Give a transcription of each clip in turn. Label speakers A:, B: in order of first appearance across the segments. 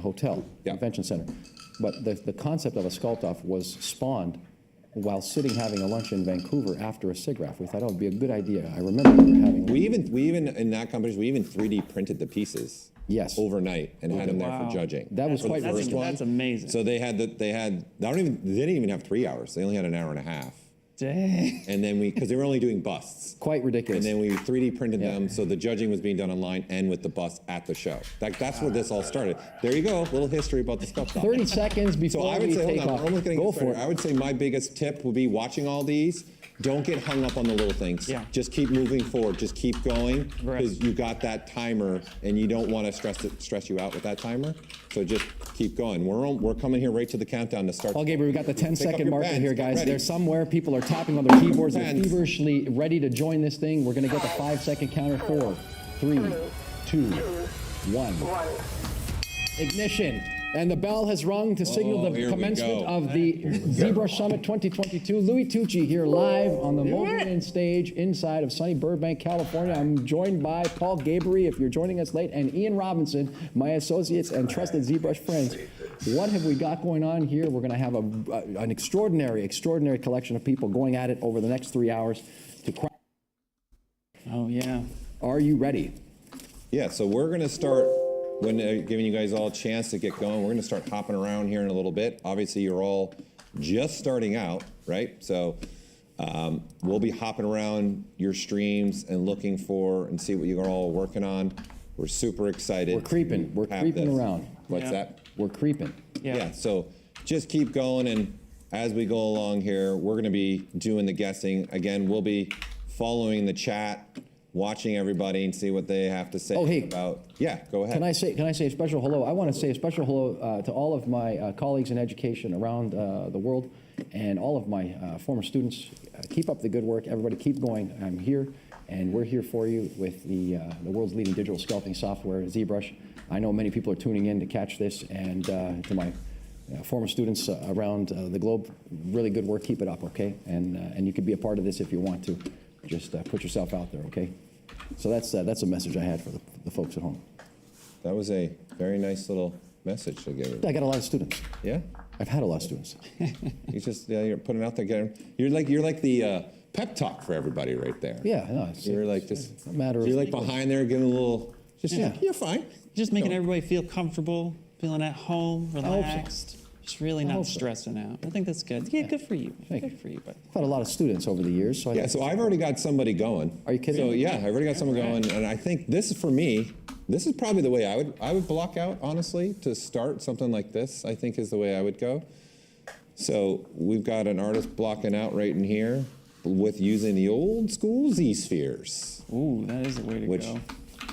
A: Hotel, Convention Center. But the concept of a sculpt-off was spawned while sitting having a lunch in Vancouver after a SIGGRAPH. We thought, oh, it would be a good idea. I remember we were having
B: We even in that competition, we even 3D printed the pieces.
A: Yes.
B: Overnight and had them there for judging.
A: That was quite
B: first one.
C: That's amazing.
B: So they didn't even have 3 hours. They only had an hour and a half.
C: Dang.
B: And then because they were only doing busts.
A: Quite ridiculous.
B: And then we 3D printed them, so the judging was being done online and with the bust at the show. That's where this all started. There you go, a little history about the sculpt-off.
A: 30 seconds before
B: So I would
A: we
B: say,
A: take
B: hold on,
A: off.
B: we're almost getting
A: Go
B: started.
A: for it.
B: I would say my biggest tip would be watching all these. Don't get hung up on the little things.
C: Yeah.
B: Just keep moving forward. Just keep going
C: Right.
B: because you got that timer, and you don't want to stress you out with that timer. So just keep going. We're coming here right to the countdown to start.
A: Paul Gabriel, we got the 10-second
B: your
A: marker
B: pens,
A: here,
B: get
A: guys.
B: ready.
A: There's somewhere people are tapping on their keyboards. They're
B: Pens.
A: feverishly ready to join this thing. We're going to get the 5-second counter. 4, 3, 2, 1. Ignition. And the bell has rung to signal the
B: here we
A: commencement
B: go.
A: of the ZBrush Summit 2022. Louis Tucci here live on the Mobilin stage inside of sunny Burbank, California. I'm joined by Paul Gabriel, if you're joining us late, and Ian Robinson, my associates and trusted ZBrush friends. What have we got going on here? We're going to have an extraordinary collection of people going at it over the next 3 hours to crack.
C: Oh, yeah.
A: Are you ready?
B: Yeah, so we're going to start giving you guys all a chance to get going. We're going to start hopping around here in a little bit. Obviously, you're all just starting out, right? So we'll be hopping around your streams and looking for and see what you're all working on. We're super excited.
A: We're creeping. We're creeping around.
B: What's
C: Yeah.
B: that?
A: We're creeping.
B: Yeah, so just keep going, and as we go along here, we're going to be doing the guessing. Again, we'll be following the chat, watching everybody and see what they have to say
A: Oh, hey.
B: about. Yeah, go ahead.
A: Can I say a special hello? I want to say a special hello to all of my colleagues in education around the world and all of my former students. Keep up the good work. Everybody keep going. I'm here, and we're here for you with the world's leading digital sculpting software, ZBrush. I know many people are tuning in to catch this, and to my former students around the globe, really good work. Keep it up, okay? And you can be a part of this if you want to. Just put yourself out there, okay? So that's a message I had for the folks at home.
B: That was a very nice little message to give.
A: I got a lot of students.
B: Yeah?
A: I've had a lot of students.
B: You're putting it out there. You're like the pep talk for everybody right there.
A: Yeah, no,
B: You're like just
A: a matter of.
B: You're like behind there giving a little. Just
A: Yeah.
B: you're fine.
C: Just making
B: Go.
C: everybody feel comfortable, feeling at home,
A: hope so.
C: relaxed. Just really
A: hope
C: not
A: so.
C: stressing out. I think that's good. Yeah, good for you.
A: Thank
C: Good
A: you.
C: for you, but
A: I've had a lot of students over the years. So
B: Yeah, so I've already got somebody going.
A: Are you kidding
B: So
A: me?
B: yeah, I've already got someone going, and I think this is for me. This is probably the way I would block out, honestly, to start something like this. I think is the way I would go. So we've got an artist blocking out right in here with using the old school Z spheres,
C: ooh, that is the way to
B: which
C: go.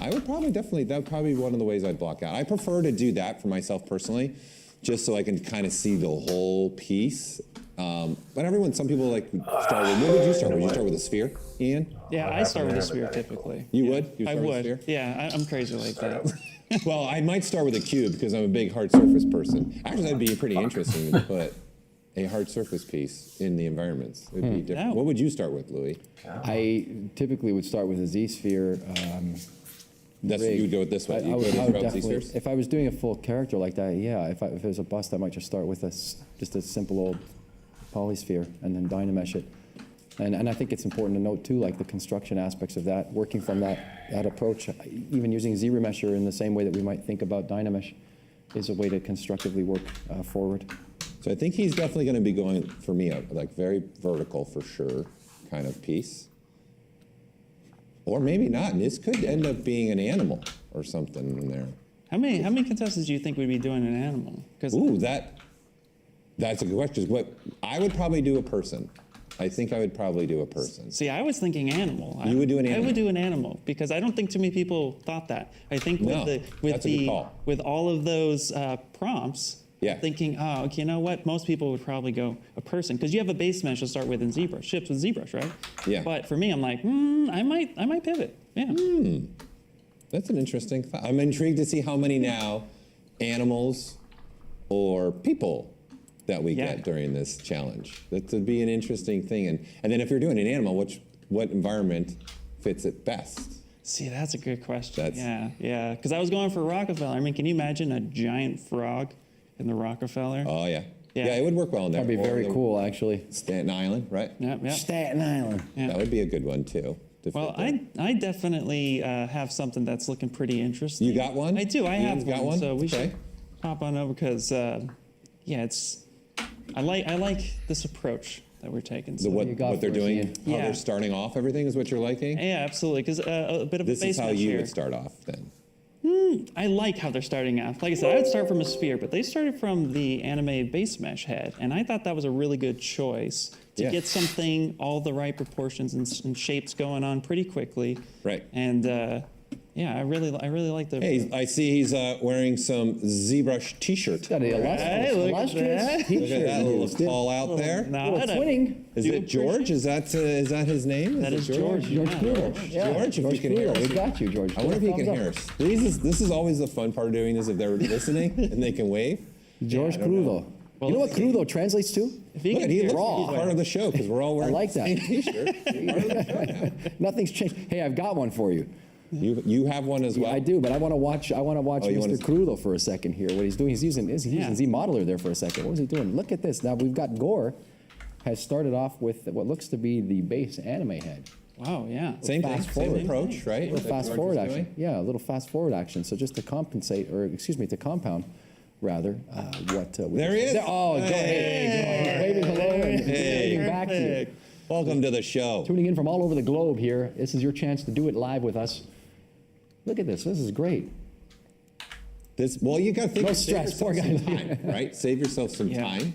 B: I would probably that would probably be one of the ways I'd block out. I prefer to do that for myself personally, just so I can kind of see the whole piece. But some people like start with, what would you start with? Would you start with a sphere, Ian?
C: Yeah, I start with a sphere typically.
B: You
C: Yeah,
B: would? You
C: I
B: start with a
C: would.
B: sphere?
C: Yeah, I'm crazy like that.
B: Well, I might start with a cube because I'm a big hard surface person. Actually, that'd be pretty interesting to put a hard surface piece in the environments. It'd be different.
C: Yeah.
B: What would you start with, Louis?
A: I typically would start with a Z-sphere.
B: That's
A: rig.
B: you would go with this way.
A: I
B: You
A: would
B: go this route,
A: definitely,
B: Z-spheres?
A: if I was doing a full character like that, yeah. If it was a bust, I might just start with just a simple old polysphere and then dynamesh it. And I think it's important to note too, like the construction aspects of that, working from that approach, even using Z-remesher in the same way that we might think about dynamesh is a way to constructively work forward.
B: So I think he's definitely going to be going, for me, like very vertical for sure kind of piece. Or maybe not. And this could end up being an animal or something in there.
C: How many contestants do you think would be doing an animal? Because
B: Ooh, that's a good question. What I would probably do a person. I think I would probably do a person.
C: see, I was thinking animal.
B: You would do an
C: I
B: animal?
C: would do an animal because I don't think too many people thought that. I think
B: No, that's a good call.
C: with all of those prompts,
B: Yeah.
C: thinking, oh, okay, you know what? Most people would probably go a person because you have a base mesh to start with in ZBrush, ships with ZBrush, right?
B: Yeah.
C: But for me, I'm like, I might pivot. Yeah.
B: That's an interesting thought. I'm intrigued to see how many now animals or people that we
C: Yeah.
B: get during this challenge. That would be an interesting thing. And then if you're doing an animal, what environment fits it best?
C: See, that's a good question.
B: That's-
C: Yeah. Because I was going for Rockefeller. I mean, can you imagine a giant frog in the Rockefeller?
B: Oh, yeah.
C: Yeah.
B: Yeah, it would work well in there.
A: That'd be
B: Or
A: very
B: the
A: cool, actually.
B: Staten Island, right?
C: Yep.
A: Staten Island.
C: Yeah.
B: That would be a good one, too. to
C: Well,
B: fit there.
C: I definitely have something that's looking pretty interesting.
B: You got one?
C: I do. I
B: Ian's
C: have
B: got one?
C: So we
B: Okay.
C: should pop on over because, yeah, it's. I like this approach that we're taking. So,
B: What
A: you got
B: they're
A: for us,
B: doing,
A: Ian?
B: how
C: Yeah.
B: they're starting off everything is what you're liking?
C: yeah, absolutely. Because a bit of
B: This
C: a base
B: is how
C: mesh
B: you
C: here.
B: would start off then.
C: I like how they're starting off. Like I said, I would start from a sphere, but they started from the anime base mesh head, and I thought that was a really good choice to
B: Yeah.
C: get something all the right proportions and shapes going on pretty quickly.
B: Right.
C: And yeah, I really like the.
B: Hey, I see he's wearing some ZBrush t-shirt.
A: Got a
C: Hey,
A: illustrious,
C: look at
A: illustrious
C: that.
B: Look
A: t-shirt.
B: at that little
A: Still-
B: call out there.
C: No,
A: little
C: I-
A: twinning.
B: Is
C: Do you
B: it George? Is that his name?
C: That
B: Is
C: is
B: it
C: George.
A: George
C: Yeah.
A: Crudo. Yeah.
B: George, if you
A: George
B: can hear
A: Crudo.
B: us.
A: We got you, George.
B: I wonder if he
A: Thumbs
B: can
A: up.
B: hear us. This is always the fun part of doing this if they're listening and they can wave.
A: George
B: I don't know.
A: Crudo.
C: Well,
A: You know what
C: let's see.
A: Crudo translates to?
C: If he
B: Look,
C: can
B: he
C: hear
B: looks
A: raw.
B: like he's part of the show because we're all wearing
A: like
B: the
A: that.
B: same t-shirt.
A: Nothing's changed. Hey, I've got one for you.
B: You have one as well?
A: I do, but I want to watch. I want to watch
B: Oh, you wanna
A: Mr. Crudo for a second here. What he's doing? He's using
C: Yeah.
A: Z Modeler there for a second. What was he doing? Look at this. Now we've got Gore has started off with what looks to be the base anime head.
C: Wow, yeah.
B: Same thing,
A: Fast
B: same
A: forward.
B: approach, right?
A: A little
B: that
A: fast
B: George
A: forward
B: is
A: action.
B: doing?
A: Yeah, a little fast forward action. So just to compensate, or excuse me, to compound, rather, what.
B: There he is.
A: Oh, go ahead. Waving hello and
B: Hey.
A: waving back to you.
C: Perfect.
B: Welcome to the show.
A: Tuning in from all over the globe here. This is your chance to do it live with us. Look at this. This is great.
B: Well, you got to think.
A: No
B: save
A: stress,
B: yourself
A: poor
B: some
A: guy.
B: time, right? Save yourself some
C: Yeah.
B: time,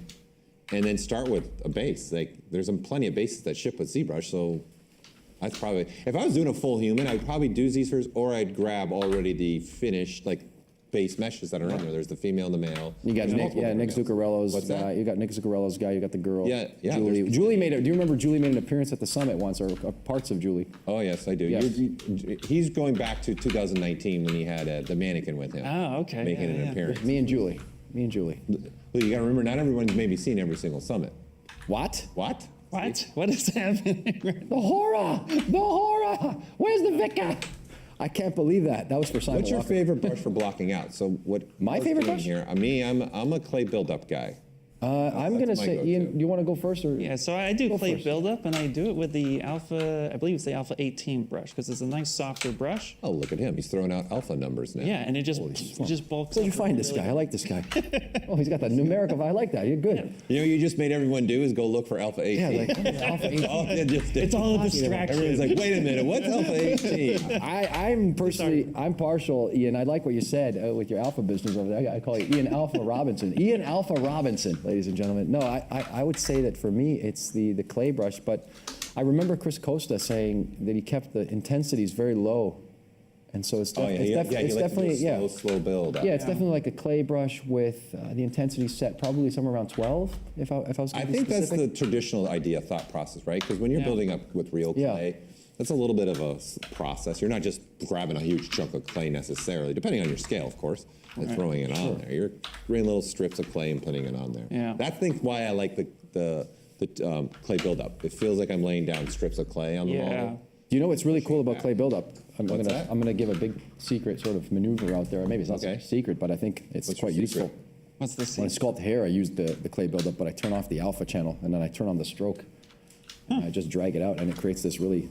B: and then start with a base. Like there's plenty of bases that ship with ZBrush, so that's probably. If I was doing a full human, I'd probably do these first, or I'd grab already the finished like base meshes that are in there. There's the female and the male.
A: You got
B: There's
A: Nick,
B: multiple
A: yeah, Nick
B: different males.
A: Zuccarello's.
B: What's that?
A: You got Nick Zuccarello's guy. You got the girl.
B: Yeah,
A: Julie.
B: there's-
A: Julie made it. Do you remember Julie made an appearance at the summit once, or parts of Julie?
B: Oh yes, I do.
A: Yes.
B: He's going back to 2019 when he had the mannequin with him.
C: Oh, okay.
B: Making
C: Yeah,
B: an
C: yeah.
B: appearance.
A: Me and Julie.
B: Well, you got to remember, not everyone's maybe seen every single summit.
A: What?
B: What?
C: What? What is happening?
A: The horror! The horror! Where's the Vicar? I can't believe that. That was for Simon
B: What's your
A: Walker.
B: favorite brush for blocking out? So what?
A: My
B: I was
A: favorite
B: doing
A: brush?
B: here? I'm a clay buildup guy.
A: I'm going to
B: That's my
A: say,
B: go-to.
A: Ian, do you want to go first? Or?
C: Yeah, so I do
A: Go
C: clay
A: first.
C: buildup, and I do it with the Alpha, I believe it's the Alpha 18 brush, because it's a nice softer brush.
B: Oh, look at him. He's throwing out alpha numbers now.
C: Yeah, and it just bulks
A: Where'd you
C: up
A: find this
C: really
A: guy? I like this guy. Oh, he's got the numerical. I like that. You're good.
B: You know what you just made everyone do is go look for alpha 18.
A: Yeah, like Alpha 18.
B: Oh, it just did.
C: It's all a distraction.
B: Everyone's like, wait a minute, what's alpha 18?
A: I'm personally, I'm partial, Ian. I like what you said with your alpha business over there. I call you Ian Alpha Robinson. Ian Alpha Robinson, ladies and gentlemen. No, I would say that for me, it's the clay brush. But I remember Chris Costa saying that he kept the intensities very low. And so it's,
B: Oh, yeah, he likes to do a
A: definitely,
B: slow build.
A: Yeah, it's definitely like a clay brush with the intensity set probably somewhere around 12, if I was going
B: I
A: to be
B: think that's
A: specific.
B: the traditional idea thought process, right? Because when you're
C: Yeah.
B: building up with real
A: Yeah.
B: clay, that's a little bit of a process. You're not just grabbing a huge chunk of clay necessarily, depending on your scale, of course, and throwing it on there. You're bringing little strips of clay and putting it on there.
C: Yeah.
B: That's why I like the clay buildup. It feels like I'm laying down strips of clay on the
C: Yeah.
B: model.
A: You know what's really cool about
B: that.
A: clay buildup? I'm
B: What's
A: gonna
B: that?
A: I'm gonna give a big secret sort of maneuver out there. Maybe it's not
B: Okay.
A: such a secret, but I think it's
B: What's your
A: quite useful.
B: secret?
C: What's the
A: When I
C: secret?
A: sculpt hair, I use the clay buildup, but I turn off the alpha channel and then I turn on the stroke. And I just drag it out and it creates this really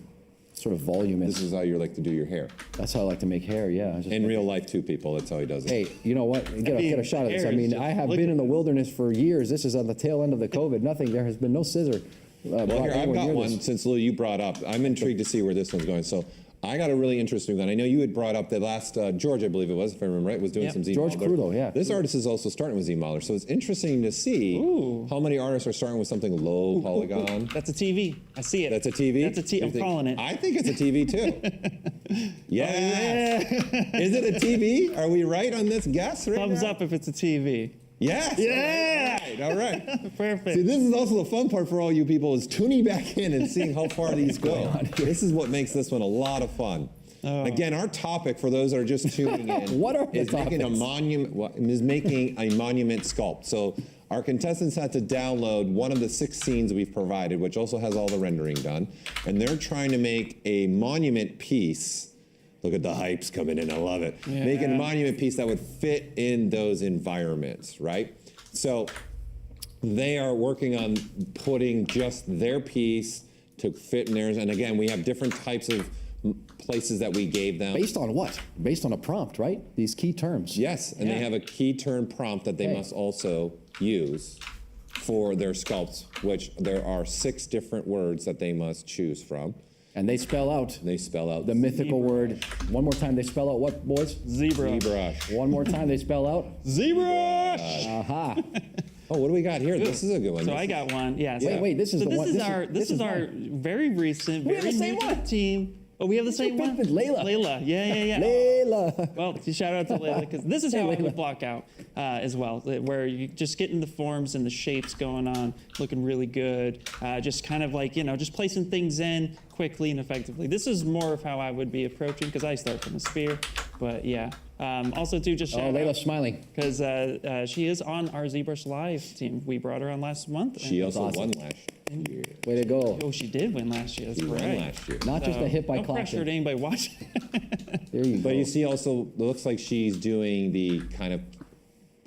A: sort of voluminous.
B: This is how you like to do your hair.
A: That's how I like to make hair. Yeah. I just-
B: In real life, too, people, that's how he does it.
A: Hey, you know what? Get a shot of this. I
C: hair is
A: mean,
C: just-
A: I have
C: look
A: been
C: at
A: in the
C: this.
A: wilderness for years. This is on the tail end of the COVID. Nothing. There has been no scissor.
B: Well, here, I've got one
A: This.
B: since Lou, you brought up. I'm intrigued to see where this one's going. So I got a really interesting one. I know you had brought up the last, George, I believe it was, if I remember right, was doing
C: Yep.
B: some Z
A: George
B: modeler.
A: Crudo, yeah.
B: This artist is also starting with Z modeler. So it's interesting to see how many artists are starting with something low polygon.
C: That's a TV. I see it.
B: That's a TV?
C: That's a TV. I'm calling it.
B: I think it's a TV too. Yeah. Is it a TV? Are we right on this guess right
C: Thumbs
B: now?
C: up if it's a TV.
B: Yes.
C: Yeah.
B: All right.
C: Perfect.
B: See, this is also the fun part for all you people is tuning back in and seeing how far these go. This is what makes this one a lot of fun. Again, our topic for those that are just tuning in
A: What are the
B: is making a
A: topics?
B: monument sculpt. So our contestants had to download one of the 6 scenes we've provided, which also has all the rendering done, and they're trying to make a monument piece Look at the hypes coming in. I love it.
C: Yeah.
B: Making a monument piece that would fit in those environments, right? So they are working on putting just their piece to fit in theirs. And again, we have different types of places that we gave them.
A: Based on what? Based on a prompt, right? These key terms.
B: Yes, and they have a key term prompt that they must also use for their sculpts, which there are 6 different words that they must choose from.
A: And they spell out
B: They spell out
A: the mythical word. One more time, they spell out what, boys?
C: ZBrush.
B: ZBrush.
A: One more time, they spell out?
C: ZBrush.
A: Aha.
B: Oh, what do we got here? This is a good one.
C: So I got one. Yeah.
A: Wait, this is
C: so
A: the one.
C: This is our very recent,
A: We have
C: very
A: the same
C: new to
A: one.
C: the team. Oh, we have the same one?
A: Layla.
C: Layla. Yeah.
A: Layla.
C: Well, shout out to Layla, because this is how I would block out as well, where you just getting the forms and the shapes going on, looking really good. Just kind of like, just placing things in quickly and effectively. This is more of how I would be approaching, because I start from a spear. But yeah. Also, too, just
A: Oh,
C: shout out,
A: Layla's smiling.
C: because she is on our ZBrush Live team. We brought her on last month.
B: She
C: and-
B: also
A: awesome.
B: won last year.
A: Way to go.
C: Oh, she did win last year. That's
B: She won
C: right.
B: last year.
A: Not just a hit by
C: No pressure to
A: classic.
C: anybody watching.
A: There you go.
B: But you see also, it looks like she's doing the kind of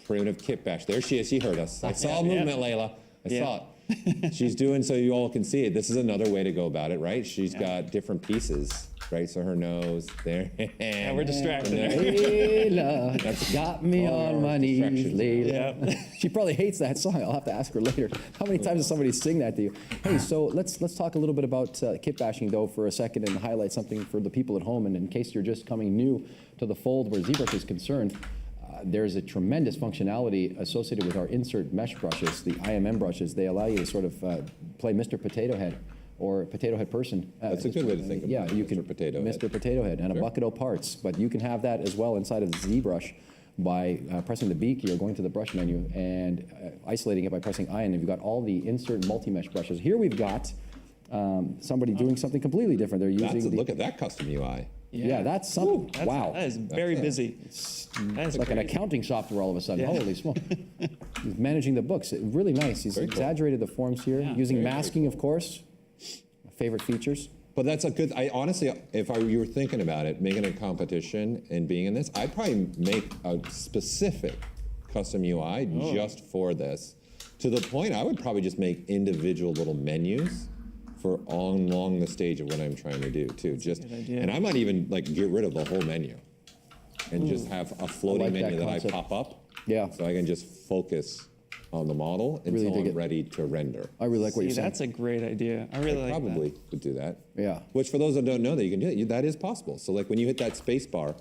B: primitive kit bash. There she is. She heard us. I saw a
C: Yeah.
B: movement, Layla. I
C: Yeah.
B: saw it. She's doing so you all can see it. This is another way to go about it, right? She's got different pieces, right? So her nose, there.
C: Yeah, we're distracted.
A: Layla got me
B: All
A: on
B: our
A: my knees,
B: distractions.
A: Layla.
C: Yeah.
A: She probably hates that song. I'll have to ask her later. How many times does somebody sing that to you? Hey, so let's talk a little bit about kit bashing though for a second and highlight something for the people at home. And in case you're just coming new to the fold where ZBrush is concerned, there's a tremendous functionality associated with our insert mesh brushes, the IMM brushes. They allow you to sort of play Mr. Potato Head or Potato Head person.
B: That's a good way to think of
A: Yeah,
B: it,
A: you
B: Mr.
A: can
B: Potato Head.
A: Mr. Potato Head and a bucket of parts, but you can have that as well inside of the ZBrush by pressing the B key or going to the brush menu and isolating it by pressing I, and you've got all the insert multi-mesh brushes. Here we've got somebody doing something completely different. They're using
B: Look at that custom UI.
A: yeah, that's something. Wow.
C: That is very
B: That's
C: busy. That is
A: Like an
C: crazy.
A: accounting software all of a sudden.
C: Yeah.
A: Holy smoke. He's managing the books. Really nice. He's
B: Very cool.
A: exaggerated the forms here.
C: Yeah.
A: Using
B: Very
A: masking, of course. Favorite features.
B: But that's a good, I honestly, if you were thinking about it, making a competition and being in this, I'd probably make a specific custom UI just for this. To the point, I would probably just make individual little menus for along the stage of what I'm trying to do too. Just,
C: good idea.
B: and I might even like get rid of the whole menu and just have a floating
A: like that
B: menu that I
A: concept.
B: pop up.
A: Yeah.
B: So I can just focus on the model
A: Really
B: until
A: dig
B: I'm
A: it.
B: ready to render.
A: I really like what
C: See,
A: you're saying.
C: that's a great idea. I really like
B: Probably
C: that.
B: would do that.
A: Yeah.
B: Which for those that don't know that you can do it, that is possible. So like when you hit that space bar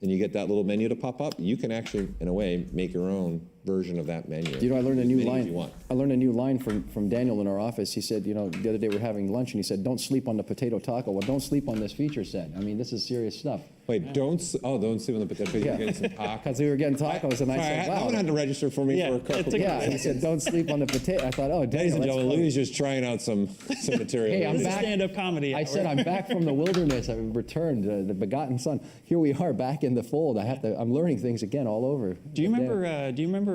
B: and you get that little menu to pop up, you can actually, in a way, make your own version of that menu.
A: You know, I learned a
B: As
A: new
B: many as
A: line.
B: you want.
A: I learned a new line from Daniel in our office. He said, the other day we're having lunch, and he said, "Don't sleep on the potato taco." Well, don't sleep on this feature set. I mean, this is serious stuff.
B: Wait, don't sleep on the potato.
A: Yeah.
B: You're getting some tacos.
A: Because we were getting tacos, and I said,
B: That one
A: "Wow."
B: had to register for me
C: Yeah,
B: for a
C: it
B: couple.
C: took-
A: Yeah, he said, "Don't sleep on the potato." I thought, "Oh,
B: Ladies
A: Daniel,
B: and
A: that's
B: gentlemen,
A: funny."
B: Louis just trying out some material.
A: Hey, I'm
C: This is
A: back.
C: stand-up comedy.
A: I said, "I'm back from the wilderness. I've returned, the begotten son." Here we are, back in the fold. I'm learning things again all over.
C: Do you
A: But,
C: remember? Do you remember?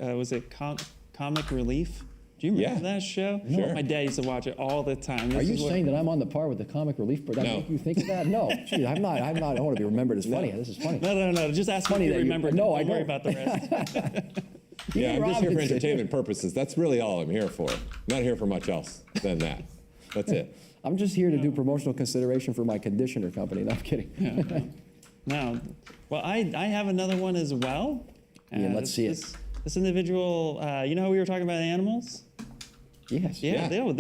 C: Was it Comic Relief? Do you remember
B: Yeah.
C: that show?
B: Sure.
C: My dad used to watch it all the time.
A: Are
C: This
A: you
C: is what-
A: saying that I'm on the par with the comic relief? But that
B: No.
A: make you think of that? No, Gee, I'm not. I want to be remembered as funny. This is funny.
C: No. Just ask
A: Funny
C: me if
A: that
C: you
A: you-
C: remember.
A: no,
C: Don't
A: I
C: worry
A: don't.
C: about the rest.
B: Yeah, I'm just here for
A: Robinson.
B: entertainment purposes. That's really all I'm here for. I'm not here for much else than that. That's it.
A: I'm just here to do promotional consideration for my conditioner company. No, I'm kidding.
C: No. Well, I have another one as well.
A: Yeah, let's see it.
C: This individual, you know how we were talking about animals?
A: Yes.
C: Yeah.
B: Yeah.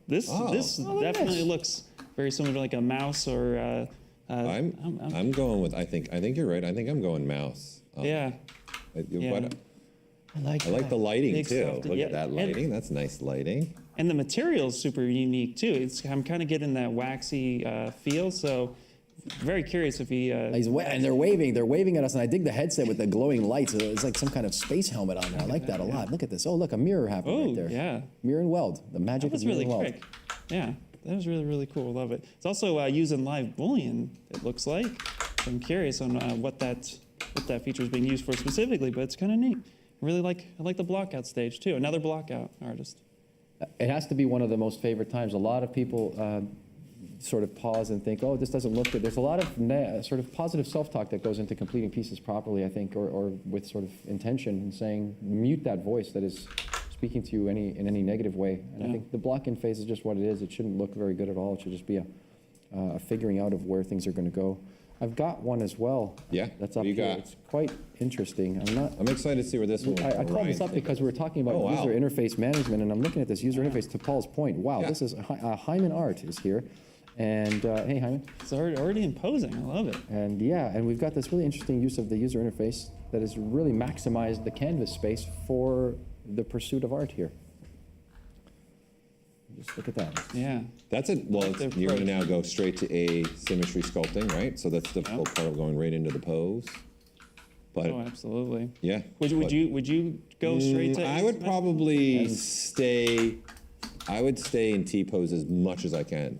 C: This
B: Oh.
C: this
A: Oh, look at
C: definitely
A: this.
C: looks very similar to like a mouse or.
B: I'm going with. I think you're right. I think I'm going mouse.
C: Yeah.
B: But
A: I like.
B: I like the lighting
C: Big
B: too.
C: stuff.
B: Look
C: Yeah,
B: at that
C: and-
B: lighting. That's nice lighting.
C: And the material's super unique too. I'm kind of getting that waxy feel. So very curious if he.
A: And they're waving at us, and I dig the headset with the glowing lights. It's like some kind of space helmet on there. I like that a lot. Look at this. Oh, look, a mirror happened
C: Oh,
A: right there.
C: yeah.
A: Mirror and weld. The magic
C: That was
A: of mirror
C: really
A: and weld.
C: quick. Yeah, that was really, really cool. Love it. It's also using live Boolean, it looks like. So I'm curious on what that feature is being used for specifically, but it's kind of neat. I like the blockout stage too. Another blockout artist.
A: It has to be one of the most favorite times. A lot of people sort of pause and think, oh, this doesn't look good. There's a lot of sort of positive self-talk that goes into completing pieces properly, I think, or with sort of intention and saying, mute that voice that is speaking to you in any negative way. And I think the block-in phase is just what it is. It shouldn't look very good at all. It should just be a figuring out of where things are going to go. I've got one as well.
B: Yeah,
A: That's
B: what
A: up
B: do you
A: here.
B: got?
A: It's quite interesting.
B: I'm excited to see where this one.
A: I called this up because we were talking about
B: Oh, wow.
A: user interface management, and I'm looking at this user interface to Paul's point. Wow,
B: Yeah.
A: this is Hyman Art is here. And hey, Hyman.
C: It's already imposing. I love it.
A: And yeah, and we've got this really interesting use of the user interface that has really maximized the canvas space for the pursuit of art here. Just look at that.
C: Yeah.
B: That's it. Well,
C: That's the
B: you're going to
C: approach.
B: now go straight to asymmetry sculpting, right? So that's the difficult part of going right into the pose. But
C: Oh, absolutely.
B: yeah.
C: Would
B: but-
C: you go straight to?
B: I would
C: asymmetric?
B: probably stay. I would stay in T pose as much as I can,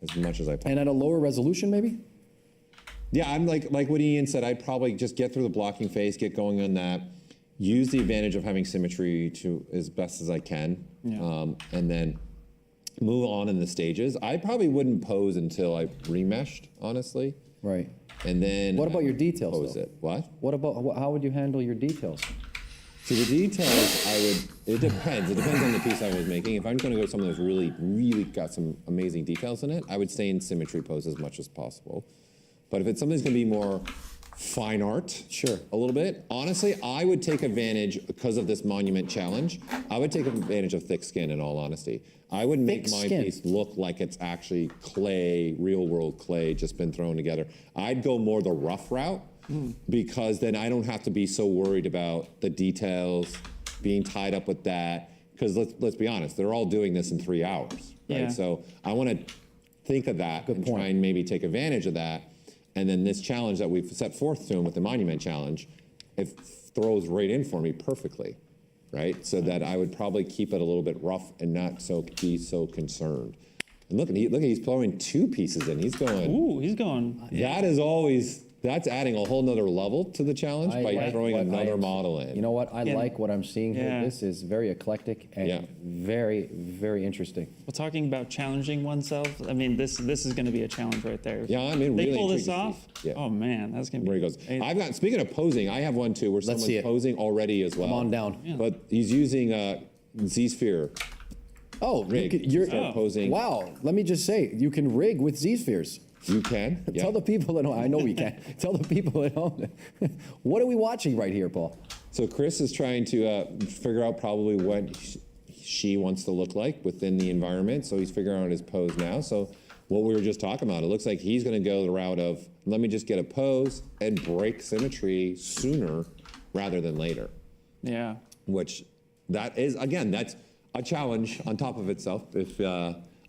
B: as much as I possibly.
A: And at a lower resolution, maybe?
B: Yeah, I'm like what Ian said. I'd probably just get through the blocking phase, get going on that, use the advantage of having symmetry to as best as I can,
C: Yeah.
B: and then move on in the stages. I probably wouldn't pose until I remeshed, honestly,
A: Right.
B: and then
A: What about your details,
B: pose
A: though?
B: it. What?
A: What about, how would you handle your details?
B: So the details, it depends. It depends on the piece I was making. If I'm going to go something that's really, really got some amazing details in it, I would stay in symmetry pose as much as possible. But if it's something that's going to be more fine art,
A: Sure.
B: a little bit, honestly, I would take advantage, because of this monument challenge, I would take advantage of thick skin, in all honesty. I would make
A: Thick
B: my
A: skin.
B: piece look like it's actually clay, real world clay, just been thrown together. I'd go more the rough route, because then I don't have to be so worried about the details, being tied up with that. Because let's be honest, they're all doing this in 3 hours, right?
C: Yeah.
B: So I want to think of that and
A: point.
B: try and maybe take advantage of that. And then this challenge that we've set forth to him with the monument challenge, it throws right in for me perfectly, right? So that I would probably keep it a little bit rough and not be so concerned. And look, he's throwing 2 pieces in. He's going.
C: Ooh, he's going.
B: That is always. That's adding a whole nother level to the challenge
A: I
B: by
A: like
B: throwing
A: what
B: another
A: I-
B: model in.
A: You know what? I
C: Yeah.
A: like what I'm seeing here.
C: Yeah.
A: This is very eclectic and
B: Yeah.
A: very, very interesting.
C: Well, talking about challenging oneself, I mean, this is going to be a challenge right there.
B: Yeah, I mean,
C: They
B: really
C: pull this
B: intrigued to
C: off.
B: see. Yeah.
C: Oh man, that's going to be.
B: Where he goes.
C: Hey,
B: I've got. Speaking of posing, I have one too where
A: see
B: someone's
A: it.
B: posing already as well.
A: Come on down.
C: Yeah.
B: But he's using Z-sphere.
A: Oh,
B: Rig.
A: you're,
B: Start posing.
A: wow. Let me just say, you can rig with Z-spheres.
B: You can. Yeah.
A: Tell the people at home. I know we can. Tell the people at home. What are we watching right here, Paul?
B: So Chris is trying to figure out probably what she wants to look like within the environment. So he's figuring out his pose now. So what we were just talking about, it looks like he's going to go the route of, let me just get a pose and break symmetry sooner rather than later.
C: Yeah.
B: Which that is, again, that's a challenge on top of itself. If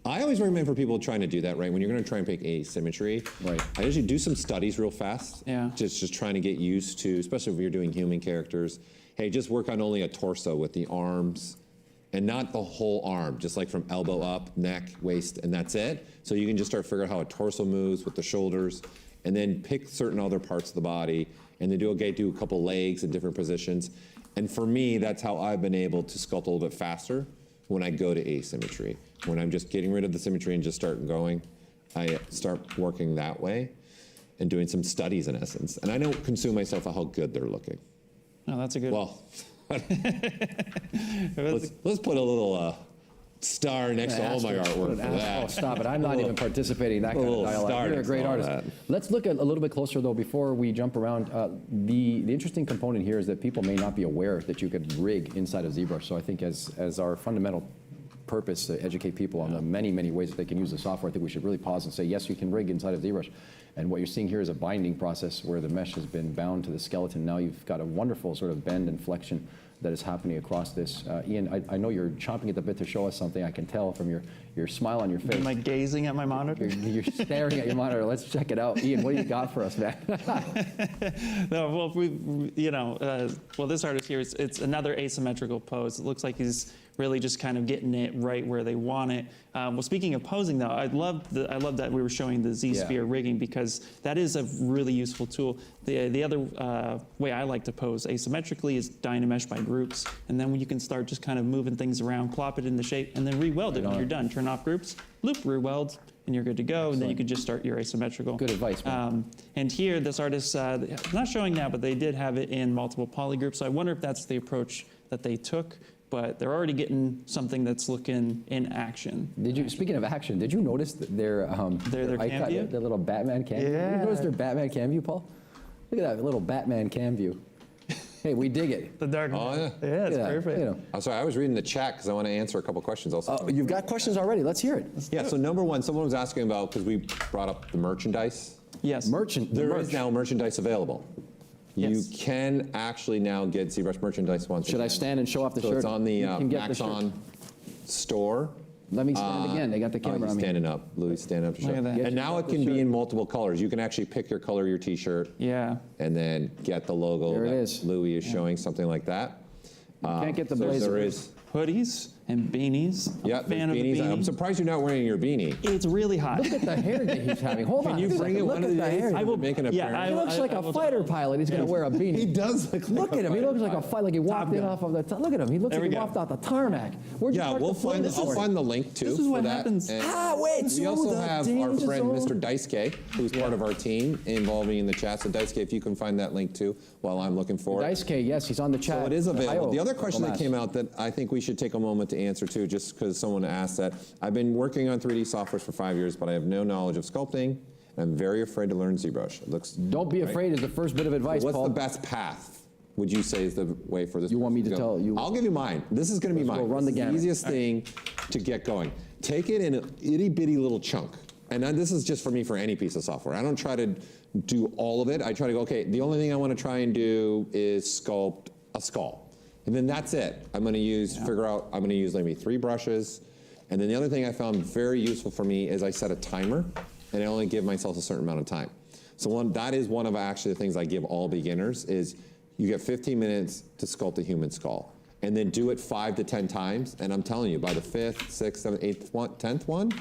B: I always recommend for people trying to do that, right? When you're going to try and pick asymmetry,
A: Right.
B: I usually do some studies real fast.
C: Yeah.
B: Just trying to get used to, especially if you're doing human characters. Hey, just work on only a torso with the arms and not the whole arm, just like from elbow up, neck, waist, and that's it. So you can just start figuring out how a torso moves with the shoulders, and then pick certain other parts of the body, and then do a couple legs in different positions. And for me, that's how I've been able to sculpt a little bit faster when I go to asymmetry. When I'm just getting rid of the symmetry and just start going, I start working that way and doing some studies in essence. And I don't consume myself on how good they're looking.
C: No, that's a good.
B: Well,
C: That's-
B: let's put a little star next to all my artwork for
A: Oh,
B: that.
A: stop it. I'm not even participating in that kind of
B: little
A: dialogue.
B: star
A: You're a
B: next
A: great
B: to all
A: artist.
B: that.
A: Let's look at a little bit closer, though, before we jump around. The interesting component here is that people may not be aware that you could rig inside of ZBrush. So I think as our fundamental purpose to educate people on the many, many ways that they can use the software, I think we should really pause and say, yes, you can rig inside of ZBrush. And what you're seeing here is a binding process where the mesh has been bound to the skeleton. Now you've got a wonderful sort of bend and flexion that is happening across this. Ian, I know you're chomping at the bit to show us something. I can tell from your smile on your face.
C: Am I gazing at my monitor?
A: You're staring at your monitor. Let's check it out. Ian, what do you got for us, man?
C: No, well, well, this artist here, it's another asymmetrical pose. It looks like he's really just kind of getting it right where they want it. Well, speaking of posing, though, I love that we were showing the Z-sphere rigging, because that is a really useful tool. The other way I like to pose asymmetrically is Dynamesh by groups, and then when you can start just kind of moving things around, plop it in the shape, and then re-weld it when you're done. Turn off groups, loop, re-weld, and you're good to go, and then you could just start your asymmetrical.
A: Good advice, man.
C: And here, this artist, not showing now, but they did have it in multiple polygroups, so I wonder if that's the approach that they took, but they're already getting something that's looking in action.
A: Speaking of action, did you notice their
C: cam view?
A: their little Batman cam view? Did you notice their Batman cam view, Paul? Look at that little Batman cam view. Hey, we dig it.
C: The dark.
B: Oh, yeah.
C: Yeah, it's perfect.
A: You know.
B: I'm sorry, I was reading the chat because I want to answer a couple questions also.
A: Oh, you've got questions already. Let's hear it.
B: Yeah, so number one, someone was asking about, because we brought up the merchandise.
C: Yes.
B: There is now merchandise available.
C: Yes.
B: You can actually now get ZBrush merchandise once
A: Should I
B: again.
A: stand and show off the
B: So
A: shirt?
B: it's on the
A: You can get the shirt.
B: Maxon store.
A: Let me stand again. They got the
B: Oh,
A: camera
B: he's
A: on me.
B: standing up. Louis standing up to show.
C: Look at that.
B: And now it can be in multiple colors. You can actually pick your color of your t-shirt
C: Yeah.
B: and then get the logo
A: There it
B: that
A: is.
B: Louis is showing, something like that.
A: Can't get the
B: So
A: blazer.
B: there is,
C: Hoodies and beanies. I'm
B: yeah,
C: a
B: there's
C: fan of the
B: beanies.
C: beanie.
B: I'm surprised you're not wearing your beanie.
C: It's really hot.
A: Look at the hair that he's having. Hold on.
B: Can you
A: a
B: bring
A: second.
B: it
A: Look
B: one
A: at
B: of
A: the
B: these days?
A: hair.
C: I will
B: make an appearance.
A: He looks like a fighter pilot. He's going to wear a beanie.
B: He does look
A: Look at him. He looks like a fight, like he walked in
C: Gun.
A: off of the. Look at him. He looks
C: There
A: like
C: we
A: he
C: go.
A: walked out the tarmac. Where'd you
B: Yeah,
A: park
B: we'll
A: the plane
B: find
A: this
B: I'll
A: morning?
B: find the link too.
C: This is
B: for
C: what
B: that.
C: happens.
B: And
A: wait,
B: we
A: so
B: also
A: the
B: have our
A: danger
B: friend
A: zone.
B: Mr. Daisuke, who's part of our team, involving in the chat. So Daisuke, if you can find that link too, while I'm looking for it.
A: Daisuke, yes, he's on the chat.
B: So it is available. The other question that
A: Omas.
B: came out that I think we should take a moment to answer too, just because someone asked that. I've been working on 3D software for 5 years, but I have no knowledge of sculpting, and I'm very afraid to learn ZBrush. It looks.
A: Don't be afraid is the first bit of advice,
B: What's
A: Paul.
B: the best path? Would you say is the way for this?
A: You want me
B: person
A: to
B: go?
A: tell you?
B: I'll give you mine. This is going to be
A: Let's go
B: mine.
A: run the
B: This is
A: gamut.
B: easiest thing to get going. Take it in an itty bitty little chunk. And then this is just for me for any piece of software. I don't try to do all of it. I try to go, okay, the only thing I want to try and do is sculpt a skull. And then that's it. I'm going to figure out, I'm going to use maybe 3 brushes. And then the other thing I found very useful for me is I set a timer, and I only give myself a certain amount of time. So that is one of actually the things I give all beginners is you get 15 minutes to sculpt a human skull. And then do it 5 to 10 times. And I'm telling you, by the 5th, 6th, 7th, 8th, 10th one,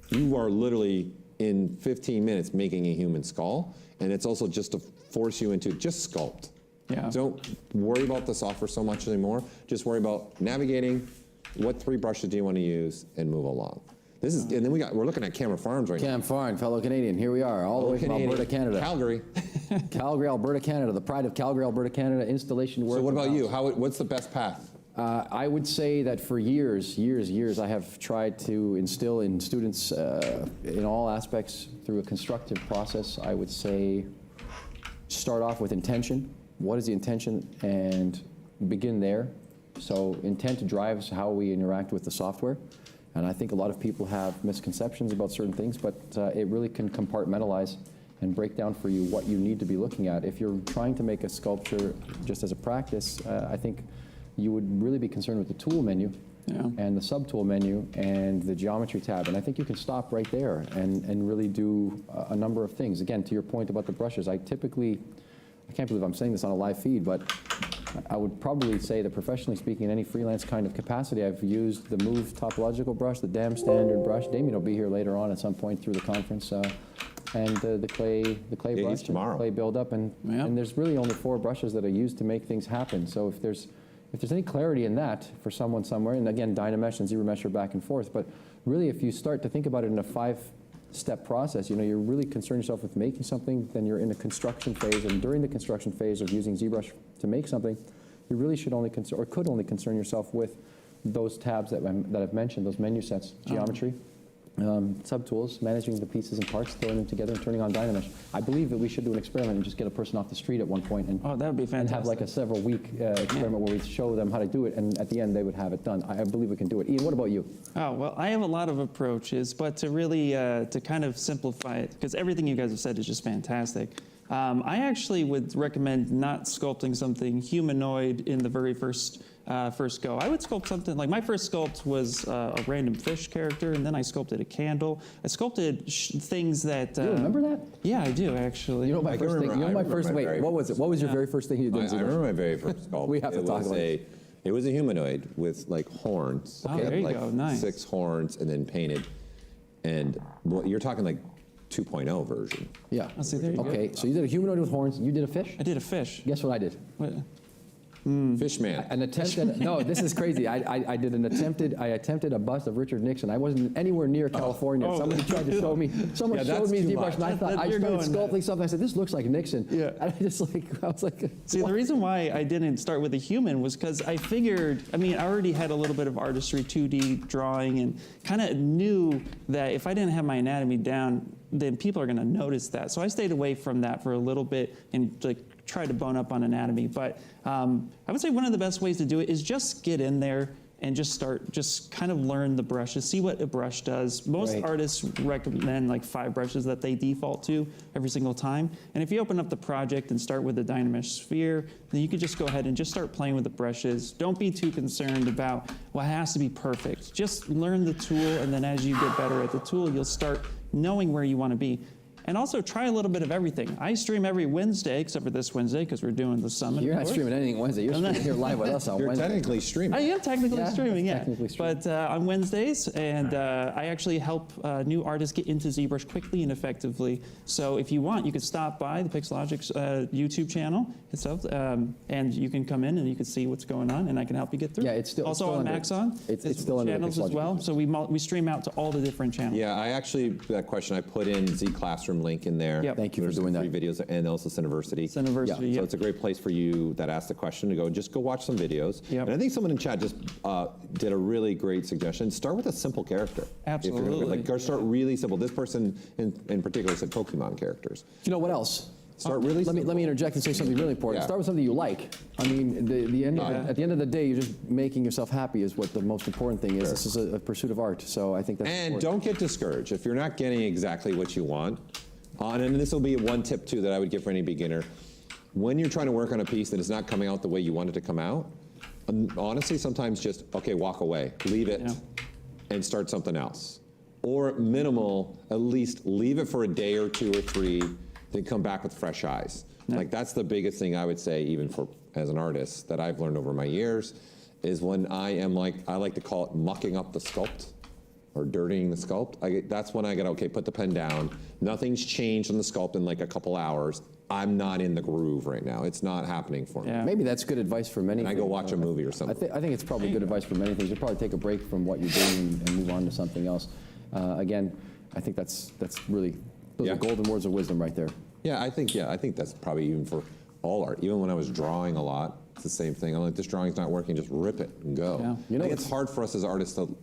B: you are literally in 15 minutes making a human skull. And it's also just to force you into just sculpt.
C: Yeah.
B: Don't worry about the software so much anymore. Just worry about navigating, what 3 brushes do you want to use, and move along. This is, and then we're looking at Camera Farms right now.
A: Cam Farn, fellow Canadian. Here we are, all the way from
B: Canadian.
A: Alberta, Canada.
B: Calgary.
A: Calgary, Alberta, Canada. The pride of Calgary, Alberta, Canada. Installation work.
B: So what about you? What's the best path?
A: I would say that for years, I have tried to instill in students in all aspects through a constructive process. I would say start off with intention. What is the intention? And begin there. So intent drives how we interact with the software. And I think a lot of people have misconceptions about certain things, but it really can compartmentalize and break down for you what you need to be looking at. If you're trying to make a sculpture just as a practice, I think you would really be concerned with the tool menu and the subtool menu and the geometry tab. And I think you can stop right there and really do a number of things. Again, to your point about the brushes, I can't believe I'm saying this on a live feed, but I would probably say that professionally speaking, in any freelance kind of capacity, I've used the Move topological brush, the Dam standard brush. Damien will be here later on at some point through the conference, and the clay brush,
B: tomorrow.
A: and clay buildup, and there's really only 4 brushes that are used to make things happen. So if there's any clarity in that for someone somewhere, and again, Dynamesh and ZBrush are back and forth, but really if you start to think about it in a 5-step process, you're really concerned yourself with making something, then you're in a construction phase, and during the construction phase of using ZBrush to make something, you really should only could only concern yourself with those tabs that I've mentioned, those menu sets, geometry, subtools, managing the pieces and parts, throwing them together and turning on Dynamesh. I believe that we should do an experiment and just get a person off the street at one point and,
C: that would be fantastic.
A: and have like a several-week experiment where we show them how to do it, and at the end they would have it done. I believe we can do it. Ian, what about you?
C: Oh, well, I have a lot of approaches, but to really, to kind of simplify it, because everything you guys have said is just fantastic. I actually would recommend not sculpting something humanoid in the very first go. I would sculpt something, like my first sculpt was a random fish character, and then I sculpted a candle. I sculpted things that...
A: You remember that?
C: Yeah, I do, actually.
A: You know my first thing? Wait, what was it? What was your very first thing you did?
B: I remember my very first sculpt.
A: We have to talk about it.
B: It was a humanoid with like horns.
C: Oh, there you go, nice.
B: 6 horns and then painted. And you're talking like 2.0 version.
A: Yeah.
C: Oh, see, there you go.
A: Okay, so you did a humanoid with horns. You did a fish?
C: I did a fish.
A: Guess what I did?
C: What?
B: Fishman.
A: An attempted, no, this is crazy. I attempted a bust of Richard Nixon. I wasn't anywhere near California. Somebody tried to show me, someone
B: Yeah,
A: showed
B: that's
A: me
B: too
A: ZBrush,
B: much.
A: and I thought, I
C: You're
A: started
C: going
A: sculpting something. I said, this looks like Nixon.
C: Yeah.
A: And I was like,
C: See, the reason why I didn't start with a human was because I figured, I mean, I already had a little bit of artistry, 2D drawing, and kind of knew that if I didn't have my anatomy down, then people are going to notice that. So I stayed away from that for a little bit and like try to bone up on anatomy. But I would say one of the best ways to do it is just get in there and just kind of learn the brushes, see what a brush does. Most
A: Right.
C: artists recommend like 5 brushes that they default to every single time. And if you open up the project and start with the Dynamesh sphere, then you can just go ahead and just start playing with the brushes. Don't be too concerned about, well, it has to be perfect. Just learn the tool, and then as you get better at the tool, you'll start knowing where you want to be. And also try a little bit of everything. I stream every Wednesday, except for this Wednesday, because we're doing the summit.
A: you're
C: of
A: not
C: course.
A: streaming anything Wednesday. You're streaming here live with us on
B: You're
A: Wednesday.
B: technically streaming.
C: I am technically
A: Yeah,
C: streaming, yeah.
A: technically streaming.
C: But on Wednesdays, and I actually help new artists get into ZBrush quickly and effectively. So if you want, you could stop by the Pixologics YouTube channel itself, and you can come in and you can see what's going on, and I can help you get through.
A: Yeah, it's still-
C: also
A: it's still
C: on
A: under-
C: Maxon.
A: it's still under the
C: channels as
A: Pixologics
C: well.
A: YouTube.
C: So we stream out to all the different channels.
B: Yeah, I actually, that question, I put in Z Classroom link in there.
C: Yep.
A: Thank you for
B: There's some
A: doing that.
B: free videos, and also Cineversity.
C: Cineversity,
A: Yeah.
C: yeah.
B: So it's a great place for you that asked the question to go, just go watch some videos.
C: Yep.
B: And I think someone in chat just did a really great suggestion. Start with a simple character. If you're gonna-
C: Absolutely.
B: Like, go start really simple. This person in particular said Pokemon characters.
A: You know what else?
B: Start really
A: Let me
B: simple.
A: interject and say something really important.
B: Yeah.
A: Start with something you like. I mean, at the end of the day, you're just making yourself happy is what the most important thing is.
B: Sure.
A: This is a pursuit of art, so I think that's
B: And
A: important.
B: don't get discouraged. If you're not getting exactly what you want, and this will be one tip too that I would give for any beginner, when you're trying to work on a piece that is not coming out the way you want it to come out, honestly, sometimes just, okay, walk away, leave it,
C: Yeah.
B: and start something else. Or minimal, at least leave it for a day or 2 or 3, then come back with fresh eyes. Like that's the biggest thing I would say, even for as an artist, that I've learned over my years, is when I am like, I like to call it mucking up the sculpt or dirtying the sculpt. That's when I get, okay, put the pen down. Nothing's changed on the sculpt in like a couple hours. I'm not in the groove right now. It's not happening for me.
C: Yeah.
A: Maybe that's good advice for many
B: And I
A: things.
B: go watch a movie or something.
A: I think it's probably good advice for many things. You probably take a break from what you're doing and move on to something else. Again, I think that's really, those
B: Yeah.
A: are golden words of wisdom right there.
B: Yeah, I think that's probably even for all art. Even when I was drawing a lot, it's the same thing. I'm like, this drawing's not working, just rip it and go.
C: Yeah.
A: You know,
B: I think it's hard for us as artists to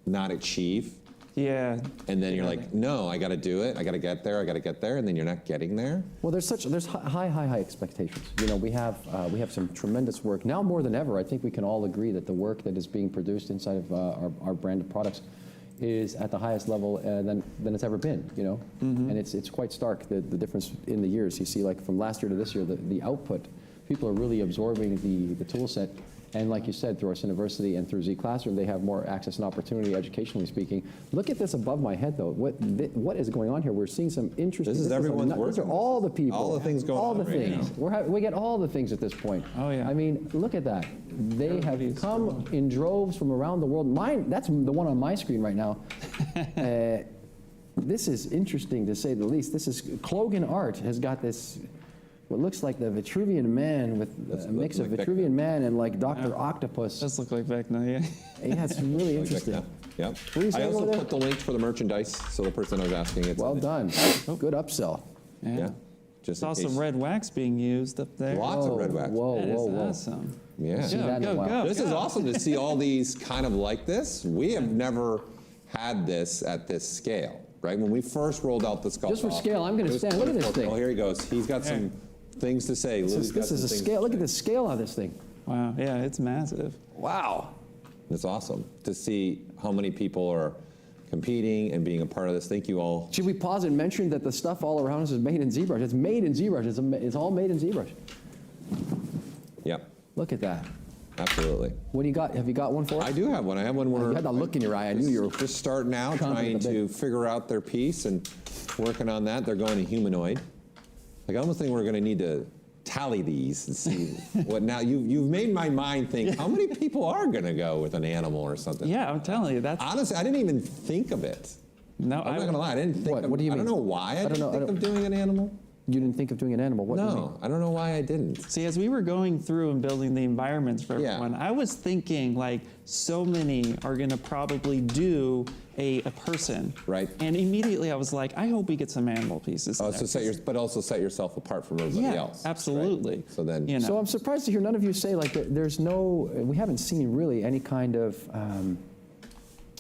B: not achieve.
C: Yeah.
B: And then you're like, no, I got to do it. I got to get there. And then you're not getting there.
A: Well, there's high expectations. You know, we have some tremendous work now more than ever. I think we can all agree that the work that is being produced inside of our brand of products is at the highest level than it's ever been. You know, and it's quite stark the difference in the years. You see, like from last year to this year, the output. People are really absorbing the tool set. And like you said, through our Cineversity and through Z Classroom, they have more access and opportunity, educationally speaking. Look at this above my head, though. What is going on here? We're seeing some interesting.
B: This is everyone's
A: These are
B: working.
A: all the people.
B: All the things going
A: all
B: on
A: the
B: right
A: things. We get all the things at this point.
C: Oh, yeah.
A: I mean, look at that. They
C: Everybody's
A: have come in droves from around the world. That's the one on my screen right now. This is interesting to say the least. This is Clogan Art has got this. What looks like the Vitruvian Man with a mix of
B: like
A: Vitruvian Man and like Dr. Octopus.
C: Does look like Vecna, yeah.
A: Yeah, it's really interesting.
B: Yep.
A: What are you
B: I
A: saying
B: also
A: over there?
B: put the link for the merchandise, so the person I was asking, it's
A: Well done. Good upsell.
B: Yeah. Just
C: Saw
B: in
C: some
B: case.
C: red wax being used up there.
B: Lots of red wax.
A: Whoa,
C: That is
A: whoa, whoa.
C: awesome.
B: Yeah.
A: See that in a
C: Go,
A: while.
C: go.
B: This is awesome to see all these kind of like this. We have never had this at this scale, right? When we first rolled out the sculpt.
A: Just for scale, I'm gonna stand. Look at this thing.
B: Oh, here he goes. He's got some things to say.
A: This is a scale. Look at the scale on this thing.
C: Wow, yeah, it's massive.
A: Wow.
B: It's awesome to see how many people are competing and being a part of this. Thank you all.
A: Should we pause and mention that the stuff all around us is made in ZBrush? It's made in ZBrush. It's all made in ZBrush.
B: Yep,
A: Look at that.
B: absolutely.
A: What do you got? Have you got one for us?
B: I do have one. I have one where
A: You had that look in your eye. I knew you were
B: just starting out,
A: chomping
B: trying
A: at the
B: to figure out their piece and working on that. They're going to humanoid. Like I almost think we're going to need to tally these and see what now. You've made my mind think. How many people are going to go with an animal or something?
C: Yeah, I'm telling you, that's
B: Honestly, I didn't even think of it.
C: no.
B: I'm not going to lie. I didn't think.
A: What do you
B: I
A: mean?
B: don't know why I
A: don't
B: didn't
A: know.
B: think of doing an animal.
A: You didn't think of doing an animal? What do you mean?
B: No, I don't know why I didn't.
C: See, as we were going through and building the environments for
B: Yeah.
C: everyone, I was thinking like so many are going to probably do a person.
B: Right.
C: And immediately I was like, I hope we get some animal pieces.
B: Oh,
C: in there.
B: but also set yourself apart from everybody
C: Yeah,
B: else.
C: absolutely.
B: Right? So then,
C: You know.
A: So I'm surprised to hear none of you say like there's no, we haven't seen really any kind of,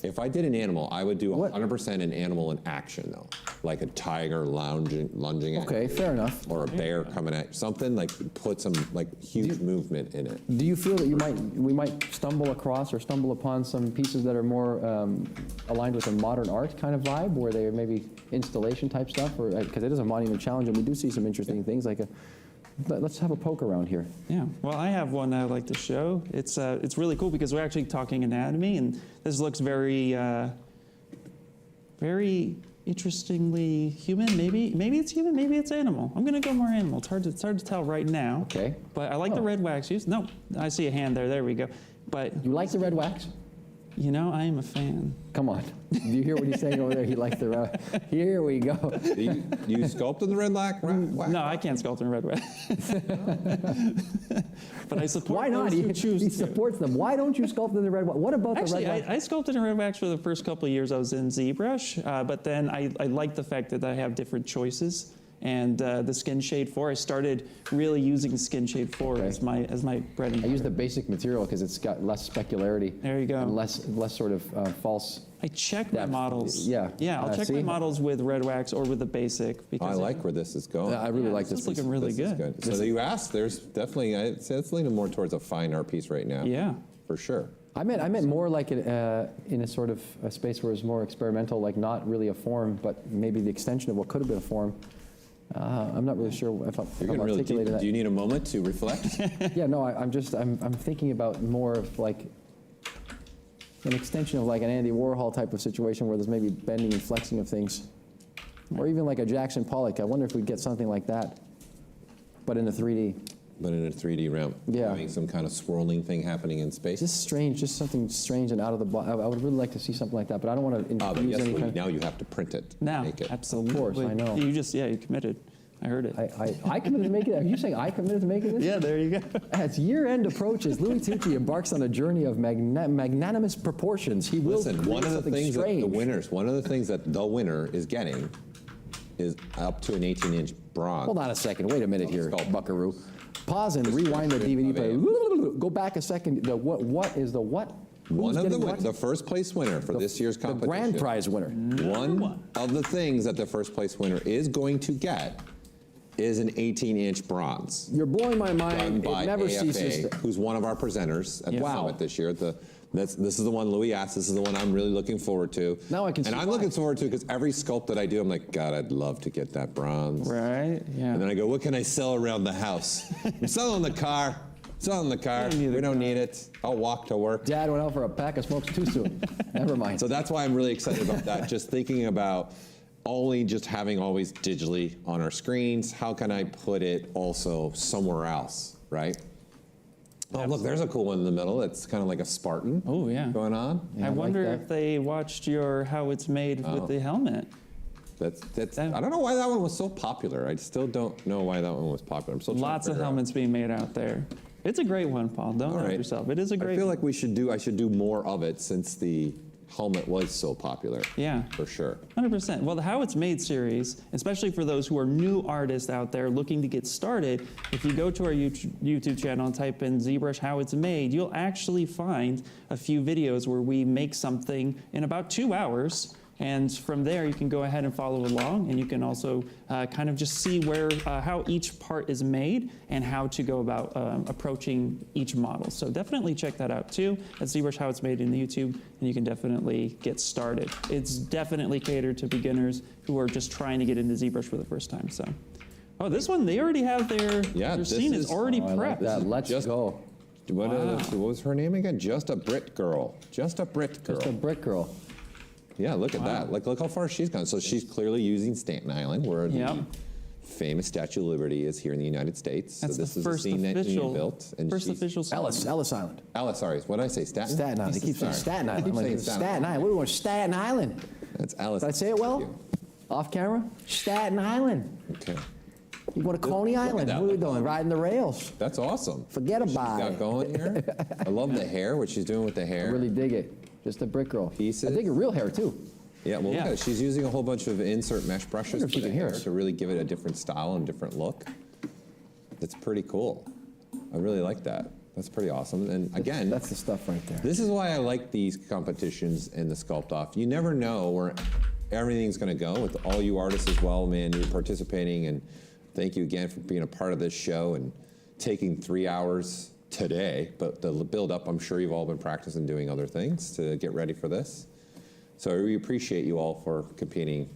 B: if I did an animal, I would do
A: What?
B: 100% an animal in action, though, like a tiger lunging at
A: okay,
B: you,
A: fair enough.
B: or a bear coming at you. Something like put some like huge movement in it.
A: Do you feel that we might stumble across or stumble upon some pieces that are more aligned with a modern art kind of vibe, where they maybe installation type stuff, or because it is a monument challenge, and we do see some interesting things like a. Let's have a poke around here.
C: Yeah, well, I have one I'd like to show. It's really cool because we're actually talking anatomy, and this looks very, very interestingly human. Maybe it's human, maybe it's animal. I'm gonna go more animal. It's hard to tell right now.
A: Okay.
C: But I like the red wax use. No, I see a hand there. There we go. But
A: You like the red wax?
C: you know, I am a fan.
A: Come on. Do you hear what he's saying over there? He likes the red. Here we go.
B: Do you sculpt in the red wax?
C: No, I can't sculpt in red wax. But I support
A: Why not?
C: those who choose
A: He
C: to.
A: supports them. Why don't you sculpt in the red wax? What about
C: Actually,
A: the red wax?
C: I sculpted in red wax for the first couple of years I was in ZBrush, but then I liked the fact that I have different choices. And the Skin Shade 4, I started really using Skin Shade 4 as my bread and
A: I use
C: butter.
A: the basic material because it's got less specularity.
C: There you go.
A: And less sort of false.
C: I check my
A: depth.
C: models.
A: Yeah.
C: Yeah, I'll check
A: See?
C: my models with red wax or with the basic.
B: I
C: Because
B: like where this is going.
A: I really
C: Yeah,
A: like
C: this
A: this
C: is looking really
B: This is
C: good.
B: So you asked, there's definitely, I'd say it's leaning more towards a fine art piece right now.
C: Yeah.
B: For sure.
A: I meant more like in a sort of a space where it's more experimental, like not really a form, but maybe the extension of what could have been a form. I'm not really sure if I'm
B: You're getting really deep.
A: articulating that.
B: Do you need a moment to reflect?
A: Yeah, no, I'm thinking about more of like an extension of like an Andy Warhol type of situation where there's maybe bending and flexing of things. Or even like a Jackson Pollock. I wonder if we'd get something like that, but in a 3D.
B: But in a 3D realm.
A: Yeah.
B: Having some kind of swirling thing happening in space.
A: Just strange, just something strange and out of the box. I would really like to see something like that, but I don't want to
B: But
A: infuse
B: yes,
A: any
B: Lee,
A: kind of...
B: now you have to print it.
C: Now,
B: Make it.
C: absolutely.
A: Of course, I know.
C: You committed. I heard it.
A: I committed to making it. Are you saying I committed to making this?
C: Yeah, there you go.
A: As year-end approaches, Louis Tucci embarks on a journey of magnanimous proportions. He will
B: Listen,
A: create
B: one of the
A: something
B: things
A: strange.
B: one of the things that the winner is getting is up to an 18-inch bronze.
A: Hold on a second. Wait a minute here,
B: Sculpt.
A: buckaroo. Pause and rewind the DVD player. Go back a second. What is the what?
B: One
A: Who's
B: of
A: getting what?
B: the first place winner for this year's
A: The
B: competition.
A: grand prize winner.
B: One of the things that the first place winner is going to get is an 18-inch bronze.
A: You're blowing my
B: Done
A: mind.
B: by
A: It never
B: AFA,
A: ceases to...
B: who's one of our presenters at the
A: Wow.
B: summit this year. This is the one Louis asked. This is the one I'm really looking forward to.
A: Now I can
B: And
A: see
B: I'm
A: why.
B: looking forward to because every sculpt that I do, I'm like, God, I'd love to get that bronze.
C: Right? Yeah.
B: And then I go, what can I sell around the house? I'm selling the car. Selling the car.
C: don't need
B: We
C: the
B: don't need it. I'll walk to work.
A: Dad went out for a pack of smokes too soon. Never mind.
B: So that's why I'm really excited about that. Just thinking about only just having always digitally on our screens, how can I put it also somewhere else, right? Oh, look, there's a cool one in the middle. It's kind of like a Spartan
C: Oh, yeah.
B: going on.
C: I
A: like
C: wonder
A: that.
C: if they watched your how it's made with the helmet.
B: That's. I don't know why that one was so popular. I still don't know why that one was popular. I'm still trying to
C: Lots of
B: figure out.
C: helmets being made out there. It's a great one, Paul. Don't
B: All
C: hurt
B: right.
C: yourself. It is a great
B: I feel
C: one.
B: like I should do more of it since the helmet was so popular.
C: Yeah.
B: For sure.
C: 100%. Well, the How It's Made series, especially for those who are new artists out there looking to get started, if you go to our YouTube channel and type in ZBrush How It's Made, you'll actually find a few videos where we make something in about 2 hours. And from there, you can go ahead and follow along, and you can also kind of just see how each part is made and how to go about approaching each model. So definitely check that out too at ZBrush How It's Made in the YouTube, and you can definitely get started. It's definitely catered to beginners who are just trying to get into ZBrush for the first time. So, oh, this one they already have their
B: this
C: scene is
B: is-
C: already
A: I like
C: prepped.
A: that. Let's
B: Just-
A: go.
B: What was her name again? Just a Brit girl. Just a Brit girl.
A: Just a brick girl.
B: Yeah, look at that. Look how far she's gone. So she's clearly using Staten Island, where
C: Yep.
B: the famous Statue of Liberty is here in the United States.
C: That's
B: so this
C: the
B: is
C: first
B: a scene that
C: official,
B: you built. And
C: first
B: she's-
C: official song.
A: Ellis Island.
B: Alice, sorry. What did I say? Staten?
A: Staten Island. They keep saying
B: Sorry.
A: Staten
B: I
A: Island.
B: keep
A: I'm like,
B: saying Staten
A: Staten Island. What do we want? Staten Island.
B: That's Alice.
A: Did I say it well?
B: Thank
A: Off camera? Staten Island.
B: you. Okay.
A: You go to Coney Island.
B: that
A: What are we
B: one.
A: doing? Riding the rails.
B: That's awesome.
A: Forget
B: She's
A: about
B: got
A: it.
B: going here. I love the hair, what she's doing with the
A: I
B: hair.
A: really dig it. Just a brick roll.
B: Pieces.
A: I dig her real hair, too.
B: Yeah, well, look
C: Yeah.
B: at it. She's using a whole bunch of insert mesh brushes
A: wonder if
B: for
A: she
B: the
A: can hear
B: hair
A: us.
B: to really give it a different style and different look. That's pretty cool. I really like that. That's pretty awesome. And again,
A: That's the stuff right there.
B: this is why I like these competitions and the sculpt-off. You never know where everything's going to go with all you artists as well, man. You're participating, and thank you again for being a part of this show and taking 3 hours today. But the build-up, I'm sure you've all been practicing doing other things to get ready for this. So we appreciate you all for competing.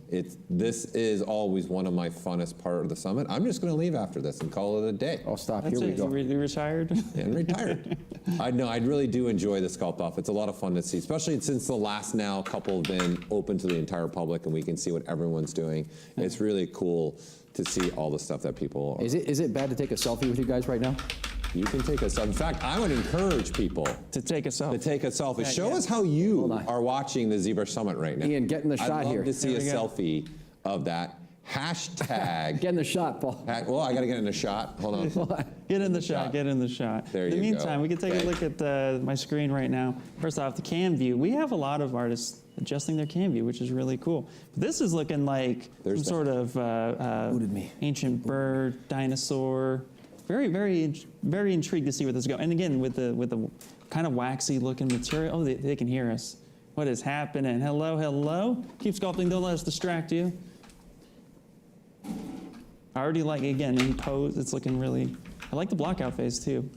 B: This is always one of my funnest part of the summit. I'm just going to leave after this and call it a day.
A: Oh, stop.
C: That's
A: Here we
C: it.
A: go.
C: You retired?
B: And retired. I really do enjoy the sculpt-off. It's a lot of fun to see, especially since the last now couple have been open to the entire public and we can see what everyone's doing. It's really cool to see all the stuff that people are.
A: Is it bad to take a selfie with you guys right now?
B: You can take a selfie. In fact, I would encourage people
C: To take a
B: to
C: selfie.
B: take a selfie. Show
C: yeah.
B: us how you
A: Hold on.
B: are watching the ZBrush Summit right now.
A: Ian, get in the shot
B: I'd love
A: here.
B: to see a
C: There we go.
B: selfie of that. Hashtag.
A: Get in the shot, Paul.
B: Well, I got to get in a shot. Hold on.
C: Get in the shot, get in the shot.
B: There
C: in the
B: you go.
C: meantime, we can take
B: Okay.
C: a look at my screen right now. First off, the cam view. We have a lot of artists adjusting their cam view, which is really cool. But this is looking like
B: There's
C: some sort of
A: Booted me.
C: ancient bird, dinosaur. Very, very intrigued to see where this goes. And again, with the kind of waxy looking material. Oh, they can hear us. What is happening? Hello, hello. Keep sculpting. Don't let us distract you. I already like, again, in pose, it's looking really, I like the blockout phase too.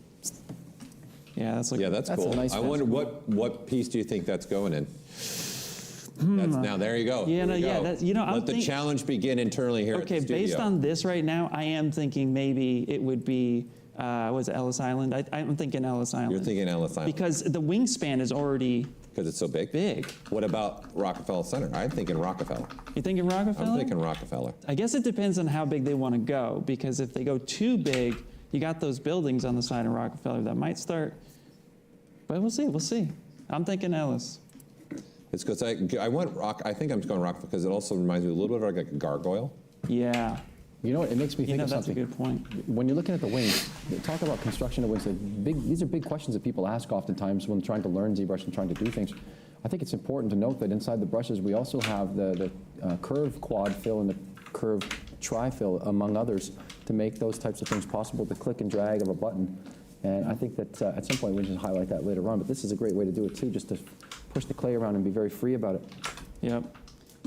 C: Yeah, that's looking.
B: Yeah, that's
A: That's a
B: cool.
A: nice
B: I
A: fence.
B: wonder what piece do you think that's going in? That's, now there you go.
C: Yeah,
B: There
C: no,
B: you
C: yeah,
B: go.
C: that's- you know, I'm
B: let the
C: think-
B: challenge begin internally here
C: Okay,
B: at the studio.
C: based on this right now, I am thinking maybe it would be, was it Ellis Island? I'm thinking Ellis Island.
B: You're thinking Ellis Island
C: Because the wingspan is already
B: because it's so big.
C: big.
B: What about Rockefeller Center? I'm thinking Rockefeller.
C: You thinking Rockefeller?
B: I'm thinking Rockefeller.
C: I guess it depends on how big they want to go, because if they go too big, you got those buildings on the side of Rockefeller that might start, but we'll see. I'm thinking Ellis.
B: It's because I went rock. I think I'm going Rockefeller because it also reminds me a little bit of like a gargoyle.
C: Yeah,
A: You know what? It makes me
C: you
A: think
C: know,
A: of
C: that's a
A: something.
C: good point.
A: When you're looking at the wings, talk about construction of wings. These are big questions that people ask oftentimes when trying to learn ZBrush and trying to do things. I think it's important to note that inside the brushes, we also have the curve quad fill and the curve tri-fill, among others, to make those types of things possible, the click and drag of a button. And I think that at some point we should highlight that later on. But this is a great way to do it too, just to push the clay around and be very free about it.
C: Yep.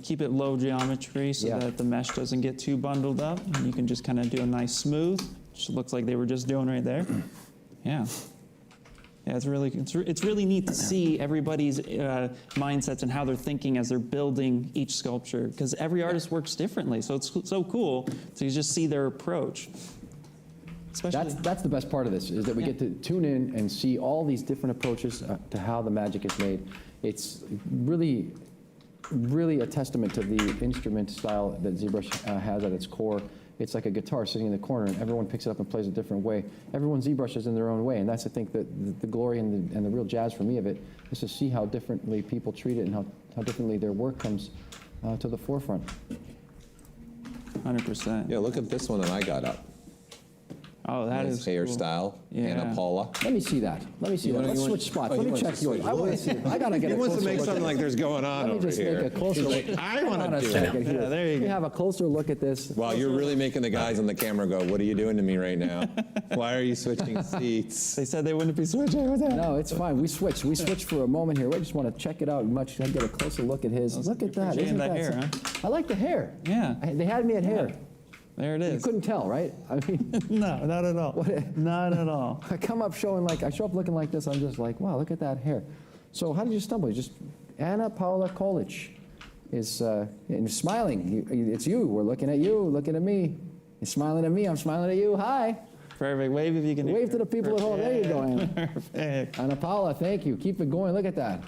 C: Keep it low geometry so
A: Yeah.
C: that the mesh doesn't get too bundled up. And you can just kind of do a nice smooth, which looks like they were just doing right there. Yeah. Yeah, it's really neat to see everybody's mindsets and how they're thinking as they're building each sculpture, because every artist works differently. So it's so cool to just see their approach. Especially,
A: That's the best part of this, is that we
C: Yeah.
A: get to tune in and see all these different approaches to how the magic is made. It's really a testament to the instrument style that ZBrush has at its core. It's like a guitar sitting in the corner, and everyone picks it up and plays a different way. Everyone ZBrushes in their own way, and that's, I think, the glory and the real jazz for me of it, is to see how differently people treat it and how differently their work comes to the forefront.
C: 100%.
B: Yeah, look at this one that I got up.
C: Oh, that
B: Nice
C: is cool.
B: hairstyle.
C: Yeah.
B: Anna Paula.
A: Let me see that. Let's switch spots. Let me check yours. I want to see it. I got to get
B: He
A: a
B: wants
A: closer
B: to make
A: look
B: something
A: at
B: like
A: it.
B: there's going on
A: Let me
B: over
A: just
B: here.
A: make a closer look.
B: I want
A: Hold on
B: to
A: a
B: do
A: second
B: it.
A: here.
C: Yeah, there you
A: Let me
C: go.
A: have a closer look at this.
B: Wow, you're really making the guys on the camera go, what are you doing to me right now? Why are you switching seats?
C: They said they wouldn't be switching with that.
A: No, it's fine. We switched. We switched for a moment here. We just want to check it out much. Get a closer look at his. Look at that.
C: appreciating
A: Isn't
C: that
A: that
C: hair,
A: some- I like the hair.
C: Yeah.
A: They had me at hair.
C: There it
A: You
C: is.
A: couldn't tell, right? I mean,
C: No, not at all. Not at all.
A: I come up I show up looking like this. I'm just like, wow, look at that hair. So how did you stumble? You just Anna Paula Kolic is and smiling. It's you. We're looking at you. Looking at me. You're smiling at me. I'm smiling at you. Hi.
C: Perfect. Wave if you can.
A: Wave to the people at home. There you go, Anna.
C: Perfect.
A: Anna Paula, thank you. Keep it going. Look at that.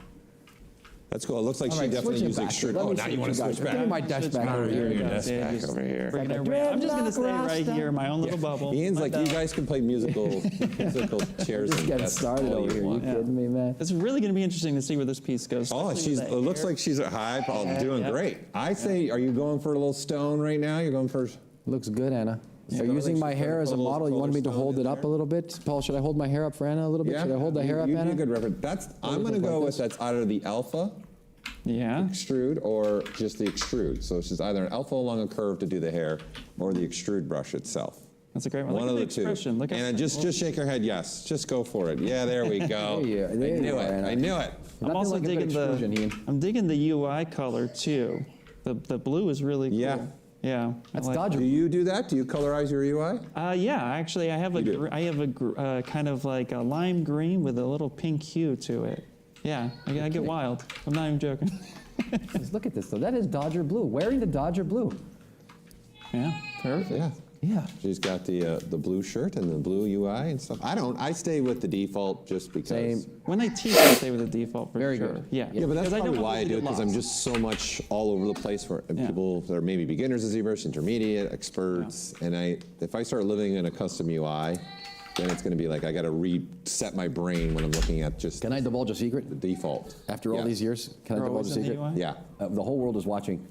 B: That's cool. It looks like
A: All
B: she
A: right,
B: definitely
A: switch it
B: used
A: back.
B: extrude.
A: Let
B: Oh,
A: me
B: now
A: see
B: you
A: what
B: want to
A: you got.
B: switch back.
A: Give me my desk back over here.
B: Your desk
C: Yeah,
B: back
C: just
B: over here.
C: bring it
A: Like a
C: around. I'm just going to stay
A: dreadlock
C: right
A: rasta.
C: here in my own little bubble.
B: Ian's like,
C: My
B: you
C: dog.
B: guys can play musical chairs
A: Just
B: and
A: getting
B: desks
A: started
B: all
A: over here. You
B: want.
A: kidding me, man?
C: It's really going to be interesting to see where this piece goes.
B: Oh,
C: especially with
B: it
C: that
B: looks
C: hair.
B: like she's at high, Paul, doing
C: Yep.
B: great. I say, are you going for a little stone right now? You're going for,
A: Looks good, Anna. So using my hair as a model, you wanted me to hold it up a little bit? Paul, should I hold my hair up for Anna a little bit?
B: Yeah.
A: Should I hold the hair up,
B: You'd be
A: Anna?
B: a good reference. I'm going to go with that's either the alpha
C: Yeah.
B: extrude or just the extrude. So it's just either an alpha along a curve to do the hair or the extrude brush itself.
C: That's a great one.
B: One
C: Look
B: of
C: at
B: the
C: expression.
B: two.
C: Look at
B: Anna, just shake your head yes. Just go for it. Yeah, there we go.
A: There you
B: I knew
A: are,
B: it.
A: Anna.
B: I knew it.
C: I'm
A: Nothing
C: also
A: like a good
C: digging
A: extrusion, Ian.
C: I'm digging the UI color too. The blue is really cool.
B: Yeah.
C: Yeah.
A: That's
C: I like
A: Dodger.
B: Do you do that? Do you colorize your UI?
C: Yeah, actually, I have a
B: do.
C: kind of like a lime green with a little pink hue to it. Yeah, I get wild. I'm not even joking.
A: Just look at this, though. That is Dodger blue. Wearing the Dodger blue.
C: Yeah, perfect.
B: Yeah.
A: Yeah.
B: She's got the blue shirt and the blue UI and stuff. I don't. I stay with the default just because.
A: Same.
C: When I teach, I stay with the default for
A: Very
C: sure.
A: good.
C: Yeah,
B: Yeah, but that's
C: 'Cause I don't
B: probably
C: want
B: why I
C: people
B: do
C: to
B: it,
C: get
B: because I'm
C: lost.
B: just so much all over the place for
C: Yeah.
B: people that are maybe beginners of ZBrush, intermediate, experts, and if I start living in a custom UI, then it's going to be like I got to reset my brain when I'm looking at just
A: Can I divulge a secret?
B: the default.
A: After all
B: Yeah.
A: these years, can I
C: You're
A: divulge a
C: always in the
A: secret?
C: UI?
B: Yeah.
A: The whole world is watching.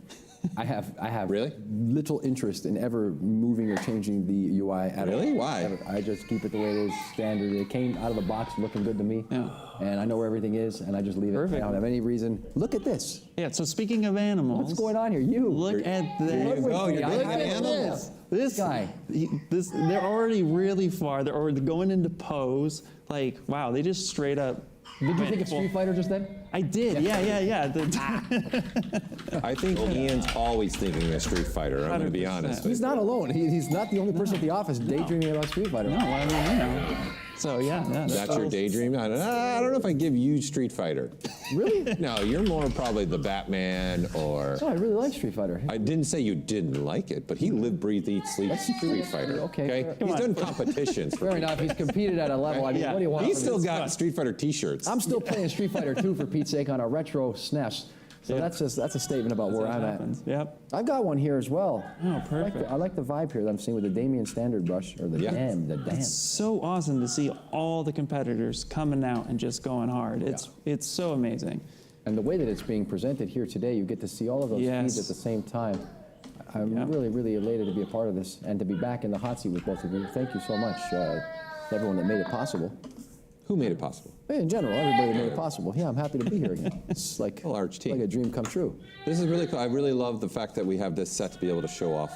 A: I have
B: Really?
A: little interest in ever moving or changing the UI at all.
B: Really? Why?
A: Ever. I just keep it the way it is, standard. It came out of the box looking good to me,
C: Yeah.
A: and I know where everything is, and I just leave it.
C: Perfect.
A: I don't have any reason. Look at this.
C: Yeah. So speaking of animals,
A: What's going on here? You.
C: Look at
B: There
C: this.
B: you go. You're
A: Look
B: digging
A: at
B: animals.
A: This guy.
C: They're already really far. They're already going into pose. Like, wow, they just straight up.
A: Did you think of Street Fighter just then?
C: I did. Yeah.
B: I think Ian's always thinking of Street Fighter. I'm going to be
C: 100%.
B: honest.
A: He's not alone. He's not the only person at the office daydreaming about Street Fighter.
C: No, I mean, you know. So yeah,
B: That's your daydream? I don't know if I give you Street Fighter.
A: Really?
B: No, you're more probably the Batman or.
A: No, I really like Street Fighter.
B: I didn't say you didn't like it, but he lived, breathed, eat, sleeps Street Fighter.
A: Okay, fair.
B: He's done competitions.
A: Fair enough. He's competed at a level. I mean,
C: Yeah.
A: what do you want?
B: He's
A: from
B: still
A: this?
B: got Street Fighter T-shirts.
A: I'm still playing Street Fighter 2 for Pete's sake on a retro SNES. So
C: Yeah.
A: that's a statement about where I'm at.
C: Yep.
A: I've got one here as well.
C: Oh, perfect.
A: I like the vibe here that I'm seeing with the Damien Standard brush, or the
B: Yeah.
A: dam.
C: So awesome to see all the competitors coming out and just going hard. It's so amazing.
A: And the way that it's being presented here today, you get to see all of those
C: Yes.
A: speeds at the same time. I'm
C: Yeah.
A: really, really elated to be a part of this and to be back in the hot seat with both of you. Thank you so much to everyone that made it possible.
B: Who made it possible?
A: In general, everybody that made it possible. Yeah, I'm happy to be here again. It's like,
B: A large team.
A: like a dream come true.
B: This is really cool. I really love the fact that we have this set to be able to show off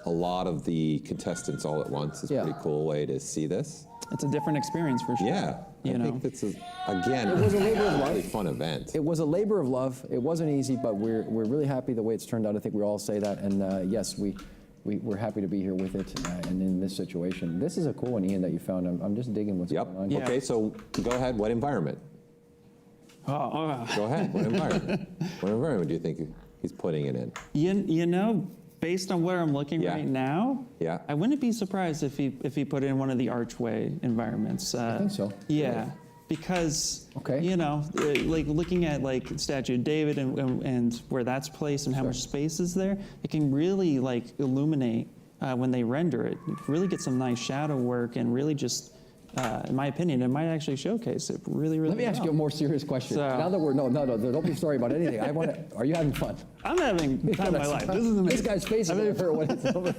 B: a lot of the contestants all at once. It's a
A: Yeah.
B: pretty cool way to see this.
C: It's a different experience for sure.
B: Yeah.
C: You
B: I
C: know.
B: think this is, again,
A: It was a labor of
B: really
A: love.
B: fun event.
A: It was a labor of love. It wasn't easy, but we're really happy the way it's turned out. I think we all say that. And yes, we're happy to be here with it and in this situation. This is a cool one, Ian, that you found. I'm just digging what's
B: Yep.
A: going on.
C: Yeah.
B: Okay, so go ahead. What environment?
C: Oh,
B: Go ahead. What environment? What environment do you think he's putting it in?
C: you know, based on where I'm looking
B: Yeah.
C: right now,
B: Yeah.
C: I wouldn't be surprised if he put it in one of the archway environments.
A: I think so.
C: Yeah, because
A: Okay.
C: you know, like looking at like Statue of David and where that's placed and how much space is there, it can really like illuminate when they render it. Really get some nice shadow work and really just, in my opinion, it might actually showcase it really, really.
A: Let me ask
C: well.
A: you a more serious question.
C: So-
A: Now that we're no, don't be sorry about anything. I want to. Are you having fun?
C: I'm having the time of my life. This is amazing.
A: This guy's face is over when it's over.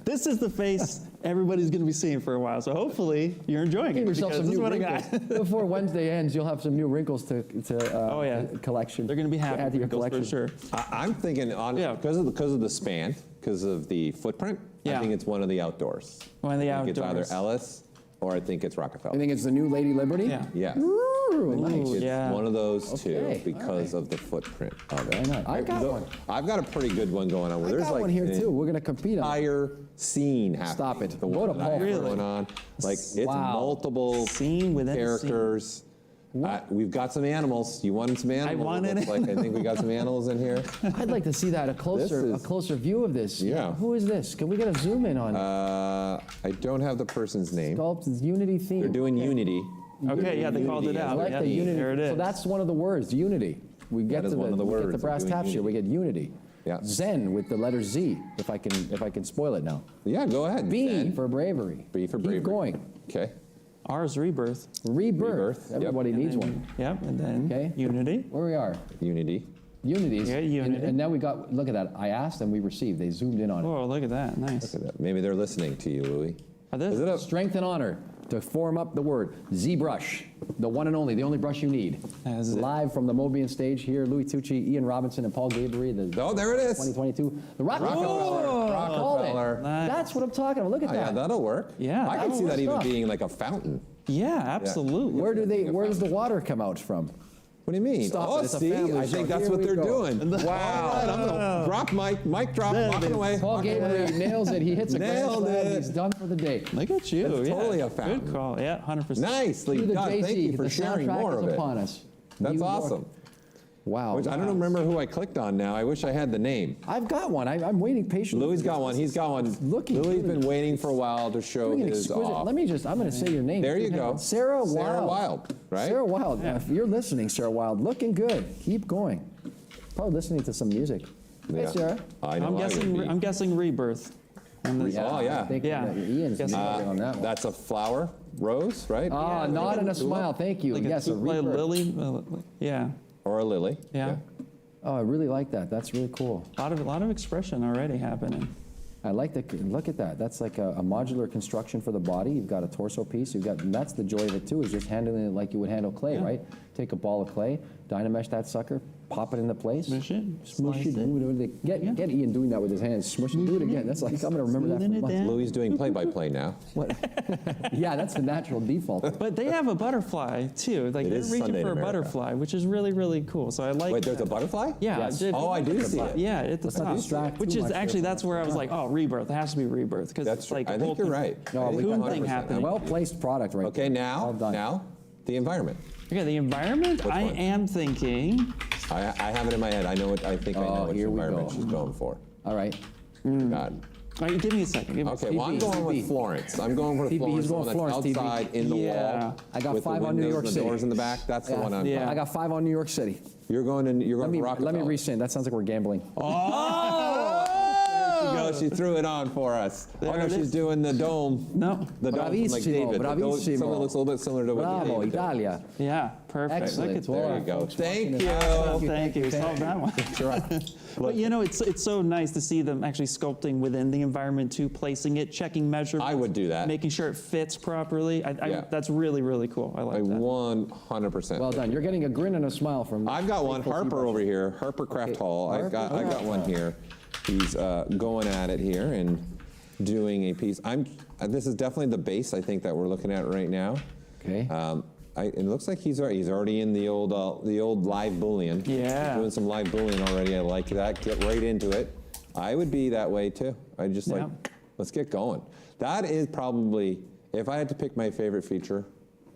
C: This is the face everybody's going to be seeing for a while. So hopefully you're enjoying
A: Give
C: it
A: yourself
C: because
A: some
C: this is
A: new
C: what I
A: wrinkles.
C: got.
A: Before Wednesday ends, you'll have some new wrinkles to
C: Oh, yeah.
A: collection.
C: They're going to be happy
A: add to your
C: wrinkles
A: collection.
C: for sure.
B: I'm thinking on
C: Yeah.
B: because of the span, because of the footprint. I
C: Yeah.
B: think it's one of the outdoors.
C: One of the
B: I think
C: outdoors.
B: it's either Ellis or I think it's Rockefeller.
A: I think it's the new Lady Liberty.
C: Yeah.
B: Yes.
A: Ooh, nice.
B: It's
C: yeah.
B: one of those
A: Okay,
B: two because of the footprint of it.
A: Very nice. I got one.
B: I've got a pretty good one going on. Where
A: I
B: there's
A: got
B: like
A: one here
B: an
A: too. We're gonna compete on. it.
B: entire scene happening.
A: Stop it.
B: The
A: Go
B: one
A: to
B: that I
A: Paul.
B: have
C: Really?
B: going on. Like it's
A: Wow.
B: multiple
C: Scene within a
B: characters. We've got some animals. You wanted some animals?
C: wanted
B: Looks like I think we got some animals in here.
A: I'd like to see that a closer view of this.
B: Yeah.
A: Who is this? Can we get a zoom in on
B: I don't have the person's name.
A: Sculpt? It's Unity theme.
B: They're doing Unity.
C: Okay, yeah, they called it
B: Unity.
A: I
C: out.
A: like
C: Yeah,
A: the Unity.
C: There it is.
A: So that's one of the words, Unity. We get
B: is
A: to
B: one of the
A: we get
B: words
A: the
B: of
A: brass
B: doing
A: taps here. We
B: Unity.
A: get Unity.
B: Yeah.
A: Zen with the letter Z. If I can spoil it now.
B: Yeah, go ahead.
A: B
B: Zen.
A: for bravery.
B: B for bravery.
A: Keep going.
B: Okay.
C: Ours Rebirth.
A: Rebirth.
B: Rebirth, yep.
A: Everybody needs
C: And
A: one.
C: then- Yep, and then
A: Okay.
C: Unity.
A: Where we are.
B: Unity.
A: Unities.
C: Yeah, Unity.
A: And now we got, look at that. I asked and we received. They zoomed in on it.
C: Oh, look at that. Nice.
B: Look at that. Maybe they're listening to you, Louis.
C: Are this-
B: Is it up?
A: Strength and honor to form up the word ZBrush, the one and only, the only brush you need.
C: That is it.
A: Live from the Mobian stage here, Louis Tucci, Ian Robinson, and Paul Gabriel.
B: Oh, there it is.
A: 2022. The Rockefeller.
B: Rockefeller.
C: Nice.
A: That's what I'm talking about. Look at
B: Oh, yeah,
A: that.
B: that'll work.
C: Yeah,
B: I can
C: that'll
B: see that even
A: work.
B: being like a fountain.
C: Yeah, absolutely.
A: Where does the water come out from?
B: What do you mean?
A: Stop
B: Oh,
A: it, it's a
B: see,
A: family
B: I
A: show.
B: think that's
A: Here
B: what
A: we
B: they're
A: go.
B: doing. Wow. All right, I'm gonna drop mic drop, walking away.
A: Paul
B: walking away.
A: Gabriel nails it. He hits a grand
B: Nailed
A: slam.
B: it.
A: He's done for the day.
C: Look at you.
B: That's
C: yeah.
B: totally a fountain.
C: Good call. Yeah, 100%.
B: Nicely
A: To the
B: done. Thank
A: JC,
B: you for
A: the
B: sharing
A: soundtrack
B: more
A: is
B: of it.
A: upon us.
B: That's
A: New York.
B: awesome.
A: Wow.
B: Which I don't remember who I clicked on now. I wish I had the name.
A: I've got one. I'm waiting patiently.
B: Louis got one. He's got one.
A: Looking
B: Louis
A: good.
B: been waiting for a while to show
A: Doing an
B: his
A: exquisite.
B: off.
A: Let me just, I'm going to say your name.
B: There you go.
A: Sarah Wild.
B: Sarah Wild, right?
A: Sarah Wild. If you're listening, Sarah Wild, looking good. Keep going. Probably listening to some music. Hey,
B: Yeah.
A: Sarah.
B: I know.
C: I'm guessing rebirth. On this.
B: Oh, yeah.
A: I think
C: Yeah.
A: that Ian's
C: Guess
A: nailing on that one.
B: That's a flower, rose, right?
A: Ah, nod and a smile. Thank you.
C: Like
A: Yes, a
C: like
A: rebirth.
C: lily. Yeah.
B: Or a lily.
C: Yeah.
A: Oh, I really like that. That's really cool.
C: A lot of expression already happening.
A: I like the look at that. That's like a modular construction for the body. You've got a torso piece. You've got, and that's the joy of it too, is just handling it like you would handle clay,
C: Yeah.
A: right? Take a ball of clay, dynamesh that sucker, pop it into place,
C: Smush it,
A: smush
C: slice
A: it,
C: it.
A: move it. Get Ian doing that with his hands. Smush it, do it again. That's like I'm gonna remember that for
C: Smoothing it
A: months.
C: down.
B: Louis doing play-by-play now.
A: Yeah, that's the natural default.
C: But they have a butterfly too. Like
B: It
C: they're
B: is
C: reaching
B: Sunday in
C: for a
B: America.
C: butterfly, which is really, really cool. So I like.
B: Wait, there's a
C: that.
B: butterfly?
C: Yeah.
A: Yes.
C: if
B: Oh,
C: you
B: I
C: look
B: do
C: at the
B: see
C: bu-
B: it.
C: Yeah, at the
A: Let's not
C: top.
A: distract
C: Which
A: too
C: is
A: much
C: actually
A: there.
C: that's where I was like, oh, rebirth. It has to be rebirth because
B: That's
C: it's like
B: true.
C: a
B: I
C: whole
B: think you're right.
A: No, we
C: cocoon
A: got
C: thing
B: 100%.
C: happening.
A: Well-placed product right
B: Okay,
A: there. Well done.
B: now, the environment.
C: Okay, the environment.
B: Which
C: I
B: one?
C: am thinking.
B: I have it in my head. I know what I think. I know
A: Oh,
B: which
A: here we
B: environment
A: go.
B: she's going for.
A: All right.
B: God.
C: All right, give me a second. Give me a
B: Okay,
C: second.
B: well, I'm
A: TB.
B: going with Florence. I'm going with
A: TB,
B: Florence.
A: he's
B: the
A: going
B: one that's
A: Florence, TB.
B: outside in the
C: Yeah.
B: wall.
A: I got
B: with
A: 5
B: the
A: on New
B: windows
A: York
B: and
A: City.
B: the doors in the back. That's the one I'm.
C: Yeah.
A: I got 5 on New York City.
B: You're going to
A: Let me
B: Rockefeller.
A: rescind. That sounds like we're gambling.
B: Oh! There she goes. She threw it on for us.
C: There
B: Oh no,
C: it
B: she's
C: is.
B: doing the dome.
C: No.
B: The dome from, like
A: Bravissimo,
B: David. The dome-
A: bravissimo.
B: Something that looks a little bit similar to what
A: Bravo,
B: David did.
A: Italia.
C: Yeah, perfect.
A: Excellent.
C: Look at
A: Well,
B: There you go.
A: folks
B: Thank
A: watching
B: you.
A: this-
C: Thank you. Solved that one. But you know, it's so nice to see them actually sculpting within the environment too, placing it, checking measurements.
B: I would do that.
C: Making sure it fits properly.
B: Yeah.
C: That's really, really cool. I like that.
B: 100%.
A: Well done. You're getting a grin and a smile from.
B: I've got one.
A: faithful
B: Harper
A: people.
B: over here. Harper Craft
A: Okay,
B: Hall. I got
A: Harper
B: one here. He's going at it here and doing a piece. This is definitely the base I think that we're looking at right now.
A: Okay.
B: It looks like he's already in the old live Boolean.
C: Yeah.
B: Doing some live Boolean already. I like that. Get right into it. I would be that way too. I just like,
C: Yeah.
B: let's get going. That is probably, if I had to pick my favorite feature,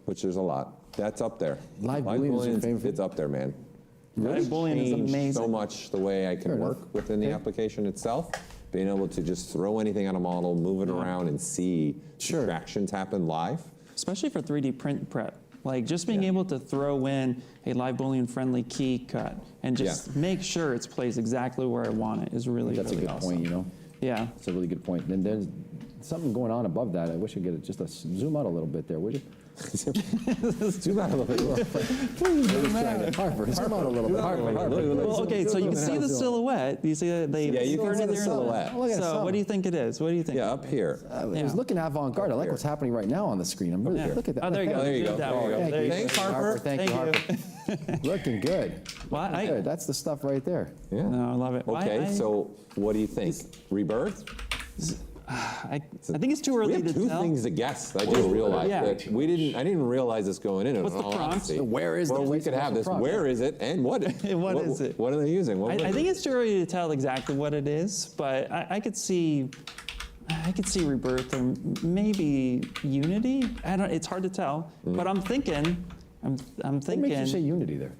B: which there's a lot, that's up there.
A: Live Boolean is your
B: Boolean's-
A: favorite?
B: It's up there, man.
C: Live Boolean is
B: Changed
C: amazing.
B: so much the way I can
A: Fair
B: work
A: enough.
B: within the
A: Okay.
B: application itself. Being able to just throw anything on a model, move it around, and see
A: Sure.
B: interactions happen live.
C: Especially for 3D print prep. Like just being able to throw in a live Boolean friendly key cut and just make sure it's placed exactly where I want it is really,
A: That's a
C: really
A: good
C: awesome.
A: point, you know.
C: Yeah.
A: That's a really good point. And there's something going on above that. I wish I could get just a zoom out a little bit there, would you?
B: Zoom out a little bit.
A: Harper, zoom out a little bit. Harper.
C: Well, okay, so you can see the silhouette. You see that they
B: Yeah, you can
C: inserted
B: see the
C: there?
B: silhouette.
A: Oh, look at
C: So
A: some.
C: what do you think it is? What do you think?
B: Yeah, up here.
A: I was looking avant-garde. I like what's happening right now on the screen. I'm really, look at that.
C: Oh, there you go.
B: There you go.
C: There you go.
A: Thank
C: There
A: you.
C: you go.
B: Thanks, Harper.
A: Thank you, Harper. Looking good.
C: Well,
A: Good. That's the stuff right there.
B: Yeah.
C: No, I love it. Well,
B: Okay, so what do you think? Rebirth?
C: I think it's too
B: We
C: early
B: have
C: to
B: two
C: tell.
B: things to guess. I just realized
C: Yeah.
B: that I didn't realize this going in.
C: What's the prompt?
A: Where is the
B: Well, we
A: place
B: could
A: of
B: have
A: the
B: this.
A: prompt?
B: Where is it and what?
C: What is it?
B: What are they using? What
C: I
B: was
C: think
B: it?
C: it's too early to tell exactly what it is, but I could see Rebirth or maybe Unity. I don't. It's hard to tell, but I'm thinking. I'm
A: What makes you say
C: thinking.
A: Unity there?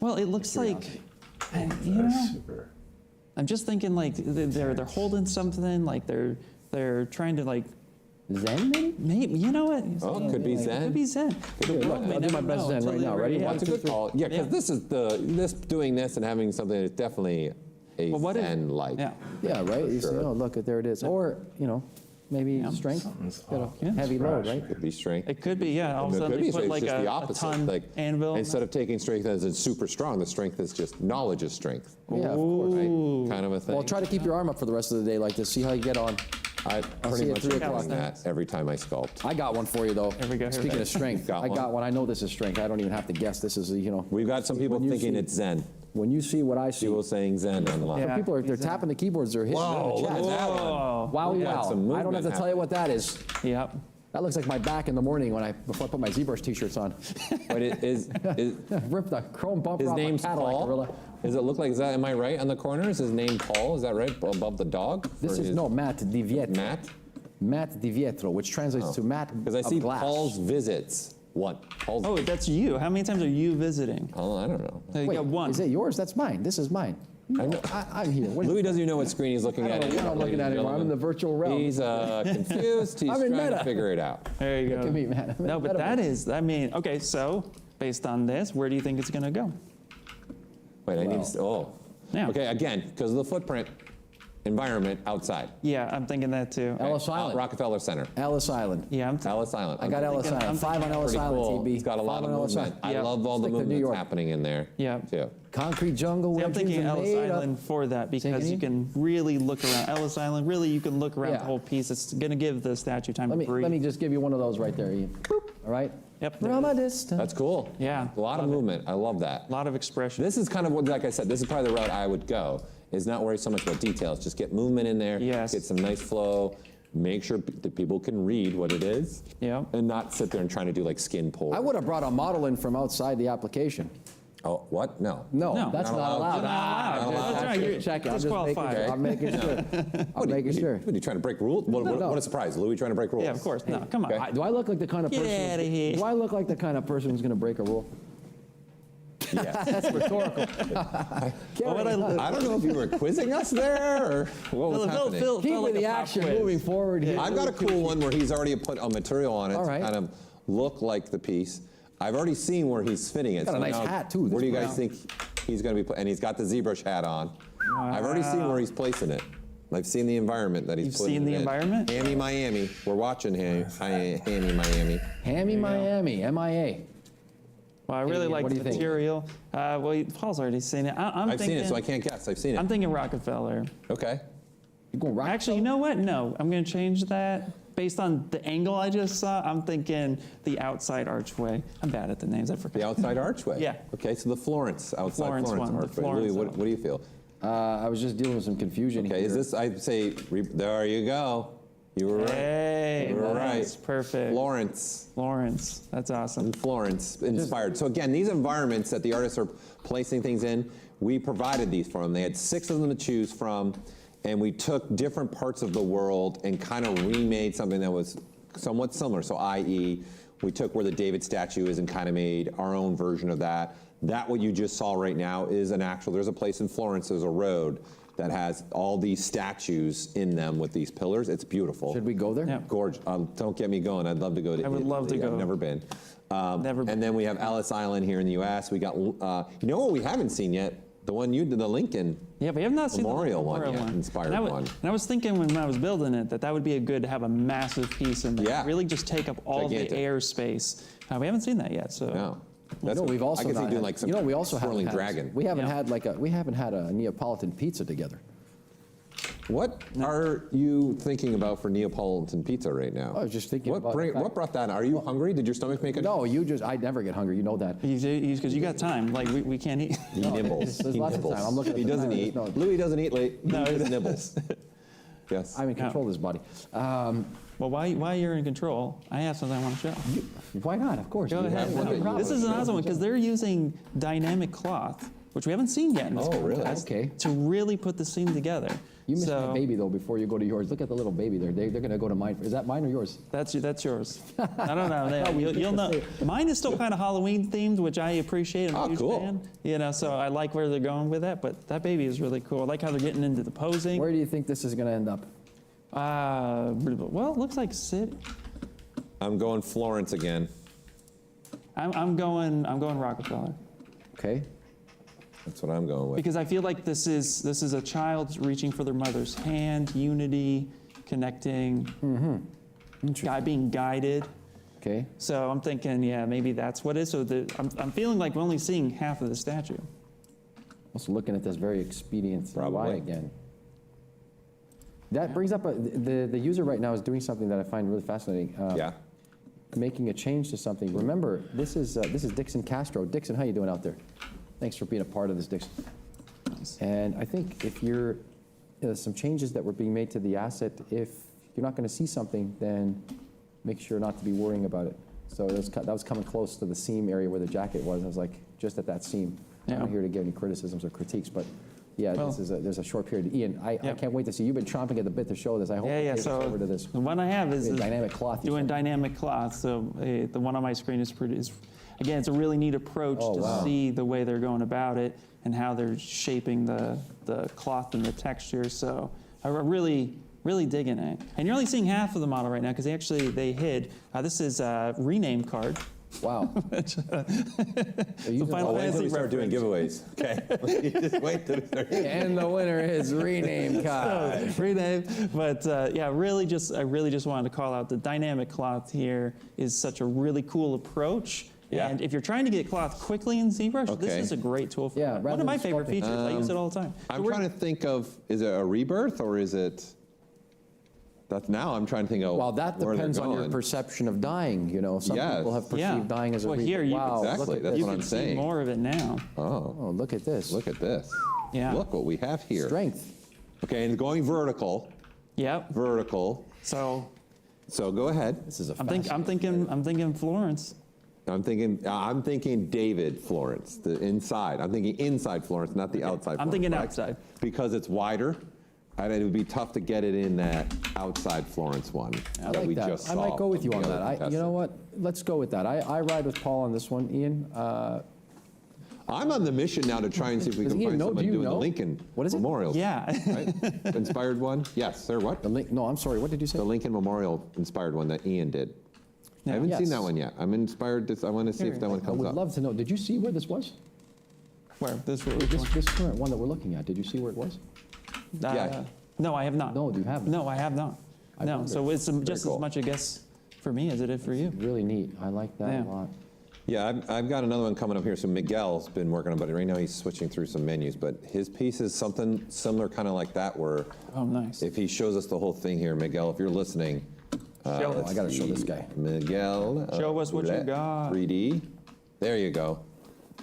C: Well, it looks like. You know, I'm just thinking like they're holding something, like they're trying to like.
A: Zen, maybe?
C: Maybe you know what?
B: Oh, it could be Zen.
C: Could be Zen.
A: Look,
C: We
A: I'll do
C: never
A: my best
C: know
A: Zen
C: until
A: right now.
C: they're
A: Ready?
C: ready.
A: One,
B: That's a
A: two,
B: good
A: three.
B: call. Yeah, because
C: Yeah.
B: this doing this and having something is definitely a
C: Well, what is-
B: Zen-like.
C: Yeah.
A: Yeah, right? You say,
B: sure.
A: oh, look, there it is. Or, you know, maybe
C: Yeah.
A: strength? Got a
C: Yeah.
A: heavy load, right?
B: Could be strength.
C: It could be, yeah. All of a
B: It
C: sudden
B: could
C: they
B: be, so
C: put
B: it's
C: like
B: just the
C: a
B: opposite.
C: ton
B: Like,
C: anvil.
B: instead of taking strength as in super strong, the strength is just knowledge is strength.
A: Yeah, of course.
C: Ooh.
B: Kind of a thing.
A: Well, try to keep your arm up for the rest of the day like this. See how you get on.
B: I
A: see
B: pretty
A: you
B: much
A: at 3
B: am
A: o'clock.
B: doing that every time I sculpt.
A: I got one for you, though.
C: Here we go, here we
A: Speaking
C: go.
A: of strength,
B: Got
A: I
B: one?
A: got one. I know this is strength. I don't even have to guess. This is, you know.
B: We've got some people
A: When you
B: thinking
A: see-
B: it's Zen.
A: When you see what I see,
B: People saying Zen on the line.
C: Yeah.
A: people are they're tapping the keyboards. They're hitting
B: Whoa,
A: the
B: look
A: chat.
B: at that one.
C: Oh,
A: Wow,
B: We got some
A: wow. I don't have
B: movement
A: to tell you what that is.
C: yep.
A: That looks like my back in the morning before I put my ZBrush t-shirts on.
B: But it is
A: Rip the chrome bumper
B: his
A: off my
B: name's
A: Cadillac
B: Paul.
A: Gorilla.
B: Does it look like, is that, am I right on the corner? Is his name Paul? Is that right? Above the dog?
A: This
B: Or
A: is,
B: his-
A: no, Matt Di Vietro.
B: Matt?
A: Matt Di Vietro, which translates to Matt
B: Because I
A: of
B: see
A: glass.
B: Paul's visits. What? Paul's.
C: Oh, that's you. How many times are you visiting?
B: Oh, I don't know.
C: You
A: Wait,
C: got one.
A: is it yours? That's mine. This is mine. I'm here. What,
B: Louis doesn't even know what screen he's looking
A: I
B: at.
A: don't know what I'm
B: anymore,
A: looking at
B: ladies and
A: anymore. I'm in the
B: gentlemen.
A: virtual realm.
B: He's confused. He's
A: I'm in
B: trying to
A: meta.
B: figure it out.
C: There you go.
A: Look at me, man. I'm in
C: No,
A: the
C: but that
A: metaverse.
C: is, I mean, okay, so based on this, where do you think it's going to go?
B: Wait, I need
A: Wow.
B: to. Oh.
C: Yeah.
B: Okay, again, because of the footprint, environment outside.
C: Yeah, I'm thinking that too.
A: Ellis Island.
B: Rockefeller Center.
A: Ellis Island.
C: Yeah,
B: Ellis Island.
A: I got Ellis
C: thinking-
A: Island.
C: I'm
A: 5 on Ellis
B: Pretty
A: Island,
B: cool.
A: TB.
B: It's got a lot
A: 5
B: of
A: on Ellis
B: movement.
A: Island.
B: I
C: Yeah.
B: love all the
A: Stick to New
B: movement that's
A: York.
B: happening in there.
C: Yeah.
B: Too.
A: Concrete jungle
C: See, I'm
A: wedges
C: thinking
A: are
C: Ellis
A: made up.
C: Island for that because
A: again?
C: you can really look around. Ellis Island, really, you can look around
A: Yeah.
C: the whole piece. It's going to give the statue time
A: Let
C: to
A: me
C: breathe.
A: just give you one of those right there, Ian. All right?
C: Yep.
A: From a distance.
B: That's cool.
C: Yeah.
B: A lot of movement. I love that.
C: A lot of expression.
B: This is kind of what, like I said, this is probably the route I would go, is not worry so much about details. Just get movement in there,
C: Yes.
B: get some nice flow, make sure that people can read what it is,
C: Yeah.
B: and not sit there and trying to do like skin pull.
A: I would have brought a model in from outside the application.
B: Oh, what? No.
A: No,
C: No.
A: that's
B: Not
A: not
B: allowed.
A: allowed.
C: Not allowed. That's right. You're
A: Check it. I'm just making
C: disqualified.
A: sure. I'm making sure. I'm making sure.
B: What, are you trying to break rules? What,
A: No.
B: what a surprise. Louis trying to break rules.
C: Yeah, of course. No, come on.
B: Okay.
A: Do I look like the kind of
C: Get
A: person?
C: outta here.
A: Do I look like the kind of person who's going to break a rule?
B: Yes.
A: That's rhetorical.
C: Well, what I-
B: I don't know if you were quizzing us there or what was happening.
C: Phil,
A: Keep
C: like
A: with the
C: a pop
A: action
C: quiz.
A: moving forward here.
B: I've got a cool one where he's already put a material on it
A: All
B: to
A: right.
B: kind of look like the piece. I've already seen where he's fitting it.
A: Got a
B: so
A: nice
B: now,
A: hat, too,
B: Where do you
A: this
B: guys think he's going to be put? And he's got the ZBrush hat on. I've already seen where he's placing it. I've seen the environment that he's
C: You've
B: putting
C: seen the
B: it in.
C: environment?
B: Hammy Miami. We're watching Hammy Miami.
A: Hammy Miami, MIA.
C: Well, I really
A: Hey,
C: like
A: what do
C: the
A: you think?
C: material. Well, Paul's already seen it. I'm
B: I've
C: thinking,
B: seen it, so I can't guess. I've seen it.
C: I'm thinking Rockefeller.
B: Okay.
A: You going rock?
C: Actually, you know what? No, I'm going to change that. Based on the angle I just saw, I'm thinking the outside archway. I'm bad at the names. I forgot.
B: The outside archway.
C: Yeah.
B: Okay, so the Florence, outside
C: Florence
B: Florence
C: one, the
B: archway.
C: Florence
B: Louis,
C: one.
B: what do you feel?
A: I was just dealing with some confusion
B: Okay,
A: here.
B: is this, I'd say, there you go. You were right.
C: Hey,
B: You were
C: that's
B: right.
C: perfect.
B: Florence.
C: That's awesome.
B: Florence inspired. So again, these environments that the artists are placing things in, we provided these for them. They had 6 of them to choose from, and we took different parts of the world and kind of remade something that was somewhat similar. So i.e., we took where the David statue is and kind of made our own version of that. That what you just saw right now is an actual, there's a place in Florence, there's a road that has all these statues in them with these pillars. It's beautiful.
A: Should we go there?
C: Yeah.
B: Gorgeous. Don't get me going. I'd love to go to
C: I would love to
B: Italy.
C: go.
B: I've never been.
C: Never been.
B: And then we have Ellis Island here in the U.S. We got, you know what we haven't seen yet? The one you did, the Lincoln.
C: Yeah, but you have not seen the
B: Memorial one
C: memorial
B: yet, inspired
C: and
B: one.
C: And I was thinking when I was building it that would be a good to have a massive piece in there.
B: Yeah.
C: Really just take up all
B: Gigantic.
C: the airspace. We haven't seen that yet, so.
B: No.
A: You know, we've also
B: I could see
A: not
B: doing
A: had-
B: like some
A: you know, we also haven't
B: swirling
A: had,
B: dragon.
A: We haven't
C: Yeah.
A: had a Neapolitan pizza together.
B: What are you thinking about for Neapolitan pizza right now?
A: I was just thinking
B: what
A: about the fact-
B: what brought that on? Are you hungry? Did your stomach make a
A: No, I never get hungry. You know that.
C: Because you got time. Like, we can't eat.
B: He nibbles.
A: there's
B: He
A: lots of
B: nibbles.
A: time. I'm looking at
B: He
A: the
B: doesn't
A: time.
B: eat.
A: No.
B: Louis doesn't eat late.
C: No,
B: He just
C: it's-
B: nibbles. Yes.
A: I'm in control of this body.
C: Well, why you're in control, I have something I want to show.
A: Why not? Of course.
C: Go
A: You
C: ahead.
A: have one that you
C: This is an awesome one because they're using dynamic cloth, which we haven't seen yet in this
B: Oh, really?
C: contest,
A: Okay.
C: to really put the scene together.
A: You missed
C: so
A: my baby though before you go to yours. Look at the little baby there. They're going to go to mine. Is that mine or yours?
C: That's yours. I don't know. Yeah, you'll know. Mine is still kind of Halloween themed, which I appreciate. I'm a
B: Oh,
C: huge
B: cool.
C: fan. You know, so I like where they're going with that. But that baby is really cool. I like how they're getting into the posing.
A: Where do you think this is going to end up?
C: Well, it looks like city.
B: I'm going Florence again.
C: I'm going Rockefeller
A: Okay.
B: That's what I'm going with.
C: because I feel like this is a child reaching for their mother's hand, unity, connecting, guy being guided.
A: Okay.
C: So I'm thinking, yeah, maybe that's what it is. So I'm feeling like we're only seeing half of the statue.
A: Also looking at this very expedient UI
B: Probably.
A: again. That brings up, the user right now is doing something that I find really fascinating.
B: Yeah.
A: Making a change to something. Remember, this is Dixon Castro. Dixon, how you doing out there? Thanks for being a part of this, Dixon. And I think if there's some changes that were being made to the asset, if you're not going to see something, then make sure not to be worrying about it. So that was coming close to the seam area where the jacket was. I was like, just at that seam. I'm not here to give any criticisms or critiques, but yeah,
C: Well,
A: there's a short period. Ian, I can't wait to see. You've been chomping at the bit to show this. I hope you take us
C: So
A: over to this.
C: the one I have is
A: Dynamic cloth. you
C: doing
A: said.
C: dynamic cloth. So the one on my screen is again, it's a really neat approach to
A: wow.
C: see the way they're going about it and how they're shaping the cloth and the texture. So I'm really digging it. And you're only seeing half of the model right now because they hid. This is a rename card.
A: Wow.
C: Final
B: Wait until we
C: Fantasy
B: start doing giveaways. Okay. Just wait till we start.
A: And the winner is Rename Card.
C: Rename. But I really just wanted to call out the dynamic cloth here is such a really cool approach.
B: Yeah.
C: And if you're trying to get cloth quickly in ZBrush, this
B: Okay.
C: is a great tool for
A: Yeah,
C: that.
A: rather
C: One of my
A: than
C: favorite
A: sculpting.
C: features. I use it all the time.
B: I'm trying to think of, is it a rebirth or is it? Now I'm trying to think of.
A: Well, that
B: where they're
A: depends on your
B: going.
A: perception of dying. You know, some
B: Yes.
A: people have perceived
C: Yeah.
A: dying as a
C: Well,
A: rebirth.
C: here you can-
A: wow,
B: Exactly,
A: look at
B: that's
A: this.
B: what I'm
C: You can see
B: saying.
C: more of it now.
A: Oh, look at this.
B: Look at this.
C: Yeah.
B: Look what we have here.
A: Strength.
B: Okay, and going vertical.
C: Yep.
B: Vertical.
C: So
B: So go ahead.
A: This is a
C: I'm thinking Florence.
B: I'm thinking David Florence, the inside. I'm thinking inside Florence, not the outside Florence.
C: I'm thinking
B: right?
C: outside.
B: Because it's wider, and it would be tough to get it in that outside Florence one
A: I
B: that
A: like
B: we
A: that.
B: just
A: I
B: saw.
A: might go with you
B: from
A: on
B: the
A: that.
B: other
A: You know
B: contestant.
A: what? Let's go with that. I ride with Paul on this one, Ian.
B: I'm on the mission now to try and see if we
A: Does
B: can
A: Ian
B: find
A: know?
B: somebody
A: Do you
B: doing the
A: know?
B: Lincoln
A: What is it?
B: Memorial.
C: Yeah.
B: Right? Inspired one? Yes, sir, what?
A: No, I'm sorry. What did you say?
B: The Lincoln Memorial inspired one that Ian did. I haven't seen
A: Yes.
B: that one yet. I'm inspired. I want to see if that one
A: I
B: comes
A: would
B: up.
A: love to know. Did you see where this was?
C: Where? This
A: This current one that we're looking at. Did you see where it was?
B: Yeah.
C: No, I have not.
A: No, you haven't.
C: No, I have not. No,
A: wondered.
C: so it's just
B: cool.
C: as much a guess for me as it is for you.
A: Really neat. I like that
C: Yeah.
A: a lot.
B: Yeah, I've got another one coming up here. So Miguel's been working on it. Right now he's switching through some menus, but his piece is something similar, kind of like that, where
C: Oh, nice.
B: if he shows us the whole thing here, Miguel, if you're listening.
C: Show
A: I got to show this guy.
B: Miguel.
C: Show us what you got.
B: 3D. There you go.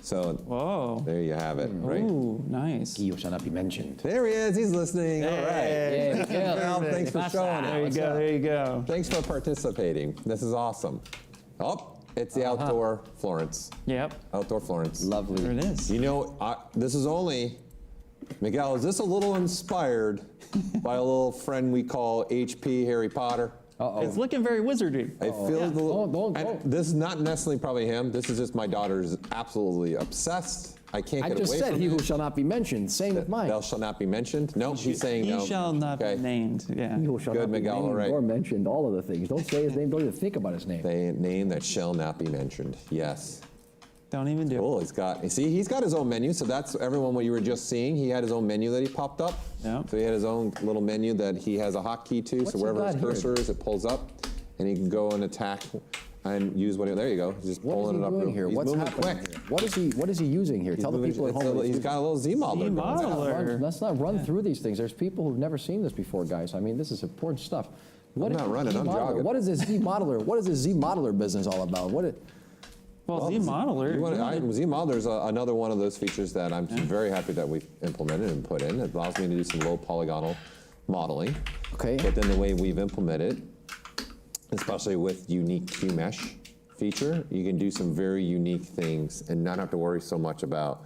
B: So
C: Whoa.
B: there you have it, right?
C: Ooh, nice.
A: Guillo shall not be mentioned.
B: There he is. He's listening. All
C: Hey.
B: right. Miguel, thanks for showing
C: There you
B: it.
C: go. There you go.
B: Thanks for participating. This is awesome. Oh, it's the outdoor Florence.
C: Yep.
B: Outdoor Florence.
C: There
A: Lovely.
C: it is.
B: You know, this is only, Miguel, is this a little inspired by a little friend we call HP Harry Potter?
C: It's looking very wizardy.
B: I feel a little,
A: Don't.
B: and this is not necessarily probably him. This is just my daughter's absolutely obsessed. I can't
A: I
B: get
A: just
B: away
A: said
B: from
A: he
B: it.
A: who shall not be mentioned. Same with mine.
B: Thou shall not be mentioned. No, he's saying
C: He
B: no.
C: shall not
B: Okay.
C: be named. Yeah.
A: He who shall
B: Good,
A: not be
B: Miguel,
A: named
B: all right.
A: or mentioned. All of the things. Don't say his name. Don't even think about his name.
B: A name that shall not be mentioned. Yes.
C: Don't even do it.
B: Cool. He's got his own menu. So that's everyone what you were just seeing. He had his own menu that he popped up.
C: Yeah.
B: So he had his own little menu that he has a hotkey to.
A: What's
B: So
A: he
B: wherever
A: got
B: his
A: here?
B: cursor is, it pulls up, and he can go and attack and use what. There you go. He's just
A: What is
B: pulling
A: he
B: it up.
A: doing here?
B: He's
A: What's
B: moving
A: happening
B: quick.
A: here? What is he using here? Tell the people at home. what
B: He's
A: he's
B: got a little Z modeler. going.
C: Z-modeler.
A: Let's not run through these things. There's people who've never seen this before, guys. I mean, this is important stuff.
B: I'm not running, I'm jogging.
A: What is this Z modeler? What is this Z modeler business all about?
C: Well, Z-modeler.
B: Z modeler is another one of those features that I'm very happy that we've implemented and put in. It allows me to do some low polygonal modeling.
A: Okay.
B: But then the way we've implemented, especially with unique QMesh feature, you can do some very unique things and not have to worry so much about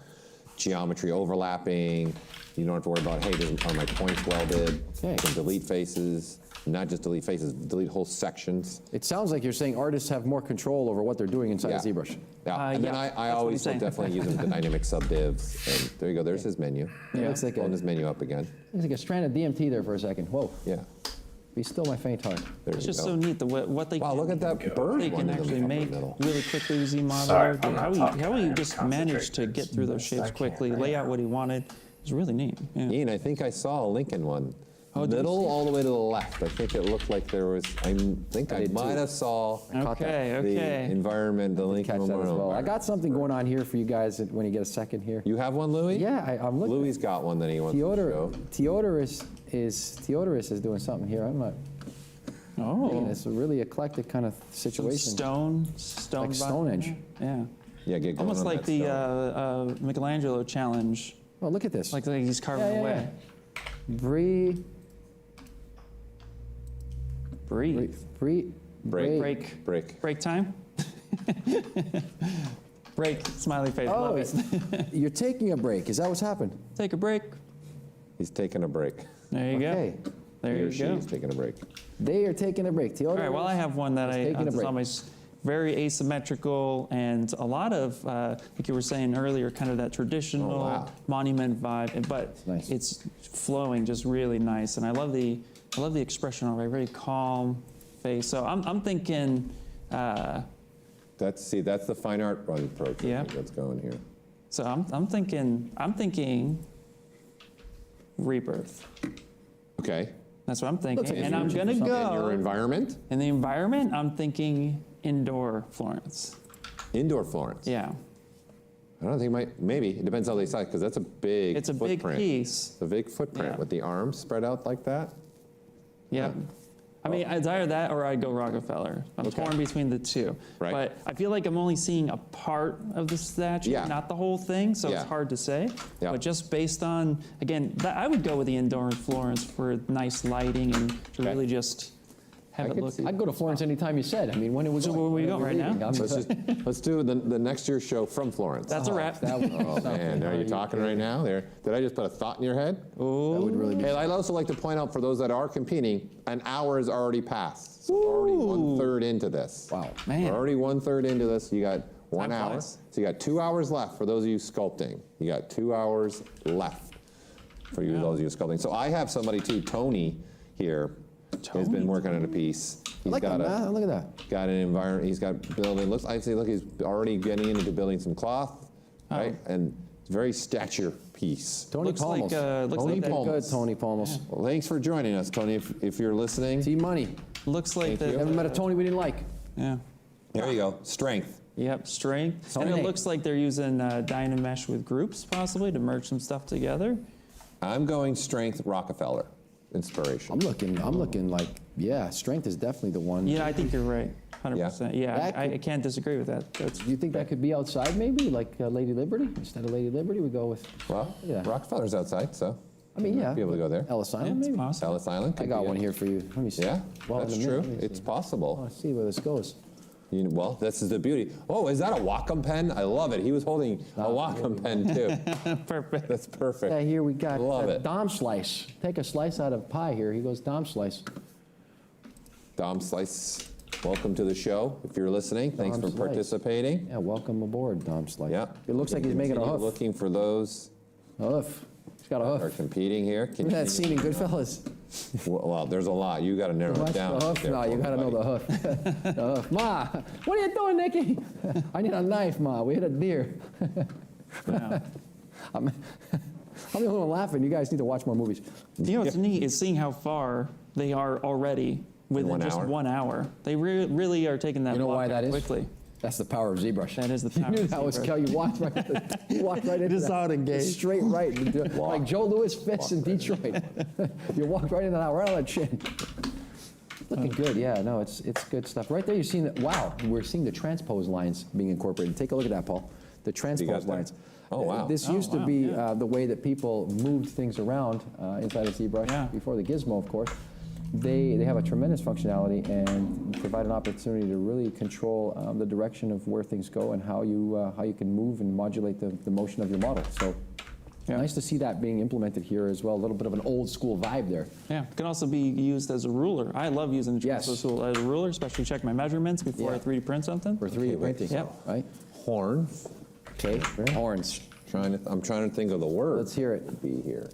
B: geometry overlapping. You don't have to worry about, hey, are my points welded?
A: Okay.
B: You can delete faces, not just delete faces, delete whole sections.
A: It sounds like you're saying artists have more control over what they're doing inside
B: Yeah.
A: of ZBrush.
B: Yeah, and then
C: yeah,
B: I
C: that's what
B: always
C: he's
B: will
C: saying.
B: definitely use the dynamic subdivs. And there you go, there's his menu.
A: Yeah. Looks like
B: Pulling his menu up again.
A: Looks like a strand of DMT there for a second. Whoa.
B: Yeah,
A: Be still my faint heart.
B: there
C: It's
B: you
C: just
B: go.
C: so neat what they
B: Wow,
C: can,
B: look at that bird
C: they
B: one
C: can
B: in the
C: actually
B: upper
C: make
B: middle.
C: really quickly with
D: Sorry,
C: Z-modeler.
D: I'm not talking.
C: How he
D: I'm
C: just
D: concentrating
C: managed to get through those
D: as best I
C: shapes
D: can
C: quickly,
D: right
C: lay
D: now.
C: out what he wanted. It was really neat. Yeah.
B: Ian, I think I saw a Lincoln one
C: Oh, did you
B: middle
C: see it?
B: all the way to the left. I think it looked like there was, I think I
A: did
B: might
A: too.
B: have saw
C: Okay,
B: the
C: okay.
B: environment, the Lincoln
A: Catch that as
B: Memorial.
A: well. I got something going on here for you guys when you get a second here.
B: You have one, Louis?
A: Yeah, I'm looking.
B: Louis's got one that he wants to show.
A: Theodorus is doing something here. I'm not.
C: Oh,
A: It's a really eclectic kind of
C: some
A: situation.
C: stone
A: Like
C: vibe.
A: Stonehenge.
C: Yeah,
B: Yeah, get going
C: almost
B: on
C: like
B: that
C: the
B: stone.
C: Michelangelo challenge.
A: Oh, look at this.
C: Like he's carving away.
A: Breathe.
C: Breathe.
B: Break.
C: Break time. Break. Smiley face.
A: Oh,
C: Love it.
A: you're taking a break. Is that what's happened?
C: Take a break.
B: He's taking a break.
C: There you
A: Okay.
C: go. There
B: He or
C: you
B: she
C: go.
B: is taking a break.
A: They are taking a break. Theodorus.
C: All right. Well, I have one that
A: is
C: I
A: taking a
C: it's
A: break.
C: almost very asymmetrical and a lot of, like you were saying earlier, kind of that traditional
B: wow.
C: monument vibe, but
A: nice.
C: it's flowing just really nice. And I love the expression already, very calm face. So I'm thinking,
B: That's the fine art approach.
C: Yeah.
B: I think that's going here.
C: so I'm thinking rebirth.
B: Okay.
C: That's what I'm thinking.
A: like
C: And
A: you're
C: I'm
A: reaching
C: gonna
A: for something.
B: In your
C: go
B: environment,
C: in the environment. I'm thinking indoor Florence.
B: indoor Florence.
C: Yeah,
B: I don't think maybe it depends how they size because that's a big.
C: it's a big
B: footprint.
C: piece.
B: It's a big footprint
C: Yeah.
B: with the arms spread out like that.
C: Yep. I mean, it's either that or I'd go Rockefeller. I'm
B: Okay.
C: torn between the two.
B: Right.
C: But I feel like I'm only seeing a part of the statue,
B: Yeah.
C: not the whole thing, so
B: Yeah.
C: it's hard to say.
B: Yeah.
C: But just based on, again, I would go with the indoor in Florence for nice lighting and to
B: Okay.
C: really just have
B: I
C: it
B: could
C: look.
B: see-
A: I'd go to Florence anytime you said. I mean, when it was.
C: So where we going right now?
B: Let's do the next year's show from Florence.
C: That's a wrap.
A: That would,
B: Oh man, are you talking right now? There, did I just put a thought in your head?
A: that would really be.
B: Hey, I'd also like to point out for those that are competing, an hour has already passed. So we're already 1/3 into this.
A: Wow.
C: Man.
B: We're already 1/3 into this. You got 1
C: Time
B: hour.
C: flies.
B: So you got 2 hours left for those of you sculpting. You got 2 hours left for you, those of you sculpting. So I have somebody too, Tony here, has been working on a piece. He's
A: Like
B: got
A: that, man. Look at that.
B: got an environment. He's got building. Looks. I see. Look, he's already getting into building some cloth, right? And it's a very stature piece.
A: Tony
C: Looks like,
A: Palmos.
C: looks
B: Tony
C: like that,
B: Palmos.
A: Good, Tony Palmos.
B: Well, thanks for joining us, Tony. If you're listening,
A: T-Money.
C: looks like
B: Thank you.
A: Ever met a Tony we didn't like?
C: Yeah.
B: there you go. Strength.
C: Yep, strength.
A: Tony.
C: And it looks like they're using Dynamesh with groups possibly to merge some stuff together.
B: I'm going strength. Rockefeller inspiration.
A: I'm looking like, yeah, strength is definitely the one.
C: Yeah, I think you're right. 100%. Yeah,
A: That
C: I
A: could-
C: can't disagree with that. That's
A: Do you think that could be outside maybe, like Lady Liberty? Instead of Lady Liberty, we go with,
B: Well,
A: Yeah.
B: Rockefeller's outside, so
A: I mean, yeah.
B: be able to go there.
A: Ellis
C: yeah,
A: Island
C: it's
A: maybe?
C: possible.
B: Ellis Island.
A: I
B: could
A: got
B: be
A: one
B: it.
A: here for you. Let me see.
B: Yeah,
A: Well, in
B: that's
A: a minute,
B: true.
A: let me
B: It's
A: see. I
B: possible.
A: want to see where this goes.
B: Well, this is the beauty. Oh, is that a Wacom pen? I love it. He was holding a Wacom pen too.
C: Perfect.
B: That's perfect.
A: Yeah, here we got
B: Love it.
A: Dom slice. Take a slice out of pie here. He goes Dom slice.
B: Dom Slice, welcome to the show. If you're listening, thanks
A: Dom
B: for
A: Slice.
B: participating.
A: Yeah, welcome aboard, Dom slice.
B: Yeah.
A: It looks like he's making a
B: Continue
A: hoof.
B: Looking for those
A: A hoof. He's got a
B: that are
A: hoof.
B: competing here.
A: Remember that scene in Goodfellas?
B: Well, there's a lot. You got to narrow it
A: Watch
B: down.
A: the hoof?
B: there
A: No, you
B: for
A: got to
B: me,
A: know the
B: buddy.
A: hoof. The hoof. Ma, what are you doing, Nicky? I need a knife, Ma. We hit a deer.
C: Yeah.
A: I'm the only one laughing. You guys need to watch more movies.
C: You know what's neat is seeing how far they are already within
B: 1
C: just
B: hour?
C: 1 hour. They really are taking that
A: You know
C: block
A: why
C: out
A: that is?
C: quickly.
A: That's the power of ZBrush.
C: That is the
A: You
C: power
A: knew
C: of
A: that was
C: ZBrush.
A: Kel. You walked right, you walked right into
C: Just
A: that.
C: saw it engaged.
A: Straight right. Like Joe Louis Fitz in Detroit. You walked right into that, right on the chin. Looking good, yeah. No, it's good stuff. Right there, you're seeing that. Wow, we're seeing the transpose lines being incorporated. Take a look at that, Paul. The transpose
B: there?
A: lines.
B: Oh, wow.
A: This
C: Oh,
A: used to
C: wow,
A: be
C: yeah.
A: the way that people moved things around inside of ZBrush
C: Yeah.
A: before the gizmo, of course. They have a tremendous functionality and provide an opportunity to really control the direction of where things go and how you can move and modulate the motion of your model. So
C: Yeah.
A: nice to see that being implemented here as well. A little bit of an old school vibe there.
C: Yeah, it can also be used as a ruler. I love using the
A: Yes.
C: transpose tool as a ruler, especially check my measurements before
A: Yeah.
C: I 3D print something.
A: For 3D
B: wait,
A: printing,
C: Yep.
A: right?
B: Horn.
A: Okay, horns.
B: I'm trying to think of the word.
A: Let's hear it.
B: to be here.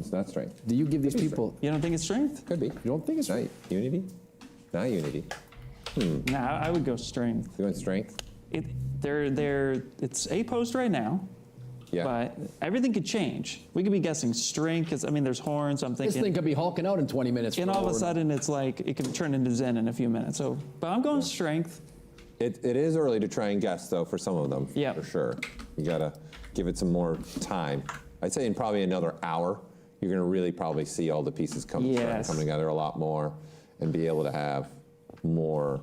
B: It's not strength.
A: Do you give these people?
C: You don't think it's strength?
B: Could be.
A: You don't think it's
B: Right. Unity? Not unity.
C: Nah, I would go strength.
B: You want strength?
C: It's A post right now.
B: Yeah.
C: But everything could change. We could be guessing strength, because, I mean, there's horns, I'm
A: This
C: thinking.
A: thing could be hulking out in 20 minutes.
C: And
A: for
C: all of a
A: all
C: sudden, it's like, it could turn into Zen in a few minutes. So, but I'm going strength.
B: It is early to try and guess, though, for some of them,
C: Yeah.
B: for sure. You gotta give it some more time. I'd say in probably another hour, you're gonna really probably see all the pieces come
C: Yes.
B: together a lot more and be able to have more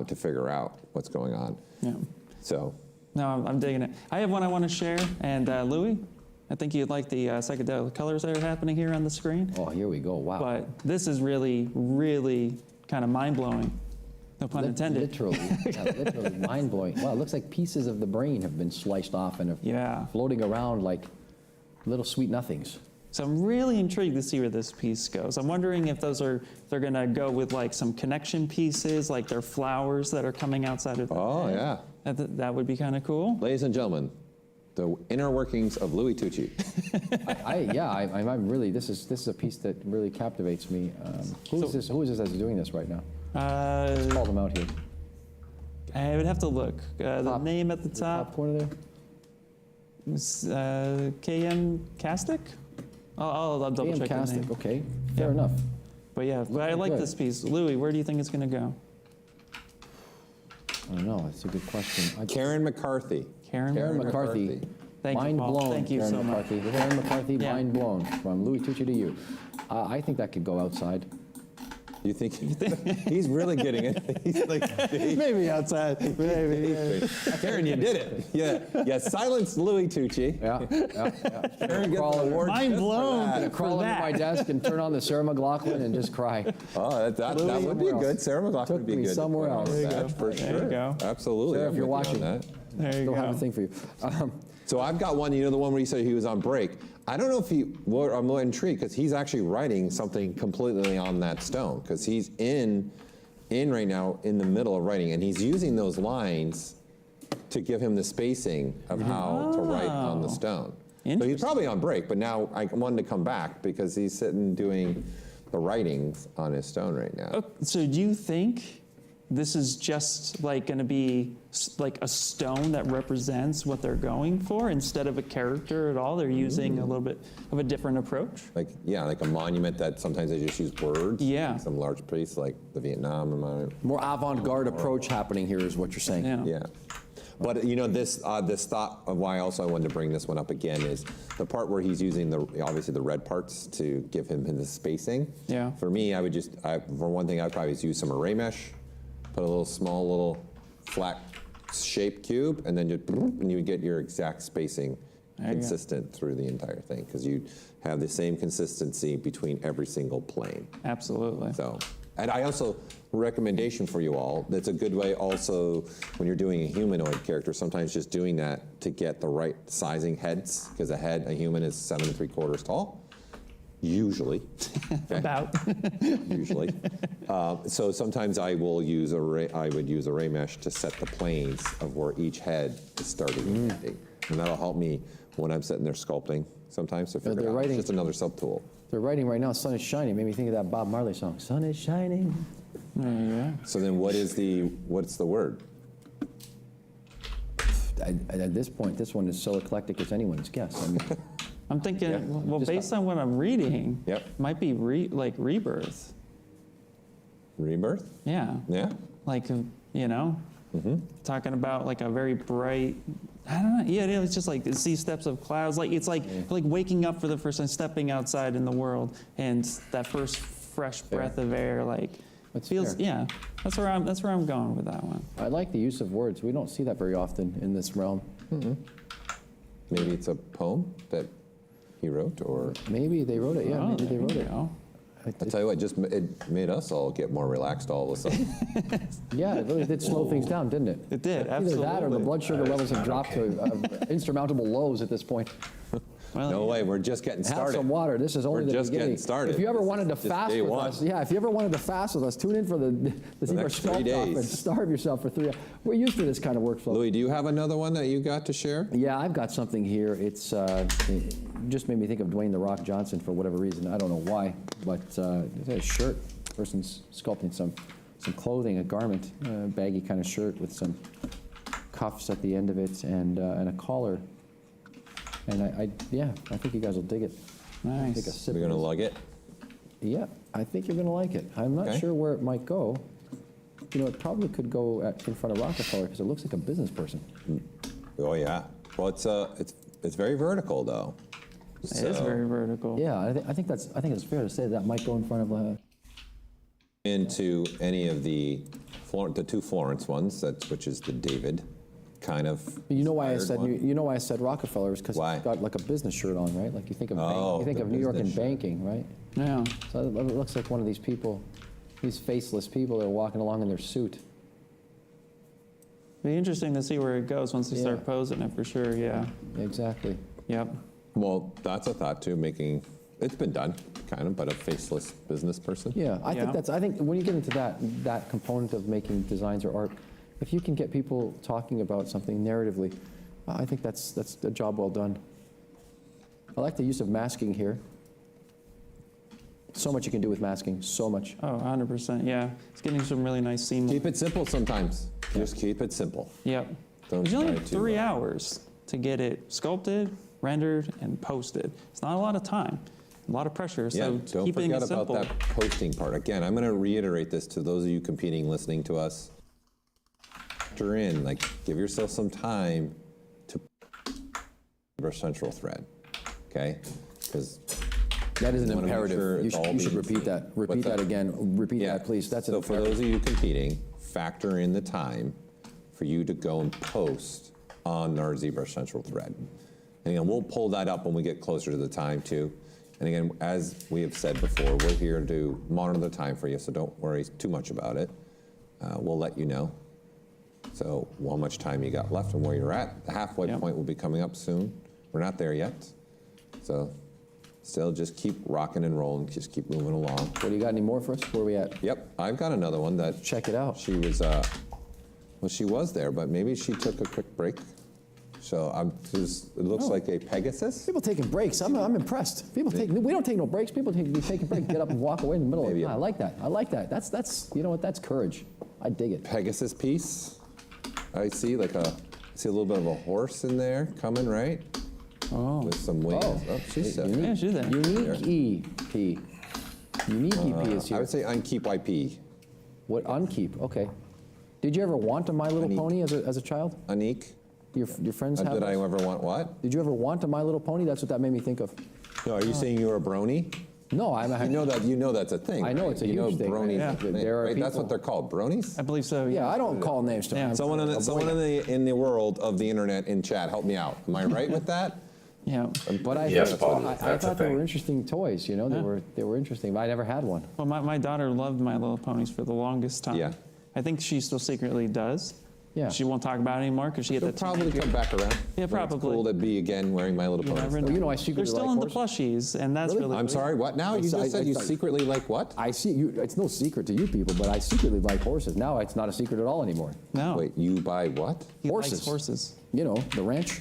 B: to figure out what's going on.
C: Yeah.
B: So,
C: No, I'm digging it. I have one I want to share, and Louis, I think you'd like the psychedelic colors that are happening here on the screen.
A: Oh, here we go. Wow.
C: But this is really, really kind of mind-blowing. No pun intended.
A: Literally, yeah, literally mind-blowing. Wow, it looks like pieces of the brain have been sliced off and are
C: Yeah.
A: floating around like little sweet nothings.
C: So I'm really intrigued to see where this piece goes. I'm wondering if they're going to go with like some connection pieces, like their flowers that are coming outside of the
B: yeah.
C: That would be kind of cool.
B: Ladies and gentlemen, the inner workings of Louis Tucci.
A: I'm really, this is a piece that really captivates me. Who is this that's doing this right now? Call them out here.
C: I would have to look. The name at the
A: Top
C: top
A: corner there?
C: is KM Castic? I'll double check the
A: Fantastic,
C: name.
A: okay, fair enough.
C: But yeah, but I like
A: good.
C: this piece. Louis, where do you think it's going to go?
A: I don't know, that's a good question.
B: Karen McCarthy.
C: Karen?
A: Karen McCarthy.
C: Thank you,
A: Mind
C: Paul.
A: blown.
C: Thank you
A: Karen
C: so much.
A: McCarthy. Karen McCarthy,
C: Yeah.
A: mind blown. From Louis Tucci to you. I think that could go outside.
B: You think he's really getting it? He's like,
C: Maybe outside. Maybe.
B: Karen, you did it. Yeah, silenced Louis Tucci.
A: Yeah.
B: Karen gets an award
C: Mind
B: just for
C: blown.
B: that.
A: I'm gonna crawl under my desk and turn on the Sarah McLachlan and just cry.
B: Oh, that would be
A: somewhere else.
B: good. Sarah McLachlan
A: Took
B: would be
A: me
B: good.
A: somewhere
B: to put on
A: else.
B: the
A: There
C: you
B: badge
C: go.
B: For
C: There
B: sure.
C: you go.
B: Absolutely.
A: Sarah,
B: I'm
A: if you're
B: with you on
A: watching,
B: that.
C: There you
A: Still have a
C: go.
A: thing for you.
B: So I've got one, the one where you said he was on break. I don't know if I'm more intrigued because he's actually writing something completely on that stone because he's in right now in the middle of writing and he's using those lines to give him the spacing of how to write on the stone. So he's
C: Interesting.
B: probably on break, but now I wanted to come back because he's sitting doing the writings on his stone right now.
C: Oh, so do you think this is just like going to be like a stone that represents what they're going for instead of a character at all? They're using a little bit of a different approach?
B: Like a monument that sometimes they just use words.
C: Yeah.
B: Some large piece like the Vietnam monument.
A: More avant-garde approach happening here is what you're saying.
C: Yeah.
B: Yeah. But this thought of why also I wanted to bring this one up again is the part where he's using obviously the red parts to give him the spacing.
C: Yeah.
B: For me, for one thing, I'd probably use some array mesh, put a little flat shaped cube, and then you would get your exact spacing consistent through the entire thing because you have the same consistency between every single plane.
C: Absolutely.
B: So, and I also, recommendation for you all, that's a good way also when you're doing a humanoid character, sometimes just doing that to get the right sizing heads, because a human is 7 3/4 tall, usually. Okay?
C: About.
B: Usually. So sometimes I would use array mesh to set the planes of where each head is starting and ending. And that'll help me when I'm sitting there sculpting sometimes to figure it out. It's just another sub-tool.
A: They're writing right now, Sun is Shining. Made me think of that Bob Marley song, Sun is Shining.
B: So then what's the word?
A: At this point, this one is so eclectic it's anyone's guess. I mean,
C: I'm thinking, well,
A: Just-
C: based on what I'm reading,
B: Yep.
C: might be like rebirth.
B: Rebirth?
C: Yeah.
B: Yeah?
C: Like, talking about like a very bright, I don't know. Yeah, it's just like see steps of clouds. Like it's like waking up for the first time, stepping outside in the world, and that first fresh breath of air. Like
A: That's
C: feels.
A: fair.
C: Yeah, that's where I'm going with that one.
A: I like the use of words. We don't see that very often in this realm.
B: Maybe it's a poem that he wrote, or
A: Maybe they wrote it. Yeah,
C: Oh,
A: maybe they
C: there
A: wrote
C: you
A: it.
C: go.
B: I'll tell you what, it made us all get more relaxed all of a sudden.
A: Yeah, it really did slow things down, didn't it?
C: It did,
A: Either
C: absolutely.
A: that or the blood sugar levels have dropped to insurmountable lows at this point.
C: Well,
B: No way, we're just getting
A: Have
B: started.
A: some water. This is only
B: We're
A: the
B: just
A: beginning.
B: getting started.
A: If you ever wanted to
B: Just
A: fast
B: day
A: with
B: one.
A: us, if you ever wanted to fast with us, tune in for the Zebra
B: next 3
A: Sculpt-off and
B: days.
A: starve yourself for 3 hours. We're used to this kind of workflow.
B: Louis, do you have another one that you got to share?
A: Yeah, I've got something here. It just made me think of Dwayne "The Rock" Johnson for whatever reason. I don't know why, but it's a shirt. Person's sculpting some clothing, a garment, a baggy kind of shirt with some cuffs at the end of it and a collar And I think you guys will dig it.
C: Nice.
A: Take a sip.
B: We're
A: of
B: gonna
A: this.
B: lug it.
A: Yeah, I think you're gonna like it. I'm not
B: Okay.
A: sure where it might go. You know, it probably could go in front of Rockefeller because it looks like a business person.
B: Oh yeah. Well, it's very vertical though.
C: It is very vertical.
A: Yeah, I think it's fair to say that might go in front of
B: Into any of the two Florence ones, which is the David kind of.
A: You know why I
B: inspired
A: said
B: one.
A: you know why I said Rockefeller is because
B: Why?
A: he's got like a business shirt on, right? Like you think of
B: the
A: New York and
B: business shirt.
A: banking, right?
C: Yeah.
A: So it looks like one of these people, these faceless people that are walking along in their suit.
C: Be interesting to see where it goes once they
A: Yeah.
C: start posing it for sure. Yeah.
A: Exactly.
C: Yep.
B: Well, that's a thought too. It's been done, kind of, but a faceless business person.
A: Yeah, I
C: Yeah.
A: think when you get into that component of making designs or art, if you can get people talking about something narratively, I think that's a job well done. I like the use of masking here. So much you can do with masking, so much.
C: Oh, 100%. Yeah. It's getting some really nice seam.
B: Keep it simple sometimes. Just keep it simple.
C: Yep.
B: Don't
C: You only
B: try
C: have
B: to,
C: 3 hours to get it sculpted, rendered, and posted. It's not a lot of time, a lot of pressure.
B: Yeah,
C: So
B: don't
C: keeping
B: forget
C: it simple.
B: about that posting part. Again, I'm going to reiterate this to those of you competing, listening to us. Factor in, like, give yourself some time to your central thread, okay? Because
A: That is an
B: You wanna make
A: imperative.
B: sure
A: You
B: it's all
A: should
B: being
A: repeat
B: seen.
A: that.
B: What's
A: Repeat
B: that?
A: that again. Repeat that, please. That's an
B: so for
A: imperative.
B: those of you competing, factor in the time for you to go and post on our ZBrush Central thread. And again, we'll pull that up when we get closer to the time too. And again, as we have said before, we're here to monitor the time for you, so don't worry too much about it. We'll let you know. So how much time you got left and where you're at. The halfway
C: Yep.
B: point will be coming up soon. We're not there yet. So still just keep rocking and rolling, just keep moving along.
A: What do you got? Any more for us? Where are we at?
B: Yep, I've got another one that
A: Check it out.
B: she was, well, she was there, but maybe she took a quick break. So it looks like a Pegasus.
A: People taking breaks. I'm impressed. We don't take no breaks. People take a break, get up and walk away in the middle
B: Maybe
A: of it. I like that. I like that. That's you know what? That's courage. I dig it.
B: Pegasus piece. I see a little bit of a horse in there coming, right?
C: Oh.
B: With some wings.
A: Oh.
B: Oh, she's set.
C: Yeah, she's there.
A: Unique EP. Unique EP is
B: I
A: here.
B: would say unkeep YP.
A: What unkeep? Okay. Did you ever want a My Little
B: Unique.
A: Pony as a child?
B: Unique.
A: Your friends have
B: Did I
A: those?
B: ever want what?
A: Did you ever want a My Little Pony? That's what that made me think of.
B: No, are you saying you're a brony?
A: No,
B: You know that's a thing.
A: I know
B: right?
A: it's a
B: you
A: huge
B: know
A: thing,
B: bronies,
A: right?
B: right?
A: There are
B: Right? That's
A: people-
B: what they're called, bronies.
C: I believe so.
A: Yeah, I don't call names to
C: Yeah.
A: them.
B: Someone in the world of the internet in chat, help me out. Am I right with that?
C: Yeah.
A: But I
D: Yes,
A: thought,
D: Paul,
A: I
D: that's a
A: thought they
D: thing.
A: were interesting toys. You know, they were interesting. But I never had one.
C: Well, my daughter loved My Little Ponies for the longest time.
B: Yeah.
C: I think she still secretly does.
A: Yeah.
C: She won't talk about it anymore because she had
B: They'll
C: that
B: probably
C: teenage
B: come back around.
C: Yeah,
B: It's
C: probably.
B: cool to be again wearing My Little
C: You
B: Ponies.
C: never know.
A: you know I secretly
C: They're still
A: like
C: in the
A: horses.
C: plushies, and that's
A: Really?
C: really.
B: I'm sorry, what now? You
A: I-
B: just said you
A: I-
B: secretly like what?
A: I see you. It's no secret to you people, but I secretly like horses. Now it's not a secret at all anymore.
C: No.
B: Wait, you buy what?
C: He
A: horses.
C: likes horses.
A: You know, the ranch.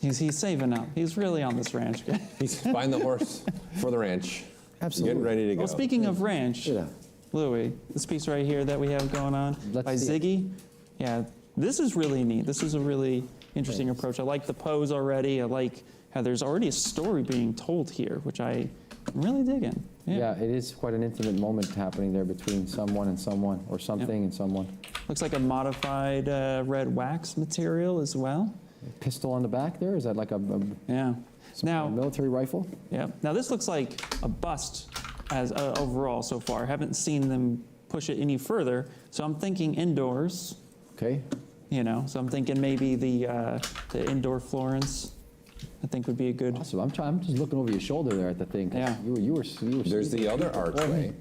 C: He's saving up. He's really on this ranch.
B: He's buying the horse for the ranch.
A: Absolutely.
B: Getting ready to go.
C: Well, speaking of ranch,
A: Yeah.
C: Louis, this piece right here that we have going on
A: Let's
C: by
A: see it.
C: Ziggy, yeah, this is really neat. This is a really interesting approach. I like the pose already. I like how there's already a story being told here, which I'm really digging.
A: Yeah, it is quite an intimate moment happening there between someone and someone, or something and someone.
C: Looks like a modified red wax material as well.
A: Pistol on the back there. Is that like a
C: Yeah. Now,
A: military rifle?
C: yeah. Now this looks like a bust as overall so far. Haven't seen them push it any further. So I'm thinking indoors.
A: Okay.
C: You know, so I'm thinking maybe the indoor Florence, I think would be a good.
A: Awesome. I'm just looking over your shoulder there at the thing. 'cause
C: Yeah.
A: You were.
B: There's the other archway.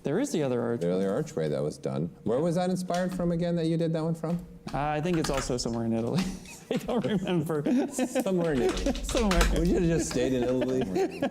C: There is the other arch.
B: The other archway that was done. Where was that inspired from again that you did that one from?
C: I think it's also somewhere in Italy. I don't remember.
B: Somewhere in Italy.
C: Somewhere.
B: We should have just stayed in Italy.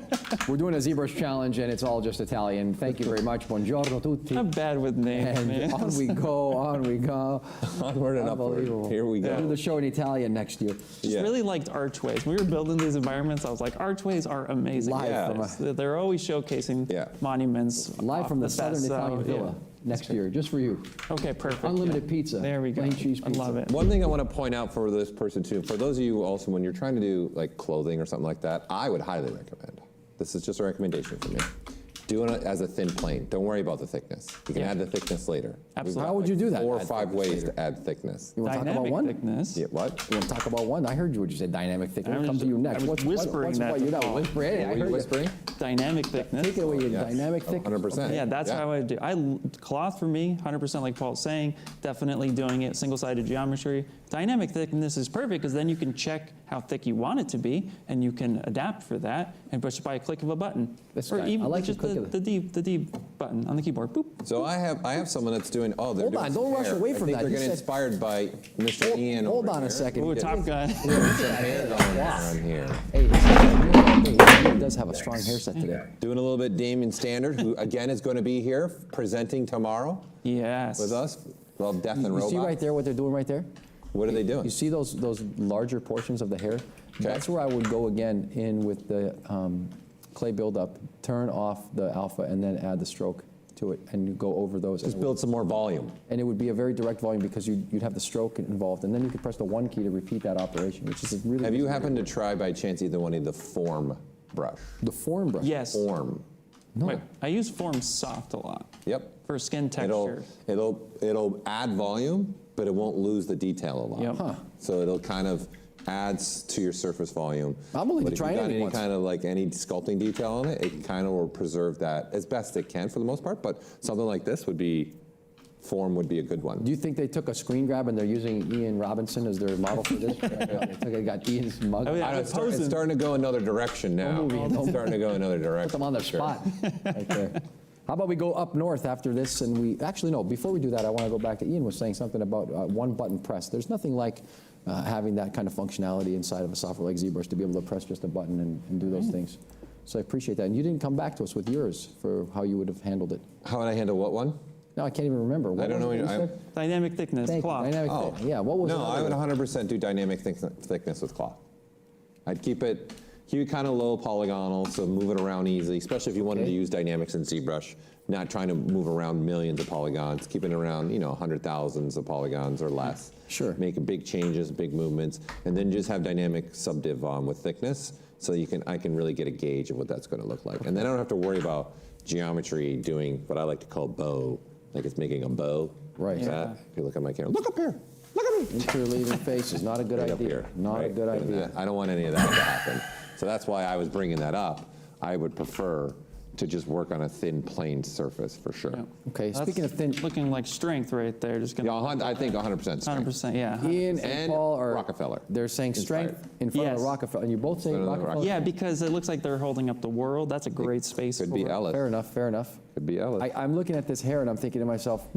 A: We're doing a ZBrush challenge, and it's all just Italian. Thank you very much. Buongiorno tutti.
C: I'm bad with names,
A: And
C: man.
A: on we go, on we go.
B: Onward and upward.
A: Unbelievable.
B: Here we
A: We'll do
B: go.
A: the show in Italian next year.
C: Just
B: Yeah.
C: really liked archways. When we were building these environments, I was like, archways are amazing.
A: Live
B: Yeah.
A: from
C: They're always showcasing
B: Yeah.
C: monuments.
A: Live
C: off
A: from the
C: best,
A: southern Italian
C: yeah.
A: villa. next year, just for you.
C: Okay, perfect.
A: Unlimited pizza.
C: There we go.
A: Plain cheese
C: I
A: pizza.
C: love it.
B: One thing I want to point out for this person too, for those of you also, when you're trying to do like clothing or something like that, I would highly recommend. This is just a recommendation from me. Doing it as a thin plane. Don't worry about the thickness. You can
C: Yeah.
B: add the thickness later.
C: Absolutely.
A: How would you do that?
B: 4 or
A: Add
B: 5
A: thickness
B: ways
A: later?
B: to add thickness.
A: You want to talk about
C: Dynamic
A: one?
C: thickness.
B: Yeah, what?
A: You want to talk about one? I heard you what you said, dynamic thickness.
C: I
A: What comes
C: was-
A: to you next?
C: I was whispering
A: what's
C: that
A: about
C: to
A: you now?
C: Paul.
A: Whisper. Hey, I
B: Were you
A: heard you.
B: whispering?
C: Dynamic thickness.
A: Take it away, your
B: Yes.
A: dynamic thickness.
B: 100%.
C: Yeah, that's
B: Yeah.
C: how I do. Cloth for me, 100% like Paul's saying, definitely doing it single-sided geometry. Dynamic thickness is perfect because then you can check how thick you want it to be, and you can adapt for that, and just by a click of a button.
A: This
C: or
A: guy.
C: even
A: I like the
C: just
A: click of
C: the D button on the keyboard. Boop.
B: So I have someone that's doing. Oh, they're
A: Hold
B: doing
A: on, don't rush
B: hair.
A: away from
B: I think
A: that.
B: They're
A: You
B: getting
A: said-
B: inspired by Mr. Ian.
A: Hold
B: over
A: on a
B: here.
A: second.
C: Ooh, Top Gun.
B: Hair going on here.
A: Hey, he does have a strong hairset today.
B: Doing a little bit Damien Standard, who again is going to be here presenting tomorrow
C: Yes.
B: with us. Well, Death and
A: You
B: Robots.
A: see right there what they're doing right there?
B: What are they doing?
A: You see those larger portions of the hair? That's where I would go again in with the clay buildup, turn off the alpha, and then add the stroke to it, and you go over those.
B: Just build some more volume.
A: And it would be a very direct volume because you'd have the stroke involved, and then you could press the 1 key to repeat that operation, which is a really.
B: Have you happened to try by chance either one of the form brush?
A: the form brush?
C: Yes.
B: Form.
A: No.
C: Wait, I use Form Soft a lot
B: Yep.
C: for skin texture.
B: It'll add volume, but it won't lose the detail a lot.
C: Yep.
A: Huh.
B: So it'll kind of adds to your surface volume.
A: I'm willing
B: but
A: to
B: if
A: try
B: you've got
A: anything
B: any
A: once.
B: kind of like any sculpting detail on it, it kind of will preserve that as best it can for the most part. But something like this would be a good one.
A: Do you think they took a screen grab and they're using Ian Robinson as their model for this? They got Ian's mug.
C: Oh, yeah.
B: I don't,
C: Posing.
B: it's starting to go another direction now.
A: Don't move,
B: It's starting to go another
A: Put
B: direction.
A: them on their
B: for sure.
A: spot right there. How about we go up north after this, and we actually no. Before we do that, I want to go back to Ian was saying something about one button press. There's nothing like having that kind of functionality inside of a software like ZBrush to be able to press just a button and do those things. So I appreciate that. And you didn't come back to us with yours for how you would have handled it.
B: How would I handle what one?
A: No, I can't even remember. What
B: I don't
A: was
B: know
A: it you
B: what you-
A: said?
C: Dynamic thickness,
A: Thank you.
C: cloth.
A: Dynamic thickness. Yeah, what was
B: No, I would
A: another one?
B: 100% do dynamic thickness with cloth. I'd keep it kind of low polygonal, so move it around easily, especially if you wanted to use dynamics in ZBrush, not trying to move around millions of polygons, keeping it around, 100,000s of polygons or less.
A: Sure.
B: Making big changes, big movements, and then just have dynamic subdiv with thickness, so I can really get a gauge of what that's going to look like. And then I don't have to worry about geometry doing what I like to call bow, like it's making a bow.
A: Right.
B: Like that. If you look at my camera, look up here, look at me.
A: Interleaving faces, not a good
B: Right up
A: idea.
B: here.
A: Not a
B: right?
A: good
B: Doing
A: idea.
B: that. I don't want any of that to happen. So that's why I was bringing that up. I would prefer to just work on a thin, plane surface for sure.
C: Yeah.
A: Okay,
C: That's
A: speaking of thin,
C: looking like strength right there. Just gonna
B: Yeah, I think 100% strength.
C: 100%. Yeah.
A: Ian and
B: And
A: Paul are
B: Rockefeller.
A: They're saying strength in front of
C: Yes.
A: the Rockefeller, and you both say
B: front of the
A: Rockefeller.
C: Yeah, because it looks like they're holding up the world. That's a great space
B: Could
C: for
B: be
C: it.
B: Ellis.
A: Fair enough. Fair enough.
B: Could be Ellis.
A: I'm looking at this hair and I'm thinking to myself,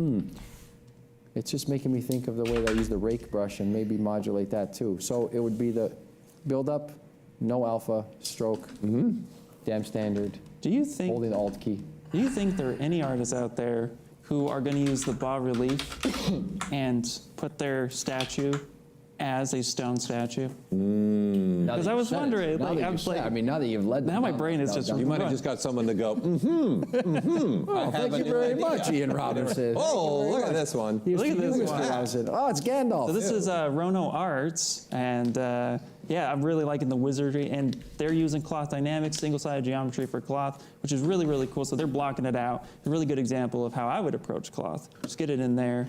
A: it's just making me think of the way that I use the rake brush and maybe modulate that too. So it would be the build up, no alpha, stroke, damn standard,
C: Do you think?
A: holding the alt key.
C: Do you think there are any artists out there who are going to use the bas relief and put their statue as a stone statue?
A: Because
C: I was wondering, like, I was like-
A: I mean, now that you've led them
C: Now my
A: down-
C: brain is
A: down-
C: just-
A: down-
B: You might have
C: Right.
B: just got someone to go,
A: Oh, thank you very much, Ian Robinson.
B: oh, look at this one.
A: Here's
C: Look at
A: to you,
C: this
A: Mr.
C: one.
A: Robinson. Oh, it's Gandalf.
C: So this is Rono Arts, and yeah, I'm really liking the wizardry, and they're using cloth dynamics, single-sided geometry for cloth, which is really, really cool. So they're blocking it out. A really good example of how I would approach cloth. Just get it in there,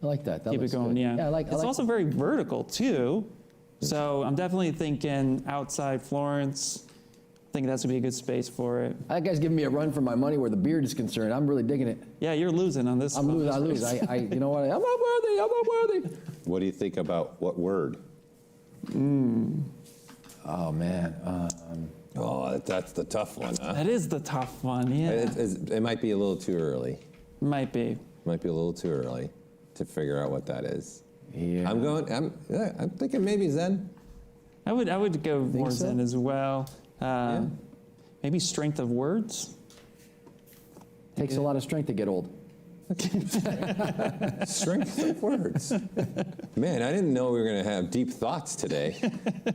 A: I like that. That
C: keep it
A: looks
C: going.
A: good.
C: Yeah,
A: I like.
C: It's also very vertical too. So I'm definitely thinking outside Florence. I think that's gonna be a good space for it.
A: That guy's giving me a run for my money where the beard is concerned. I'm really digging it.
C: Yeah, you're losing on this.
A: I'm
C: one.
A: losing. I lose. You know what? I'm not worthy. I'm not worthy.
B: What do you think about what word?
A: Oh man.
B: Oh, that's the tough one, huh?
C: That is the tough one. Yeah,
B: It might be a little too early.
C: might be.
B: Might be a little too early to figure out what that is.
A: Yeah.
B: I'm thinking maybe Zen.
C: I would go more
A: so?
C: Zen as well.
B: Yeah.
C: Maybe strength of words.
A: Takes a lot of strength to get old.
B: Strength of words. Man, I didn't know we were going to have deep thoughts today.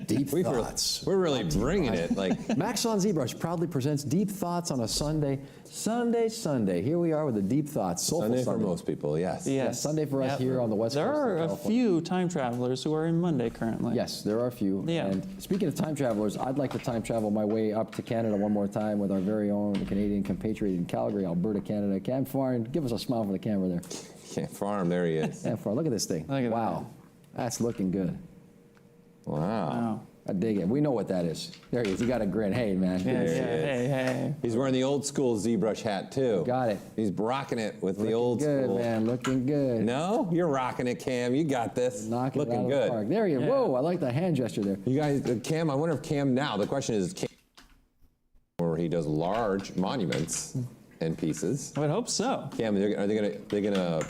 A: Deep thoughts.
B: We're really bringing it. Like
A: Max on ZBrush proudly presents Deep Thoughts on a Sunday. Sunday. Here we are with the Deep Thoughts. Soulful
B: Sunday for most people, yes.
A: Yeah, Sunday for us here on the West Coast.
C: There are
A: of
C: a
A: California.
C: few time travelers who are in Monday currently.
A: Yes, there are a few.
C: Yeah.
A: And speaking of time travelers, I'd like to time travel my way up to Canada one more time with our very own Canadian compatriot in Calgary, Alberta, Canada. Cam Farn, give us a smile for the camera there.
B: Can't farm, there he is.
A: Cam Farn, look at this thing.
C: Look at
A: wow. That's looking good.
B: Wow.
C: Wow.
A: I dig it. We know what that is. There he is. He got a grin. Hey, man.
C: Yeah,
B: he is.
C: hey.
B: He's wearing the old school ZBrush hat, too.
A: Got it.
B: He's rocking it with the old
A: Good,
B: school.
A: man. Looking good.
B: No? You're rocking it, Cam. You got this.
A: Knocking it
B: Looking
A: out of
B: good.
A: the park. There you go.
C: Yeah.
A: Whoa, I like the hand gesture there.
B: You guys, Cam, I wonder if Cam now, the question is, Cam, where he does large monuments and pieces.
C: I would hope so.
B: Cam, are they gonna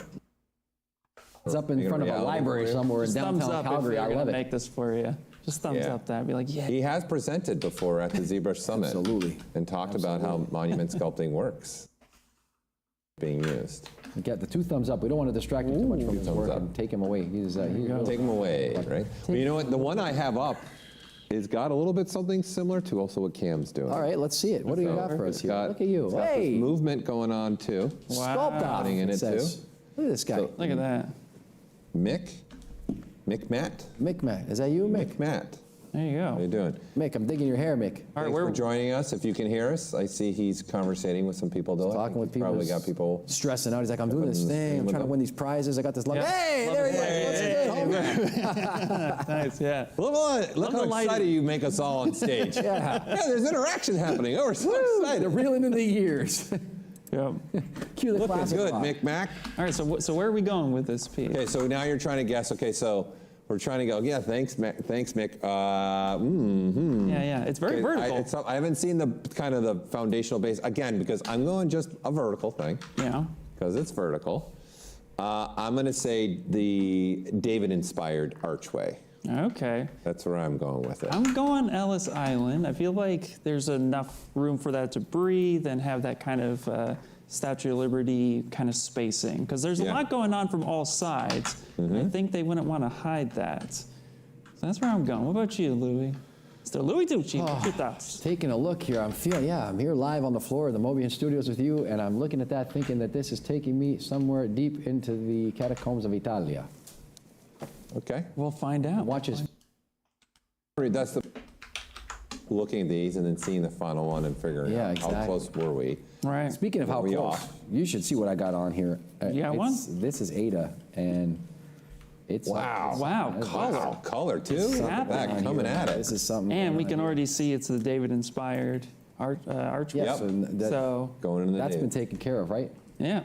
A: It's up in
B: Making a
A: front of a
B: reality
A: library
B: for you?
A: somewhere in
C: Just thumbs
A: downtown
C: up
A: Calgary.
C: if
A: I
C: you're
A: love
C: gonna
A: it.
C: make this for you. Just thumbs
B: Yeah.
C: up that. Be like, yeah.
B: He has presented before at the ZBrush Summit.
A: Absolutely.
B: And talked about how monument sculpting works being used.
A: You get the 2 thumbs up. We don't want to distract him too much from his
B: thumbs
A: work
B: up.
A: and take him away. He's
B: Take him away, right? But you know what? The one I have up has got a little bit something similar to also what Cam's doing.
A: All right, let's see it. What do you got for us
B: It's
A: here?
B: got-
A: Look at you.
B: it's got this
A: Hey,
B: movement going on too.
A: sculpt-off.
B: Happening in it
A: says.
B: too.
A: Look at this guy.
C: Look at that.
B: Mick Matt?
A: Mick. Is that you, Mick?
B: Matt.
C: There you
B: How you
C: go.
B: doing?
A: Mick, I'm digging your hair, Mick.
C: All right,
B: Thanks
C: we're
B: for joining us. If you can hear us, I see he's conversating with some people. Though. I
A: Talking
B: think
A: with
B: he's
A: people.
B: Probably got people.
A: Stressing out. He's like, I'm doing this
B: in the
A: thing.
B: stream
A: I'm
B: with
A: trying to
B: them.
A: win these prizes. I got this.
C: Yeah.
A: Hey,
C: Love
A: there
C: it.
A: he is.
C: Nice, yeah.
B: Look
C: Love
B: how
C: the lighting.
B: excited you make us all on stage.
A: Yeah.
B: There's interaction happening. Oh, we're so
A: They're
B: excited.
A: reeling in the years.
C: Yep.
A: Cue the
B: Looking
A: classic
B: good,
A: rock.
B: Mick Mac.
C: All right, so where are we going with this piece?
B: Okay, so now you're trying to guess. Okay, so we're trying to go. Yeah, thanks, Mick.
C: Yeah, it's very vertical.
B: I haven't seen the kind of the foundational base again because I'm going just a vertical thing
C: Yeah.
B: because it's vertical. I'm going to say the David-inspired archway.
C: Okay.
B: That's where I'm going with it.
C: I'm going Ellis Island. I feel like there's enough room for that to breathe and have that kind of Statue of Liberty kind of spacing. Because there's a
B: Yeah.
C: lot going on from all sides. And I think they wouldn't want to hide that. So that's where I'm going. What about you, Louis? Mr. Louis Tucci, what's your thoughts?
A: Taking a look here, I'm here live on the floor of the Mobian Studios with you, and I'm looking at that thinking that this is taking me somewhere deep into the catacombs of Italia.
B: Okay.
C: We'll find out.
A: Watch his
B: That's the looking at these and then seeing the final one and figuring
A: Yeah,
B: out how
A: exactly.
B: close were we.
C: Right.
A: Speaking of how
B: Were we
A: close,
B: off?
A: you should see what I got on here.
C: You got one?
A: This is Ada, and it's
B: Wow.
C: Wow, color.
B: Wow, color too. Look at
C: happening
B: that coming at it.
A: This is something.
C: And we
A: going
C: can
A: on
C: already see it's the David-inspired archway.
A: here. Yes,
B: Yep.
A: and that,
C: So,
B: Going into the
A: that's
B: new.
A: been taken care of, right?
C: yeah.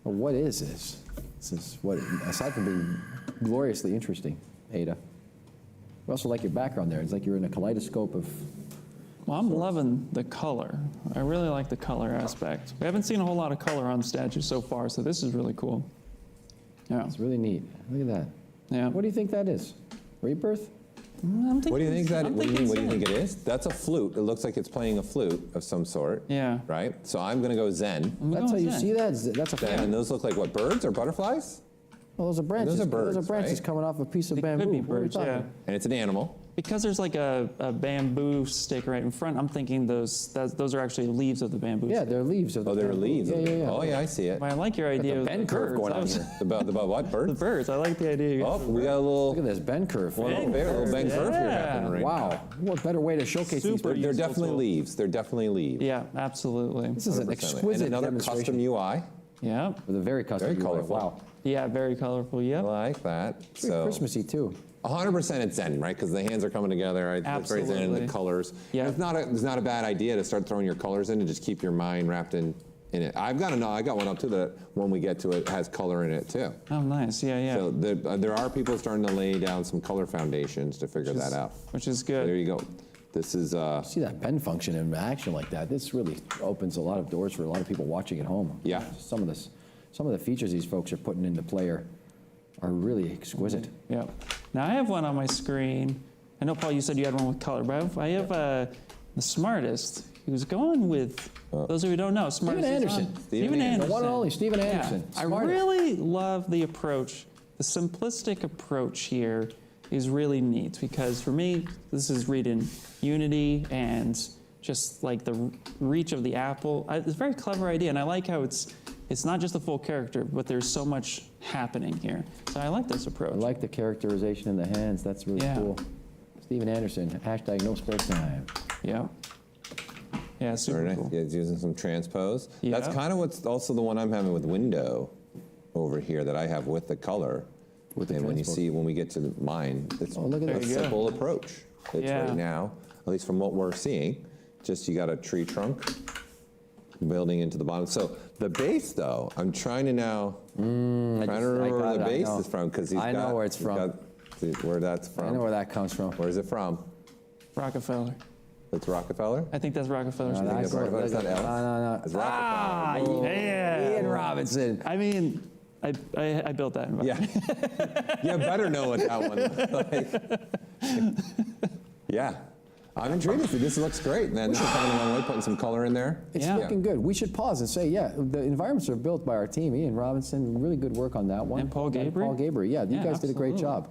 A: Well, what is this? This is what, aside from being gloriously interesting, Ada. We also like your background there. It's like you're in a kaleidoscope of.
C: Well, I'm loving the color. I really like the color aspect. We haven't seen a whole lot of color on the statue so far, so this is really cool. Yeah.
A: It's really neat. Look at that.
C: Yeah.
A: What do you think that is? Rebirth?
C: I'm thinking,
B: What do you think that?
C: I'm
B: What do you
C: thinking
B: think
C: Zen.
B: it is? That's a flute. It looks like it's playing a flute of some sort.
C: Yeah.
B: Right. So I'm gonna go Zen.
C: I'm
A: That's how
C: going
A: you
C: Zen.
A: see that? That's a
B: Zen,
A: fan.
B: and those look like what? Birds or butterflies?
A: Well, those are branches.
B: Those are birds,
A: Those are branches
B: right?
A: coming off a piece of
C: They
A: bamboo.
C: could be
A: What are we
C: birds,
A: talking
C: yeah.
A: about?
B: And it's an animal.
C: Because there's like a bamboo stick right in front, I'm thinking those are actually leaves of the bamboo
A: Yeah,
C: stick.
A: they're leaves of the
B: Oh, they're
A: bamboo.
B: leaves.
A: Yeah, yeah, yeah.
B: Oh yeah, I see it.
C: But I like your idea
A: the
C: of
A: bend
C: the
A: curve
C: birds.
A: going
C: I
A: on
C: was-
A: here.
B: About what?
C: The
B: Birds?
C: birds. I like the idea.
B: Oh, we got a little
A: Look at this bend curve.
B: one over there, a little bend curve here
C: Yeah.
B: happening right
A: Wow.
B: now.
A: What better way to showcase these?
C: Super
A: birds?
B: They're
C: useful
B: definitely
C: tool.
B: leaves. They're definitely leaves.
C: Yeah, absolutely.
A: This is an
B: 100%.
A: exquisite
B: And another
A: demonstration.
B: custom UI.
C: Yeah.
A: With a very custom
B: Very
A: UI.
B: colorful.
A: Wow.
C: Yeah, very colorful.
B: I
C: Yep.
B: like that.
A: Very
B: So
A: Christmassy too.
B: 100% it's Zen, right? Because the hands are coming together. Right? It's very Zen and
C: Absolutely.
B: the colors.
C: Yeah.
B: It's not a bad idea to start throwing your colors in and just keep your mind wrapped in it. I got one up too that when we get to it has color in it too.
C: Oh, nice. Yeah, yeah.
B: So there are people starting to lay down some color foundations to figure that out.
C: Which is
B: So there
C: good.
B: you go. This is
A: See that bend function in action like that. This really opens a lot of doors for a lot of people watching at home.
B: Yeah.
A: Some of the features these folks are putting into play are really exquisite.
C: Yep. Now I have one on my screen. I know, Paul, you said you had one with color, but I have the smartest. he was going with, those who don't know, smartest
A: Steven
C: is on-
A: Anderson.
C: Steven Anderson.
A: The one and only Steven
C: Yeah.
A: Anderson.
C: I
A: Smartest.
C: really love the approach. The simplistic approach here is really neat because for me, this is reading Unity and just like the reach of the apple. It's a very clever idea, and I like how it's not just a full character, but there's so much happening here. So I like this approach.
A: I like the characterization in the hands. That's really
C: Yeah.
A: cool. Steven Anderson, hashtag no spare time.
C: Yeah. Yeah, super
B: Very nice.
C: cool.
B: Yeah, it's using some transpose.
C: Yeah.
B: That's kind of what's also the one I'm having with window over here that I have with the color.
A: With the
B: and when you
A: transpose.
B: see, when we get to mine, it's
A: Oh, look at
B: a
A: that.
C: There you go.
B: simple approach. It's
C: Yeah.
B: right now, at least from what we're seeing, just you got a tree trunk building into the bottom. So the base, though, I'm trying to now, trying to remember where the base is from because
A: I know where it's from.
B: Where that's
A: I
B: from.
A: know where that comes from.
B: Where's it from?
C: Rockefeller.
B: It's Rockefeller?
C: I think that's Rockefeller's.
A: No,
C: name.
A: that's
B: Rockefeller. It's not Ellis.
A: No.
B: It's Rockefeller.
C: Yeah.
A: Ian Robinson.
C: I mean, I built that.
B: Yeah. You better know what that one looks like. Yeah. I'm intrigued. This looks great, man. This is coming a long way, putting some color in there.
A: It's
C: Yeah.
A: looking good. We should pause and say, yeah, the environments are built by our team. Ian Robinson, really good work on that one.
C: And Paul Gabriel.
A: Paul Gabriel, yeah. You
C: Yeah,
A: guys did a great
C: absolutely.
A: job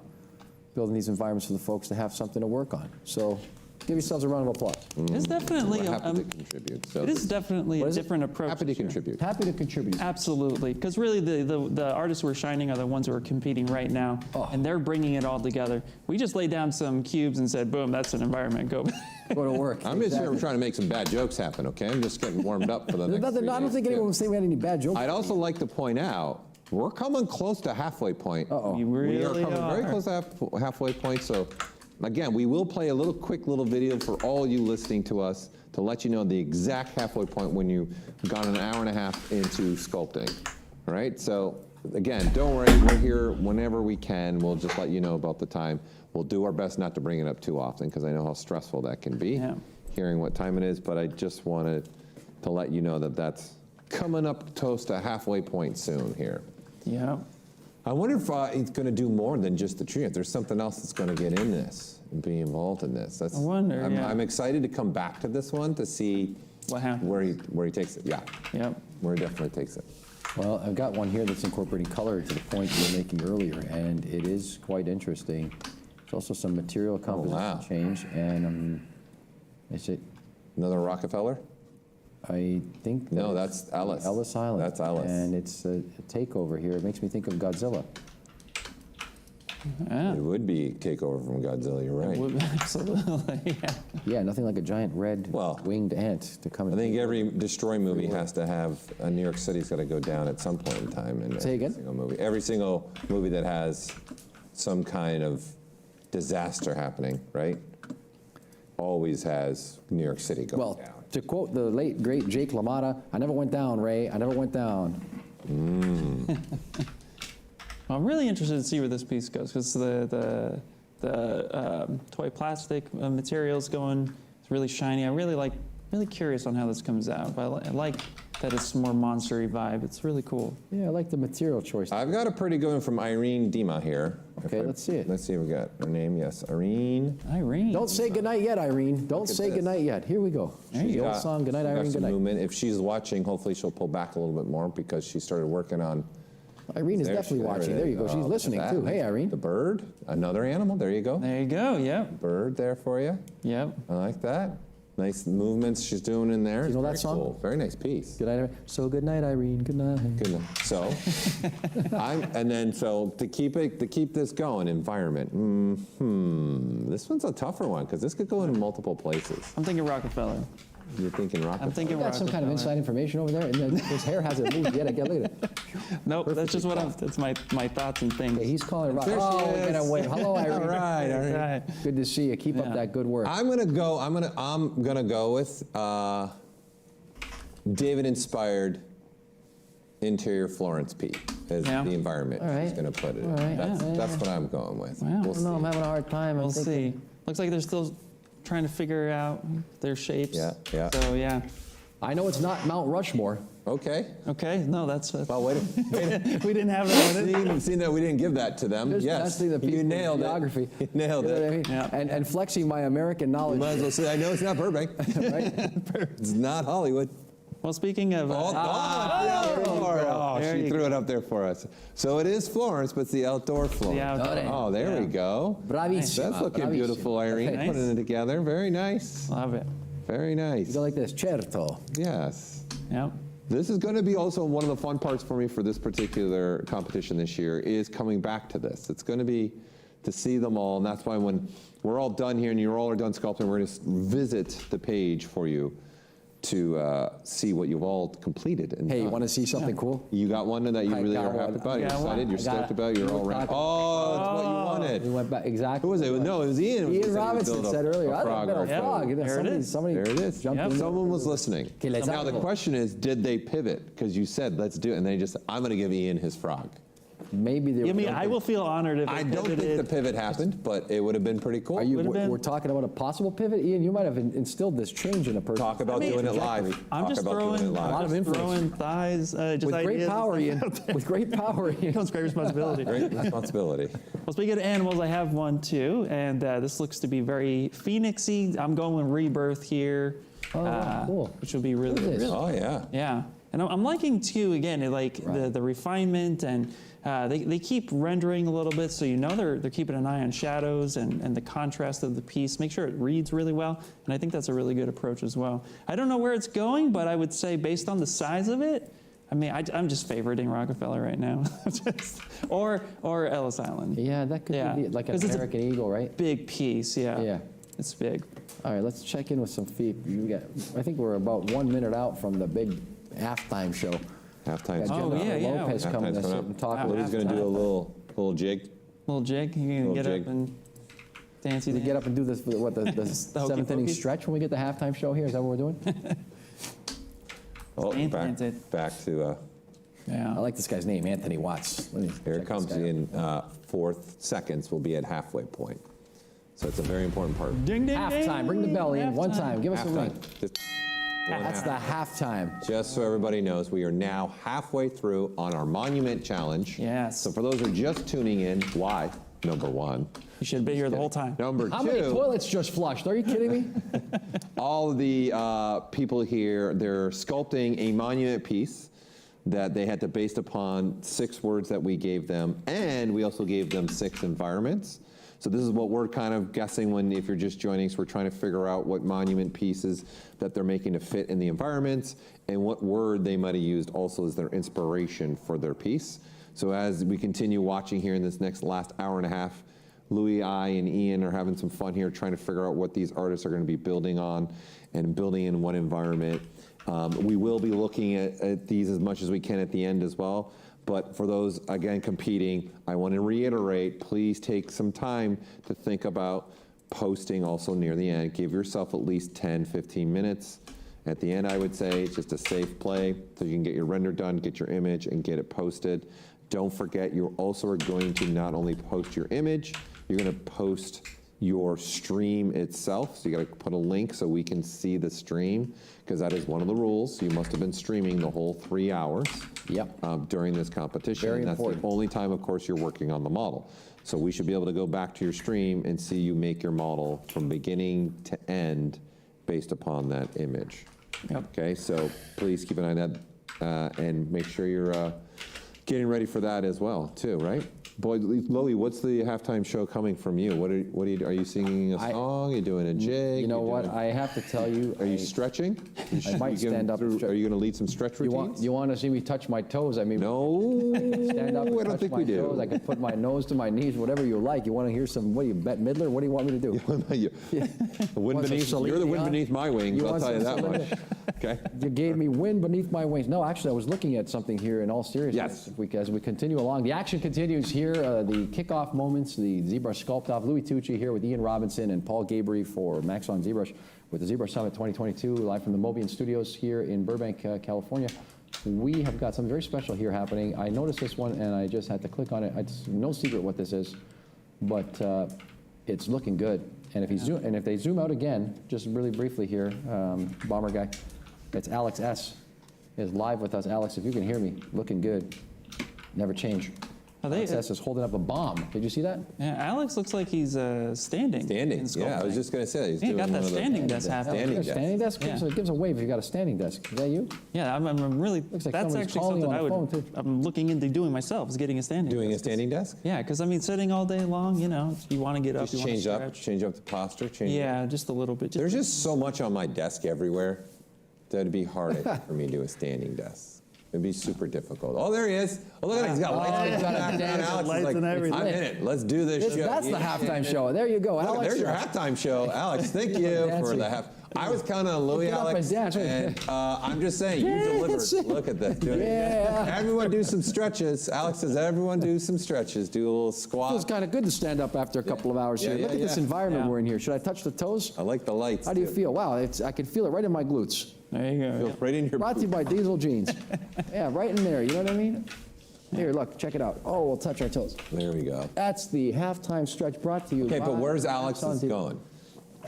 A: building these environments for the folks to have something to work on. So give yourselves a round of applause.
C: It's definitely,
B: We're happy to contribute. So
C: it is definitely a
A: is it?
C: different approach.
B: happy to
C: this year.
B: contribute.
A: Happy to contribute.
C: Absolutely, because really the artists who are shining are the ones who are competing right now, and they're bringing it all together. We just laid down some cubes and said, boom, that's an environment, go.
A: Go to work.
B: I'm just here trying to make some bad jokes happen, okay? I'm just getting warmed up for the next
A: Nothing,
B: 3
A: I don't
B: days.
A: think anyone was saying we had any bad jokes.
B: I'd also like to point out, we're coming close to halfway point.
A: Uh-oh.
C: You
B: We
C: really
B: are coming very close to halfway point, so again, we will play a quick little video for all you listening to us to let you know the exact halfway point when you've gone an hour and a half into sculpting, all right? So again, don't worry, we're here whenever we can. We'll just let you know about the time. We'll do our best not to bring it up too often because I know how stressful that can be,
C: Yeah.
B: hearing what time it is, but I just wanted to let you know that that's coming up close to halfway point soon here.
C: Yeah.
B: I wonder if it's going to do more than just the tree. If there's something else that's going to get in this and be involved in this. That's,
C: I wonder, yeah.
B: I'm excited to come back to this one to see
C: What happened?
B: where he takes it. Yeah,
C: Yep.
B: where he definitely takes it.
A: Well, I've got one here that's incorporating color to the point you were making earlier, and it is quite interesting. There's also some material composition
B: wow.
A: change, and is it?
B: Another Rockefeller?
A: I think
B: No, that's Ellis.
A: Ellis Island.
B: That's Ellis.
A: And it's a takeover here. It makes me think of Godzilla.
C: Yeah.
B: It would be takeover from Godzilla. You're right.
C: Absolutely. Yeah.
A: Yeah, nothing like a giant red
B: Well,
A: winged ant to come
B: I
A: and
B: think every Destroy movie has to have New York City's got to go down at some point in time. In
A: Say
B: every
A: again?
B: Single movie. Every single movie that has some kind of disaster happening, right? Always has New York City going
A: Well,
B: down.
A: to quote the late, great Jake LaMotta, I never went down, Ray. I never went down.
C: Well, I'm really interested to see where this piece goes because the toy plastic material's going. It's really shiny. I'm really curious on how this comes out. But I like that it's more monster-y vibe. It's really cool.
A: Yeah, I like the material choice.
B: I've got a pretty good one from Irene Dima here.
A: Okay, let's see it.
B: Let's see if we got her name. Yes, Irene.
C: Irene.
A: Don't say goodnight yet, Irene. Don't
B: at
A: say
B: this.
A: goodnight yet. Here we go. The old song, Goodnight,
B: She's got
A: Irene,
B: some
A: goodnight.
B: movement. If she's watching, hopefully she'll pull back a little bit more because she started working on.
A: Irene is
B: There
A: definitely
B: she-
A: watching.
B: it
A: There
B: is.
A: you go.
B: Oh,
A: She's
B: look at
A: listening
B: that.
A: too. Hey, Irene.
B: The bird, another animal. There you go.
C: There you go. Yep.
B: Bird there for you.
C: Yep.
B: I like that. Nice movements she's doing in there.
A: You know that
B: Very
A: song?
B: Cool. Very nice piece.
A: Good night, Irene. So good night, Irene. Good night.
B: Good enough. So, so to keep this going, environment. This one's a tougher one because this could go in multiple places.
C: I'm thinking Rockefeller.
B: You're thinking Rockefeller.
C: I'm thinking
A: You got some kind of
C: Rockefeller.
A: inside information over there, and then his hair hasn't moved yet. Again, look at it.
C: Nope. That's just what that's my thoughts and things.
A: Okay, he's calling it rock.
B: There she
A: Oh,
B: is.
A: get away. Hello, Irene.
B: All right, all right.
C: Right.
A: Good to see you. Keep up
C: Yeah.
A: that good work.
B: I'm gonna go with David-inspired interior Florence P as
C: Yeah.
B: the environment.
A: All right.
B: She's gonna put it.
A: All right.
B: That's what I'm going with.
C: Wow.
B: We'll
A: I don't know. I'm
B: see.
A: having a hard time.
C: We'll
A: I'm thinking,
C: see. Looks like they're still trying to figure out their shapes.
B: Yeah, yeah.
C: So yeah.
A: I know it's not Mount Rushmore.
B: Okay.
C: Okay, no, that's
B: Well, wait.
C: we didn't have that one.
B: Seen that we didn't give that to them.
A: Just
B: Yes,
A: testing the
B: you
A: people's
B: nailed
A: geography.
B: it. You nailed
A: You know what I
B: it.
A: mean?
C: Yeah.
A: And flexing my American knowledge.
B: Might as well say, I know it's not Burbank.
A: Right?
B: It's not Hollywood.
C: Well, speaking of,
B: Oh,
C: There
B: she
C: you
B: threw it up there for us. So it is Florence, but it's the outdoor Florence.
C: outdoor.
B: Oh, there
C: Yeah.
B: we go.
A: Bravissima.
B: That's looking
A: bravissima.
B: beautiful, Irene.
C: Nice.
B: Putting it together. Very nice.
C: love it.
B: Very nice.
A: You go like this, certo.
B: Yes.
C: Yep.
B: This is going to be also one of the fun parts for me for this particular competition this year is coming back to this. It's going to be to see them all, and that's why when we're all done here and you all are done sculpting, we're going to visit the page for you to see what you've all completed. And
A: Hey, you
B: done.
A: want to see something cool?
B: You got one that you
A: I
B: really
A: got
B: are happy
A: one.
B: about? You're
C: I got
B: excited?
C: one.
B: You're
A: I got
B: stoked
A: it.
B: about? You're all around?
A: talking-
B: Oh, it's what you
A: We
B: wanted.
A: went back, exactly.
B: Who was it? No, it was Ian. who said he
A: Ian
B: would
A: Robinson
B: build
A: said earlier,
B: a
A: I
B: frog
A: think
B: or
A: a
B: two.
A: frog.
C: There it is.
A: Somebody
B: There it is.
A: jumped
C: Yep.
A: in.
B: Someone was listening.
A: Okay, let's
B: Now
A: have
B: the
A: it.
B: question is, did they pivot? Because you said, let's do it. And they just, I'm going to give Ian his frog.
A: Maybe they
C: I mean,
A: were.
C: I will feel honored if
B: I
C: it
B: don't think the
C: pivoted.
B: pivot happened, but it would have been pretty cool.
A: Are you?
C: Would've been.
A: We're talking about a possible pivot, Ian. You might have instilled this change in a person.
B: Talk about
C: mean,
B: doing it live.
C: I'm
B: Talk
C: just
B: about doing it
C: throwing,
B: live.
A: lot of
C: I'm just
A: influence.
C: throwing thighs, just
A: With great
C: ideas.
A: power, Ian. With great power, Ian.
C: Comes great responsibility.
B: Great responsibility.
C: Well, speaking of animals, I have one too, and this looks to be very phoenixy. I'm going with rebirth here,
A: Oh, wow, cool.
C: which will be really,
A: Look at this.
C: really,
B: Oh, yeah.
C: yeah. And I'm liking too. Again, like the refinement, and they keep rendering a little bit, so you know they're keeping an eye on shadows and the contrast of the piece. Make sure it reads really well, and I think that's a really good approach as well. I don't know where it's going, but I would say based on the size of it. I mean, I'm just favoriting Rockefeller right now, or Ellis Island.
A: Yeah, that could
C: Yeah.
A: be like an
C: 'Cause it's a
A: American Eagle, right?
C: Big piece, yeah.
A: Yeah.
C: It's big.
A: All right, let's check in with some feet. I think we're about 1 minute out from the big halftime show.
B: Halftime.
A: Got
C: Oh,
A: Jennifer
C: yeah.
A: Lopez coming to
B: Halftime's
A: sit
B: coming
A: and
B: up.
A: talk with
C: Wow.
A: us.
B: Louis going to do a little jig.
C: Little jig. You can
B: Little
C: get
B: jig.
C: up and dance.
A: To get up and do this, what, the
C: hokey
A: seventh inning
C: pokey?
A: stretch when we get the halftime show here? Is that what we're doing?
B: Oh,
C: Staying
B: back
C: planted.
B: to,
C: Yeah.
A: I like this guy's name, Anthony Watts. Let me
B: here
A: check
B: it comes
A: this guy out.
B: in 4 seconds. We'll be at halfway point. So it's a very important part.
C: Ding, ding, ding.
A: Halftime. Ring the bell, Ian. One
C: Halftime.
A: time. Give us a
B: Halftime.
A: ring.
B: Just
A: That's the halftime.
B: Just so everybody knows, we are now halfway through on our Monument Challenge.
C: Yes.
B: So for those who are just tuning in, why? Number one.
C: You should be here the whole time.
B: Number
A: How many
B: two,
A: toilets just flushed? Are you kidding me?
B: all of the people here, they're sculpting a monument piece that they had to based upon 6 words that we gave them, and we also gave them 6 environments. So this is what we're kind of guessing when, if you're just joining us, we're trying to figure out what monument pieces that they're making to fit in the environments and what word they might have used also as their inspiration for their piece. So as we continue watching here in this last hour and a half, Louis, I, and Ian are having some fun here trying to figure out what these artists are going to be building on and building in what environment. We will be looking at these as much as we can at the end as well. But for those, again, competing, I want to reiterate, please take some time to think about posting also near the end. Give yourself at least 10, 15 minutes. At the end, I would say it's just a safe play so you can get your render done, get your image, and get it posted. Don't forget, you also are going to not only post your image, you're going to post your stream itself. So you got to put a link so we can see the stream, because that is one of the rules. You must have been streaming the whole 3 hours.
A: Yep.
B: During this competition.
A: Very
B: and that's
A: important.
B: the only time, of course, you're working on the model. So we should be able to go back to your stream and see you make your model from beginning to end based upon that image.
C: Yep.
B: Okay, so please keep an eye on that and make sure you're getting ready for that as well, too, right? Boy, Louie, what's the halftime show coming from you? Are you singing a song? Are you doing a jig?
A: You know what? I have to tell you.
B: Are you stretching?
A: I might stand up and stretch.
B: Are you going to lead some stretch routines?
A: You want to see me touch my toes? I mean,
B: No,
A: stand up and
B: I don't
A: touch
B: think
A: my
B: we do.
A: toes. I can put my nose to my knees, whatever you like. You want to hear some, what are you, Bette Midler? What do you want me to do?
B: The wind
A: Want some
B: beneath,
A: Celine
B: you're the wind
A: Dion?
B: beneath my wings,
A: You
B: I'll
A: want
B: tell you
A: some
B: that
A: Celine
B: much. Okay?
A: You gave me wind beneath my wings. No, actually, I was looking at something here in all seriousness.
B: Yes.
A: As we continue along, the action continues here. The kickoff moments, the ZBrush sculpt-off. Louis Tucci here with Ian Robinson and Paul Gabry for Max on ZBrush with the ZBrush Summit 2022, live from the Mobian Studios here in Burbank, California. We have got something very special here happening. I noticed this one, and I just had to click on it. It's no secret what this is, but it's looking good. And if they zoom out again, just really briefly here, Bomber guy, it's Alex S. is live with us. Alex, if you can hear me, looking good. Never change. Access is holding up a bomb. Did you see that?
C: Yeah, Alex looks like he's standing.
B: Standing.
C: in
B: Yeah, I was
C: sculpting.
B: just going to say. He's
C: He
B: doing
C: got that
B: one of the-
C: standing desk happening.
B: Standing desk.
A: Standing desk?
C: Yeah.
A: Give us a wave if you got a standing desk. Is that you?
C: Yeah, I'm really.
A: Looks like
C: that's
A: somebody's
C: actually
A: calling you
C: something
A: on
C: I
A: the
C: would.
A: phone, too.
C: I'm looking into doing myself. Is getting a standing.
B: Doing a
C: desk.
B: standing desk?
C: Yeah, because I mean, sitting all day long, you know, you want to get up,
B: Just
C: you want to stretch.
B: change up the posture.
C: Yeah, just a little bit.
B: There's just so much on my desk everywhere that it'd be hard for me to do a standing desk. It'd be super difficult. Oh, there he is. Oh, look at that. He's got lights in the background. Alex is
C: Lights
B: like,
C: and everything.
B: I'm in it. Let's do this show.
A: That's the halftime show. There you go,
B: Look,
A: Alex.
B: there's your halftime show. Alex, thank you for the half. I was counting on Louis,
A: Get up and
B: Alex,
A: dance.
B: and I'm just saying, you delivered. Look at this.
A: Yeah.
B: Everyone do some stretches. Alex says, everyone do some stretches. Do a little squat.
A: Feels kind of good to stand up after a couple of hours here.
B: Yeah,
A: Look at this
B: yeah.
A: environment
C: Yeah.
A: we're in here. Should I touch the toes?
B: I like the lights.
A: How do you
B: too.
A: feel? Wow, I can feel it right in my glutes.
C: There you go.
B: Feel right in your
A: Brought to you by Diesel Jeans. Yeah, right in there. You know what I mean? Here, look, check it out. Oh, we'll touch our toes.
B: There we go.
A: That's the halftime stretch brought to you.
B: Okay, but
A: by
B: where's Alex's
A: on
B: going?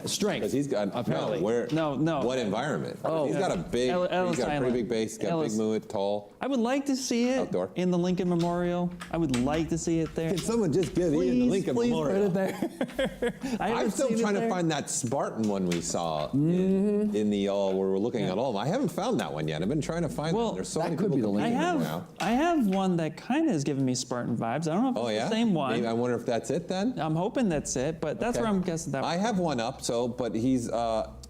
A: Strength.
B: Because he's got
A: Apparently.
C: No.
B: What environment?
C: Oh.
B: He's got a big.
C: Ellis
B: He's got a pretty
C: Island.
B: big base. Got
C: Ellis.
B: big movement, tall.
C: I would like to see it
B: Outdoor.
C: in the Lincoln Memorial. I would like to see it there.
B: Can someone just give Ian the Lincoln
C: please
B: Memorial?
C: put it there.
B: I'm still trying to find that Spartan one we saw in the where we're looking at all of them. I haven't found that one yet. I've been trying to find
C: Well,
B: that. There's so
A: that
B: many
A: could
B: people
A: be the
B: competing
A: Lincoln
B: now.
C: I have one that kind of is giving me Spartan vibes. I don't know if
B: Oh
C: it's
B: yeah,
C: the same one.
B: Maybe, I wonder if that's it then.
C: I'm hoping that's it, but that's
B: Okay.
C: where I'm guessing that.
B: I have one up, but he's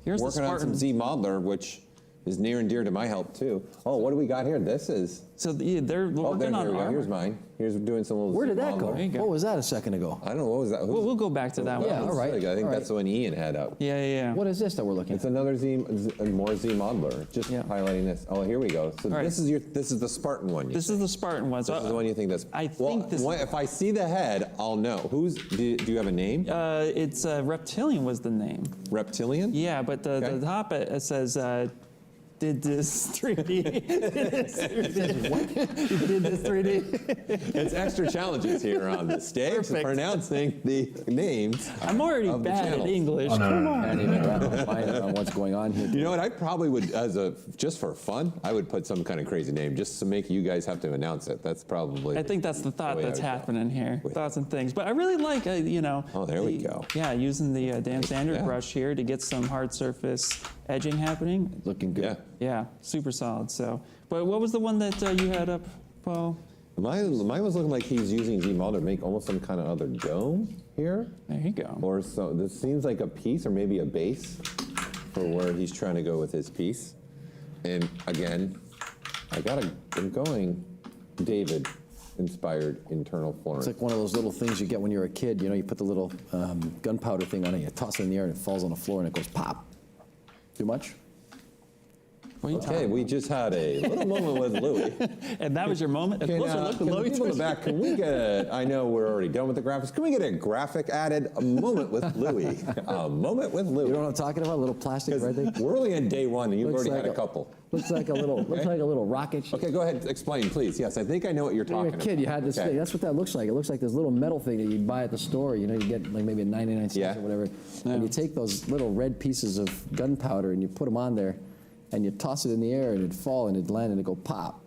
C: Here's the
B: working on some
C: Spartan.
B: Z modeler, which is near and dear to my help too. Oh, what do we got here? This is.
C: So they're
B: Oh,
C: working on
B: here we go.
C: armor.
B: Here's mine. Here's doing some little.
A: Where
B: Z
A: did that go?
B: modeler.
C: There you go.
A: What was that a second ago?
B: I don't know. What was that?
C: We'll go back to that one.
A: Yeah, all right.
B: I think
A: all
B: that's the
A: right.
B: one Ian had up.
C: Yeah.
A: What is this that we're looking
B: It's
A: at?
B: another more Z modeler. Just
C: Yeah.
B: highlighting this. Oh, here we go. So
C: right.
B: this is the Spartan one.
C: This is the Spartan one. So
B: This is the one you think that's.
C: I think this-
B: If I see the head, I'll know. Do you have a name?
C: it's Reptilian was the name.
B: Reptilian?
C: Yeah, but the
B: Okay.
C: top it says did this 3D. Did this 3D. Did this 3D.
B: It's extra challenges here on the stage
C: Perfect.
B: pronouncing the names.
C: I'm already
B: of the
C: bad at
B: channels.
C: English. Come on.
A: Can't even wrap my mind around what's going on here.
B: You know what? I probably would, just for fun, I would put some kind of crazy name just to make you guys have to announce it. That's probably.
C: I think that's the thought
B: way I
C: that's
B: would go.
C: happening here.
B: Wait.
C: Thoughts and things. But I really like,
B: Oh, there we go.
C: Yeah, using the damn standard
B: Yeah.
C: brush here to get some hard surface edging happening.
A: Looking good.
B: Yeah.
C: Yeah, super solid. So, but what was the one that you had up, Paul?
B: Mine was looking like he's using Z model to make almost some kind of other dome here.
C: There you go.
B: Or so this seems like a piece or maybe a base for where he's trying to go with his piece. And again, I'm going David inspired internal flooring.
A: It's like one of those little things you get when you're a kid. You know, you put the little gunpowder thing on it, you toss it in the air, and it falls on the floor, and it goes pop. Too much?
C: What are you
B: Okay, we just had a little moment with Louis.
C: And that was your moment. A
B: Can,
C: closer look
B: can
C: at
B: the
C: Louis
B: people in the
C: Twitch.
B: back, can we get I know we're already done with the graphics. Can we get a graphic added? A moment with Louis. A moment with Louis.
A: You know what I'm talking about? A little plastic right there?
B: We're only on day one, and you've
A: Looks
B: already
A: like
B: had a couple.
A: Looks like a little rocket ship.
B: Okay, go ahead. Explain, please. Yes, I think I know what you're
A: When
B: talking
A: you were a kid,
B: about.
A: you had this
B: Okay.
A: thing. That's what that looks like. It looks like this little metal thing that you buy at the store. You know, you get like maybe a 99 cents
B: Yeah.
A: or whatever. And you take those little red pieces of gunpowder and you put them on there, and you toss it in the air, and it'd fall, and it'd land, and it'd go pop.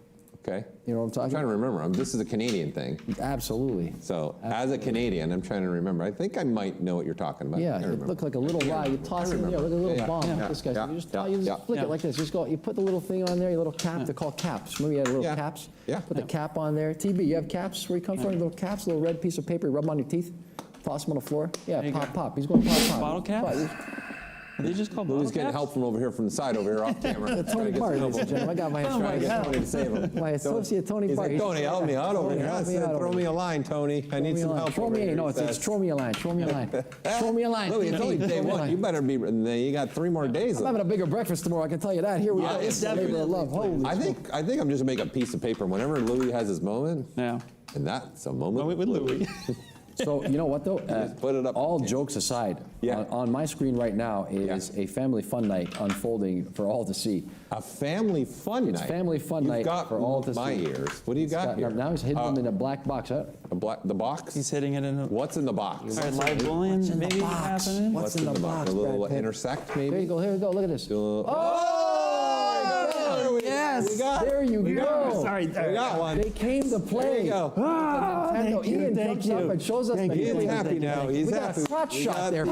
B: Okay.
A: You know what I'm
B: I'm
A: talking
B: trying to
A: about?
B: remember. This is a Canadian thing.
A: Absolutely.
B: So, as a Canadian, I'm trying to remember. I think I might know what you're talking about. I
A: Yeah,
B: can't
A: it
B: remember.
A: looked like a little rod. You toss it in there, like a little
B: Yeah,
A: bomb.
B: yeah,
A: This guy,
B: yeah,
A: you just,
B: yeah,
A: you just
B: yeah.
A: flick
C: Yeah.
A: it like this. You put the little thing on there, your little cap. They're called caps. Remember you had little
B: Yeah.
A: caps?
B: Yeah.
A: Put the cap on there. TB, you have caps where you come from? Little caps, little red piece of paper. You rub them on your teeth. Toss them on the floor. Yeah,
C: There you
A: pop,
C: go.
A: pop. He's going pop, pop.
C: Bottle caps? Are they just called
B: Louis
C: bottle
B: getting
C: caps?
B: help from over here from the side over here off camera.
A: Tony Bart, ladies and gentlemen. I got my
C: Oh my
B: Trying to
C: God.
B: get Tony to save him.
A: My associate, Tony
B: He's
A: Bart.
B: like, Tony, help me out over
A: Tony,
B: here. I
A: help me
B: said,
A: out
B: throw
A: over
B: me
A: here.
B: a line, Tony. I need some help
A: Throw
B: over
A: me
B: here.
A: a, no,
B: he
A: it's
B: says.
A: throw me a line. Throw me a line. Throw me a line.
B: Louis, it's only day
A: Throw me a
B: one.
A: line.
B: You better be, you got 3 more days.
A: I'm having a bigger breakfast tomorrow, I can tell you that. Here we go.
C: it's
A: It's the labor of love. Holy
B: I think I'm just gonna make a piece of paper whenever Louis has his moment,
C: Yeah.
B: and that's a moment.
C: Moment with Louis.
A: So, you know what, though?
B: Just put it up.
A: All jokes aside,
B: Yeah.
A: on my screen right now is a family fun night unfolding for all to see.
B: A family fun night.
A: Family fun
B: You've
A: night
B: got
A: for all to
B: my
A: see.
B: ears. What do you got here?
A: Now he's hidden them in a black box. Huh?
B: The box?
C: He's hitting it in a.
B: What's in the box?
C: All right, live bullying
A: What's in the
C: maybe
A: box?
C: happening.
A: What's in the box,
B: A little
A: Brad Pitt?
B: intersect,
A: There you
B: maybe?
A: go, here we go. Look at this.
B: Oh! There
A: Yes,
B: we got,
A: there you go.
C: Sorry,
B: we got one.
A: They came to play.
B: There you go.
A: Nintendo. Ian
C: thank
A: jumps
C: you.
A: up and shows us that
B: He is
A: he
B: happy now. He's
A: we got
B: happy.
A: a crotch
B: We
A: shot
B: got
A: there.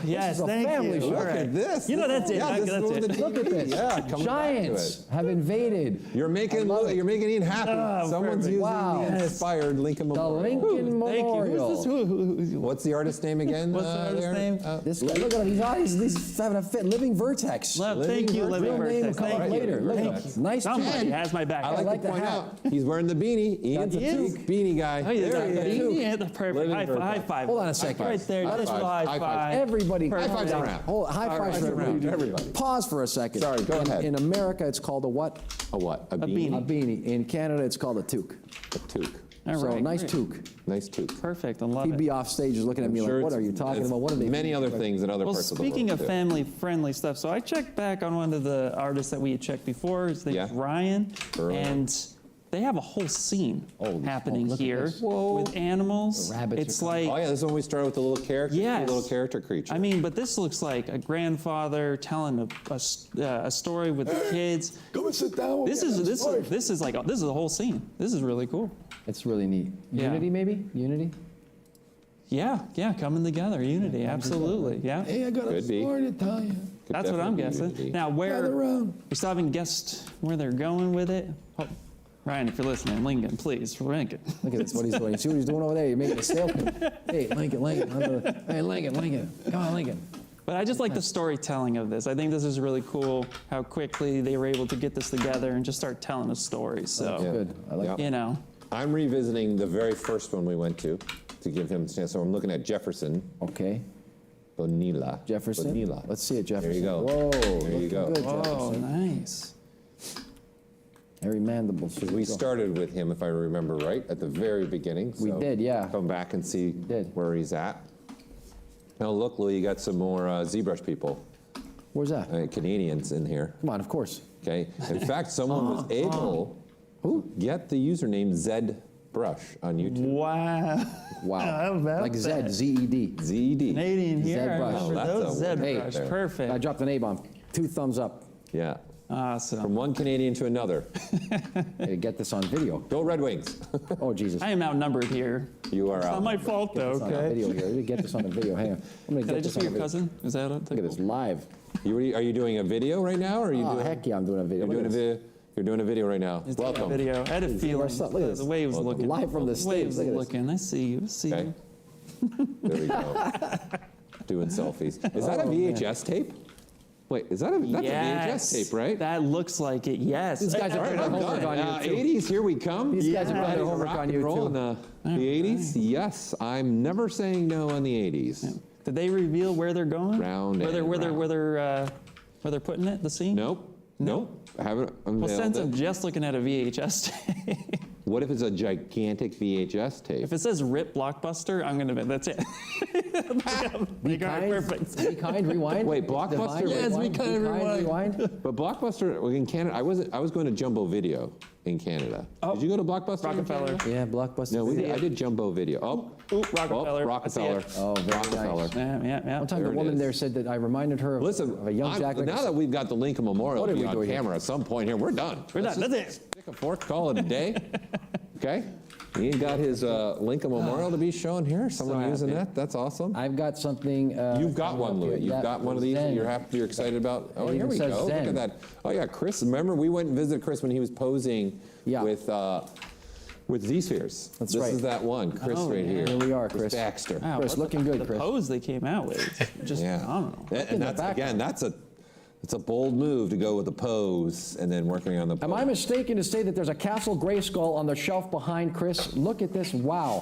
C: Yes,
A: This is a
C: thank
A: family
C: you.
A: show.
C: All
B: Look
C: right.
B: at this.
C: You know, that's it.
B: Yeah, this
C: That's
B: is
C: it.
B: what the-
A: Look at this.
B: Yeah, coming
A: Giants
B: back to
A: have invaded.
B: You're making Ian happy. Someone's
C: perfect.
B: using
A: Wow.
B: the inspired Lincoln
A: The
B: Memorial.
A: Lincoln
C: Thank you.
A: Memorial.
C: Who's this?
B: What's the artist's name again?
C: What's the artist's
B: there?
C: name?
A: This guy, look at him. He's having a fit. Living Vertex.
C: Thank you, Living
A: Real name will
C: Vertex.
A: come up
C: Thank you.
A: later. Look at
C: Thank
A: that.
C: you.
A: Nice
C: Somebody
A: chin.
C: has my back.
B: I like
A: like
B: to
A: the
B: point
A: hat.
B: out, he's wearing the beanie. Ian's a
C: He is.
B: big beanie guy.
C: Oh, yeah,
B: There he is.
C: yeah, that's perfect.
B: Living
C: High
B: Vertex.
C: five.
A: Hold on a second.
C: Right there.
B: High
C: Just
B: five.
C: high
B: High five.
C: five.
A: Everybody,
B: High fives around.
A: Hold on, high fives
B: fives
A: around.
B: everybody.
A: Pause for a second.
B: Sorry, go ahead.
A: In America, it's called a what?
B: A what? A
C: beanie.
A: A beanie. In Canada, it's called a toque.
B: A toque.
C: All
A: So
C: right,
A: nice
C: great.
A: toque.
B: Nice toque.
C: Perfect. I love
A: He'd
C: it.
A: be off stage just looking at me
B: Sure
A: like, what
B: it's-
A: are you talking
B: it's
A: about? What are they?
B: Many other things in other
C: Well,
B: parts of the world.
C: speaking of
B: too.
C: family-friendly stuff, so I checked back on one of the artists that we had checked before. His name's
B: Yeah.
C: Ryan,
B: Early.
C: and they have a whole scene happening
A: look at
C: here
A: this.
C: with animals.
A: The rabbits
C: It's
A: are
C: like,
B: Oh yeah, this is when we started with the little character.
C: Yes.
B: The little character creature.
C: I mean, but this looks like a grandfather telling a story with the kids.
D: Come and sit down.
C: This is a whole scene. This is really cool.
A: It's really neat.
C: Yeah.
A: Unity, maybe? Unity?
C: Yeah, coming together, unity, absolutely, yeah.
D: Hey, I got a
B: Could be.
D: story to tell you.
B: Could
C: That's what I'm
B: definitely
C: guessing.
B: be.
C: Now,
D: Gather
C: where
D: around.
C: we still haven't guessed where they're going with it. Oh, Ryan, if you're listening, Lincoln, please, Lincoln.
A: Look at this, what he's doing. See what he's doing over there? He's making a salesman. Hey, Lincoln. Hey, Lincoln. Come on, Lincoln.
C: But I just like the storytelling of this. I think this is really cool how quickly they were able to get this together and just start telling a story. So,
A: Good. I like
B: Yeah.
C: you know,
B: I'm revisiting the very first one we went to give him a chance. So I'm looking at Jefferson
A: Okay.
B: Bonilla.
A: Jefferson.
B: Bonilla.
A: Let's see it, Jefferson.
B: There you go.
A: Whoa.
B: There you
A: looking
B: go.
A: Good,
C: oh,
A: Jefferson.
C: nice.
A: Very mandibles.
B: We started with him, if I remember right, at the very beginning.
A: We
B: so
A: did, yeah.
B: Come back and see
A: did.
B: where he's at. Now look, Lou, you got some more ZBrush people,
A: Where's that?
B: Canadians in here.
A: Come on, of course.
B: Okay. In fact, someone was able to get the username ZBrush on YouTube.
C: Wow.
A: Wow.
C: How about
A: Like
C: that?
A: Zed, Z-E-D.
B: ZD.
C: Canadian here. I
A: ZBrush.
C: remember
B: That's
C: those
B: a word
A: Hey.
C: ZBrush.
B: there.
A: I
C: Perfect.
A: dropped an A-bomb. 2 thumbs up.
B: Yeah.
C: Awesome.
B: From one Canadian to another.
A: Hey, get this on video.
B: Go Red Wings.
A: Oh, Jesus.
C: I am outnumbered here.
B: You are
C: It's
B: out.
C: not my fault, though,
A: It's on
C: okay?
A: video here. We get this on the video. Hang on. I'm gonna
C: Can I
A: get
C: just
A: this
C: be
A: on
C: your
A: the video.
C: cousin? Is that
A: Look at this live.
B: Are you doing a video right now, or are you
A: Oh,
B: doing?
A: heck yeah, I'm doing a video.
B: You're
A: Look
B: doing a
A: at this.
B: video. You're doing a video right now.
C: He's doing a
B: Welcome.
C: video. I had a feeling.
A: stuff. Look at this.
C: The way he was
B: Welcome.
C: looking.
A: Live from the
C: The way he
A: stage.
C: was
A: Look at this.
C: looking. I see you. I see
B: Okay.
C: you.
B: There we go. Doing selfies. Is that a VHS tape? Wait, that's a VHS tape, right?
C: That looks like it. Yes.
A: These guys are
B: All right,
A: putting
B: I'm
A: their homework
B: done.
A: on you, too.
B: 80s, here we come.
A: These guys are putting their
B: Ready to
A: homework
B: rock
A: on
B: and
A: you,
B: roll
A: too.
B: in the 80s? Yes, I'm never saying no on the 80s.
C: Did they reveal where they're going?
B: Round
C: Where they're
B: and
C: where they're putting it? The scene?
B: Nope. Nope. I haven't
C: Well,
B: unveiled
C: since I'm
B: it.
C: just looking at a VHS tape,
B: What if it's a gigantic VHS tape?
C: if it says "Rip Blockbuster," I'm gonna. That's it.
A: Be
C: Like, all right,
A: kind.
C: perfect.
A: Be kind, rewind.
B: Wait, Blockbuster?
A: Divine,
B: Yes,
A: rewind.
C: Be Kind,
A: rewind.
B: But Blockbuster in Canada, I was going to Jumbo Video in Canada. Did you go to Blockbuster? in
C: Rockefeller.
B: Canada?
A: Yeah, Blockbuster.
B: No,
A: video.
B: I did Jumbo Video.
C: Ooh, Rockefeller.
B: Rockefeller.
C: I see it.
A: Oh, very
B: Rockefeller.
A: nice.
C: Yeah.
A: One time
B: There
A: the
B: it
A: woman
B: is.
A: there said that I reminded her of,
B: Listen,
A: of a young Jack
B: now
A: Nicholson.
B: that we've got the Lincoln Memorial
A: What
B: to
A: did
B: be
A: we
B: on
A: do here?
B: camera at some point here, we're done.
C: We're done. That's it.
B: Take a fork, call it a day. Okay? Ian got his Lincoln Memorial to be shown here. Someone using
C: happy.
B: that. That's awesome.
A: I've got something.
B: You've got one, Louis. You've
A: Yeah,
B: got one of these that
A: Zen.
B: you're happy, you're excited about. Oh,
A: It
B: here
A: even
B: we
A: says
B: go.
A: Zen.
B: Look at that. Oh, yeah, Chris. Remember, we went and visited Chris when he was posing
A: Yeah.
B: with Z-Spheres.
A: That's
B: this
A: right.
B: is that one, Chris
C: Oh,
B: right
C: yeah.
B: here.
A: Here we are, Chris.
B: Baxter.
C: Wow,
A: Chris,
C: what the-
A: looking good,
C: the
A: Chris.
C: pose they came out with, just
B: Yeah.
C: phenomenal.
B: And
A: in the
B: that's,
A: background.
B: again, it's a bold move to go with the pose and then working on the pose.
A: Am I mistaken to say that there's a Castle Grayskull on the shelf behind Chris? Look at this. Wow.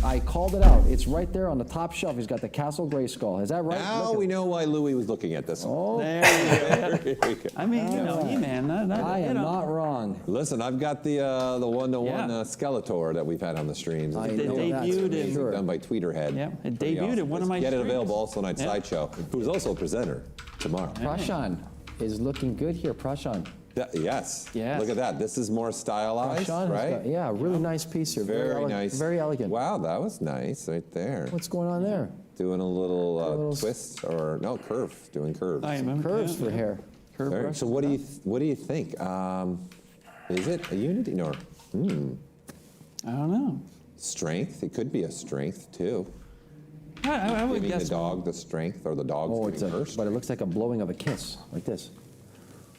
A: I called it out. It's right there on the top shelf. He's got the Castle Grayskull. Is that right?
B: Now
A: Look
B: we
A: at-
B: know why Louis was looking at this one.
A: Oh,
C: There you go.
B: There you go.
C: I mean, you know, He-Man.
A: I am not wrong.
B: Listen, I've got the one-to-one
C: Yeah.
B: Skeletor that we've had on the streams.
A: I
B: It's
C: It
A: know that's
C: debuted
A: for
C: in-
A: sure.
B: done by Tweeterhead.
C: Yeah, it
B: Pretty
C: debuted at one of my
B: Get it
C: streams.
B: available also on
C: Yeah.
B: Sideshow, who is also a presenter tomorrow.
A: Prashan is looking good here. Prashan.
B: Yes.
C: Yes.
B: Look at that. This is more stylized,
A: Prashan has
B: right?
A: got- yeah, really nice piece here.
B: Very nice.
A: Very elegant.
B: Wow, that was nice right there.
A: What's going on there?
B: Doing a little
A: little
B: twist or no curve. Doing curves.
C: I am.
A: Curves for hair.
C: curve
B: All right,
C: brush.
B: so what do you think? Is it a unity or
C: I don't know.
B: strength? It could be a strength too.
C: I would
B: Giving
C: guess.
B: the dog the strength, or the dog's
A: Oh,
B: giving her strength.
A: but it looks like a blowing of a kiss, like this.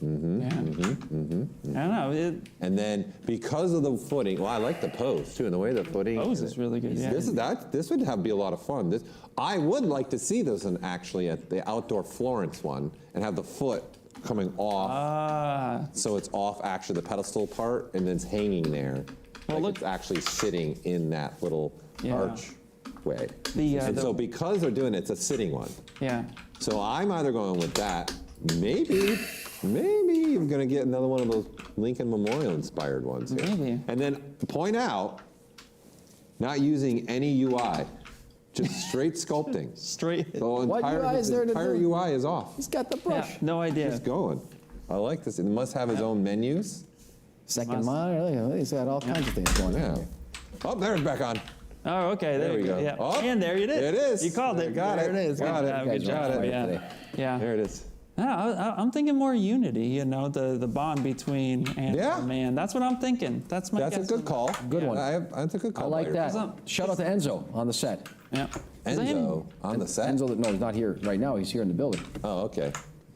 C: Yeah. I don't know.
B: And then because of the footing, well, I like the pose too, and the way the footing.
C: Pose is really good. Yeah.
B: This would be a lot of fun. I would like to see this one actually at the outdoor Florence one, and have the foot coming off, so it's off actually the pedestal part, and then it's hanging there.
C: Well,
B: like
C: look-
B: it's actually sitting in that little archway. And so because they're doing it, it's a sitting one.
C: Yeah.
B: So I'm either going with that, maybe I'm gonna get another one of those Lincoln Memorial inspired ones here.
C: Maybe.
B: And then point out, not using any UI, just straight sculpting.
C: Straight.
B: So
A: What UI is
B: his
A: there to
B: entire
A: do?
B: UI is off.
A: He's got the brush.
C: Yeah. No idea.
B: Just going. I like this. It must have his own menus.
A: Second
C: Must.
A: monitor, he's got all kinds of things going
B: Yeah.
A: on.
B: Oh, there's back on.
C: Oh, okay.
B: There we go.
C: Yeah.
B: Oh,
C: And there you did.
B: it is.
C: You called it.
B: Got it.
C: There it is.
B: Got
C: Good
B: it.
C: job,
B: You
C: good
B: guys
C: job.
B: got it.
C: Yeah.
A: today.
B: There
C: Yeah.
B: it is.
C: I'm thinking more unity, you know, the bond between animal
B: Yeah.
C: and man. That's what I'm thinking. That's my
B: That's a
C: guess.
B: good call.
A: Good one.
B: That's a good
A: I
B: call.
A: like
B: by
A: that.
B: your-
A: Shout out to Enzo on the set.
C: Yeah. Is that him?
B: Enzo on the set.
A: Enzo, no, he's not here right now. He's here in the building.
B: Oh, okay.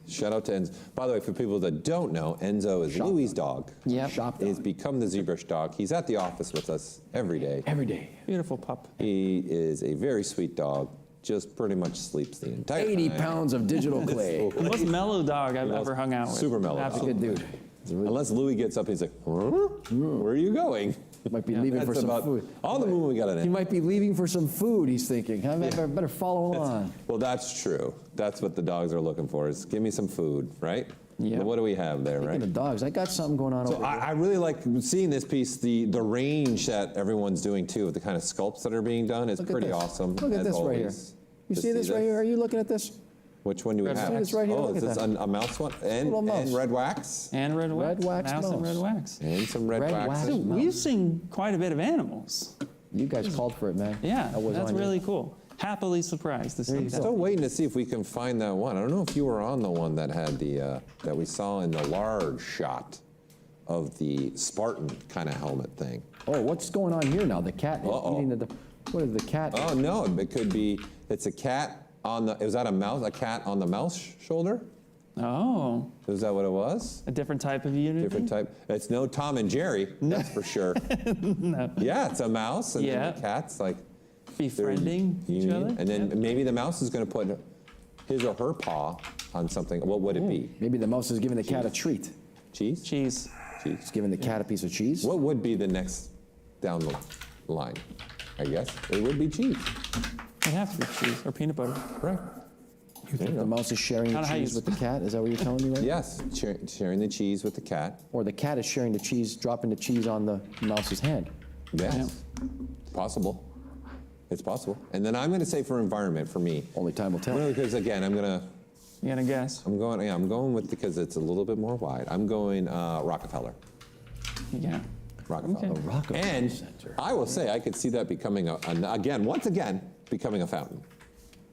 B: Shout out to Enzo. By the way, for people that don't know, Enzo is Louis' dog.
C: Yep.
A: Shop
B: He's
A: dog.
B: become the ZBrush dog. He's at the office with us every day.
A: Every day.
C: Beautiful pup.
B: He is a very sweet dog. Just pretty much sleeps the entire
A: 80
B: time.
A: pounds of digital clay.
C: The most mellow dog I've ever hung out with.
B: Super mellow
A: That's a
B: dog.
A: good dude.
B: Unless Louis gets up, he's like, "Huh? Where are you going?"
A: Might be leaving for
B: That's
A: some
B: about
A: food.
B: all the movement we got in
A: He
B: it.
A: might be leaving for some food, he's thinking. I better follow along.
B: Well, that's true. That's what the dogs are looking for, is give me some food, right?
C: Yeah.
B: What do we have there,
A: Speaking
B: right?
A: of dogs, I got something going on
B: So
A: over here.
B: I really like seeing this piece, the range that everyone's doing too, with the kind of sculpts that are being done. It's
A: Look at
B: pretty
A: this.
B: awesome.
A: Look at
B: as
A: this right here.
B: always.
A: You
B: To
A: see this right here? Are you looking at this?
B: Which one do we
C: Red
B: have?
C: wax.
A: See this right here?
B: Oh,
A: Look
B: is
A: at
B: this
A: that.
B: a mouse one? And,
A: Little mouse.
B: and red wax?
C: And red wax.
A: Red wax
C: Mouse and
A: mouse.
C: red wax.
B: And some red,
A: Red
B: wax.
A: wax.
C: Dude, we've seen quite a bit of animals.
A: You guys called for it, man.
C: Yeah,
A: That was
C: that's
A: on you.
C: really cool. Happily surprised to see that.
B: Still waiting to see if we can find that one. I don't know if you were on the one that had that we saw in the large shot of the Spartan kind of helmet thing.
A: Oh, what's going on here now? The cat is
B: Uh-oh.
A: eating the. What is the cat?
B: Oh no, it could be. It's a cat on the. Was that a mouse? A cat on the mouse shoulder?
C: Oh,
B: Is that what it was?
C: a different type of unity?
B: Different type. It's no Tom and Jerry. That's for sure.
C: No.
B: Yeah, it's a mouse and then
C: Yeah.
B: the cat's like. they're
C: Befriending each
B: union.
C: other?
B: And then
C: Yeah.
B: maybe the mouse is going to put his or her paw on something. What would it be?
A: Maybe the mouse is giving the cat a treat.
B: Cheese?
C: Cheese.
B: Cheese.
A: It's giving the cat a piece of cheese.
B: What would be the next down the line? I guess it would be cheese.
C: It'd have to be cheese or peanut butter.
B: Right. There you
A: The
B: go.
A: mouse is sharing the
C: Kinda how you
A: cheese with the cat. Is that what you're telling me right now?
B: Yes, sharing the cheese with the cat.
A: Or the cat is sharing the cheese, dropping the cheese on the mouse's hand.
B: Yes. Possible. It's possible. And then I'm going to say for environment, for me,
A: Only time will tell.
B: because again, I'm
C: You gonna guess?
B: going with, because it's a little bit more wide. I'm going Rockefeller.
C: Yeah.
B: Rockefeller.
C: Okay.
A: Rockefeller
B: And
A: Center.
B: I will say, I could see that becoming once again, becoming a fountain.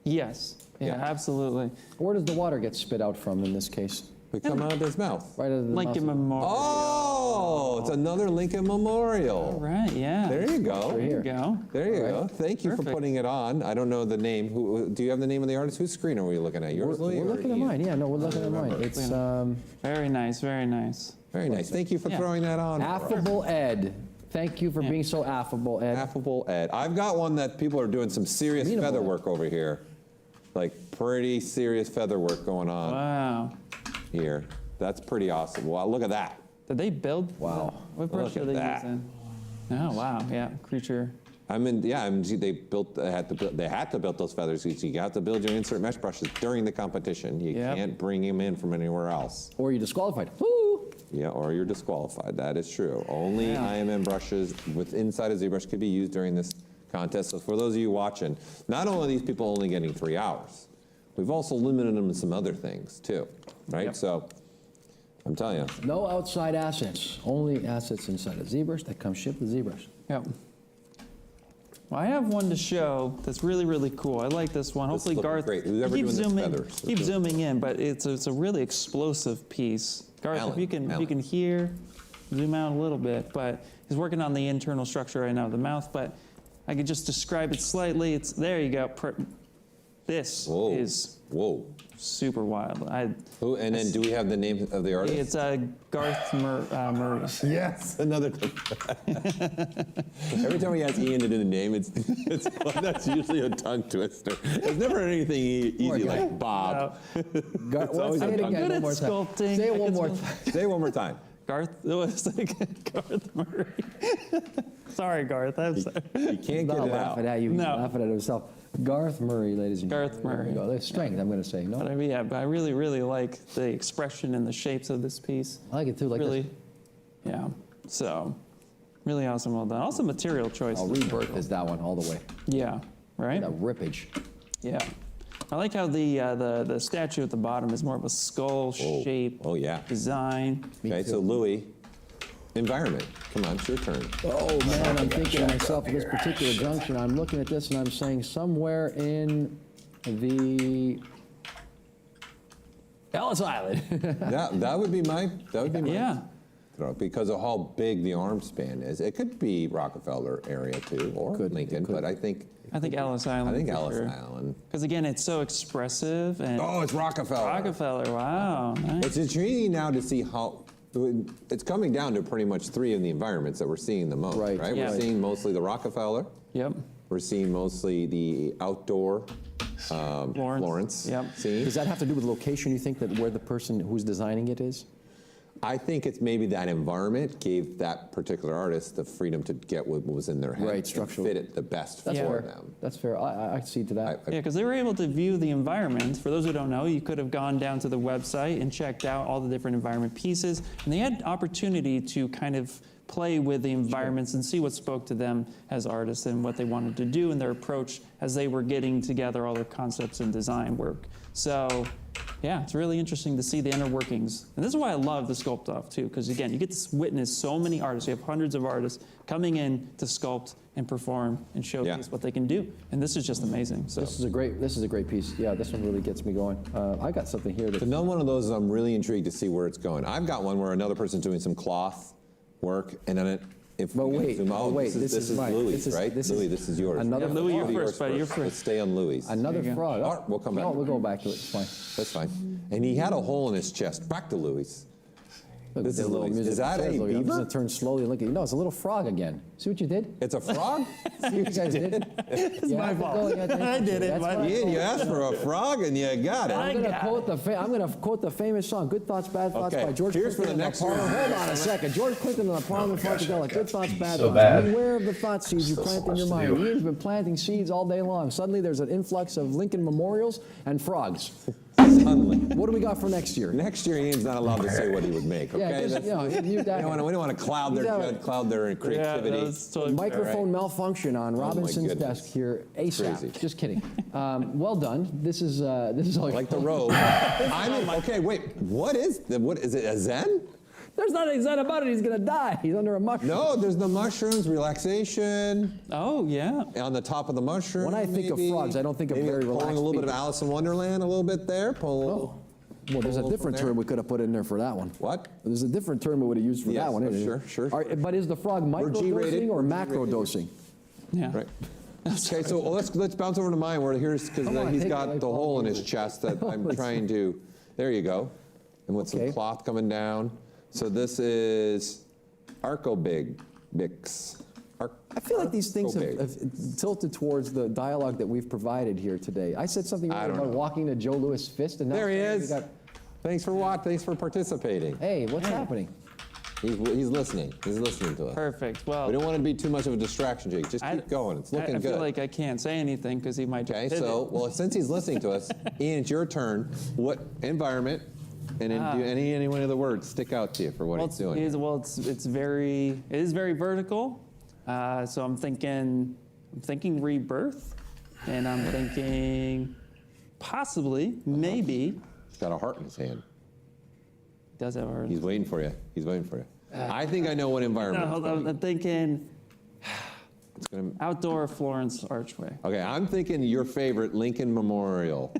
C: Yes. Yeah,
B: Yeah.
C: absolutely.
A: Where does the water get spit out from in this case?
B: We come out of his mouth.
A: Right out of the
C: Lincoln
A: mouth.
C: Memorial.
B: Oh, it's another Lincoln Memorial.
C: Right, yeah.
B: There you go.
A: Right
C: There
A: here.
C: you go.
B: There you go. Thank you for
C: Perfect.
B: putting it on. I don't know the name. Do you have the name of the artist? Whose screen are we looking at? Yours, Louis?
A: We're
B: or
A: looking at
B: Ian?
A: mine. Yeah, no, we're looking at mine. It's
C: Very nice, very nice.
B: Very nice. Thank you for
C: Yeah.
B: throwing that on. for us.
A: Affable Ed. Thank you for being so affable, Ed.
B: Affable Ed. I've got one that people are doing some serious
A: Amenable
B: feather
A: Ed.
B: work over here. Like pretty serious feather work going on
C: Wow.
B: here. That's pretty awesome. Wow, look at that.
C: Did they build?
A: Wow.
C: What brush
B: Look
C: are
B: at
C: they
B: that.
C: using? Oh, wow. Yeah, creature.
B: They had to build those feathers because you got to build your insert mesh brushes during the competition. You
C: Yep.
B: can't bring them in from anywhere else.
A: Or you're disqualified. Woo!
B: Yeah, or you're disqualified. That is true. Only
C: Yeah.
B: IMM brushes with inside a ZBrush could be used during this contest. So for those of you watching, not only are these people only getting 3 hours, we've also limited them to some other things too, right?
C: Yep.
B: So I'm telling you,
A: No outside assets. Only assets inside a ZBrush that come shipped with ZBrush.
C: Yep. Well, I have one to show that's really, really cool. I like this one. Hopefully,
B: looking
C: Garth.
B: great. Who's ever
C: keep
B: doing this
C: zooming,
B: feathers?
C: keep zooming in, but it's a really explosive piece. Garth,
B: Alan,
C: if you can hear, zoom out a little bit. But he's working on the internal structure right now of the mouth. But I could just describe it slightly. It's there. You go. This is super wild.
B: Who? And then do we have the name of the artist?
C: It's Garth Murray.
B: Yes, another. Every time we ask Ian to do the name, it's that's usually a tongue twister. It's never anything easy like Bob.
A: Well, say it again one more time.
C: Sculpting.
A: Say it one more time.
B: Say it one more time.
C: Garth, it was like Garth Murray. Sorry, Garth. I'm sorry.
B: You can't get
A: Not
B: it out.
A: laughing at you, he's
C: No.
A: laughing at himself. Garth Murray, ladies and gentlemen.
C: Garth Murray.
A: There you go. There's strength, I'm going to say. No,
C: But I really, really like the expression and the shapes of this piece.
A: I like it too. Like
C: Really,
A: this.
C: yeah. So, really awesome. Well done. Also, material choice.
A: Rebirth is that one all the way.
C: Yeah. Right.
A: That rippage.
C: Yeah. I like how the statue at the bottom is more of a skull shape.
B: Oh, yeah.
C: Design.
B: Okay, so Louis, environment. Come on, it's your turn.
A: Oh man, I'm thinking to myself at this particular junction, I'm looking at this and I'm saying somewhere in the Ellis Island.
B: That would be my.
C: Yeah.
B: Throw, because of how big the arm span is. It could be Rockefeller area too, or Lincoln, but I think
C: Ellis Island.
B: I think
C: for
B: Ellis
C: sure.
B: Island.
C: Because again, it's so expressive and
B: Oh, it's Rockefeller.
C: Rockefeller. Wow. Nice.
B: It's intriguing now to see how it's coming down to pretty much three of the environments that we're seeing the most,
A: Right,
B: right?
C: yeah.
B: We're seeing mostly the Rockefeller.
C: Yep.
B: We're seeing mostly the outdoor Florence
C: Yep.
B: scene.
A: Does that have to do with location, you think, that where the person who's designing it is?
B: I think it's maybe that environment gave that particular artist the freedom to get what was in their head
A: Right,
B: and
A: structurally.
B: fit it the best
A: That's
B: for
A: fair.
B: them.
A: That's fair. I see to that.
C: Yeah, because they were able to view the environment. For those who don't know, you could have gone down to the website and checked out all the different environment pieces, and they had opportunity to kind of play with the environments and see what spoke to them as artists and what they wanted to do in their approach as they were getting together all their concepts and design work. So, yeah, it's really interesting to see the inner workings. And this is why I love the sculpt-off, too, because, again, you get to witness so many artists. You have hundreds of artists coming in to sculpt and perform and showcase what they can do. And this is just amazing. So
A: This is a great piece. Yeah, this one really gets me going. I got something here that
B: Another one of those I'm really intrigued to see where it's going. I've got one where another person's doing some cloth work, and then
A: But wait,
B: this is
A: mine.
B: Louis, right? Louis, this is yours.
A: Another
C: Louis,
A: frog.
C: you're first, buddy. You're
B: Let's
C: first.
B: stay on Louis.
A: Another
C: There you go.
A: frog.
B: Oh, we'll come back.
A: No, we'll go back to it. It's fine.
B: That's fine. And he had a hole in his chest. Back to Louis.
A: Look,
B: This
A: the
B: is
A: little
B: Louis.
A: music
B: Is that
A: says,
B: a
A: look, I'm just
B: beaver?
A: gonna turn slowly and look at you. No, it's a little frog again. See what you did?
B: It's a frog?
A: See what you guys did? It's
C: my fault. I did it.
B: Ian, you asked for a frog and you got it.
A: I'm gonna quote the famous song "Good Thoughts, Bad Thoughts"
B: Okay,
A: by George
B: here's
A: Clinton.
B: for the
A: and
B: next
A: Apollo.
B: one.
A: Hold on a second. George Clinton and the Parliament Funkadelic. Good thoughts, bad
D: So
A: thoughts.
D: bad.
A: Beware of the thought seeds you
D: Still so
A: plant in
D: much
A: your
D: to
A: mind.
D: do.
A: Ian's been planting seeds all day long. Suddenly, there's an influx of Lincoln memorials and frogs.
B: Suddenly.
A: What do we got for next year?
B: Next year, Ian's not allowed to say what he would make,
A: Yeah,
B: okay?
A: just, you
B: We don't want to cloud their
C: Yeah,
B: creativity.
C: that's totally
A: Microphone malfunction on Robinson's
B: goodness.
A: desk here ASAP.
B: Crazy.
A: Just kidding. Well done. This is all.
B: Like the robe. Okay, wait. What is it? A Zen?
A: There's nothing said about it. He's gonna die. He's under a mushroom.
B: No, there's the mushrooms, relaxation
C: Oh, yeah.
B: on the top of the mushroom.
A: When I think of
B: maybe.
A: frogs, I don't think of
B: Maybe
A: very
B: pulling
A: relaxed
B: a little bit of
A: people.
B: Alice in Wonderland, a little bit there.
A: Well, there's a
B: Pull
A: different
B: from there.
A: term we could have put in there for that one.
B: What?
A: There's a different term we would have used for
B: Yes,
A: that one. isn't
B: sure,
A: it?
B: sure.
A: But is the frog
B: G-rated.
A: micro-dosing or
B: We're
A: macro-dosing?
C: Yeah.
B: Right. Okay, so let's bounce over to mine where here's because
A: Come on,
B: he's
A: take
B: got
A: it,
B: the
A: like,
B: hole in
A: all
B: his
A: over.
B: chest that I'm
A: It's-
B: trying to. There you go, and with
A: Okay.
B: some cloth coming down. So this is Arcobix.
A: I feel like these things
B: Okay.
A: have tilted towards the dialogue that we've provided here today. I said something
B: I
A: earlier
B: don't
A: about
B: know.
A: walking to Joe Louis' fist, and now
B: There he
A: we
B: is.
A: got-
B: Thanks for participating.
A: hey, what's happening?
B: He's listening. He's listening to us.
C: Perfect. Well,
B: We don't want to be too much of a distraction, Jake. Just
C: I-
B: keep going. It's looking
C: I
B: good.
C: feel like I can't say anything because he might just
B: Okay,
C: pivot.
B: so well, since he's listening to us, Ian, it's your turn. What environment? And then do any one of the words stick out to you for what
C: Well,
B: he's doing?
C: it is very vertical. So I'm thinking rebirth, and I'm thinking possibly, maybe,
B: He's got a heart in his hand.
C: does have a.
B: He's waiting for you. He's waiting for you. I think I know what
C: No,
B: environment.
C: hold on. I'm thinking
B: It's gonna.
C: Outdoor Florence Archway.
B: Okay, I'm thinking your favorite Lincoln Memorial.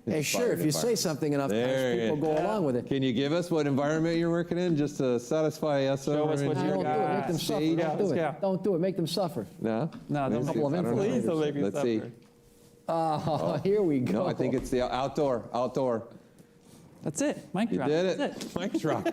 A: Hey, sure, if you say something enough times,
B: There
A: people
B: you
A: go along with it.
B: Can you give us what environment you're working in, just to satisfy us?
C: Show
B: over
C: us
B: in
C: what
A: No,
C: you
B: here?
A: don't do it, make
C: got.
A: them suffer,
B: Stage.
A: don't do
C: Let's
A: it.
C: go.
A: Don't do it, make them suffer.
B: No?
C: No,
B: Let me
C: don't
B: see.
A: couple of
B: I don't know.
C: Please don't make me
B: Let's
C: suffer.
B: see.
A: Oh, here we go.
B: No, I think it's the outdoor.
C: That's it. Mic
B: You
C: drop.
B: did
C: That's
B: it. Mic drop.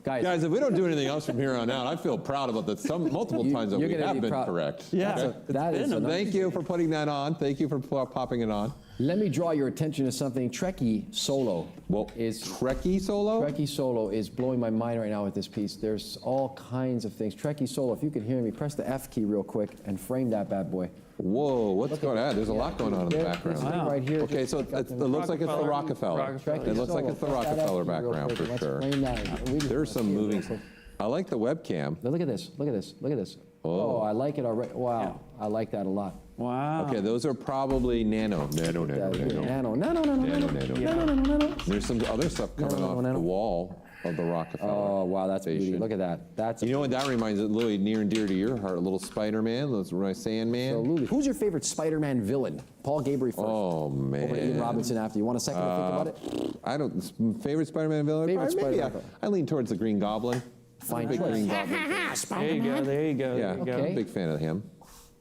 A: Guys,
B: Guys, if we don't do anything else from here on out, I feel proud about that. Multiple times that
A: you're
B: we
A: gonna
B: have
A: be
B: been
A: proud.
B: correct.
C: Yeah.
B: Okay?
A: that is
C: been
A: an-
B: Thank you for putting that on. Thank you for popping it on.
A: Let me draw your attention to something. Trekkie Solo
B: Well,
A: is
B: Trekkie Solo?
A: Trekkie Solo is blowing my mind right now with this piece. There's all kinds of things. Trekkie Solo, if you can hear me, press the F key real quick and frame that bad boy.
B: Whoa, what's going on? There's a lot going on in the
A: There-
B: background.
A: this thing right here.
B: Okay,
A: just
B: so
A: pick up
B: it
A: the-
B: looks like it's the Rockefeller.
C: Rockefeller.
B: It looks like it's the
A: Press that F
B: Rockefeller
A: key real
B: background
A: quick.
B: for
A: Let's
B: sure.
A: frame that. We just
B: There's some
A: wanna see it real
B: moving.
A: quick.
B: I like the webcam.
A: Now look at this. Look at this. Look at this.
B: Oh.
A: I like it already. Wow,
C: Yeah.
A: I like that a lot.
C: Wow.
B: Okay, those are probably nano.
A: Nano. No.
B: Nano. There's some other stuff coming
A: Nano,
B: off
A: nano.
B: the wall of the Rockefeller.
A: Oh wow, that's beauty.
B: Station.
A: Look at that. That's
B: You know what that reminds me, Louis, near and dear to your heart, a little Spider-Man, little Sandman.
A: Absolutely. Who's your favorite Spider-Man villain? Paul Gabriel first.
B: Oh, man.
A: Over to Ian Robinson after. You want a second to think about it?
B: I don't, favorite Spider-Man villain?
A: Favorite
B: Probably maybe
A: Spider-Man
B: I lean towards the Green Goblin.
A: Fine
B: I'm a big
A: choice.
B: Green Goblin.
C: There you go. There you go.
B: Yeah,
C: There you go.
A: Okay.
B: I'm a big fan of him.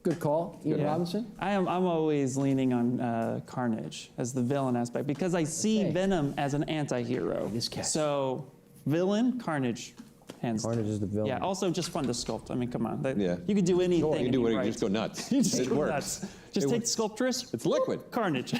A: Good call, Ian
C: Yeah.
A: Robinson.
C: I'm always leaning on Carnage as the villain aspect because I see
A: Okay.
C: Venom as an anti-hero.
A: This cat.
C: So villain, Carnage, hands.
A: Carnage is the villain.
C: Yeah. Also, just fun to sculpt. I mean, come on.
B: Yeah.
C: You could do anything.
B: You can
C: and
B: do
C: be
B: it,
C: right.
B: just go nuts.
C: You just
B: It
C: go
B: works.
C: nuts. Just
B: It
C: take
B: works.
C: Sculptress.
B: It's liquid.
C: Carnage.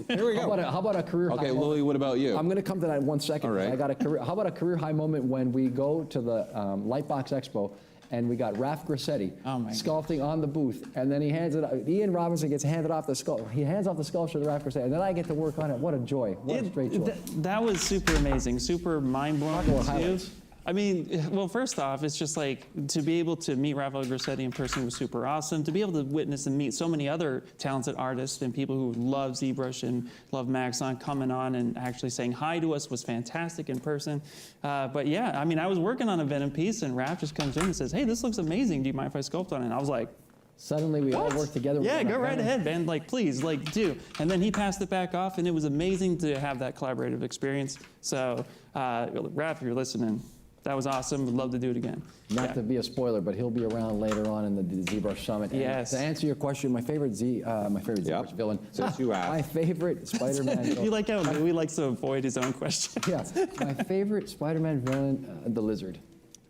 B: Here we go.
A: How about a career high
B: Okay,
A: moment?
B: Louis, what about you?
A: I'm going to come to that in 1 second.
B: All right.
A: I got a career. How about a career high moment when we go to the Lightbox Expo and we got Raph Grassetti
C: Oh, my
A: sculpting on the booth, and then he hands it. Ian Robinson gets handed off the sculpt. He hands off the sculpture to Raph Grassetti, and then I get to work on it. What a joy! What a great joy!
C: That was super amazing, super mind-blowing
A: about
C: too.
A: highlights.
C: I mean, well, first off, it's just like to be able to meet Raphael Grassetti in person was super awesome. To be able to witness and meet so many other talented artists and people who love ZBrush and love Maxon coming on and actually saying hi to us was fantastic in person. But yeah, I mean, I was working on a Venom piece and Raph just comes in and says, "Hey, this looks amazing. Do you mind if I sculpt on it?" And I was like,
A: Suddenly, we all
C: "What?"
A: work together.
C: Yeah,
A: We're
C: go
A: gonna-
C: right ahead, man. Like, please, like, do. And then he passed it back off, and it was amazing to have that collaborative experience. So, Raph, if you're listening, that was awesome. Would love to do it again.
A: Not
C: Yeah.
A: to be a spoiler, but he'll be around later on in the ZBrush Summit. And
C: Yes.
A: to answer your question, my favorite ZBrush
B: Yep.
A: villain.
B: Since you asked.
A: My favorite Spider-Man villain.
C: You like how Louis likes to avoid his own question?
A: Yeah, my favorite Spider-Man villain, the Lizard.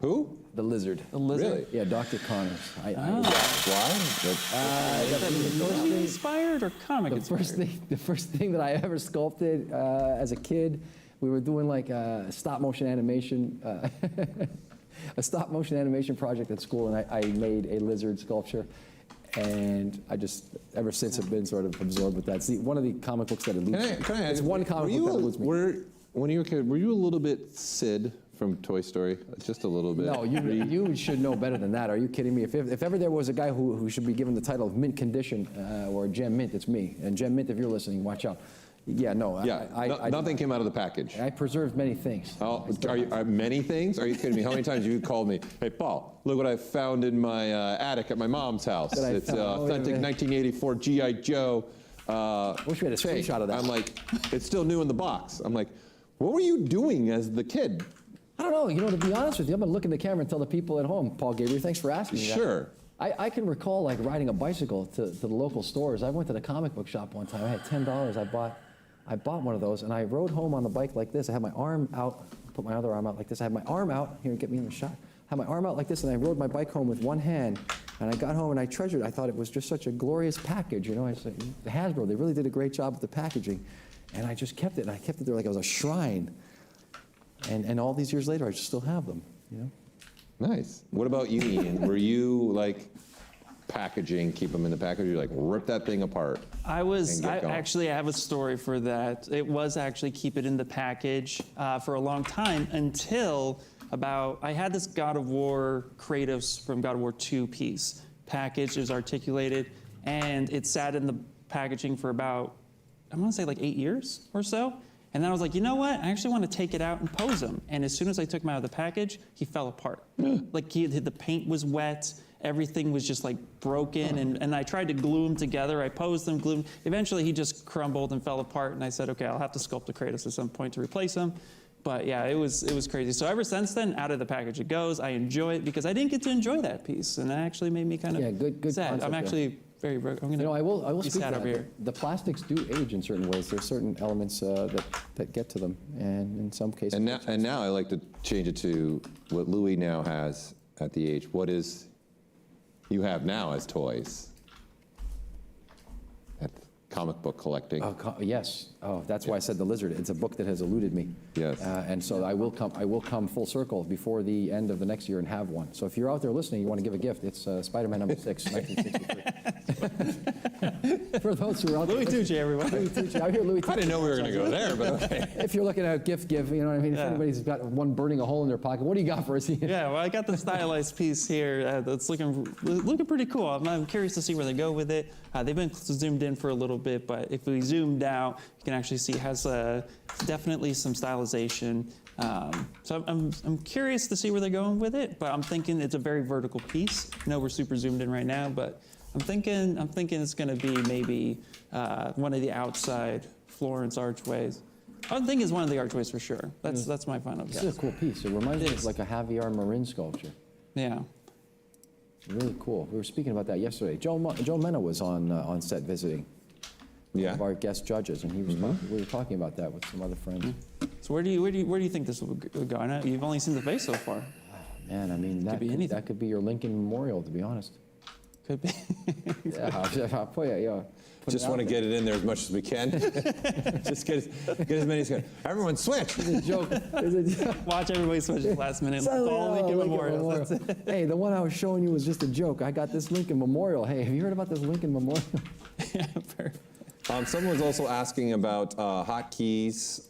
B: Who?
A: The Lizard.
C: The lizard.
B: Really?
A: Yeah, Dr. Connors.
B: Why?
C: Movie inspired or comic inspired?
A: The first thing that I ever sculpted as a kid, we were doing like a stop motion animation, a stop motion animation project at school, and I made a lizard sculpture. And I just, ever since, have been sort of absorbed with that. It's one of the comic books that eludes me.
B: Can I ask,
A: It's one comic book that eludes me.
B: When you were a kid, were you a little bit Sid from Toy Story? Just a little bit.
A: No, you should know better than that. Are you kidding me? If ever there was a guy who should be given the title of Mint Condition or Gem Mint, it's me. And Gem Mint, if you're listening, watch out. Yeah, no.
B: Nothing came out of the package.
A: I preserved many things.
B: Oh, are many things? Are you kidding me? How many times have you called me? Hey, Paul, look what I found in my attic at my mom's house.
A: That I
B: It's
A: found. Oh,
B: authentic
A: yeah.
B: 1984 G.I. Joe.
A: Wish we had a
B: thing.
A: screenshot of that.
B: I'm like, it's still new in the box. I'm like, what were you doing as the kid?
A: I don't know. You know, to be honest with you, I'm going to look in the camera and tell the people at home, Paul Gabriel, thanks for asking me that.
B: Sure.
A: I can recall like riding a bicycle to the local stores. I went to the comic book shop one time. I had $10. I bought one of those, and I rode home on the bike like this. I had my arm out, put my other arm out like this. I had my arm out, here, get me in the shot. I had my arm out like this, and I rode my bike home with one hand. And I got home, and I treasured it. I thought it was just such a glorious package. You know, I said, Hasbro, they really did a great job with the packaging. And I just kept it, and I kept it there like it was a shrine. And all these years later, I still have them, you know?
B: Nice. What about you, Ian? Were you like packaging, keep them in the package? You like rip that thing apart?
C: I was,
B: And get going.
C: actually, I have a story for that. It was actually keep it in the package for a long time until I had this God of War Kratos from God of War 2 piece. Package, it was articulated, and it sat in the packaging for about, I want to say like 8 years or so. And then I was like, you know what? I actually want to take it out and pose him. And as soon as I took him out of the package, he fell apart. Like the paint was wet. everything was just like broken, and I tried to glue them together. I posed them, glued them. Eventually, he just crumbled and fell apart, and I said, okay, I'll have to sculpt a Kratos at some point to replace him. But yeah, it was crazy. So ever since then, out of the package it goes. I enjoy it because I didn't get to enjoy that piece, and that actually made me kind of
A: good
C: sad.
A: concept,
C: I'm
A: yeah.
C: actually very. I'm gonna.
A: I will
C: be
A: speak
C: sad
A: to
C: over
A: that.
C: here.
A: The plastics do age in certain ways. There's certain elements that get to them, and in some cases.
B: And now I like to change it to what Louis now has at the age. What is you have now as toys? At comic book collecting.
A: Yes. Oh, that's why I said the lizard. It's a book that has eluded me.
B: Yes.
A: And so I will come full circle before the end of the next year and have one. So if you're out there listening, you want to give a gift, it's Spider-Man number 6, 1963. For those who are out there.
C: Louis Tucci, everyone.
A: Louis Tucci. I hear Louis Tucci.
B: I didn't know we were going to go there, but okay.
A: If you're looking at a gift give, you know what I mean? If
C: Yeah.
A: anybody's got one burning a hole in their pocket, what do you got for us?
C: Yeah, well, I got the stylized piece here that's looking pretty cool. I'm curious to see where they go with it. They've been zoomed in for a little bit, but if we zoomed out, you can actually see it has definitely some stylization. So I'm curious to see where they're going with it, but I'm thinking it's a very vertical piece. I know we're super zoomed in right now, but I'm thinking it's going to be maybe one of the outside Florence archways. I think it's one of the archways for sure. That's my final
A: This
C: guess.
A: is a cool piece. It reminds me
C: It
A: of
C: is.
A: like a Javier Marin sculpture.
C: Yeah.
A: Really cool. We were speaking about that yesterday. Joe Mena was on set visiting.
B: Yeah.
A: One of our guest judges, and he was we were talking about that with some other friends.
C: So where do you think this will go? I know you've only seen the face so far.
A: Man, I mean, that could be your Lincoln Memorial, to be honest.
C: Could be.
A: Yeah, I'll put it, yeah. Put
B: Just
A: it
B: want
A: out
B: to get it in there as much as we can. Just get as many as we can. Everyone switch.
A: there. It's a joke. It's a joke.
C: Watch everybody switch at the last minute.
A: Suddenly,
C: All
A: oh,
C: Lincoln
A: Lincoln
C: Memorials.
A: Memorial. Hey, the one I was showing you was just a joke. I got this Lincoln Memorial. Hey, have you heard about this Lincoln Memorial?
C: Yeah, perfect.
B: Someone was also asking about hotkeys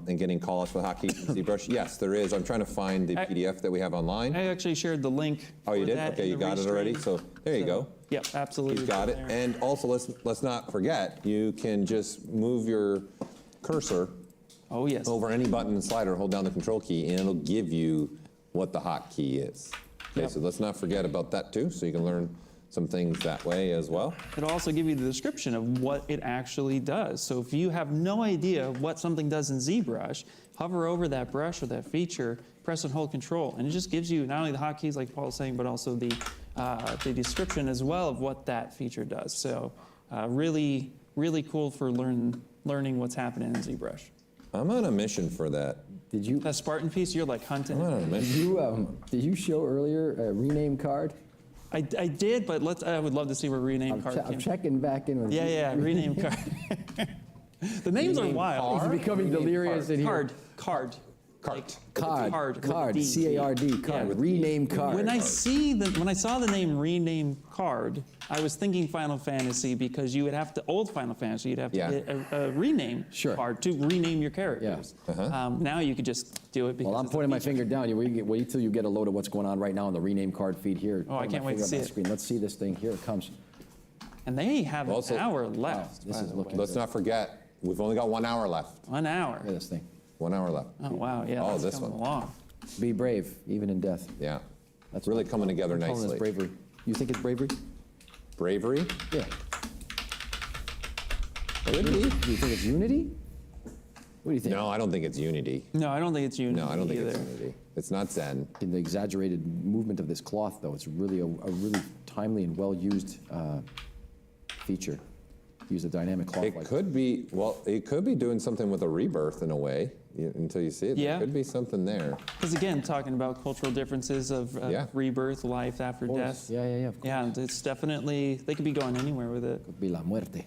B: and getting call-outs for the hotkeys in ZBrush. Yes, there is. I'm trying to find the PDF that we have online.
C: I actually shared the link.
B: Oh, you
C: for
B: did?
C: that
B: Okay,
C: in
B: you
C: the
B: got it already.
C: restream.
B: So there you go.
C: Yep, absolutely.
B: You've got it.
C: There.
B: And also, let's not forget, you can just move your cursor
C: Oh yes.
B: over any button and slider, hold down the control key, and it'll give you what the hotkey is. Okay,
C: Yep.
B: so let's not forget about that too, so you can learn some things that way as well.
C: It'll also give you the description of what it actually does. So if you have no idea what something does in ZBrush, hover over that brush or that feature, press and hold control, and it just gives you not only the hotkeys like Paul was saying, but also the description as well of what that feature does. So really, really cool for learning what's happening in ZBrush.
B: I'm on a mission for that.
A: Did you
C: That Spartan piece, you're like hunting.
B: I'm on a mission.
A: did you show earlier a rename card?
C: I did, but I would love to see where rename card
A: I'm
C: came.
A: checking back in with
C: Yeah, rename card. The names are wild.
A: He's becoming delirious in here.
C: Card.
A: Card,
C: with a D.
A: C-A-R-D, card,
C: Yeah.
A: rename card.
C: When I saw the name rename card, I was thinking Final Fantasy because you would have to old Final Fantasy. You'd have to
B: Yeah.
C: get a rename
A: Sure.
C: card to rename your characters. Now you could just do it. Because
A: Well, I'm
C: it's a
A: pointing my
C: feature.
A: finger down. Wait till you get a load of what's going on right now on the rename card feed here.
C: Oh, I
A: Putting
C: can't
A: my
C: wait to
A: finger
C: see
A: on my
C: it.
A: screen. Let's see this thing. Here it comes.
C: And they have
B: Also-
C: an hour left.
A: this
C: by
A: is
C: the
A: looking-
C: way.
B: Let's not forget, we've only got 1 hour left.
C: 1 hour.
A: Look at this thing.
B: 1 hour left.
C: Oh wow, yeah.
B: Oh,
C: that's
B: this
C: coming
B: one.
C: along.
A: Be brave, even in death.
B: Yeah.
A: That's
B: really coming together
A: I'm calling this
B: nicely.
A: bravery. You think it's bravery?
B: Bravery?
A: Yeah.
B: Could be.
A: Do you think it's unity? What do you think?
B: No, I don't think it's unity.
C: No, I don't think it's you.
B: No, I don't think
C: either.
B: it's unity. It's not Zen.
A: In the exaggerated movement of this cloth, though, it's really a really timely and well-used feature. Use a dynamic cloth
B: It
A: like
B: could be, well, it could be doing something with a rebirth in a way, until you see it.
C: Yeah.
B: There could be something there.
C: Because again, talking about cultural differences of
B: Yeah.
C: rebirth, life after
A: Of course.
C: death.
A: Yeah, of course.
C: Yeah, it's definitely, they could be going anywhere with it.
A: Could be la muerte.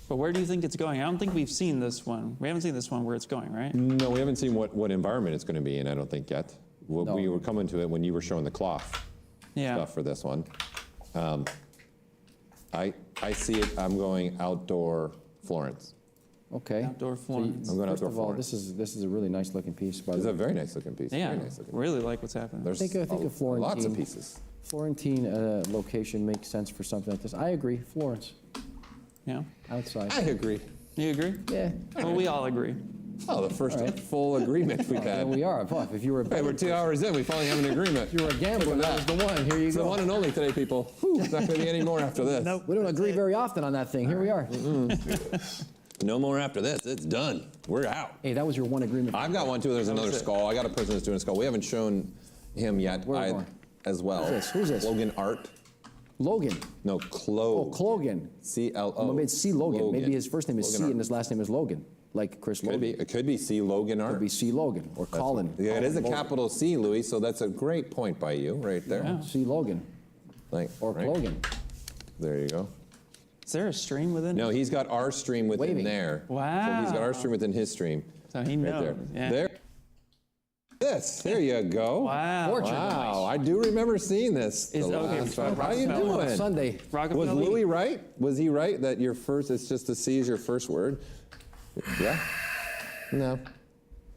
C: But where do you think it's going? I don't think we've seen this one. We haven't seen this one where it's going, right?
B: No, we haven't seen what environment it's going to be in, I don't think yet.
A: No.
B: We were coming to it when you were showing the cloth
C: Yeah.
B: stuff for this one. I see it, I'm going outdoor Florence.
A: Okay.
C: Outdoor
A: So
C: Florence.
B: I'm going
A: first
B: outdoor
A: of all,
B: Florence.
A: this is a really nice looking piece. By
B: It's
A: the
B: a
A: way.
B: very nice looking piece.
C: Yeah,
B: Very nice looking.
C: really like what's happening.
B: There's
A: think of
B: lots
A: Florentine.
B: of pieces.
A: Florentine location makes sense for something like this. I agree. Florence,
C: Yeah.
A: outside.
B: I agree.
C: You agree?
A: Yeah.
C: Well, we all agree.
B: Oh, the first full agreement we've
A: There
B: had.
A: we are. Fuck, if you were a
B: Hey, we're 2 hours in, we finally have an agreement.
A: if you were a gambler, that was the one. Here you
B: It's the
A: go.
B: one and only today, people. Whew, it's not going to be any more after this.
C: Nope.
A: We don't agree very often on that thing. Here we are.
B: No more after this. It's done. We're out.
A: Hey, that was your one agreement.
B: I've got one too. There's another
C: was it.
B: skull. I got a person that's doing a skull. We haven't shown him yet.
A: Where are we going?
B: As well.
A: Who's this? Who's this?
B: Logan Art.
A: Logan.
B: No, Clo.
A: Oh, Clogan.
B: C-L-O.
A: Maybe it's C. Logan. Maybe his first name is
B: Logan
A: C
B: Art.
A: and his last name is Logan, like Chris
B: Could
A: Logan.
B: be. It could be C. Logan Art.
A: Could be C. Logan or Colin.
B: Yeah, it is a
A: Colin Logan.
B: capital C, Louis. So that's a great point by you, right there.
A: C. Logan
B: Like,
A: or
B: right?
A: Clogan.
B: There you go.
C: Is there a stream within?
B: No, he's got our stream within
A: Waving.
B: there.
C: Wow.
B: So he's got our stream within his stream.
C: So he
B: Right
C: knows.
B: there.
C: Yeah.
B: There. This. There you go.
C: Wow.
A: Portrait.
B: Wow, I do remember seeing this.
C: Is-
B: the
C: okay,
B: last
C: so
B: time. How you
C: Rockefeller.
B: doing?
A: Sunday.
C: Rockefeller.
B: Was Louis right? Was he right that your first, it's just the C is your first word? Yeah? No.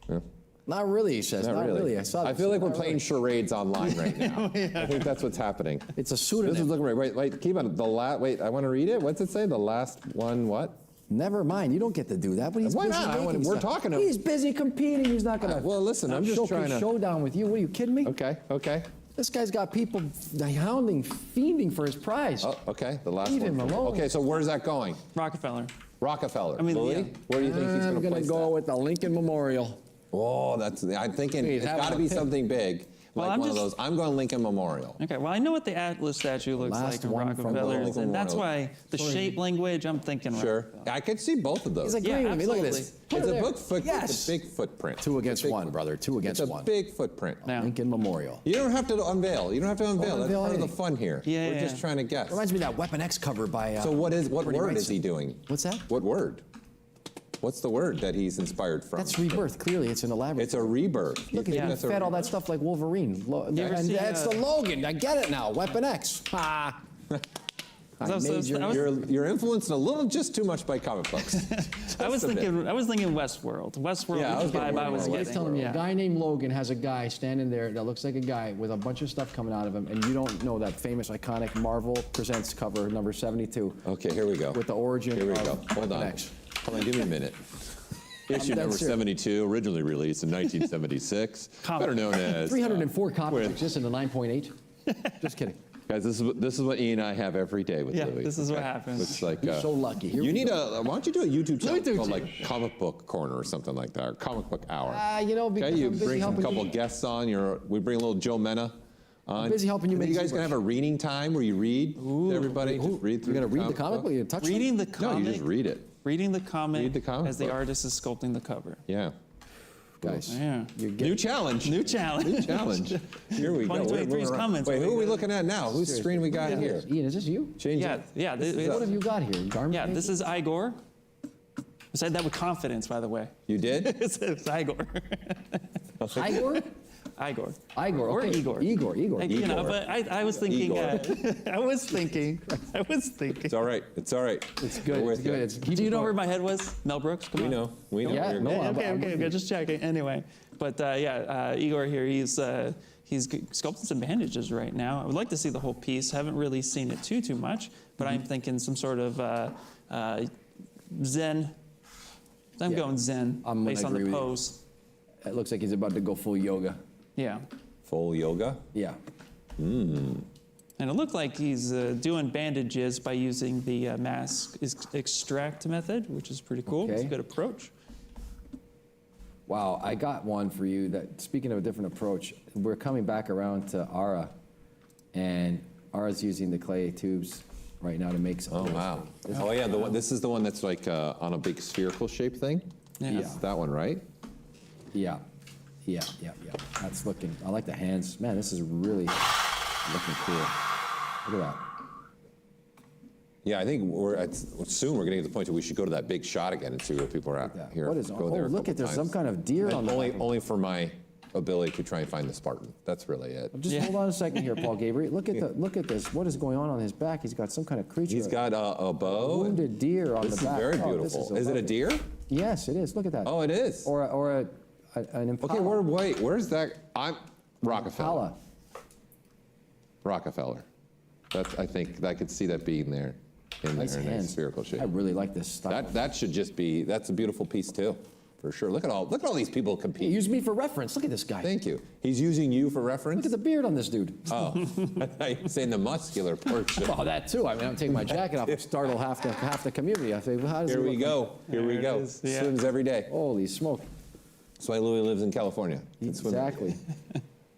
B: No.
A: Not really, he says.
B: Not really.
A: I saw
B: I
A: this.
B: feel like we're
A: Not
B: playing
A: really.
B: charades online right now. I think that's what's happening.
A: It's a
B: This is
A: pseudonym.
B: looking right. Wait, keep on. Wait, I want to read it. What's it say? The last one, what?
A: Never mind. You don't get to do that. But he's
B: Why
A: busy
B: not?
A: making
B: We're
A: stuff.
B: talking to-
A: He's busy competing. He's not going to.
B: Well, listen, I'm just trying to.
A: showdown with you. What are you kidding me?
B: Okay.
A: This guy's got people hounding, fiending for his prize.
B: Oh, okay. The last
A: Leave
B: one.
A: him alone.
B: Okay, so where's that going?
C: Rockefeller.
B: Rockefeller.
C: I mean,
B: Louis,
C: yeah.
B: where do you think he's
A: I'm
B: going to
A: going
B: place
A: to go
B: that?
A: with the Lincoln Memorial.
B: Oh, I'm thinking
A: He's
B: it's
A: having
B: got to
A: a
B: be
A: pick.
B: something big,
C: Well,
B: like
C: I'm
B: one of
C: just-
B: those. I'm going Lincoln Memorial.
C: Okay, well, I know what the Atlas statue looks
A: Last
C: like in
A: one from the
C: Rockefeller,
B: Lincoln
C: and that's
B: Memorial.
C: why the shape language, I'm thinking
B: Sure.
C: Rockefeller.
B: I could see both of those.
A: He's agreeing
C: Yeah,
A: with me. Look at this.
C: absolutely.
A: Put
B: It's
A: it
B: a
A: there.
B: big foot.
A: Yes.
B: It's a big footprint.
A: Two against
B: It's a big
A: one,
B: foot-
A: brother. Two against
B: It's a
A: one.
B: big footprint.
C: Yeah.
A: Lincoln Memorial.
B: You don't have to unveil. You don't have to unveil. That's
A: unveil
B: part of the
A: anything.
B: fun here.
C: Yeah,
B: We're
C: yeah,
B: just
C: yeah.
B: trying to guess.
A: Reminds me of that Weapon X cover by.
B: So what
A: Bernie
B: word is
A: Wrightson.
B: he doing?
A: What's that?
B: What word? What's the word that he's inspired from?
A: That's rebirth. Clearly, it's an elaborate.
B: It's a rebirth. You
A: Look
B: think
A: at him.
B: that's a
A: Fed all that
B: rebirth?
A: stuff like Wolverine.
C: You ever
A: And
C: see,
A: that's the Logan. I get it now. Weapon X. Ha. I
C: So-
A: made your-
C: I was-
B: You're influenced a little, just too much by comic books.
C: I was
B: a bit.
C: thinking Westworld. Westworld
B: Yeah, I
C: was
B: was
C: the
B: getting
C: vibe I
B: more
C: was
B: Westworld.
C: getting.
A: Tell him
C: Yeah.
A: a guy named Logan has a guy standing there that looks like a guy with a bunch of stuff coming out of him, and you don't know that famous, iconic Marvel Presents cover number 72
B: Okay, here we go.
A: with the origin
B: Here we
A: of
B: go. Hold
A: Weapon
B: on.
A: X.
B: Hold on, give me a minute. Issue
A: dead
B: number
A: serious.
B: 72, originally released in 1976,
C: Comic.
B: better known as.
A: 304 copies
B: with-
A: exist in the 9.8. Just kidding.
B: Guys, this is what Ian and I have every day with
C: Yeah,
B: Louis.
C: this is what happens.
B: It's like
A: You're so lucky. Here
B: You
A: we
B: need
A: go.
B: a. Why don't you do a YouTube channel
A: do
B: called
A: too.
B: like Comic Book Corner or something like that, or Comic Book Hour?
A: You know, because
B: Okay, you
A: I'm busy
B: bring a
A: helping
B: couple
A: you.
B: guests on. We bring a little Joe Mena on.
A: I'm busy helping you
B: And then
A: make
B: you guys gonna
A: ZBrush.
B: have a reading time where you read to everybody. Just read through
A: You're going to read the
B: comic
A: comic book? You touch them?
C: Reading the
B: No,
C: comic.
B: you just read it.
C: Reading the comic,
B: Read the comic
C: as the
B: book.
C: artist is sculpting the cover.
B: Yeah.
A: Guys,
C: Yeah.
A: you're
B: New
A: getting
B: challenge.
C: New challenge.
B: New challenge. Here we go.
C: 2023 is coming, so
B: Wait, who
C: we
B: are we
C: gotta-
B: looking at now? Whose screen we got here?
A: Ian, is this you?
B: Change
C: Yeah,
B: it.
C: yeah.
A: What have you got here? Garment
C: Yeah, this is Igor. I said that with confidence, by the way.
B: You did?
C: It's Igor.
A: Igor?
C: Igor.
A: Igor.
C: Or
A: Okay.
C: Igor.
A: Igor.
C: Like, you know,
B: Igor.
C: but I was thinking.
B: Igor.
C: I was thinking.
B: It's all right. It's all right.
A: It's good.
B: We're
A: It's
B: with you.
A: good. It's, keep
C: Do you
A: it
C: know where
A: going.
C: my head was? Mel Brooks. Come
B: We
C: on.
B: know. We know.
A: Yeah,
B: where you're
A: no,
B: going.
A: I'm-
C: Okay, just checking. Anyway, but Igor here, he's sculpting some bandages right now. I would like to see the whole piece. Haven't really seen it too much, but I'm thinking some sort of Zen. I'm
A: Yeah.
C: going Zen
A: I'm gonna
C: based on
A: agree
C: the
A: with you.
C: pose.
A: It looks like he's about to go full yoga.
C: Yeah.
B: Full yoga.
A: Yeah.
C: And it looked like he's doing bandages by using the mask extract method, which is pretty cool. It's a
A: Okay.
C: good approach.
A: Wow, I got one for you that, speaking of a different approach, we're coming back around to Ara, and Ara's using the clay tubes right now to make some.
B: Oh wow. Oh yeah. This is the one that's like on a big spherical shape thing.
C: Yeah.
A: Yeah.
B: That's that one, right?
A: Yeah. That's looking, I like the hands. Man, this is really looking cool. Look at that.
B: Yeah, I think soon we're getting to the point where we should go to that big shot again and see where people are at.
A: that.
B: Here,
A: What is,
B: go
A: oh,
B: there a
A: look
B: couple
A: at, there's some
B: times.
A: kind of deer on the
B: Only for my ability to try and find the Spartan. That's really it.
A: Just
C: Yeah.
A: hold on a second here, Paul Gabriel. Look at this. What is going on his back? He's got some kind of creature.
B: He's got a bow.
A: wounded deer on
B: This
A: the
B: is
A: back.
B: very
A: Oh, this
B: beautiful. Is it a
A: lovely-
B: deer?
A: Yes, it is. Look at that.
B: Oh, it is.
A: Or an impala.
B: Okay, where's that? I'm Rockefeller.
A: Impala.
B: Rockefeller. I think I could see that being there in
A: Nice
B: there in a
A: hands.
B: spherical shape.
A: I really like this style.
B: That should just be. That's a beautiful piece too. For sure. Look at all these people
A: He
B: compete.
A: used me for reference. Look at this guy.
B: Thank you. He's using you for reference?
A: Look at the beard on this dude.
B: Oh, I thought you were saying the muscular portion.
A: Oh, that too. I mean, I'm taking my jacket off and startle half the community. I think, well, how does
B: Here
A: he
B: we
A: look
B: go. Here we
C: There it
B: go.
C: is. Yeah.
B: Swims every day.
A: like? Holy smoke.
B: That's why Louis lives in California. That's what-
A: Exactly.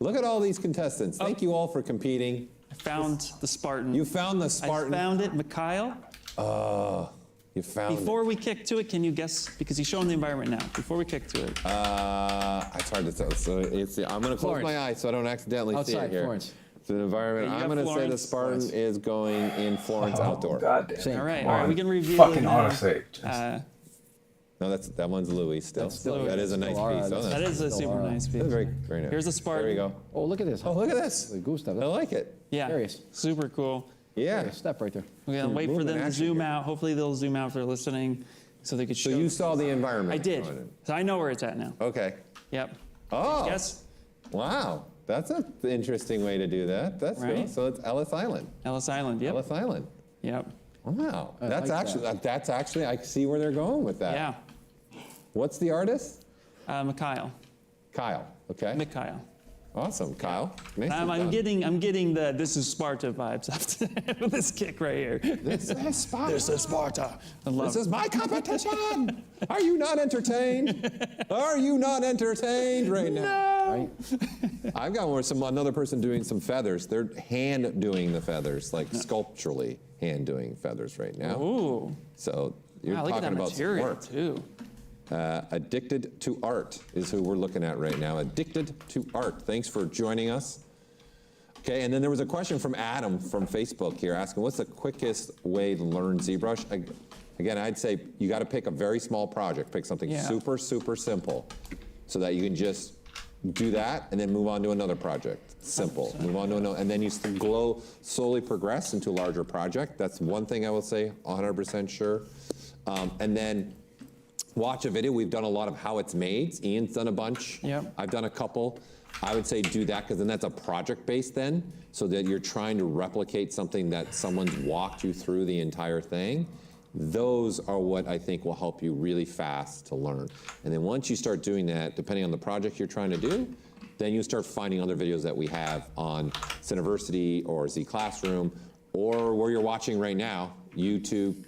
B: Look at all these contestants. Thank you all for competing.
C: I found the Spartan.
B: You found the Spartan.
C: I found it, Mikhail.
B: You found
C: Before we kick to it, can you guess? Because he's showing the environment now. Before we kick to it.
B: it's hard to tell. So I'm going to close
A: Florence.
B: my eyes so I don't accidentally see it
A: Outside,
B: here.
A: Florence.
B: It's an environment.
C: Okay, you
B: I'm
C: got
B: going to say the
C: Florence.
B: Spartan is going in Florence outdoor.
D: Goddamn.
A: Same.
C: All right,
D: Come
C: all right.
D: on.
C: We can review
D: Fucking
C: it now.
D: autosave.
B: No, that one's Louis still.
A: still-
B: that is a
A: still
B: nice
A: all right.
B: piece. Oh,
C: That is a
A: Still
C: super
A: are.
C: nice
B: That's
C: piece.
B: very, very nice.
C: Here's a Spartan.
B: There we go.
A: Oh, look at this.
B: Oh, look at this.
A: The Gustav.
B: I
A: That's
B: like it.
C: Yeah,
A: Curious.
C: super cool.
B: Yeah.
A: a step right there.
C: We're gonna wait for
B: movement
C: them to
B: action
C: zoom
B: here.
C: out. Hopefully they'll zoom out if they're listening, so they could show.
B: So you saw the environment.
C: I did.
B: going in.
C: So I know where it's at now.
B: Okay.
C: Yep.
B: Oh.
C: Yes.
B: Wow. That's an interesting way to do that. That's cool.
C: Right.
B: So it's Ellis Island.
C: Ellis Island. Yep.
B: Ellis Island.
C: Yep.
B: Wow.
A: I
B: That's
A: like
B: actually
A: that.
B: that's actually I see where they're going with that.
C: Yeah.
B: What's the artist?
C: Mikhail.
B: Kyle. Okay.
C: Mikhail.
B: Awesome, Kyle. Nicely
C: I'm
B: done.
C: getting the this is Sparta vibes after this kick right here.
B: This is Sparta.
C: This is Sparta. I love
B: This is my competition. Are you not entertained? Are you not entertained right now?
A: Right?
B: I've got another person doing some feathers. They're hand doing the feathers, like sculpturally hand doing feathers right now.
C: Ooh.
B: So you're
C: Wow, look at
B: talking
C: that
B: about some
C: material
B: work.
C: too.
B: Addicted to Art is who we're looking at right now. Addicted to Art. Thanks for joining us. Okay, and then there was a question from Adam from Facebook here asking, what's the quickest way to learn ZBrush? Again, I'd say you got to pick a very small project. Pick something
C: Yeah.
B: super, super simple so that you can just do that and then move on to another project. Simple. Move on to another, and then you slowly progress into a larger project. That's one thing I will say, 100% sure. And then watch a video. We've done a lot of how it's made. Ian's done a bunch.
C: Yep.
B: I've done a couple. I would say do that because then that's a project based then, so that you're trying to replicate something that someone's walked you through the entire thing. Those are what I think will help you really fast to learn. And then once you start doing that, depending on the project you're trying to do, then you start finding other videos that we have on Cineversity or Z Classroom or where you're watching right now, YouTube.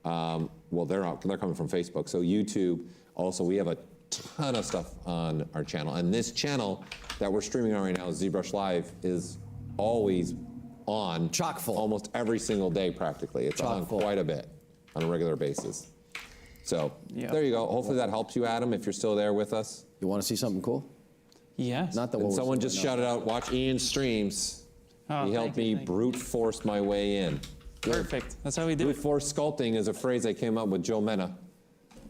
B: Well, they're coming from Facebook. So YouTube, also we have a ton of stuff on our channel. And this channel that we're streaming on right now, ZBrush Live, is always on.
A: Chock full.
B: Almost every single day practically. It's
A: Chock
B: on
A: full.
B: quite a bit on a regular basis. So
C: Yeah.
B: there you go. Hopefully that helps you, Adam, if you're still there with us.
A: You want to see something cool?
C: Yes.
A: Not that
B: And
A: we're
B: someone
A: seeing
B: just
A: right
B: shouted out, watch Ian's streams.
C: Oh,
B: He helped
C: thank you,
B: me
C: thank you.
B: brute force my way in.
C: Perfect. That's how we do
B: Brute
C: it.
B: force sculpting is a phrase I came up with Joe Mena.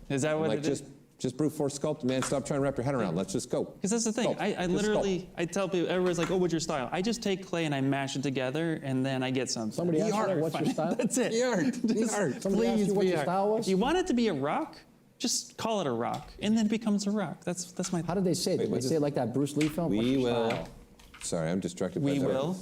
C: Is that what
B: Like
C: it is?
B: just brute force sculpt, man. Stop trying to wrap your head around. Let's just go.
C: Because that's the thing.
B: Sculpt.
C: I
B: Just
C: literally, I tell people, everyone's like, oh, what's your style? I just take clay and I mash it together and then I get something.
A: Somebody asked you, what's your style?
C: That's it.
B: The art. The art.
A: Somebody asked you what your
C: VR.
A: style was?
C: If you want it to be a rock, just call it a rock, and then it becomes a rock. That's my.
A: How did they say it? Did they say it like that Bruce Lee film? What's
B: We
A: your
B: will.
A: style?
B: Sorry, I'm distracted by
C: We
B: that.
C: will.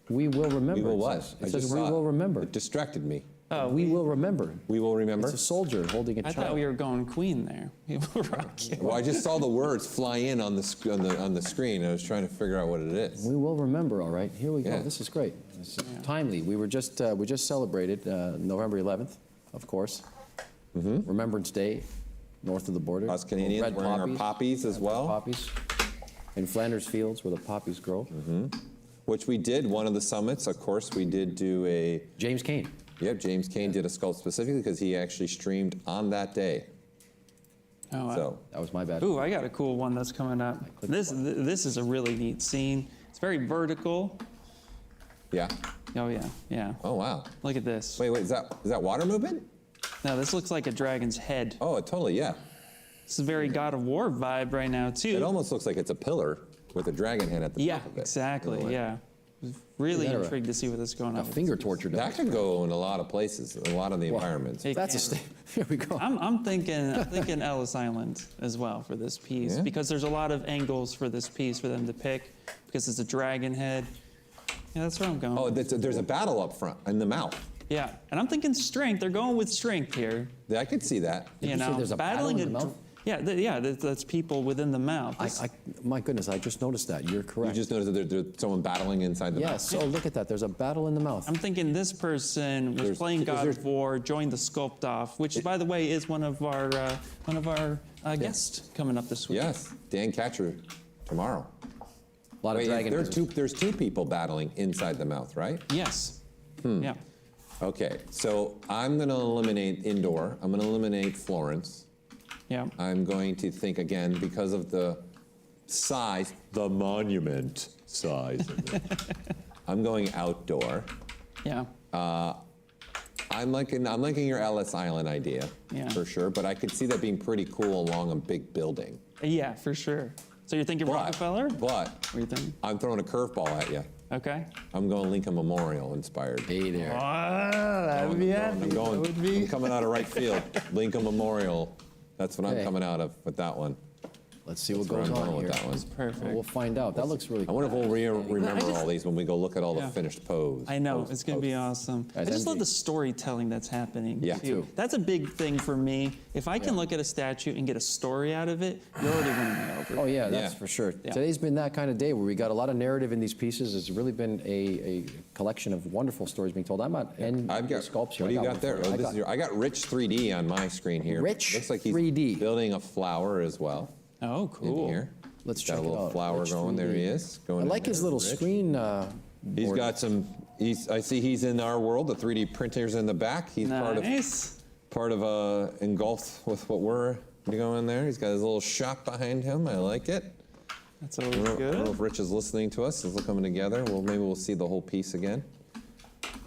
A: We will remember.
B: We will
A: it
B: what?
A: says.
B: I
A: It says
B: just
A: we
B: saw
A: will
B: it.
A: remember.
B: It distracted me.
C: Oh,
A: We will remember.
B: We will remember.
A: It's a soldier holding a
C: I
A: child.
C: thought we were going Queen there. We will rock you.
B: Well, I just saw the words fly in on the screen. I was trying to figure out what it is.
A: We will remember, all right. Here we go.
B: Yeah.
A: This is great. This is timely. We just celebrated November 11th, of course. Remembrance Day, north of the border.
B: Us Canadians
A: Red
B: wearing our poppies as well.
A: Poppies. In Flanders Fields, where the poppies grow.
B: Which we did, one of the summits, of course, we did do a,
A: James Cain.
B: yep, James Cain did a sculpt specifically because he actually streamed on that day.
C: Oh, wow.
B: So,
A: That was my bad.
C: Ooh, I got a cool one that's coming up. This is a really neat scene. It's very vertical.
B: yeah.
C: Oh yeah, yeah.
B: Oh, wow.
C: Look at this.
B: Wait, is that water movement?
C: Now this looks like a dragon's head.
B: Oh, totally, yeah.
C: This is a very God of War vibe right now
B: It
C: too.
B: almost looks like it's a pillar with a dragon head at the
C: Yeah,
B: top of it. in a
C: exactly.
B: way.
C: Yeah. Really
A: Is that a-
C: intrigued to see what this is going
A: A
C: on.
A: finger torture dog.
B: That could go in a lot of places, a lot of the environments.
C: Hey,
A: That's a
C: Cameron.
A: statement. Here we go.
C: I'm thinking Ellis Island as well for this piece
B: Yeah?
C: because there's a lot of angles for this piece for them to pick because it's a dragon head. Yeah, that's where I'm going.
B: Oh, there's a battle up front in the mouth.
C: Yeah, and I'm thinking strength. They're going with strength here.
B: Yeah, I could see that.
C: You
A: you say
C: know,
A: there's a battle in the mouth?
C: Yeah, that's people within the mouth.
A: My goodness, I just noticed that. You're
B: You
A: correct.
B: just noticed that there's someone battling inside the mouth.
A: Yes, oh, look at that. There's a battle in the mouth.
C: I'm thinking this person was playing God of War, joined the sculpt-off, which, by the way, is one of our guests coming up this week.
B: Yes, Dan Catcher tomorrow.
A: A lot of
B: Wait,
A: dragon.
B: there's two people battling inside the mouth, right?
C: Yes. Yeah.
B: Okay, so I'm going to eliminate indoor. I'm going to eliminate Florence.
C: Yeah.
B: I'm going to think again, because of the size, the monument size of it. I'm going outdoor.
C: Yeah.
B: I'm liking your Ellis Island idea,
C: Yeah.
B: for sure, but I could see that being pretty cool along a big building.
C: Yeah, for sure. So you're thinking Rockefeller?
B: But
C: What are you thinking?
B: I'm throwing a curveball at you.
C: Okay.
B: I'm going Lincoln Memorial inspired.
A: Hey there.
C: That would be
B: I'm coming out of right field. Lincoln Memorial. That's what I'm
A: Okay.
B: coming out of with that one.
A: Let's see what
B: That's where
A: goes
B: I'm
A: on
B: going
A: here.
B: with that one.
C: Perfect.
A: We'll find out. That looks really
B: I
A: cool.
B: wonder if we'll remember all these when we go look at all the
C: Yeah.
B: finished pose.
C: I know,
B: poses,
C: it's going to be
B: poses.
C: awesome. I
A: That's
C: just love
A: envy.
C: the storytelling that's happening.
B: Yeah.
C: too.
A: Too.
C: That's a big thing for me. If I can look at a statue and get a story out of it, you're already winning me over.
A: Oh, yeah, that's
B: Yeah.
A: for sure.
C: Yeah.
A: Today's been that kind of day where we got a lot of narrative in these pieces. It's really been a collection of wonderful stories being told. I'm at
B: I've got.
A: sculpture.
B: What do you
A: I
B: got
A: one
B: there?
A: for you.
B: Oh, this is I got Rich 3D on my screen here.
A: Rich
B: Looks like he's
A: 3D.
B: building a flower as well.
C: Oh,
B: In
C: cool.
B: here.
A: Let's
B: Got
A: check
B: a
A: it
B: little
A: out.
B: flower
A: Rich
B: going. There
A: 3D.
B: he is. Going
A: I
B: in
A: like
B: there.
A: his little
B: Rich.
A: screen.
B: He's
A: board.
B: got some. I see he's in our world. The 3D printers in the back. He's
C: Nice.
B: part of engulfed with what we're going there. He's got his little shop behind him. I like it.
C: That's always
B: I don't know
C: good.
B: if Rich is listening to us. Is coming together. Well, maybe we'll see the whole piece again.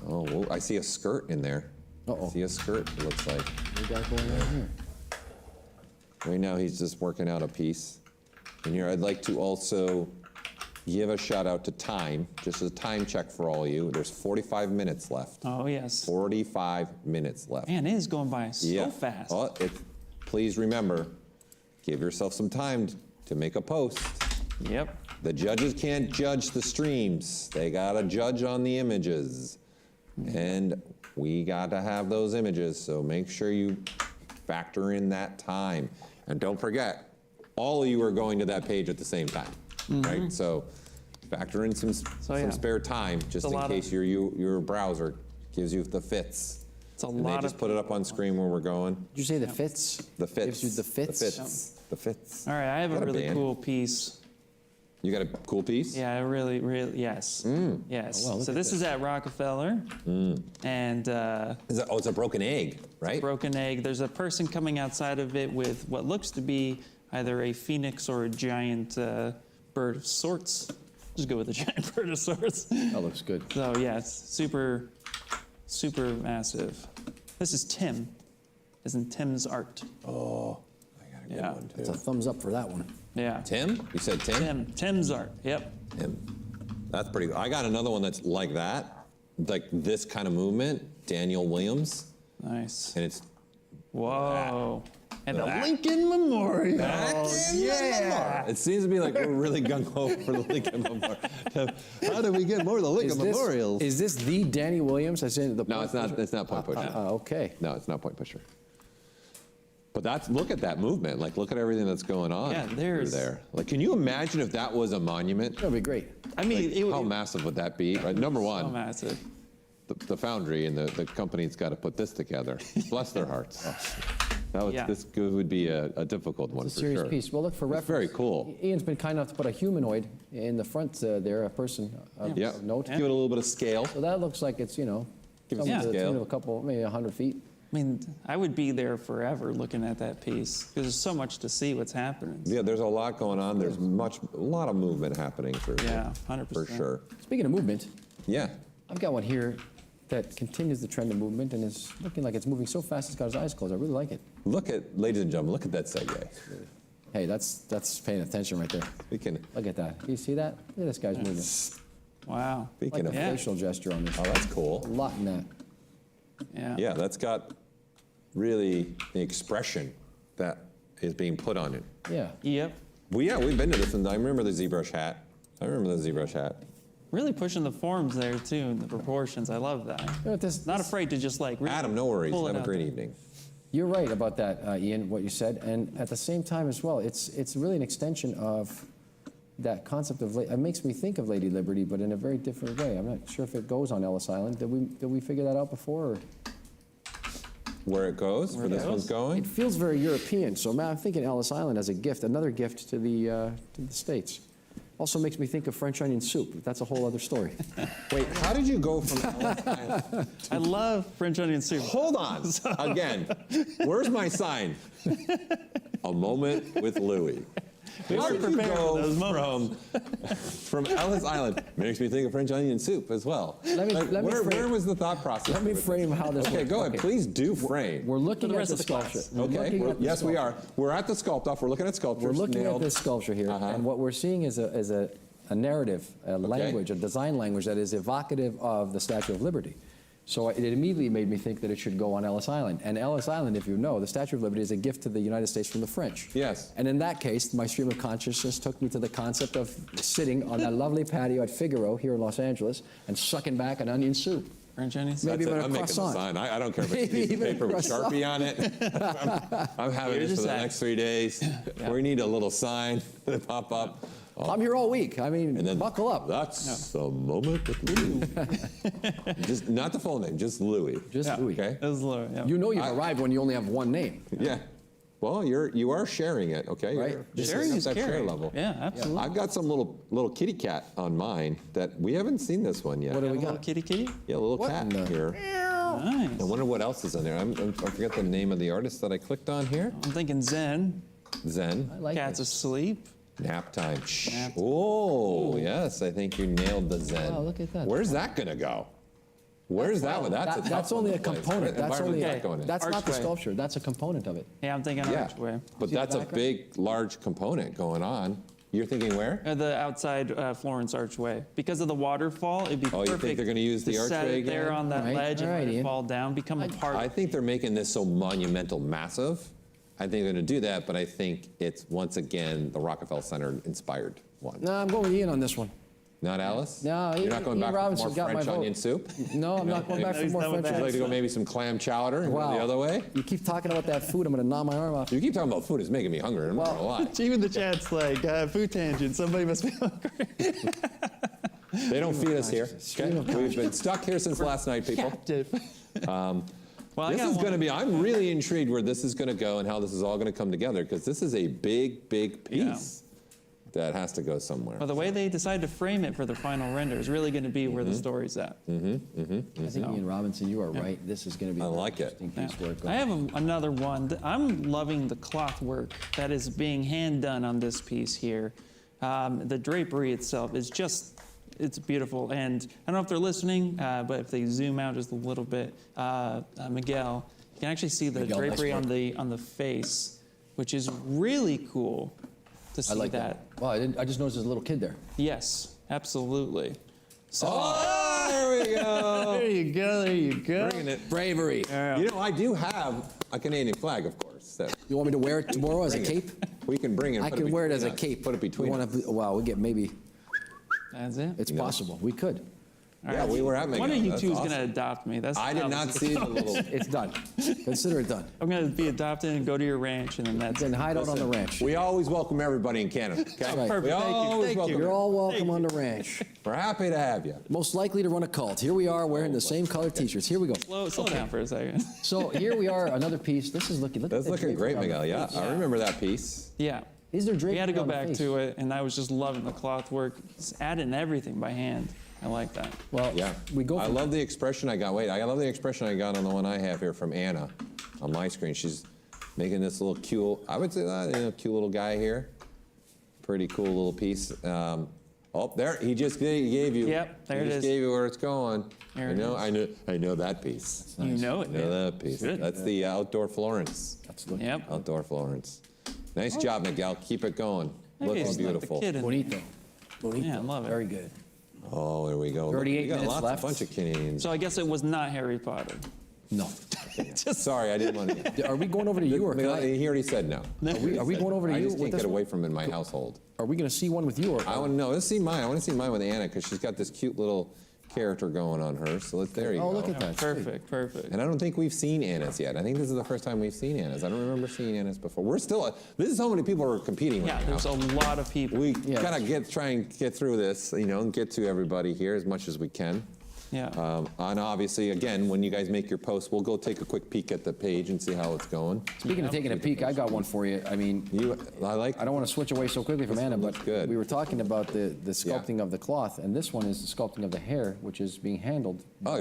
B: Oh, well, I see a skirt in there.
A: Uh-oh.
B: I see a skirt. It looks like.
A: What we got going on here?
B: Right now, he's just working out a piece. And here, I'd like to also give a shout out to time, just a time check for all you. There's 45 minutes left.
C: Oh, yes.
B: 45 minutes left.
C: Man, it is going by so fast.
B: Well, please remember, give yourself some time to make a post.
C: Yep.
B: The judges can't judge the streams. They gotta judge on the images. And we gotta have those images, so make sure you factor in that time. And don't forget, all of you are going to that page at the same time, right? So factor in some
C: yeah.
B: spare time, just
C: a
B: in
C: lot
B: case your browser gives you the fits.
C: It's a
B: And
C: lot
B: they just
C: of
B: put it up on screen where we're going.
A: Did you say the fits?
B: The fits.
A: Gives you the fits?
B: The fits. The fits.
C: All right, I have
B: Got
C: a really
B: band.
C: cool piece.
B: You got a cool piece?
C: Yeah, really, yes. Yes.
A: Oh, wow, look
C: So
A: at
C: this is at Rockefeller. And
B: It's a broken egg, right?
C: broken egg. There's a person coming outside of it with what looks to be either a phoenix or a giant bird of sorts. Just go with a giant bird of sorts.
A: That looks good.
C: So yeah, it's super, super massive. This is Tim, as in Tim's art.
B: I got a good
C: Yeah.
B: one, too.
A: It's a thumbs up for that one.
C: Yeah.
B: Tim? You said Tim?
C: Tim's art. Yep.
B: Tim. That's pretty good. I got another one that's like that, like this kind of movement, Daniel Williams,
C: Nice.
B: and it's
C: Whoa. And a
B: That.
C: Lincoln Memorial.
B: yeah. It seems to be like we're really gung-ho for the Lincoln Memorial. How do we get more of the Lincoln Memorials?
A: Is this the Danny Williams? I said the
B: No, it's not. It's not Point Pusher.
A: Okay.
B: No, it's not Point Pusher. But look at that movement. Like, look at everything that's going on
C: Yeah,
B: through
C: there's-
B: there. Like, can you imagine if that was a monument?
A: That'd be great.
C: I mean, it
B: How
C: was
B: massive would that be? Right, number
C: so
B: one,
C: massive.
B: the foundry and the company's got to put this together. Bless their hearts.
C: Yeah.
B: This would be a difficult one
A: It's a
B: for
A: serious
B: sure.
A: piece. Well, look for reference.
B: very cool.
A: Ian's been kind enough to put a humanoid in the front there, a person of
B: Yeah.
A: note.
B: Give it a little bit of scale.
A: So that looks like it's,
B: Give it
A: something
B: some
A: to the
B: scale.
A: tune of a couple, maybe 100 feet.
C: I mean, I would be there forever looking at that piece because there's so much to see what's happening.
B: Yeah, there's a lot going on. There's a lot of movement happening for
C: Yeah, 100%.
B: For sure.
A: Speaking of movement,
B: Yeah.
A: I've got one here that continues the trend of movement and is looking like it's moving so fast it's got his eyes closed. I really like it.
B: Ladies and gentlemen, look at that segue.
A: Hey, that's paying attention right there.
B: Speaking
A: Look at that. You see that? Look at this guy's movement.
C: Wow.
A: Like
B: of,
A: a
C: Yeah.
A: facial gesture on this.
B: oh, that's cool.
A: A lot in that.
C: Yeah.
B: Yeah, that's got really the expression that is being put on it.
A: Yeah.
C: Yep.
B: We've been to this, and I remember the ZBrush hat.
C: Really pushing the forms there too, and the proportions. I love that.
A: You know what this,
C: Not afraid to just like. Really
B: Adam, no worries.
C: pull it
B: Have a
C: out
B: great
C: there.
B: evening.
A: You're right about that, Ian, what you said, and at the same time as well, it's really an extension of that concept of, it makes me think of Lady Liberty, but in a very different way. I'm not sure if it goes on Ellis Island. Did we figure that out before? Or?
B: Where it goes, where this one's going?
A: It feels very European, so I'm thinking Ellis Island as a gift, another gift to the States. Also makes me think of French onion soup, but that's a whole other story.
B: Wait, how did you go from Ellis Island?
C: I love French onion soup.
B: Hold on, again, where's my sign? A moment with Louis.
C: We
B: How
C: weren't
B: did you
C: prepared for
B: go
C: those moments.
B: from Ellis Island? Makes me think of French onion soup as well. Where was the thought process?
A: Let me frame how this
B: Okay,
A: works.
B: go ahead. Please do frame.
A: We're looking
C: the
A: at
C: rest
A: the
C: of the
A: sculpture.
C: class.
A: We're
B: Okay.
A: looking at the
B: Yes, we
A: sculpture.
B: are. We're at the sculpt-off. We're looking at sculptures.
A: We're looking
B: nailed.
A: at this sculpture here, and what we're seeing is a narrative, a language, a design language that is evocative of the Statue of Liberty. So it immediately made me think that it should go on Ellis Island. And Ellis Island, if you know, the Statue of Liberty is a gift to the United States from the French.
B: Yes.
A: And in that case, my stream of consciousness took me to the concept of sitting on that lovely patio at Figaro here in Los Angeles and sucking back an onion soup.
C: French onion soup.
A: Maybe
B: That's it.
A: even a
B: I'm making the
A: croissant.
B: sign. I don't care if it's a
A: Maybe
B: piece of
A: even a
B: paper with
A: croissant.
B: Sharpie on it. I'm having
C: You're
B: this for
C: just
B: the
C: that.
B: next 3 days. We need a little sign to pop up.
A: I'm here all week. I mean,
B: And then
A: buckle up.
B: That's a moment with Louis. Just not the full name, just Louis.
A: Just
C: Yeah.
A: Louis.
B: Okay.
C: That was low, yeah.
A: You know you've arrived when you only have one name.
B: Yeah. Well, you are sharing it, okay?
A: Right.
B: This
C: Sharing
B: is
C: is
B: that share
C: caring.
B: level.
C: Yeah, absolutely.
B: I've got some little kitty cat on mine that we haven't seen this one yet.
A: What do
C: A
A: we
C: little
A: got?
C: kitty kitty.
B: Yeah, a little
A: What
B: cat
A: in the-
B: here.
C: Nice.
B: I wonder what else is in there. I forget the name of the artist that I clicked on here.
C: I'm thinking Zen.
B: Zen.
A: I like
C: Cat's
A: it.
C: asleep.
B: Nap time. Shh.
C: Nap.
B: Oh, yes, I think you nailed the Zen.
A: Wow, look at that.
B: Where's that going to go? Where's that one? That's a tough
A: That's
B: one
A: only
B: to
A: a
B: place.
A: component.
B: What
A: That's
B: environment
A: only
B: is that going in?
A: that's not the
C: Archway.
A: sculpture. That's a component of it.
C: Yeah, I'm thinking
B: Yeah,
C: archway.
B: but
A: See the
B: that's a
A: background?
B: big, large component going on. You're thinking where?
C: The outside Florence archway. Because of the waterfall, it'd be
B: Oh, you
C: perfect.
B: think they're gonna use the
C: to set
B: archway
C: it there
B: again?
C: on that
A: All right,
C: ledge
A: all
C: and
A: right,
C: let it
A: Ian.
C: fall down, become a part.
B: I think they're making this so monumental massive. I think they're going to do that, but I think it's, once again, the Rockefeller Center inspired one.
A: No, I'm going with Ian on this one.
B: Not Alice?
A: No,
B: You're not going
A: Ian
B: back for
A: Robinson
B: more
A: got my
B: French
A: vote.
B: onion soup?
A: No, I'm not going back
C: No,
A: for
C: he's
A: more
C: done with
A: French
C: that.
B: Would you like
A: onions.
B: to go maybe some clam chowder and go
A: Wow.
B: the other way?
A: You keep talking about that food, I'm going to gnaw my arm off.
B: You keep talking about food, it's making me hungry, I'm not going to lie.
C: Even the chat's like, food tangent, somebody must be hungry.
B: They don't feed us here.
A: Stream
B: Okay?
A: of
B: We've been stuck here since last night, people.
C: Well, I
B: This
C: got
B: is
C: one.
B: going to be, I'm really intrigued where this is going to go and how this is all going to come together, because this is a big, big piece that has to go somewhere.
C: Well, the way they decide to frame it for the final render is really going to be where the story's at.
A: I think Ian Robinson, you are right. This is going to be
B: I
A: a
B: like it.
A: interesting piece of work.
C: I have another one. I'm loving the cloth work that is being hand done on this piece here. The drapery itself is just, it's beautiful. And I don't know if they're listening, but if they zoom out just a little bit, Miguel, you can actually see the
A: Miguel, nice
C: drapery
A: work.
C: on the face, which is really cool to see
A: I like that. Wow, I just noticed there's a little kid there.
C: Yes, absolutely. So
B: Oh, there we go.
C: there you go, there you go.
B: Bringing it.
A: Bravery.
B: You know, I do have a Canadian flag, of course. That
A: You want me to wear it tomorrow as a
B: Bring
A: cape?
B: we can bring it.
A: I
B: put
A: can wear it
B: between
A: as a
B: us.
A: cape.
B: Put it between
A: We
B: us.
A: wanna- Wow, we get maybe,
C: That's it.
A: it's
B: You know.
A: possible. We could.
B: Yeah, we were at
C: One of
B: Miguel.
C: you
B: That's
C: two is
B: awesome.
C: going to adopt me. That's
B: I did
C: how
B: not
C: this is
B: see the
C: going.
B: little.
A: It's done. Consider it done.
C: I'm going to be adopted and go to your ranch, and then that's
A: Then
C: it.
A: hide out on the ranch.
B: We always welcome everybody in Canada. Okay?
A: Right.
C: Perfect.
B: We
C: Thank you.
B: always
C: Thank
B: welcome.
C: you.
A: You're all welcome on the ranch.
B: We're happy to have you.
A: Most likely to run a cult. Here we are wearing the same colored t-shirts. Here we go.
C: Slow down for a second.
A: So here we are, another piece. This is looking. Look
B: That's
A: at the
B: looking
A: drapery
B: great,
A: on the
B: Miguel. Yeah,
A: face.
B: I remember that piece.
C: Yeah.
A: These are
C: We
A: drapery
C: had to go
A: on the
C: back
A: face.
C: to it, and I was just loving the cloth work. It's adding everything by hand. I like that.
A: Well,
B: Yeah.
A: we go.
B: I
A: From,
B: love the expression I got. Wait, I love the expression I got on the one I have here from Anna on my screen. She's making this little cute, I would say that, cute little guy here. Pretty cool little piece. Oh, there, he just gave you.
C: Yep, there
B: he
C: it
B: just
C: is.
B: gave you where it's going.
C: There it
B: I know that piece.
C: You know it,
B: I know
C: man.
B: that piece.
C: Good.
B: That's the outdoor Florence.
A: That's looking
C: Yep.
B: Outdoor Florence. Nice job, Miguel. Keep it going.
C: Hey,
B: Looking
C: it's like the
B: beautiful.
C: kid in-
A: bonito. Bonito.
C: Yeah, I love it.
A: Very good.
B: Oh, there we go.
A: 38
B: we got
A: minutes
B: lots,
A: left.
B: a bunch of Canadians.
C: So I guess it was not Harry Potter.
A: No.
B: Sorry, I didn't want to.
A: Are we going over to you, or can I,
B: He already said no.
A: are we going over to
B: I
A: you
B: just
A: with
B: can't
A: this
B: get
A: one?
B: away from in my household.
A: Are we going to see one with you, or
B: I want to know. Let's see mine. I want to see mine with Anna because she's got this cute little character going on her. So there you go.
A: Oh, look at that.
C: Perfect, perfect.
B: And I don't think we've seen Anna's yet. I think this is the first time we've seen Anna's. I don't remember seeing Anna's before. We're still, this is how many people are competing right
C: Yeah,
B: now.
C: there's a lot of people.
B: We gotta try and get through this, and get to everybody here as much as we can.
C: Yeah.
B: And obviously, again, when you guys make your posts, we'll go take a quick peek at the page and see how it's going.
A: Speaking of taking a peek, I got one for you. I mean, I don't want to switch away so quickly from Anna, but
B: good.
A: we were talking about the sculpting of the cloth, and this one is the sculpting of the hair, which is being handled.
B: Oh,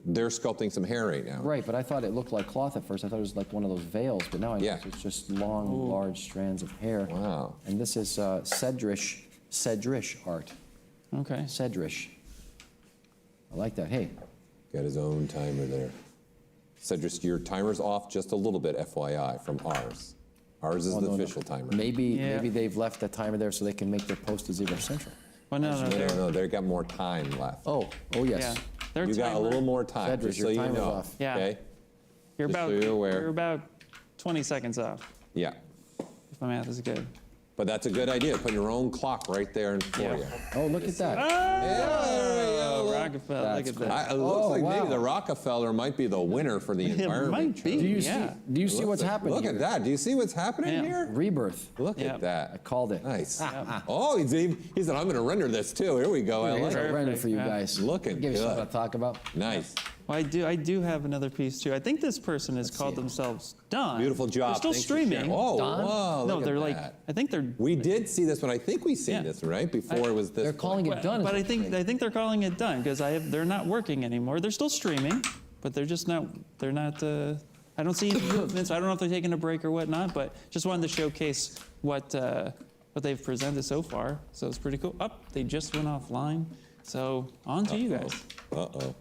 B: they're sculpting some hair right now.
A: Right, but I thought it looked like cloth at first. I thought it was like one of those veils, but now I know
B: Yeah.
A: it's just long, large strands of hair.
B: Wow.
A: And this is Cedrish art.
C: Okay.
A: Cedrish. I like that. Hey,
B: Got his own timer there. Cedric, your timer's off just a little bit, FYI, from ours. Ours is the official timer.
A: maybe they've left the timer there so they can make their post to ZBrush Central.
C: Well, no.
B: They got more time left.
A: Oh yes.
C: Yeah. Their
B: You got a
C: timer-
B: little more time,
A: Cedric,
B: just so
A: your
B: you
A: timer's
B: know.
A: off.
C: Yeah.
B: Okay?
C: You're
B: Just
C: about,
B: so you're aware.
C: you're about 20 seconds off,
B: Yeah.
C: if my math is good.
B: But that's a good idea. Put your own clock right there for
C: Yeah.
B: you.
A: Oh, look at that.
C: Oh, Rockefeller,
A: That's
C: look at that.
B: It looks like maybe
A: wow.
B: the Rockefeller might be the winner for the
C: It
B: environment.
C: might be.
A: Do you
C: Yeah.
A: see what's happening
B: Look
A: here?
B: at that. Do you see what's happening
C: Yeah.
B: here?
A: Rebirth.
B: Look
C: Yeah.
B: at that.
A: I called it.
B: Nice. Oh, he said, I'm going to render this too. Here we go. I
A: Here's
B: like
A: a
B: it.
A: render for you
C: Yeah.
A: guys.
B: Looking
A: Give you something
B: good.
A: to talk about.
B: Nice.
C: Well, I do have another piece too. I think this person has called themselves Don.
B: Beautiful job.
C: They're still
B: Thanks for sharing.
C: streaming.
B: Oh,
A: Don?
B: wow.
C: No,
B: look
C: they're
B: at
C: like,
B: that.
C: I think they're.
B: We did see this one. I think we seen
C: Yeah.
B: this one, right? Before it was this.
A: They're
B: one.
A: calling it done.
C: But I think they're calling it done because they're not working anymore. They're still streaming, but they're just not. They're not. I don't see any movements. I don't know if they're taking a break or whatnot. But just wanted to showcase what they've presented so far. So it's pretty cool. They just went offline. So on to you guys.
B: Uh-oh.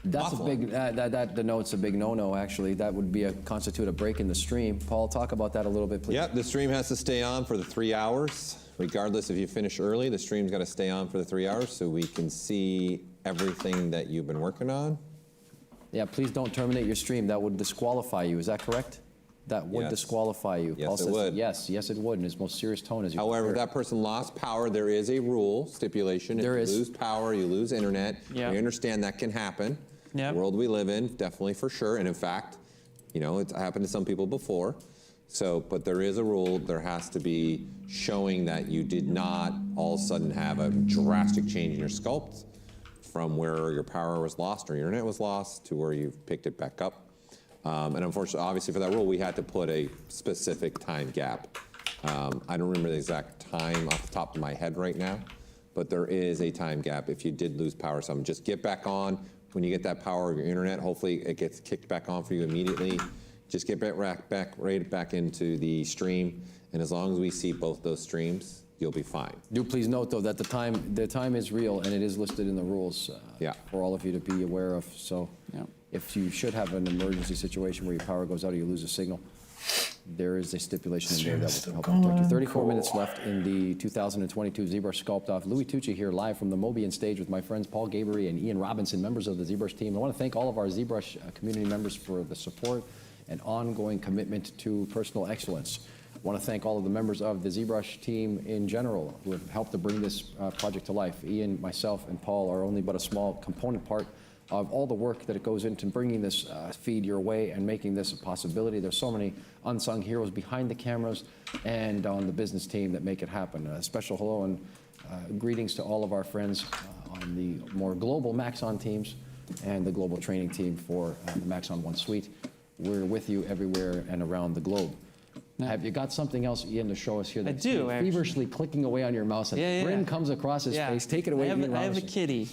A: That's a
B: Offline.
A: big, that denotes a big no-no, actually. That would constitute a break in the stream. Paul, talk about that a little bit, please.
B: Yep, the stream has to stay on for the 3 hours. Regardless if you finish early, the stream's got to stay on for the 3 hours so we can see everything that you've been working on.
A: Yeah, please don't terminate your stream. That would disqualify you. Is that correct? That would
B: Yes.
A: disqualify you.
B: Yes,
A: Paul
B: it
A: says
B: would.
A: Yes, it would, in his most serious tone as you
B: However, if
A: prepared.
B: that person lost power, there is a rule, stipulation.
A: There
B: if
A: is.
B: you lose power, you lose internet.
C: Yeah.
B: We understand that can happen.
C: Yeah.
B: The world we live in, definitely for sure. And in fact, it's happened to some people before. So, but there is a rule. There has to be showing that you did not all of a sudden have a drastic change in your sculpt from where your power was lost or your internet was lost to where you've picked it back up. And unfortunately, obviously for that rule, we had to put a specific time gap. I don't remember the exact time off the top of my head right now, but there is a time gap if you did lose power some. Just get back on. When you get that power of your internet, hopefully it gets kicked back on for you immediately. Just get right back into the stream, and as long as we see both those streams, you'll be fine.
A: Do please note, though, that the time is real, and it is listed in the rules
B: Yeah.
A: for all of you to be aware of. So
C: Yeah.
A: if you should have an emergency situation where your power goes out or you lose a signal, there is a stipulation in there that will help protect you. 34 minutes left in the 2022 ZBrush Sculpt-Off. Louis Tucci here live from the Mobian stage with my friends Paul Gabery and Ian Robinson, members of the ZBrush team. I want to thank all of our ZBrush community members for the support and ongoing commitment to personal excellence. I want to thank all of the members of the ZBrush team in general who have helped to bring this project to life. Ian, myself, and Paul are only but a small component part of all the work that it goes into bringing this feed your way and making this a possibility. There's so many unsung heroes behind the cameras and on the business team that make it happen. A special hello and greetings to all of our friends on the more global Maxon teams and the global training team for the Maxon One Suite. We're with you everywhere and around the globe. Have you got something else, Ian, to show us here?
C: I
A: That's
C: do, actually.
A: feverishly clicking away on your mouse, and a grin comes across his face. Take it away, Ian
C: I have a
A: Robinson.
C: kitty.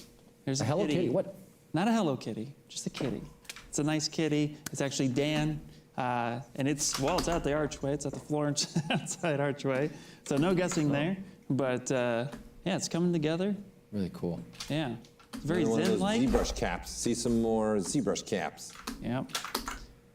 C: There's a
A: Hello Kitty, what?
C: Not a Hello Kitty, just a kitty. It's a nice kitty. It's actually Dan, and it's out the archway. It's at the Florence outside archway. So no guessing there, but yeah, it's coming together.
A: Really cool.
C: Yeah, it's very
B: Another one of those
C: zen-like.
B: ZBrush caps. See some more ZBrush caps.
C: Yeah,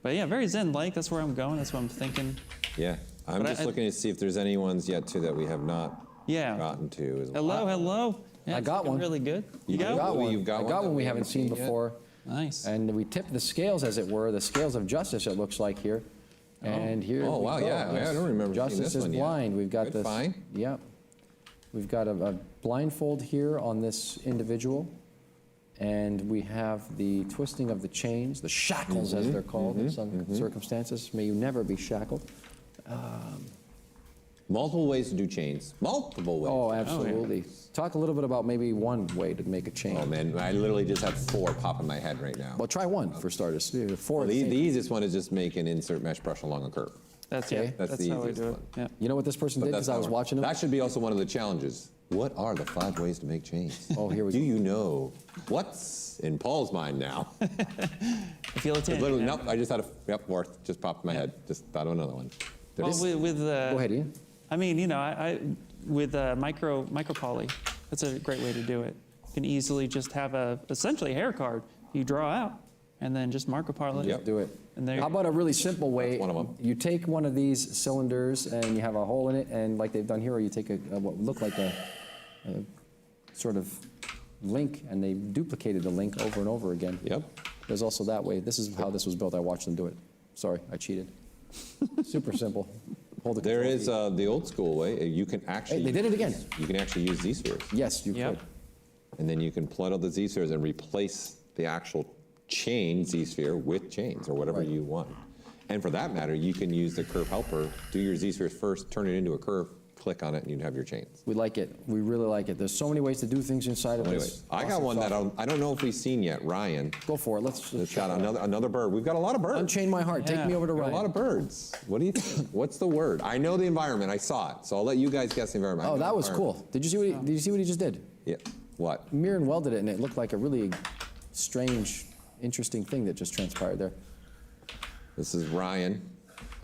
C: but yeah, very zen-like. That's where I'm going. That's what I'm thinking.
B: Yeah, I'm
C: But
B: just
C: I-
B: looking to see if there's any ones yet too that we have not
C: Yeah.
B: gotten to as well.
C: Hello, hello. Yeah,
A: I
C: it's
A: got
C: looking
A: one.
C: Really good. You
B: You
C: go?
B: got one.
A: one.
B: You've got
A: I
B: one
A: got
B: that
A: one we
B: we
A: haven't
B: haven't
A: seen
B: seen yet?
A: before.
C: Nice.
A: And we tipped the scales, as it were, the scales of justice, it looks like here. And here
B: Oh,
A: we
B: wow,
A: go.
B: yeah, I don't remember seeing
A: Justice
B: this
A: is
B: one yet.
A: blind. We've got
B: Good
A: this.
B: find.
A: Yeah. We've got a blindfold here on this individual. And we have the twisting of the chains, the shackles as they're called in some circumstances. May you never be shackled.
B: Multiple ways to do chains. Multiple ways.
A: Oh, absolutely. Talk a little bit about maybe one way to make a chain.
B: Oh, man, I literally just have 4 pop in my head right now.
A: Well, try one for starters. Four.
B: The easiest one is just make an insert mesh brush along a curve.
C: That's
A: Okay.
C: yeah.
B: That's the
C: how I
B: easiest
C: do it.
B: one.
C: Yeah.
A: You know what this person did? Because I was
B: not-
A: watching him.
B: That should be also one of the challenges. What are the 5 ways to make chains?
A: Oh, here we
B: Do
A: go.
B: you know what's in Paul's mind now?
C: I feel it's in.
B: Literally,
C: yeah.
B: nope, I just had fourth, just popped in my head. Just thought of another one.
C: Well, with
A: Go ahead, Ian.
C: I mean, you know, I with micro poly, that's a great way to do it. You can easily just have essentially a hair card you draw out, and then just micro poly.
B: Yep.
A: Do it.
C: And there.
A: How about a really simple way?
B: That's one of them.
A: You take one of these cylinders and you have a hole in it, and like they've done here, or you take what would look like a sort of link, and they duplicated the link over and over again.
B: Yep.
A: There's also that way. This is how this was built. I watched them do it. Sorry, I cheated. Super simple. Hold the
B: There
A: control
B: is
A: key.
B: the old school way. You can actually.
A: Hey, they did it again.
B: You can actually use Z-spheres.
A: Yes, you
C: Yep.
A: could.
B: And then you can plug out the Z-spheres and replace the actual chain Z-sphere with chains or whatever
A: Right.
B: you want. And for that matter, you can use the curve helper, do your Z-spheres first, turn it into a curve, click on it, and you'd have your chains.
A: We like it. We really like it. There's so many ways to do things inside of
B: Anyway,
A: this.
B: I got
A: awesome
B: one that
A: software.
B: I don't know if we've seen yet. Ryan,
A: Go for it. Let's
B: it's got another bird. We've got a lot of birds.
A: unchain my heart. Take
C: Yeah.
A: me over to
B: We've got
A: Ryan.
B: a lot of birds. What do you think? What's the word? I know the environment. I saw it. So I'll let you guys guess the environment. I
A: Oh,
B: know
A: that
B: the
A: was
B: environment.
A: cool. Did you see what he just did?
B: Yeah. What?
A: Mirror and welded it, and it looked like a really strange, interesting thing that just transpired there.
B: This is Ryan.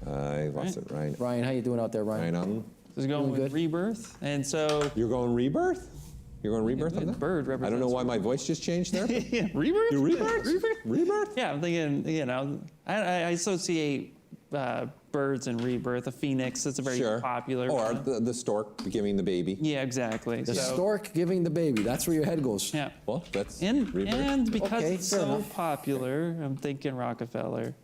B: I lost
C: Right.
B: it. Ryan.
A: Ryan, how you doing out there, Ryan?
B: Ryan.
C: This is going
A: Doing
C: with
A: good.
C: rebirth, and so
B: You're going rebirth? You're going rebirth on that?
C: bird
B: I don't know
C: represents
B: why my voice just changed there. but-
C: yeah, rebirth.
B: You rebirth? Rebirth?
C: Yeah, I'm thinking. You know, I associate birds and rebirth. A phoenix. That's a very
B: Sure.
C: popular.
B: Or the stork giving the baby.
C: yeah, exactly.
A: The
C: So-
A: stork giving the baby. That's where your head goes.
C: Yeah.
B: Well, that's
C: And
B: rebirth.
C: because
A: Okay,
C: it's
A: fair
C: so
A: enough.
C: popular, I'm thinking Rockefeller.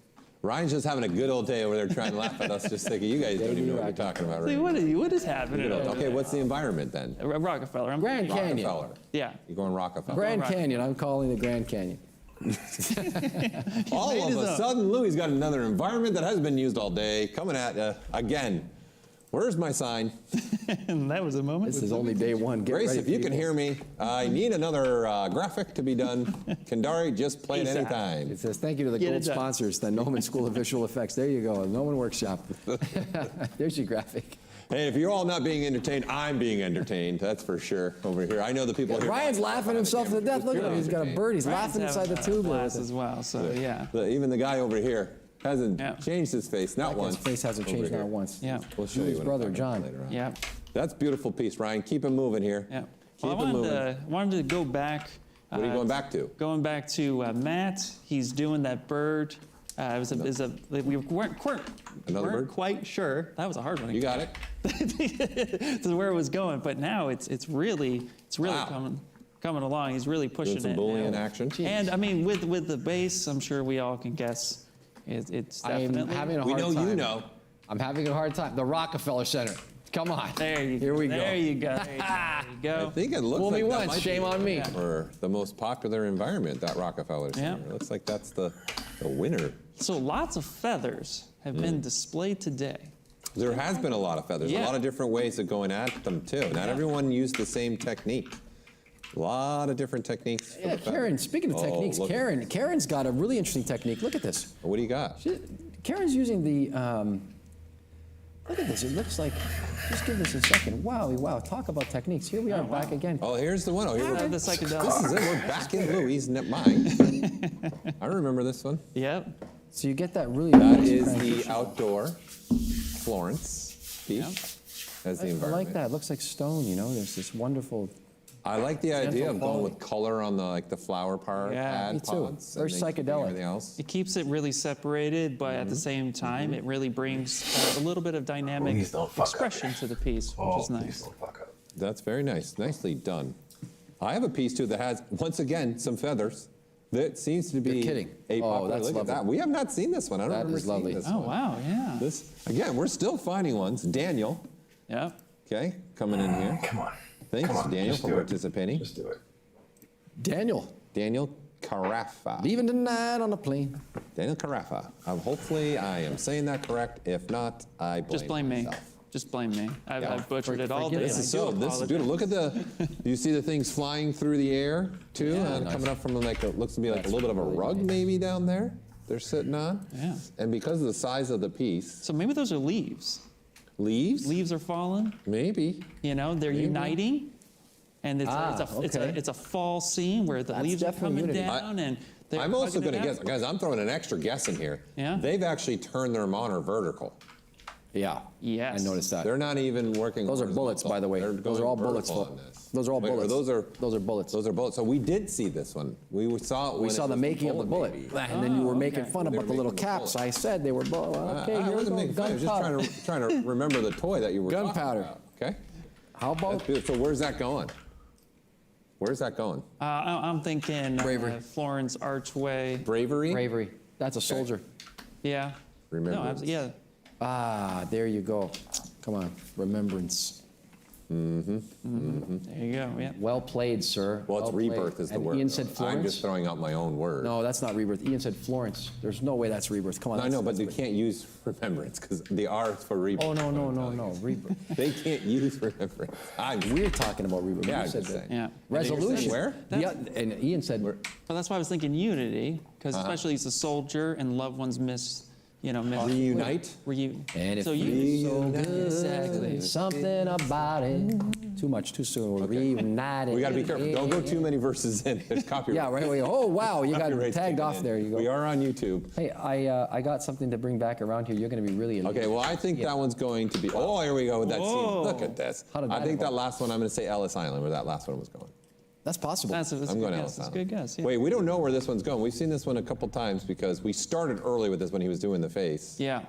B: Ryan's just having a good old day over there trying to laugh at us, just thinking, you guys don't even know what you're talking about
C: See,
B: right now.
C: what is happening? over
B: Okay, what's the environment then?
C: there? Rockefeller. I'm
A: Grand Canyon.
B: Rockefeller.
C: Yeah.
B: You're going Rockefeller.
A: Grand
C: Right.
A: Canyon. I'm calling the Grand Canyon.
B: All
C: made
B: of
C: his
B: a
C: own.
B: sudden, Louis got another environment that has been used all day, coming at you again. Where's my sign?
C: And that was a moment.
A: This is only day one. Get
B: Grace,
A: ready,
B: if you can
A: people.
B: hear me, I need another graphic to be done. Kendari, just play it
C: ASAP.
B: anytime.
A: It says thank you to the
C: Get
A: gold
C: it done.
A: sponsors, the Noman School of Visual Effects. There you go, Noman Workshop. There's your graphic.
B: Hey, if you're all not being entertained, I'm being entertained. That's for sure over here. I know the people here.
A: Ryan's laughing himself to death. Look at him. He's got a bird. He's laughing inside the tube.
C: glass as well. So yeah.
B: Even the guy over here hasn't
C: Yeah.
B: changed his face, not once.
A: His face hasn't
B: over
A: changed
B: here.
A: not once.
C: Yeah.
B: We'll show
A: His
B: you what I'm
A: brother,
B: talking
A: John.
B: about later on.
C: Yeah.
B: That's a beautiful piece, Ryan. Keep it moving here.
C: Yeah.
B: Keep
C: Well,
B: it moving.
C: wanted to go back.
B: What are you going back to?
C: Going back to Matt, he's doing that bird. We weren't quite sure. That was a hard one.
B: You got it?
C: This is where it was going, but now it's really
B: Wow.
C: coming along. He's really pushing
B: Doing some
C: it.
B: Boolean
C: now.
B: action.
C: And I mean, with the bass, I'm sure we all can guess. It's
A: I'm
C: definitely.
A: having a
B: We
A: hard
B: know
A: time.
B: you know.
A: I'm having a hard time. The Rockefeller Center. Come on.
C: There you
A: Here
C: go.
A: we go.
C: There you go. There you
B: I
C: go.
B: think it looks
A: Fool
B: like
A: me
B: that
A: once,
B: might
A: shame
B: be
A: on me.
B: for the most popular environment, that Rockefeller Center.
C: Yeah.
B: It looks like that's the winner.
C: So lots of feathers have been displayed today.
B: There has been a lot of feathers, a
C: Yeah.
B: lot of different ways of going at them too. Not everyone used the same technique. A lot of different techniques. for
A: Yeah,
B: the feather.
A: Karen, speaking of
B: Oh,
A: techniques,
B: look.
A: Karen's got a really interesting technique. Look at this.
B: What do you got?
A: Karen's using the, look at this. It looks like, just give this a second. Wow. Talk about techniques. Here we are back again.
B: Oh, here's the one. Oh, here
C: The
B: we're,
C: psychedelic.
B: this is it. We're back in Louis' mind. I remember this one.
C: Yep.
A: So you get that really
B: That
A: nice
B: is
A: transition.
B: the outdoor Florence piece. As the
A: I
B: environment.
A: like that. It looks like stone, you know? There's this wonderful,
B: I like the idea of going
A: quality.
B: with color on the flower part,
C: Yeah,
B: pad
A: me too.
B: pods,
A: Very
B: and then
A: psychedelic.
B: Everything else.
C: It keeps it really separated, but at the same time, it really brings a little bit of dynamic
D: Please don't fuck up.
C: expression to the piece, which is nice.
B: That's very nice. Nicely done. I have a piece too that has, once again, some feathers. That seems to be
A: You're kidding.
B: a
A: Oh,
B: popular.
A: that's
B: Look
A: lovely.
B: at that. We have not seen this one. I don't
A: That
B: remember
A: is
B: seeing
A: lovely.
B: this
C: Oh,
B: one.
C: wow, yeah.
B: This again, we're still finding ones. Daniel,
C: Yeah.
B: okay, coming in here.
D: Come on.
B: Thanks,
D: Come on,
B: Daniel,
D: just
B: for
D: do it.
B: participating.
D: Just do it.
A: Daniel,
B: Daniel Carafa.
A: Leaving tonight on a plane.
B: Daniel Carafa. Hopefully I am saying that correct. If not, I blame
C: Just blame me.
B: myself.
C: Just blame me.
B: Yeah.
C: I've butchered it all
A: Forgive
C: day.
A: me.
B: This is
C: I do
B: so. This is
C: apologize.
B: beautiful. Look at the. You see the things flying through the air too, and coming up from like looks to be like a little bit of a rug maybe down there. They're sitting on.
C: Yeah.
B: And because of the size of the piece,
C: So maybe those are leaves.
B: leaves.
C: Leaves are falling.
B: Maybe.
C: You know, they're uniting, and it's a fall scene where the
A: That's
C: leaves are
A: definitely
C: coming
A: unity.
C: down, and they're
B: I'm also
C: hugging
B: going
C: it
B: to
C: out.
B: guess, guys. I'm throwing an extra guess in here.
C: Yeah?
B: They've actually turned their monitor vertical.
A: Yeah.
C: Yes.
A: I noticed that.
B: They're not even working.
A: Those are bullets, by the way.
B: They're
A: Those are
B: going
A: all bullets.
B: vertical on this.
A: Those are all
B: Wait, or
A: bullets.
B: those are
A: bullets.
B: Those are bullets. So we did see this one. We saw it.
A: We
B: when
A: saw
B: it
A: the
B: was
A: making of the bullet,
B: maybe.
A: and then you were making
C: okay.
A: fun
B: They
A: about
B: were
A: the little
B: making the
A: caps.
B: bullet.
A: I said they were bullet. Okay,
B: I
A: here we
B: wasn't
A: go.
B: making fun. I was just trying to remember the toy that you were
A: Gunpowder.
B: talking about. Okay.
A: How
B: That's
A: about
B: beautiful. So where's that going? Where's that going?
C: I'm thinking
A: Bravery.
C: Florence Archway.
B: Bravery.
A: bravery? That's a soldier.
C: Yeah.
B: Remembrance.
C: No, yeah.
A: Ah, there you go. Come on, remembrance.
C: There you go. Yeah.
A: Well played, sir.
B: Well, it's
A: Well played.
B: rebirth is the
A: And
B: word.
A: Ian said
B: though. I'm
A: Florence.
B: just throwing out my own word.
A: No, that's not rebirth. Ian said Florence. There's no way that's rebirth. Come on.
B: I know, but
A: that's
B: you can't use remembrance because the R is for rebirth.
A: Oh, no,
B: is what
A: no,
B: I'm
A: no,
B: telling
A: no.
B: you.
A: Rebirth.
B: They can't use remembrance.
A: We're talking about rebirth.
B: Yeah,
A: You
B: I
A: said
B: just
A: that.
B: saying.
C: Yeah.
A: Resolution.
B: Where?
A: Yeah, and Ian said,
C: Well, that's why I was thinking unity, because
B: Uh-huh.
C: especially as a soldier and loved ones miss.
B: Reunite.
A: and if
C: So
A: you
C: you
A: so good,
C: exactly.
A: something about it. Too much, too soon. We're reunited.
B: We got to be careful. Don't go too many verses in. There's copyright.
A: Yeah, right away. Oh, wow, you got
B: Copyright's
A: tagged
B: kicking
A: off
B: in.
A: there. You go.
B: We are on YouTube.
A: Hey, I got something to bring back around here. You're going to be really
B: Okay, well, I think that one's going to be. Oh, here we go with that scene.
C: Whoa.
B: Look at this.
A: How did
B: I
A: that
B: think that
A: evolve?
B: last one, I'm going to say Ellis Island, where that last one was going.
A: That's possible.
C: That's a
B: I'm
C: good
B: going
C: guess.
B: Ellis
C: That's a
B: Island.
C: good guess. Yeah.
B: Wait, we don't know where this one's going. We've seen this one a couple times because we started early with this when he was doing the face.
C: Yeah.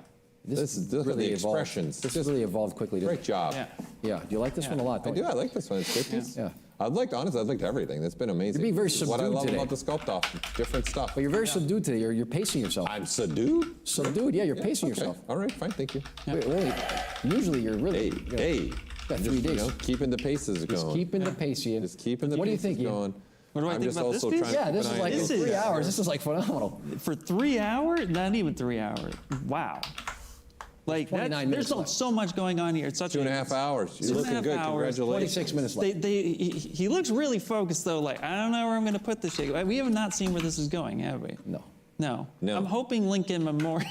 B: This is look at the
A: evolved.
B: expressions.
A: This
B: Just
A: really evolved quickly. Didn't
B: great job.
C: Yeah.
A: it? Yeah. Do you like this
C: Yeah.
A: one a lot?
B: I
A: Don't
B: do.
A: you?
B: I like this one. It's good piece.
A: Yeah.
B: I've liked everything. That's been amazing.
A: You're being very
B: This is what I
A: subdued
B: love
A: today.
B: about the sculpt-off. Different stuff.
A: But you're very subdued today. You're pacing yourself.
B: I'm subdued.
A: Subdued. Yeah, you're pacing
B: Okay.
A: yourself.
B: All right, fine. Thank you.
A: Wait, wait. Usually you're really.
B: Hey.
A: Got
B: Just,
A: 3 days.
B: keeping the paces
A: Just
B: going.
A: keeping the pace, Ian.
B: Just keeping the
A: What do you
B: paces
A: think, Ian?
B: going.
C: What do I
B: I'm
C: think
B: just
C: about this
B: also
C: piece?
B: trying to
A: Yeah,
B: keep
A: this
B: an
A: is
B: eye
A: like
B: on
C: This
B: the-
C: is-
A: 3 hours. This is like phenomenal.
C: For 3 hours? Not even 3 hours. Wow. Like
A: 29 minutes
C: there's
A: left.
C: so much going on here. It's such
B: 2.5 hours. You're
C: 2.5
B: looking good.
C: hours,
B: Congratulations.
A: 26 minutes left.
C: He looks really focused though. Like I don't know where I'm going to put this shit. We have not seen where this is going, have we?
A: No.
C: No.
B: No.
C: I'm hoping Lincoln Memorial.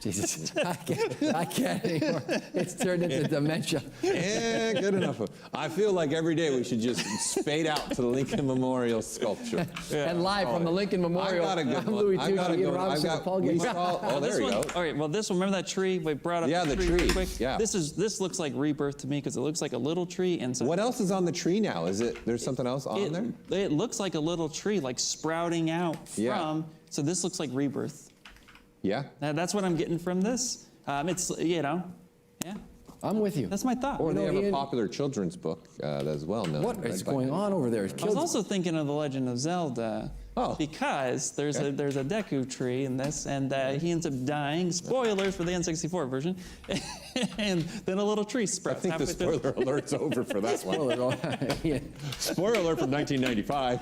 A: Jesus. I can't anymore. It's turned into dementia.
B: Yeah, good enough. I feel like every day we should just fade out to the Lincoln Memorial sculpture.
A: And live from the Lincoln Memorial.
B: I've got a good
A: I'm
B: one.
A: Louis
B: I've got a
A: Tucci,
B: good
A: Ian
B: one. I've
A: Robinson,
B: got.
A: Paul
B: We
A: Gay.
B: saw. Oh, there
C: This
B: you
C: one,
B: go.
C: all right. Well, this one. Remember that tree? We brought up
B: Yeah,
C: the
B: the
C: tree.
B: tree,
C: Real quick.
B: yeah.
C: This looks like rebirth to me because it looks like a little tree and
B: What else is on the tree now? Is it? There's something else on there?
C: It looks like a little tree, like sprouting out from.
B: Yeah.
C: So this looks like rebirth.
B: Yeah.
C: That's what I'm getting from this. It's yeah.
A: I'm with you.
C: That's my thought.
B: Or they have a
A: Ian,
B: popular children's book that's well known.
A: What is
B: Read by-
A: going on over there?
C: I was also thinking of the Legend of Zelda.
B: Oh.
C: Because there's a Deku tree in this, and he ends up dying. Spoilers for the N64 version, and then a little tree
B: I
C: sprouts.
B: think the
C: halfway through.
B: spoiler alert's over for that one.
A: Yeah.
B: Spoiler alert from 1995.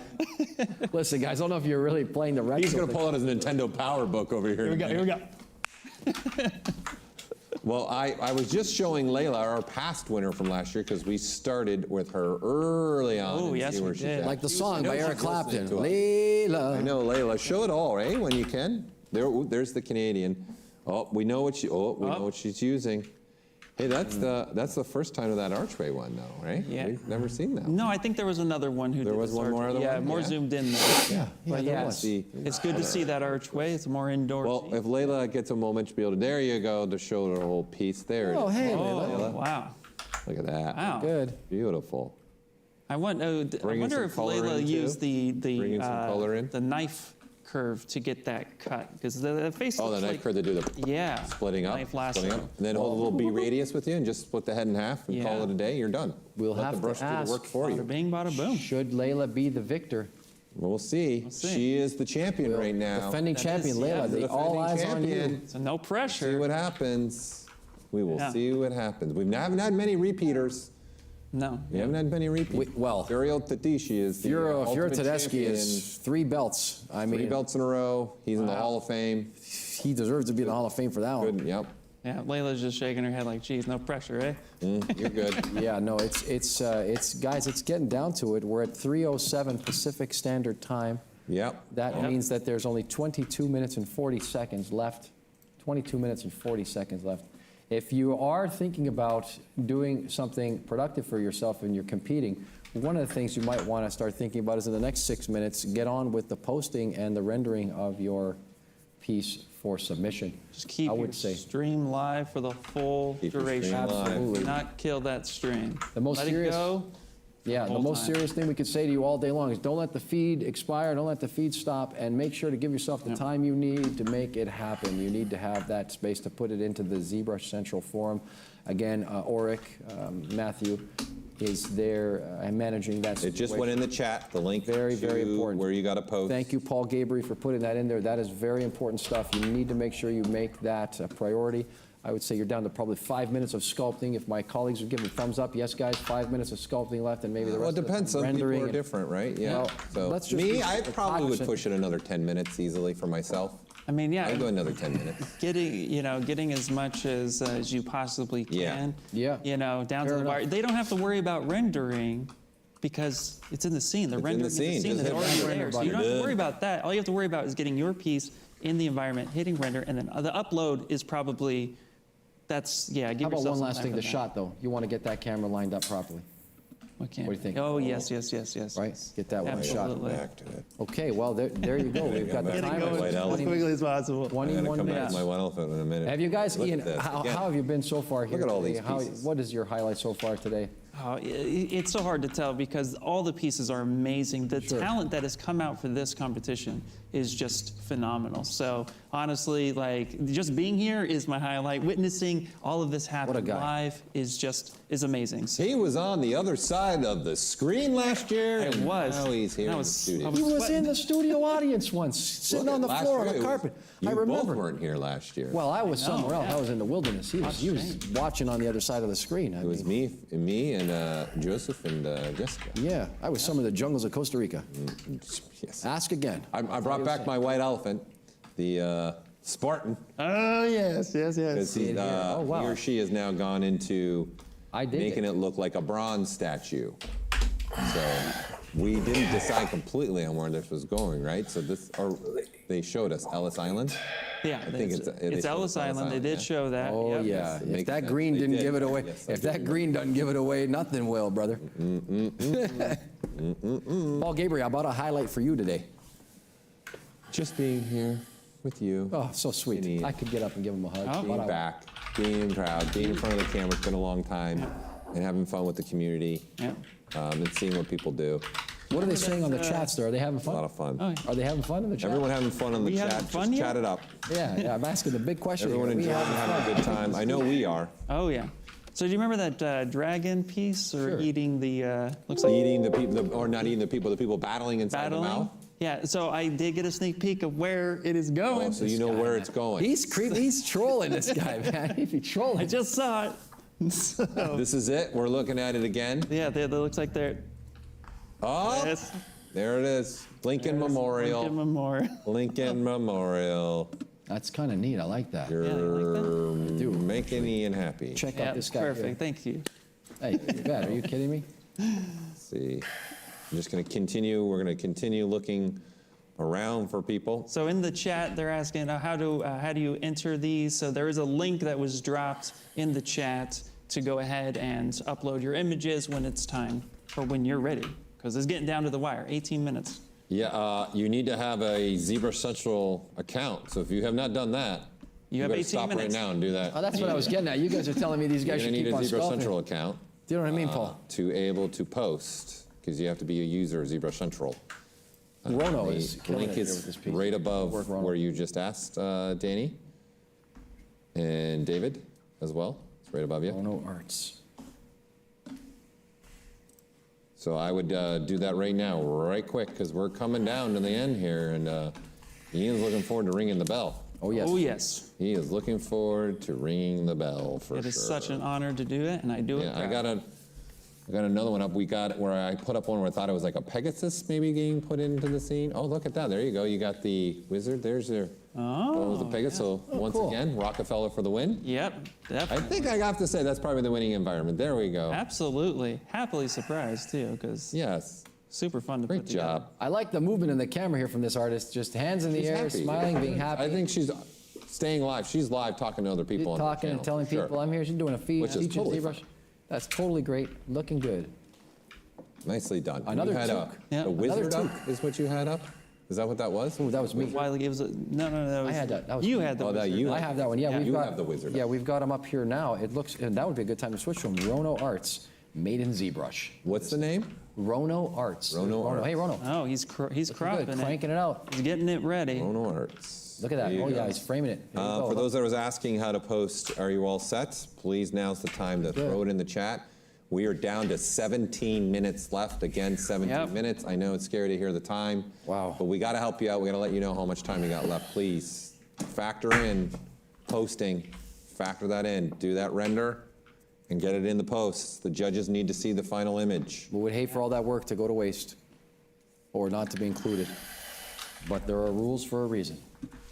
A: Listen, guys, I don't know if you're really playing the record.
B: He's going to pull out his Nintendo Power book over here.
C: Here we go.
B: Well, I was just showing Layla our past winner from last year because we started with her early on.
C: Oh,
B: and
C: yes,
B: see where
C: we
B: she's
C: did.
B: at.
A: Like the
B: She
A: song by
B: knows
A: Eric
B: she's listening
A: Clapton.
B: to us.
A: Layla.
B: I know, Layla. Show it all, eh? When you can. There's the Canadian. Oh, we know what know what she's using. Hey, that's the first time of that archway one, though, right?
C: Yeah.
B: We've never seen that.
C: No, I think there was another one who
B: There
C: did
B: was
C: this
B: one more
C: archway.
B: other
C: Yeah,
B: one?
C: more
B: Yeah.
C: zoomed in there.
A: Yeah,
C: But
A: there
C: yeah,
A: was.
C: it's good to see that archway. It's more indoor.
B: Well, if Layla gets a moment to be able to, there you go, to show the whole piece. There
A: Oh,
B: it is.
A: hey,
C: oh,
A: Layla.
C: wow.
B: Look at that.
C: Wow.
A: Good.
B: Beautiful.
C: I wonder
B: Bringing some
C: if
B: color
C: Layla
B: in, too.
C: used
B: Bringing some color in.
C: the knife curve to get that cut because the face.
B: Oh,
C: looks
B: the knife
C: like,
B: curve to do the
C: Yeah.
B: splitting up.
C: Knife lasso.
B: Splitting up. And then hold a little B radius with you and just split the head in half and call
C: Yeah.
B: it a day. You're done.
A: We'll
B: Let
A: have
B: the brush
A: to
B: do the
A: ask.
B: work for
C: Bada
B: you.
C: bing, bada boom.
A: Should Layla be the victor?
B: We'll see.
C: see.
B: She is the champion right now.
A: Defending
C: That
A: champion,
C: is, yeah.
A: Layla.
B: The
A: All
B: defending
A: eyes on you.
B: champion.
C: So no
B: See
C: pressure.
B: what happens. We will
C: Yeah.
B: see what happens. We haven't had many repeaters.
C: No.
B: We haven't had many repeats.
A: well,
B: Furiel Tedeschi is the
A: Furiel
B: ultimate
A: Tedeschi
B: champion.
A: is 3 belts. I mean,
B: 3 belts in a row. He's in the Hall of Fame.
A: he deserves to be in the Hall of Fame for that one.
B: Good, yep.
C: Yeah, Layla's just shaking her head like, geez, no pressure, eh?
B: You're good.
A: Yeah, no, it's guys, it's getting down to it. We're at 3:07 Pacific Standard Time.
B: Yep.
A: That means that there's only 22 minutes and 40 seconds left. 22 minutes and 40 seconds left. If you are thinking about doing something productive for yourself and you're competing, one of the things you might want to start thinking about is in the next 6 minutes, get on with the posting and the rendering of your piece for submission.
C: Just keep
A: I
C: your
A: would say.
C: stream live for the full
B: Keep your
C: duration.
B: stream live.
A: Absolutely.
C: Do not kill that stream.
A: The most
C: Let
A: serious-
C: it go.
A: Yeah, the
C: whole
A: most
C: time.
A: serious thing we could say to you all day long is don't let the feed expire, don't let the feed stop, and make sure to give yourself the time you need to make it happen. You need to have that space to put it into the ZBrush Central Forum. Again, Oric, Matthew is there and managing that
B: It
A: situation.
B: just went in the chat, the link
A: Very, very
B: to
A: important.
B: where you got to post.
A: Thank you, Paul Gabriel, for putting that in there. That is very important stuff. You need to make sure you make that a priority. I would say you're down to probably 5 minutes of sculpting. If my colleagues would give me a thumbs up, yes, guys, 5 minutes of sculpting left, and maybe the
B: Well,
A: rest
B: it depends.
A: of
B: Some
A: it
B: people
A: rendering.
B: are
A: and-
B: different, right? Yeah.
A: Well,
B: So
A: let's just be
B: me, I probably would
A: cognizant.
B: push it another 10 minutes easily for myself.
C: I mean, yeah.
B: I'd go another 10 minutes.
C: Getting as much as you possibly can.
A: Yeah.
C: Down
A: Fair
C: to the wire.
A: enough.
C: They don't have to worry about rendering because it's in the scene. They're rendering
B: scene.
C: in the scene
B: Just
C: that's
B: hit
C: already
B: render
C: there. So
B: button.
C: you don't have to
B: Done.
C: worry about that. All you have to worry about is getting your piece in the environment, hitting render, and then the upload is probably give
A: How
C: yourself
A: about one
C: some
A: last
C: time
A: thing,
C: for
A: the
C: that.
A: shot, though? You want to get that camera lined up properly,
C: What do
A: you think?
C: Oh, yes.
A: right? Get that one shot.
C: Absolutely.
B: Back to it.
A: Okay, well, there you go. We've got the
B: Get it
A: time.
B: going
A: It's
B: as
A: 20
B: quickly
C: as possible.
B: I'm going to
A: 21
B: come back
A: minutes.
B: to my one elephant in a minute.
A: Have you guys,
B: Look
A: Ian,
B: at this.
A: how
B: Again.
A: have you been so far here?
B: Look at all
A: today?
B: these pieces.
A: What is your highlight so far today?
C: Oh, it's so hard to tell because all the pieces are amazing. The
A: Sure.
C: talent that has come out for this competition is just phenomenal. So honestly, just being here is my highlight. Witnessing all of this happen
A: guy.
C: live is amazing. So
B: He was on the other side of the screen last year,
C: It
B: and
C: was.
B: now he's here
C: That
B: in the
C: was-
B: studio.
C: I
A: He was
C: sweating.
A: in the studio audience once, sitting
B: Look
A: on
B: at
A: the
B: last
A: floor on
B: year,
A: the
B: it was-
A: carpet.
B: You
A: I remember.
B: both weren't here last year.
A: Well, I was somewhere else.
C: yeah.
A: I was in the wilderness. He was watching on the other side of the screen.
B: It was me and Joseph and Jessica.
A: Yeah, I was some of the jungles of Costa Rica.
B: Yes.
A: Ask again.
B: I brought back my white elephant, the Spartan,
C: Oh yes,
B: because
A: See it here. Oh, wow.
B: he or she has now gone into
A: I dig
B: making it look like a bronze statue. So we didn't decide completely on where this was going, right? So they showed us Ellis Island.
C: Yeah,
B: I think
C: it's Ellis Island. They did
B: yeah.
C: show that.
A: Oh,
C: Yep.
A: yeah. If
B: makes
A: that
B: sense.
A: green
B: They
A: didn't
B: did.
A: give it away,
B: Yes, I
A: if
B: do
A: that green doesn't give it away, nothing will, brother. Paul Gabriel, how about a highlight for you today?
B: Just being here with you.
A: Oh, so sweet.
B: Neat.
A: I could get up and give him a hug.
C: Oh.
A: but
B: Being
A: I-
B: back, being proud, being in front of the camera. It's been a long time, and having fun with the community,
C: Yeah.
B: and seeing what people do.
A: What are they saying on the chats there? Are they having
B: A
A: fun?
B: lot of fun.
C: Oh,
A: Are they having fun in the chat?
B: Everyone having fun in the
C: We having
B: chat.
C: fun
B: Just
C: yet?
B: chat it up.
A: Yeah, I'm asking the big question.
B: Everyone
A: here. We
B: enjoying, having a good time. I know we are.
C: Oh yeah. So do you remember that dragon piece or
A: Sure.
C: eating the looks like
B: Eating the people, or not eating the people battling inside the
C: battling?
B: mouth.
C: Yeah. So I did get a sneak peek of where it is going.
B: Oh, so you know where it's going.
A: He's creepy. He's trolling this guy, man. He's trolling.
C: I just saw it. So,
B: This is it. We're looking at it again.
C: yeah, they looks like they're.
B: Oh,
C: Yes.
B: there it is. Lincoln Memorial.
C: Lincoln Memorial.
B: Lincoln Memorial.
A: That's kind of neat. I like that.
B: You're
C: Yeah, you like that?
B: making Ian happy.
A: Check
C: Yeah,
A: out this guy.
C: perfect.
A: Here.
C: Thank you.
A: Hey, you bet. Are you kidding me?
B: Let's see. I'm just going to continue. We're going to continue looking around for people.
C: So in the chat, they're asking how do you enter these? So there is a link that was dropped in the chat to go ahead and upload your images when it's time or when you're ready, because it's getting down to the wire. 18 minutes.
B: Yeah, you need to have a ZBrush Central account. So if you have not done that,
C: You have
B: better
C: 18
B: stop
C: minutes.
B: right now and do that.
A: Oh, that's what I was getting at. You guys are telling me these
B: You're
A: guys
B: going
A: should
B: to need
A: keep
B: a
A: on
B: ZBrush
A: sculpting.
B: Central account
A: Do you know what I mean, Paul?
B: to able to post, because you have to be a user of ZBrush Central.
A: Rono
B: The
A: is killing
B: link
A: it here with
B: is
A: this piece.
B: right above
A: Work, Rono.
B: where you just asked Danny and David as well. It's right above you.
A: Rono Arts.
B: So I would do that right now, right quick, because we're coming down to the end here, and Ian's looking forward to ringing the bell.
A: Oh, yes.
C: Oh yes.
B: He is looking forward to ringing the bell for
C: It is
B: sure.
C: such an honor to do it, and I do it.
B: Yeah,
C: proud.
B: I got another one up. We got where I put up one where I thought it was like a Pegasus maybe getting put into the scene. Oh, look at that. There you go. You got the wizard. There's your, the Pegasus. So once
A: cool.
B: again, Rockefeller for the win.
C: Yep,
B: I
C: definitely.
B: think I have to say that's probably the winning environment. There we go.
C: Absolutely. Happily surprised, too, because
B: Yes.
C: super fun to
B: Great
C: put together.
B: job.
A: I like the movement in the camera here from this artist, just hands in the
B: She's
A: air,
B: happy.
A: smiling, being happy.
B: I think she's staying live. She's live talking to other people on the
A: talking and
B: channel.
A: telling
B: Sure.
A: people I'm here. She's doing a feed,
B: Which is
A: teaching
B: totally
A: ZBrush. That's totally great. Looking good.
B: Nicely done.
A: Another
B: you had
A: toque.
C: Yeah.
B: the wizard
A: Another
B: up is what you had up? Is that what that was?
A: Ooh, that was me.
C: While it was no, that was.
A: I had that. That was
C: you
A: me.
C: had the.
B: Oh, that
C: wizard.
B: you
A: I have that one. Yeah,
C: Yeah.
A: we've
B: You
A: got
B: have the wizard
A: Yeah,
B: up.
A: we've got them up here now. It looks, and that would be a good time to switch from Rono Arts, made in ZBrush.
B: What's the name?
A: Rono Arts.
B: Rono Arts.
A: Hey, Rono.
C: Oh, he's
A: Looking
C: cropping
A: good,
C: it.
A: cranking it out.
C: He's getting it ready.
B: Rono Arts.
A: Look at that.
B: There you
A: Oh
B: go.
A: yeah, he's framing it. Here you go.
B: For those that was asking how to post, are you all set? Please, now's the time to throw it in the chat. We are down to 17 minutes left. Again, 17
C: Yep.
B: minutes. I know it's scary to hear the time.
A: Wow.
B: But we got to help you out. We got to let you know how much time you got left. Please factor in posting. Factor that in. Do that render and get it in the post. The judges need to see the final image.
A: We would hate for all that work to go to waste or not to be included. But there are rules for a reason.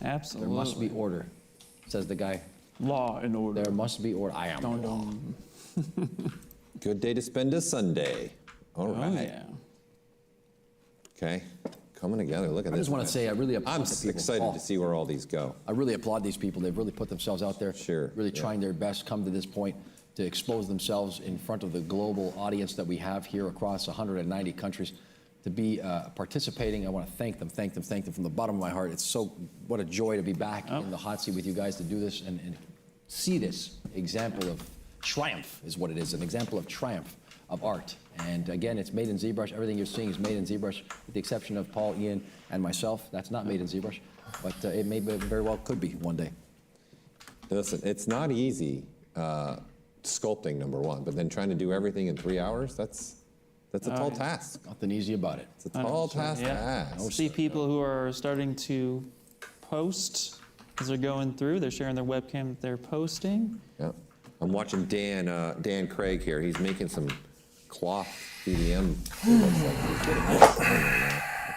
C: Absolutely.
A: There must be order, says the guy.
C: Law and order.
A: There must be order. I am the
C: Dun,
A: law.
C: dun.
B: Good day to spend a Sunday. All
C: Oh
B: right.
C: yeah.
B: Okay. Coming together. Look at
A: I
B: this.
A: just want to say I really applaud
B: I'm
A: the people.
B: excited
A: Paul,
B: to see where all these go.
A: I really applaud these people. They've really put themselves out there.
B: Sure,
A: Really
B: yeah.
A: trying their best, come to this point to expose themselves in front of the global audience that we have here across 190 countries. To be participating, I want to thank them from the bottom of my heart. It's so, what a joy to be back in the hot seat with you guys to do this and see this example of triumph is what it is, an example of triumph of art. And again, it's made in ZBrush. Everything you're seeing is made in ZBrush, with the exception of Paul, Ian, and myself. That's not made in ZBrush, but it may very well could be one day.
B: Listen, it's not easy sculpting, number one, but then trying to do everything in 3 hours, that's a tall task.
A: Nothing easy about it.
B: It's a tall task to
C: Yeah.
B: ask.
C: See people who are starting to post as they're going through. They're sharing their webcam that they're posting.
B: Yeah. I'm watching Dan Craig here. He's making some cloth BDM.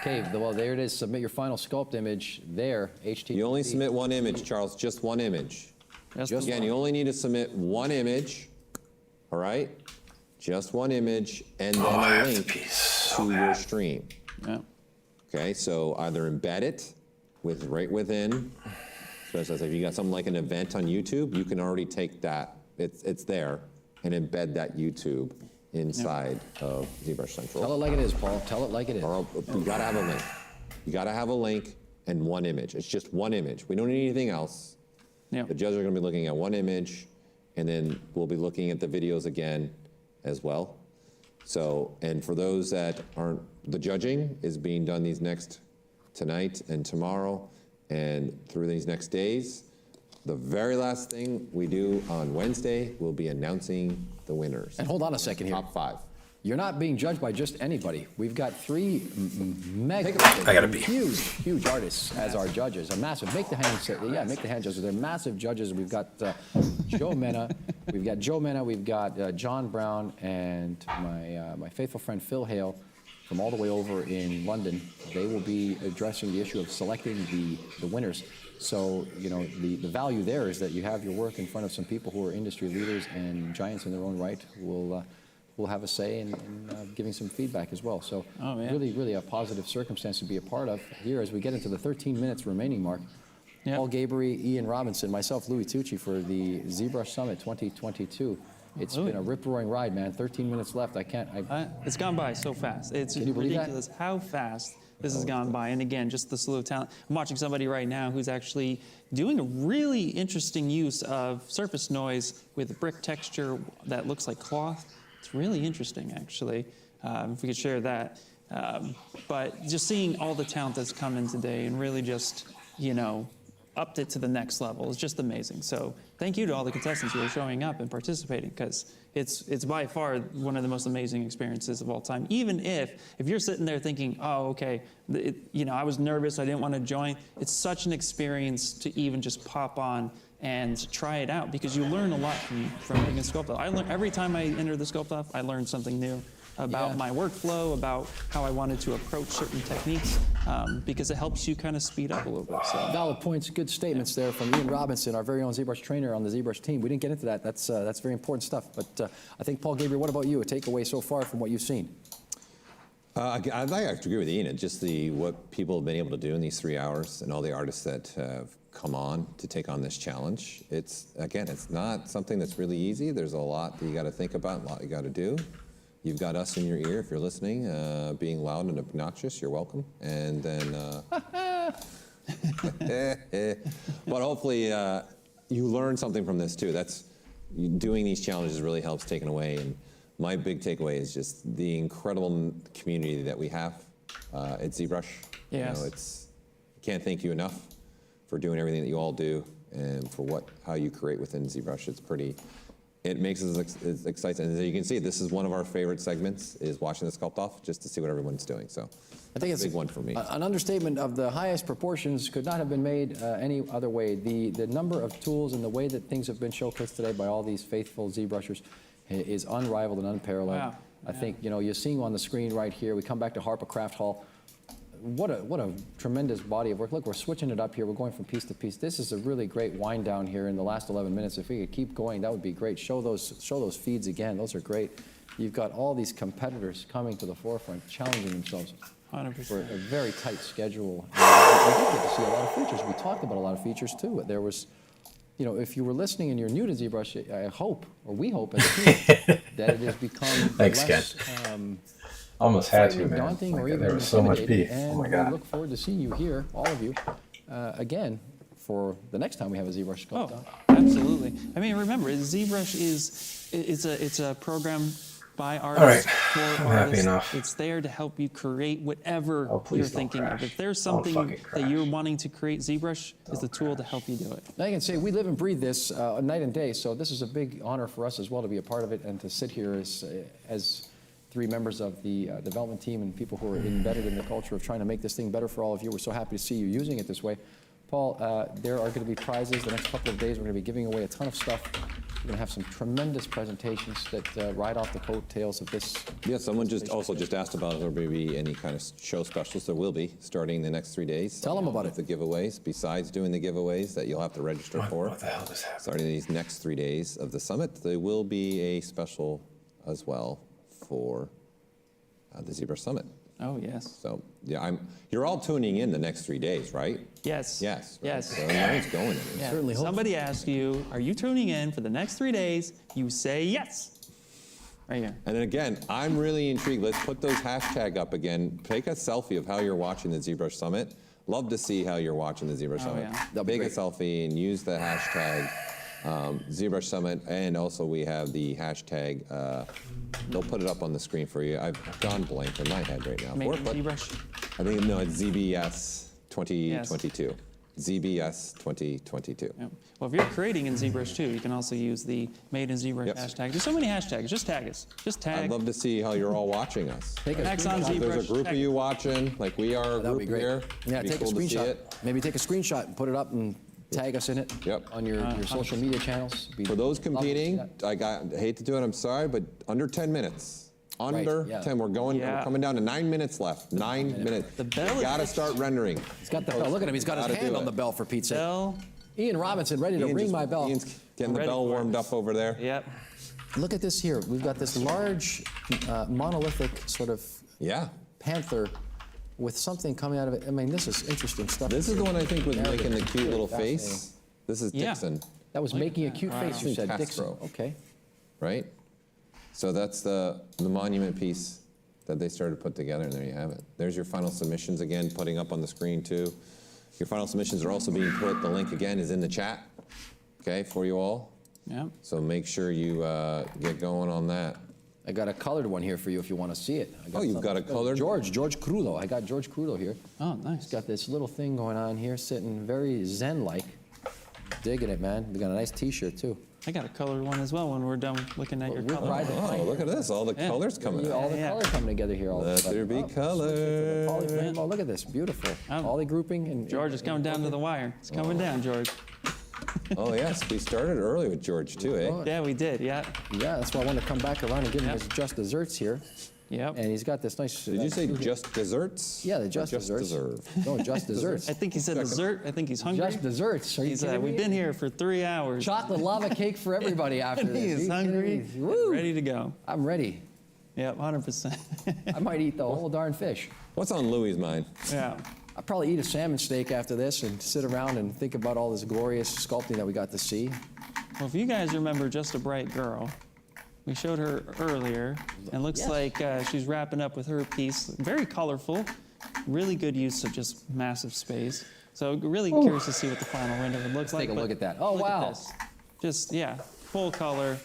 A: Okay, well, there it is. Submit your final sculpt image there, HTTP.
B: You only submit one image, Charles, just one image.
C: Just
B: Again, you only need to submit one image, all right? Just one image, and then a link to your stream.
C: Yeah.
B: Okay, so either embed it with right within. So if you got something like an event on YouTube, you can already take that, it's there, and embed that YouTube inside of ZBrush Central.
A: Tell it like it is, Paul. Tell it like it is.
B: Or you gotta have a link. You gotta have a link and one image. It's just one image. We don't need anything else.
C: Yeah.
B: The judges are gonna be looking at one image, and then we'll be looking at the videos again as well. So, and for those that aren't, the judging is being done tonight and tomorrow, and through these next days. The very last thing we do on Wednesday, we'll be announcing the winners.
A: And hold on a second here.
B: Top 5.
A: You're not being judged by just anybody. We've got 3 mega, huge artists as our judges. A massive, make the hand judges. They're massive judges. We've got Joe Mena, we've got John Brown, and my faithful friend Phil Hale from all the way over in London. They will be addressing the issue of selecting the winners. So, you know, the value there is that you have your work in front of some people who are industry leaders and giants in their own right who will have a say in giving some feedback as well. So really a positive circumstance to be a part of here as we get into the 13 minutes remaining mark.
C: Yep.
A: Paul Gabry, Ian Robinson, myself, Louis Tucci for the ZBrush Summit 2022. It's been a rip-roaring ride, man. 13 minutes left.
C: It's gone by so fast. It's
A: Can you believe that?
C: ridiculous how fast this has gone by. And again, just the slew of talent. I'm watching somebody right now who's actually doing a really interesting use of surface noise with brick texture that looks like cloth. It's really interesting, actually, if we could share that. But just seeing all the talent that's come in today and really just, you know, upped it to the next level is just amazing. So thank you to all the contestants who are showing up and participating, because it's by far one of the most amazing experiences of all time. Even if you're sitting there thinking, oh, okay, you know, I was nervous, I didn't want to join. It's such an experience to even just pop on and try it out, because you learn a lot from making sculpt-off. Every time I enter the sculpt-off, I learn something new about my workflow, about how I wanted to approach certain techniques, because it helps you kind of speed up a little bit. So.
A: Valid points, good statements there from Ian Robinson, our very own ZBrush trainer on the ZBrush team. We didn't get into that. That's very important stuff. But I think, Paul Gabriel, what about you? A takeaway so far from what you've seen?
B: I'd like to agree with Ian. It's just what people have been able to do in these 3 hours, and all the artists that have come on to take on this challenge. It's not something that's really easy. There's a lot that you got to think about, a lot you got to do. You've got us in your ear if you're listening, being loud and obnoxious. You're welcome. And then, but hopefully you learn something from this too. Doing these challenges really helps taking away. And my big takeaway is just the incredible community that we have at ZBrush.
C: Yes.
B: Can't thank you enough for doing everything that you all do and for how you create within ZBrush. It makes us exciting. And as you can see, this is one of our favorite segments, is watching the sculpt-off, just to see what everyone's doing. So
A: I think it's
B: a big one for me.
A: An understatement of the highest proportions could not have been made any other way. The number of tools and the way that things have been showcased today by all these faithful ZBrushers is unrivaled and unparalleled.
C: Wow.
A: I think, you're seeing on the screen right here, we come back to Harper Craft Hall. What a tremendous body of work. Look, we're switching it up here. We're going from piece to piece. This is a really great wind down here in the last 11 minutes. If we could keep going, that would be great. Show those feeds again. Those are great. You've got all these competitors coming to the forefront, challenging themselves
C: 100%.
A: for a very tight schedule. And we did get to see a lot of features. We talked about a lot of features too. There was, if you were listening and you're new to ZBrush, I hope, or we hope as a team, that it has become
D: Thanks,
A: less
D: Almost had to, man.
A: daunting or even
D: There was so much
A: intimidating.
D: beef.
A: And
D: Oh my
A: we
D: God.
A: look forward to seeing you here, all of you, again for the next time we have a ZBrush sculpt
C: Oh, absolutely. I mean, remember, ZBrush it's a program by artists for
D: I'm happy
C: artists.
D: enough.
C: It's there to help you create whatever
D: Oh, please
C: you're
D: don't
C: thinking
D: crash.
C: of. If there's
D: Don't
C: something
D: fucking
C: that you're
D: crash.
C: wanting to create, ZBrush is the tool to help you do it.
A: Now I can say we live and breathe this night and day, so this is a big honor for us as well to be a part of it and to sit here as three members of the development team and people who are embedded in the culture of trying to make this thing better for all of you. We're so happy to see you using it this way. Paul, there are going to be prizes the next couple of days. We're going to be giving away a ton of stuff. We're going to have some tremendous presentations that ride off the coattails of this.
B: Yeah, someone just asked about if there will be any kind of show specials. There will be, starting the next 3 days.
A: Tell them about it.
B: The giveaways, besides doing the giveaways that you'll have to register for.
D: What the hell just happened?
B: Starting these next 3 days of the summit, there will be a special as well for the ZBrush Summit.
C: Oh, yes.
B: So, yeah, you're all tuning in the next 3 days, right?
C: Yes.
B: Yes. Right?
C: Yes.
B: So no one's going anywhere.
C: Yeah.
A: Certainly hope
C: Somebody asks you, are you tuning in for the next 3 days? You say yes. Right here.
B: And then again, I'm really intrigued. Let's put those hashtag up again. Take a selfie of how you're watching the ZBrush Summit. Love to see how you're watching the ZBrush Summit.
C: yeah.
A: That'd be
B: Take a
A: great.
B: selfie and use the hashtag ZBrush Summit, and also we have the hashtag. They'll put it up on the screen for you. I've gone blank in my head right now.
C: Make
B: But
C: ZBrush.
B: I think it's ZBS 2022. ZBS 2022.
C: Yeah. Well, if you're creating in ZBrush too, you can also use the Made in ZBrush
B: Yep.
C: hashtag. There's so many hashtags. Just tag us. Just tag.
B: I'd love to see how you're all watching us.
A: Take a
C: Max on
A: screenshot.
B: If there's
C: ZBrush.
B: a group of you watching, like we are a
A: That would
B: group
A: be great.
B: here.
A: Yeah,
B: it'd be
A: take
B: cool
A: a
B: to see
A: screenshot.
B: it.
A: Maybe take a screenshot and put it up and tag us in it.
B: Yep.
A: On your social media channels. Be
B: For those
A: love to see
B: competing,
A: that.
B: I hate to do it, I'm sorry, but under 10 minutes. Under
A: yeah.
B: 10, we're
C: Yeah.
B: coming down to 9 minutes left. 9 minutes.
C: The bell
B: You gotta
C: is-
B: start rendering.
A: He's got the bell. Look at him. He's got his
B: Gotta
A: hand
B: do
A: on
B: it.
A: the bell for Pete's sake.
C: Bell.
A: Ian Robinson ready to ring my bell.
B: Ian's getting the
C: Ready
B: bell
C: for it.
B: warmed up over there.
C: Yep.
A: Look at this here. We've got this large monolithic sort of
B: Yeah.
A: panther with something coming out of it. I mean, this is interesting stuff.
B: This is the one I think was
A: Narrative.
B: making the cute
A: Really
B: little
A: fascinating.
B: face. This is
C: Yeah.
B: Dixon,
A: That was making a cute face, you said,
B: Castro.
A: Dixon. Okay.
B: right? So that's the monument piece that they started to put together, and there you have it. There's your final submissions again, putting up on the screen too. Your final submissions are also being put, the link again is in the chat, okay, for you all.
C: Yep.
B: So make sure you get going on that.
A: I got a colored one here for you if you want to see it. I
B: Oh, you've got a
A: something-
B: colored?
A: George Crulo. I got George Crulo here.
C: Oh, nice.
A: He's got this little thing going on here, sitting very zen-like. Digging it, man. We got a nice T-shirt too.
C: I got a colored one as well when we're done looking at your
A: With
C: color.
A: pride and
B: Oh,
A: pride.
B: look at this, all the
C: Yeah.
B: colors coming
A: All
B: out.
A: the
C: Yeah.
A: color coming together here. All of a
B: Let
A: sudden.
B: there be
A: Oh,
B: color.
A: Oh, look at this, beautiful.
C: Oh.
A: Poly grouping and
C: George is coming down to the wire. It's coming down, George.
B: Oh, yes, we started early with George, too, eh?
C: Yeah, we did. Yeah.
A: Yeah, that's why I wanted to come back around and give him
C: Yep.
A: his Just Desserts here.
C: Yep.
A: And he's got this nice...
B: Did you say just desserts?
A: Yeah, the
B: Or
A: Just Desserts.
B: Deserve?
A: No, Just Desserts.
C: I think he said dessert. I think he's hungry.
A: Just Desserts. Are you
C: He's,
A: kidding
C: we've
A: me?
C: been here for 3 hours.
A: Chocolate lava cake for everybody after
C: And
A: this.
C: he
A: Are
C: is
A: you
C: hungry
A: kidding me?
C: and
A: Woo!
C: ready to go.
A: I'm ready.
C: Yep, 100%.
A: I might eat the whole darn fish.
B: What's on Louie's mind?
C: Yeah.
A: I'll probably eat a salmon steak after this and sit around and think about all this glorious sculpting that we got to see.
C: Well, if you guys remember Just a Bright Girl, we showed her earlier, and looks
A: Yes.
C: like she's wrapping up with her piece. Very colorful, really good use of just massive space. So really curious to see what the final render looks like.
A: take a
C: but
A: look at that. Oh,
C: look at
A: wow.
C: this. Just, yeah, full color,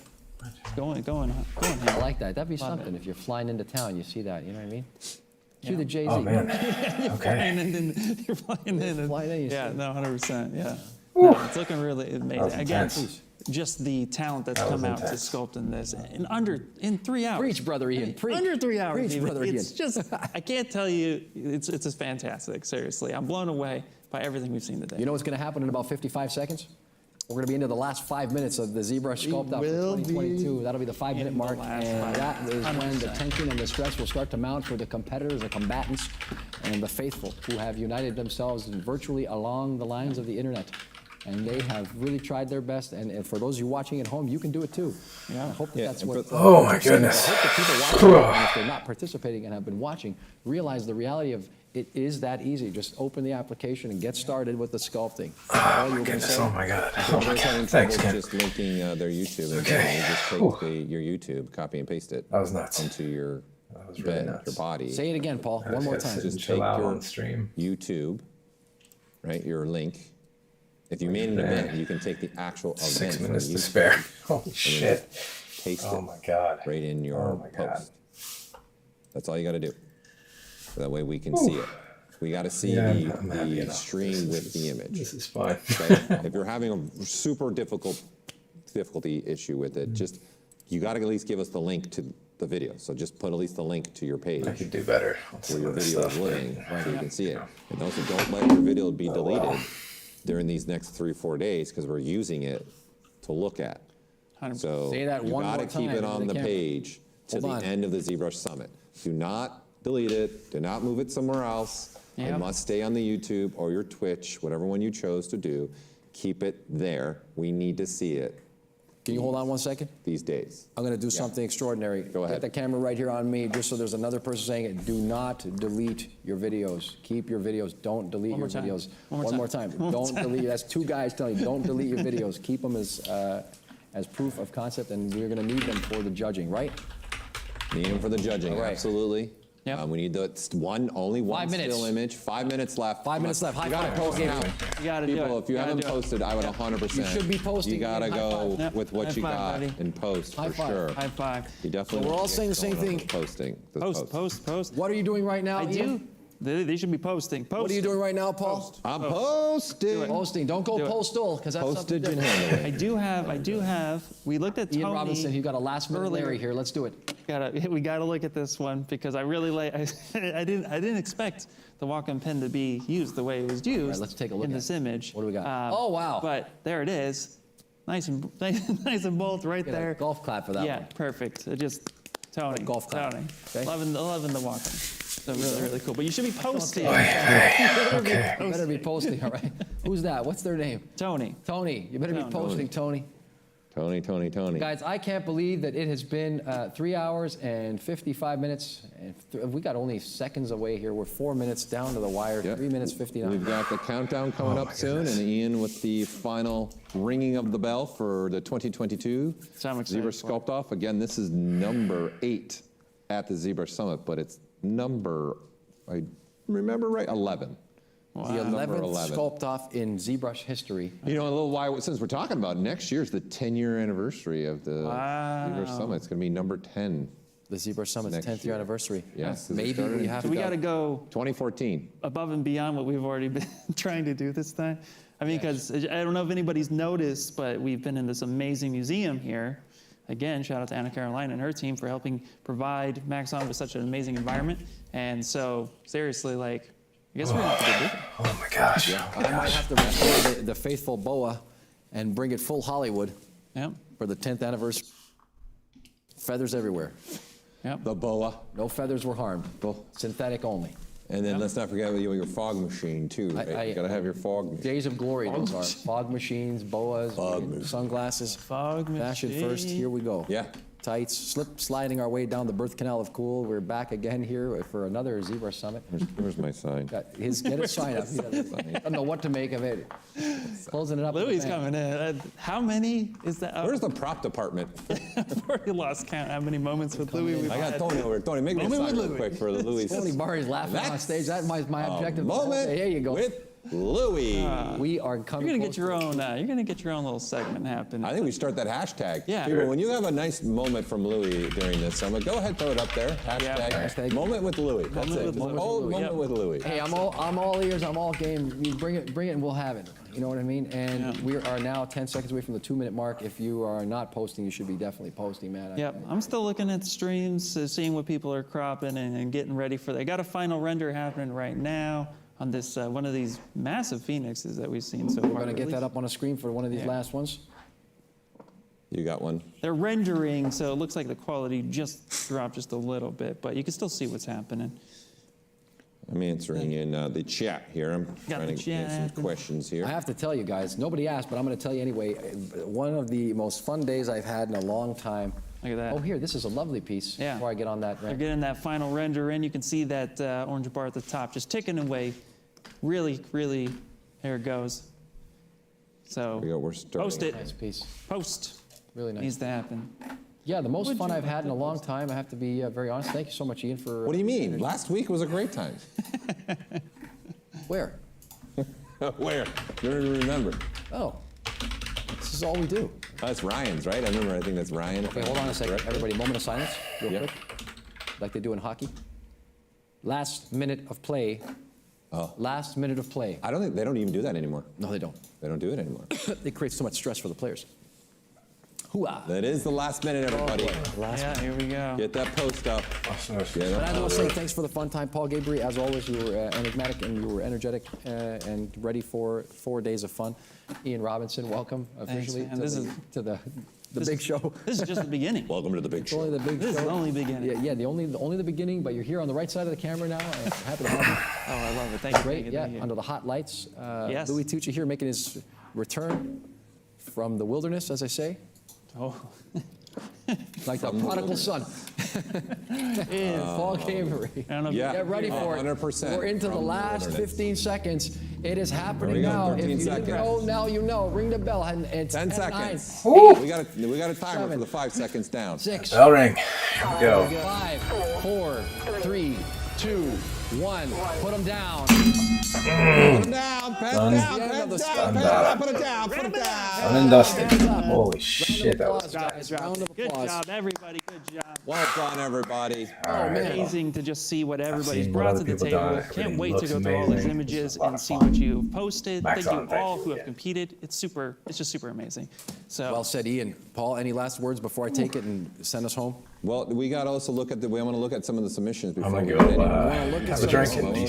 C: going
A: I
C: ham.
A: like that. That'd be
C: Love
A: something
C: it.
A: if you're flying into town. You see that, you know what I mean?
C: Yeah.
A: See the Jay-Z.
D: Oh man. Okay.
C: And then you're flying in. And,
A: Flying in, you
C: yeah,
A: see.
C: no, 100%. Yeah. No, it's looking really amazing.
D: was
C: Again,
D: intense.
C: just the talent that's
D: That was
C: come out to
D: intense.
C: sculpt in this in 3 hours.
A: Preach, Brother Ian, preach.
C: Under 3 hours.
A: Preach,
C: even.
A: Brother
C: It's
A: Ian.
C: just, I can't tell you, it's just fantastic, seriously. I'm blown away by everything we've seen today.
A: You know what's going to happen in about 55 seconds? We're going to be into the last 5 minutes of the ZBrush Sculpt-off for
C: will
A: 2022. That'll be the 5-minute
C: in the
A: mark,
C: last
A: and
C: 5
A: that is when the
C: 100%.
A: tension and the stress will start to mount for the competitors, the combatants, and the faithful who have united themselves virtually along the lines of the internet. And they have really tried their best, and for those of you watching at home, you can do it too.
C: Yeah.
A: I hope that
B: Yeah,
A: that's
B: and
A: what...
B: for-
D: Oh, my
A: I'm saying.
D: goodness.
A: I hope the people watching, and if they're not participating and have been watching, realize the reality of it is that easy. Just open the application and get started with the sculpting. All you were gonna
D: Goodness.
A: say?
D: Oh my God. Oh my
B: They're having
D: God. Thanks,
B: trouble
D: Ken.
B: just linking their YouTube. And
D: Okay.
B: You just
D: Whew.
B: take your YouTube, copy and paste it
D: That was nuts.
B: into your
D: That was really
B: bed,
D: nuts.
B: your body.
A: Say it again, Paul, one more time.
B: Just
D: chill
B: take
D: out
B: your
D: on stream.
B: YouTube, right? Your link. If you made an event, you can take the actual event.
D: 6
B: from
D: minutes to
B: YouTube
D: spare. Holy shit.
B: Paste
D: Oh
B: it
D: my God.
B: right in your
D: Oh my God.
B: post. That's all you got to do. So that way we can see it. We got to see
D: Yeah, I'm happy
B: the
D: enough.
B: stream with
D: This
B: the
D: is-
B: image.
D: This is fine.
B: Right? If you're having a super difficulty issue with it, just you got to at least give us the link to the video. So just put at least the link to your page
D: I could do better on
B: where
D: some
B: your
D: of this
B: video is
D: stuff.
B: living, so you can see it. And also, don't let your video be deleted during these next 3 or 4 days because we're using it to look at.
C: 100%.
B: So
A: Say that
B: you
A: one
B: got to
A: more
B: keep
A: time
B: it
A: into
B: on
A: the
B: the
A: camera.
B: page to
A: Hold
B: the
A: on.
B: end of the ZBrush Summit. Do not delete it. Do not move it somewhere else. It
C: Yep.
B: must stay on the YouTube or your Twitch, whatever one you chose to do. Keep it there. We need to see it
A: Can you hold on 1 second?
B: these days.
A: I'm going to do something extraordinary.
B: Go ahead.
A: Get the camera right here on me, just so there's another person saying it. Do not delete your videos. Keep your videos. Don't delete
C: One
A: your
C: more time.
A: videos.
C: One more time. One more
A: Don't delete. That's 2 guys telling you, don't delete your videos. Keep them as proof of concept, and we're going to need them for the judging, right?
B: Need them for the judging,
A: All right.
B: absolutely.
C: Yep.
B: We need only one
A: 5 minutes.
B: still image. 5 minutes left.
A: 5 minutes left. High
B: You gotta
A: five.
B: post it
A: Okay.
B: now.
C: You gotta do
B: People,
C: it.
B: if you
C: Gotta
B: haven't
C: do it.
B: posted, I would 100%.
A: You should be posting.
B: You gotta
A: High
B: go
A: five.
C: Yep.
B: with what
C: High
B: you
C: five,
B: got
C: buddy.
B: and post
A: High
B: for
A: five.
B: sure.
C: High five.
B: You definitely.
A: So we're all
B: want to
A: saying
B: get
A: the same
B: going on
A: thing.
B: Posting. The
C: Post.
A: What are you doing right now,
C: I
A: Ian?
C: do. They should be posting. Post.
A: What are you doing right now, Paul?
B: I'm posting.
A: Posting. Don't go
C: Do it.
A: postal, because that's something
B: Postage and
A: different.
B: handling.
C: I do have. We looked at Tony.
A: Ian Robinson, you got a last minute
C: earlier.
A: Larry here. Let's do it.
C: We gotta look at this one because I really like. I didn't expect the Wacom pen to be used the way it was used.
A: right, let's take a look
C: in
A: at
C: this
A: it.
C: image.
A: What do we got? Oh, wow.
C: But there it is, nice and nice and bold right
A: Get a
C: there.
A: golf clap for that
C: Yeah,
A: one.
C: perfect. It just Tony.
A: golf clap.
C: Tony.
A: Okay.
C: Loving the Wacom. So really cool. But you should be posting.
D: Okay.
A: You better be posting, all right? Who's that? What's their name?
C: Tony.
A: Tony. You better be
C: Tony.
A: posting, Tony.
B: Tony.
A: Guys, I can't believe that it has been 3 hours and 55 minutes. And we got only seconds away here. We're 4 minutes down to the wire,
B: Yep.
A: 3 minutes 59.
B: We've got the countdown coming up soon,
D: goodness.
B: and Ian with the final ringing of the bell for the 2022
C: So I'm excited
B: ZBrush
C: for it.
B: Sculpt-Off. Again, this is number 8 at the ZBrush Summit, but it's number, I remember right, 11.
A: The
B: Number
A: 11th
B: 11.
A: Sculpt-Off in ZBrush history.
B: You know, a little while, since we're talking about it, next year's the 10-year anniversary of the
C: Wow.
B: ZBrush Summit. It's going to be number 10.
A: The ZBrush Summit's
B: Next
A: 10th year
B: year.
A: anniversary.
B: Yes, 'cause it
A: Maybe
B: started
A: we
B: in
A: have
C: So
A: to
C: we got to go
B: 2014.
C: above and beyond what we've already been trying to do this time. I mean, because I don't know if anybody's noticed, but we've been in this amazing museum here. Again, shout out to Anna Caroline and her team for helping provide Maxon with such an amazing environment. And so, seriously, like, I guess we're going to have to get bigger.
D: Oh my gosh.
A: I might have to restore the faithful boa and bring it full Hollywood
C: Yep.
A: for the 10th anniversary. Feathers everywhere.
C: Yep.
B: The boa.
A: No feathers were harmed. Synthetic only.
B: And then let's not forget your fog machine too, right? You gotta have your fog machine.
A: Days of glory, those are. Fog machines, boas, sunglasses.
C: Fog
A: Fashion first,
C: machine.
A: here we go.
B: Yeah.
A: Tights, sliding our way down the birth canal of cool. We're back again here for another Zebra Summit.
B: Where's my sign?
A: Get his sign up. He doesn't know what to make of it. Closing it up. with a
C: Louis
A: bang.
C: coming in. How many is that?
B: Where's the prop department?
C: I've already lost count how many moments with Louis we've
B: I got
C: had.
B: Tony over. Tony, make me a
C: Moment
B: sign
C: with
B: real
C: Louis.
B: quick for the Louis.
A: Tony Barry's laughing on
B: That's
A: stage. That's my objective.
B: Moment
A: Here you go.
B: with Louis.
A: We are coming.
C: You're gonna
A: close
C: get your own. You're gonna get your own little segment happening.
B: I think we start that hashtag.
C: Yeah.
B: People, when you have a nice moment from Louis during this summer, go ahead, throw it up there. Hashtag,
A: Hashtag.
B: moment with Louis. That's
C: Moment
B: it.
C: with Louis.
B: Old moment
C: Yep.
B: with Louis.
A: Hey, I'm all ears. I'm all game. You bring it, and we'll have it. You know what I mean? And
C: Yeah.
A: we are now 10 seconds away from the 2-minute mark. If you are not posting, you should be definitely posting, man.
C: Yep, I'm still looking at the streams, seeing what people are cropping and getting ready for that. I got a final render happening right now on this one of these massive phoenixes that we've seen so far.
A: We're gonna get that up on a screen for one of these
C: Yeah.
A: last ones.
B: You got one.
C: They're rendering, so it looks like the quality just dropped just a little bit, but you can still see what's happening.
B: I'm answering in the chat here. I'm
C: Got
B: trying
C: the
B: to get some
C: chat.
B: questions here.
A: I have to tell you guys, nobody asked, but I'm gonna tell you anyway. One of the most fun days I've had in a long time.
C: Look at that.
A: Oh, here, this is a lovely piece.
C: Yeah.
A: Before I get on that.
C: They're getting that final render in. You can see that orange bar at the top just ticking away. Really, really, there it goes. So
B: Here we go. We're starting.
C: post it.
A: Nice piece.
C: Post.
A: Really nice.
C: Needs to happen.
A: Yeah, the most
C: Would
A: fun
C: you
A: I've
C: like
A: had in a
C: to
A: long time. I have to be very honest. Thank you so much, Ian, for.
B: What do you mean? Last week was a great time.
A: Where?
B: Where? You don't even remember.
A: Oh, this is all we do.
B: That's Ryan's, right? I remember. I think that's Ryan.
A: Okay, hold on a second. Everybody, moment of silence, real
B: Yeah.
A: quick. Like they do in hockey. Last minute of play.
B: Oh.
A: Last minute of play.
B: I don't think they don't even do that anymore.
A: No, they don't.
B: They don't do it anymore.
A: It creates so much stress for the players. Hooah.
B: That is the last minute, everybody.
C: Yeah, here we go.
B: Get that post up.
D: Awesome.
B: Get
A: And I
B: up.
A: want to say thanks for the fun time, Paul Gabriel. As always, you were enigmatic and you were energetic and ready for 4 days of fun. Ian Robinson, welcome officially
C: man.
A: to the big show.
C: This is just the beginning.
B: Welcome to the big
A: It's only
B: show.
A: the big
C: This is
A: show.
C: the only beginning.
A: Yeah, only the beginning, but you're here on the right side of the camera now. And happy to have you.
C: Oh, I love it. Thank you.
A: Great,
C: thank you,
A: yeah,
C: thank you.
A: under the hot lights.
C: Yes.
A: Louis Tucci here making his return from the wilderness, as I say,
C: Oh,
A: like the prodigal son. Paul Gabriel.
C: I don't know if
B: Yeah.
A: Get ready for it.
B: 100%
A: We're into the
B: from the
A: last
B: wilderness.
A: 15 seconds. It is happening
B: There we go,
A: now.
B: 13
A: If you didn't
B: seconds.
A: know, now you know. Ring the bell. And it's
B: 10
A: 9,
B: seconds.
A: 8,
B: We got a timer
A: 7,
B: for the 5 seconds down.
A: 6,
D: Bell ring. Here we go.
A: 5, 4, 3, 2, 1. Put them down.
B: Put it down, put it
D: Done.
B: down,
A: The end of
B: put
A: the
B: it
A: song.
B: down,
D: Done.
B: put it down, put it down.
D: Done and dusted.
A: Hands up.
D: Holy shit, that was
A: Applause, guys. Round of
C: good
A: applause.
C: job, everybody. Good job.
B: Well done, everybody.
A: Oh, man.
C: Amazing to just see what everybody's
D: seen what
C: brought
D: other
C: to the
D: people
C: table.
D: done.
C: Can't
D: Everything
C: wait to
D: looks
C: go through all these
D: amazing.
C: images
D: It's a lot
C: and
D: of
C: see
D: fun.
C: what you've posted.
D: Max
C: Thank
D: on,
C: you
D: thank
C: all
D: you
C: who have
D: again.
C: competed. It's just super amazing. So
A: Well said, Ian. Paul, any last words before I take it and send us home?
B: Well, we got to also look at we want to look at some of the submissions before
D: I'm
B: we
D: gonna
B: get
D: go
B: anywhere.
D: have a drink and be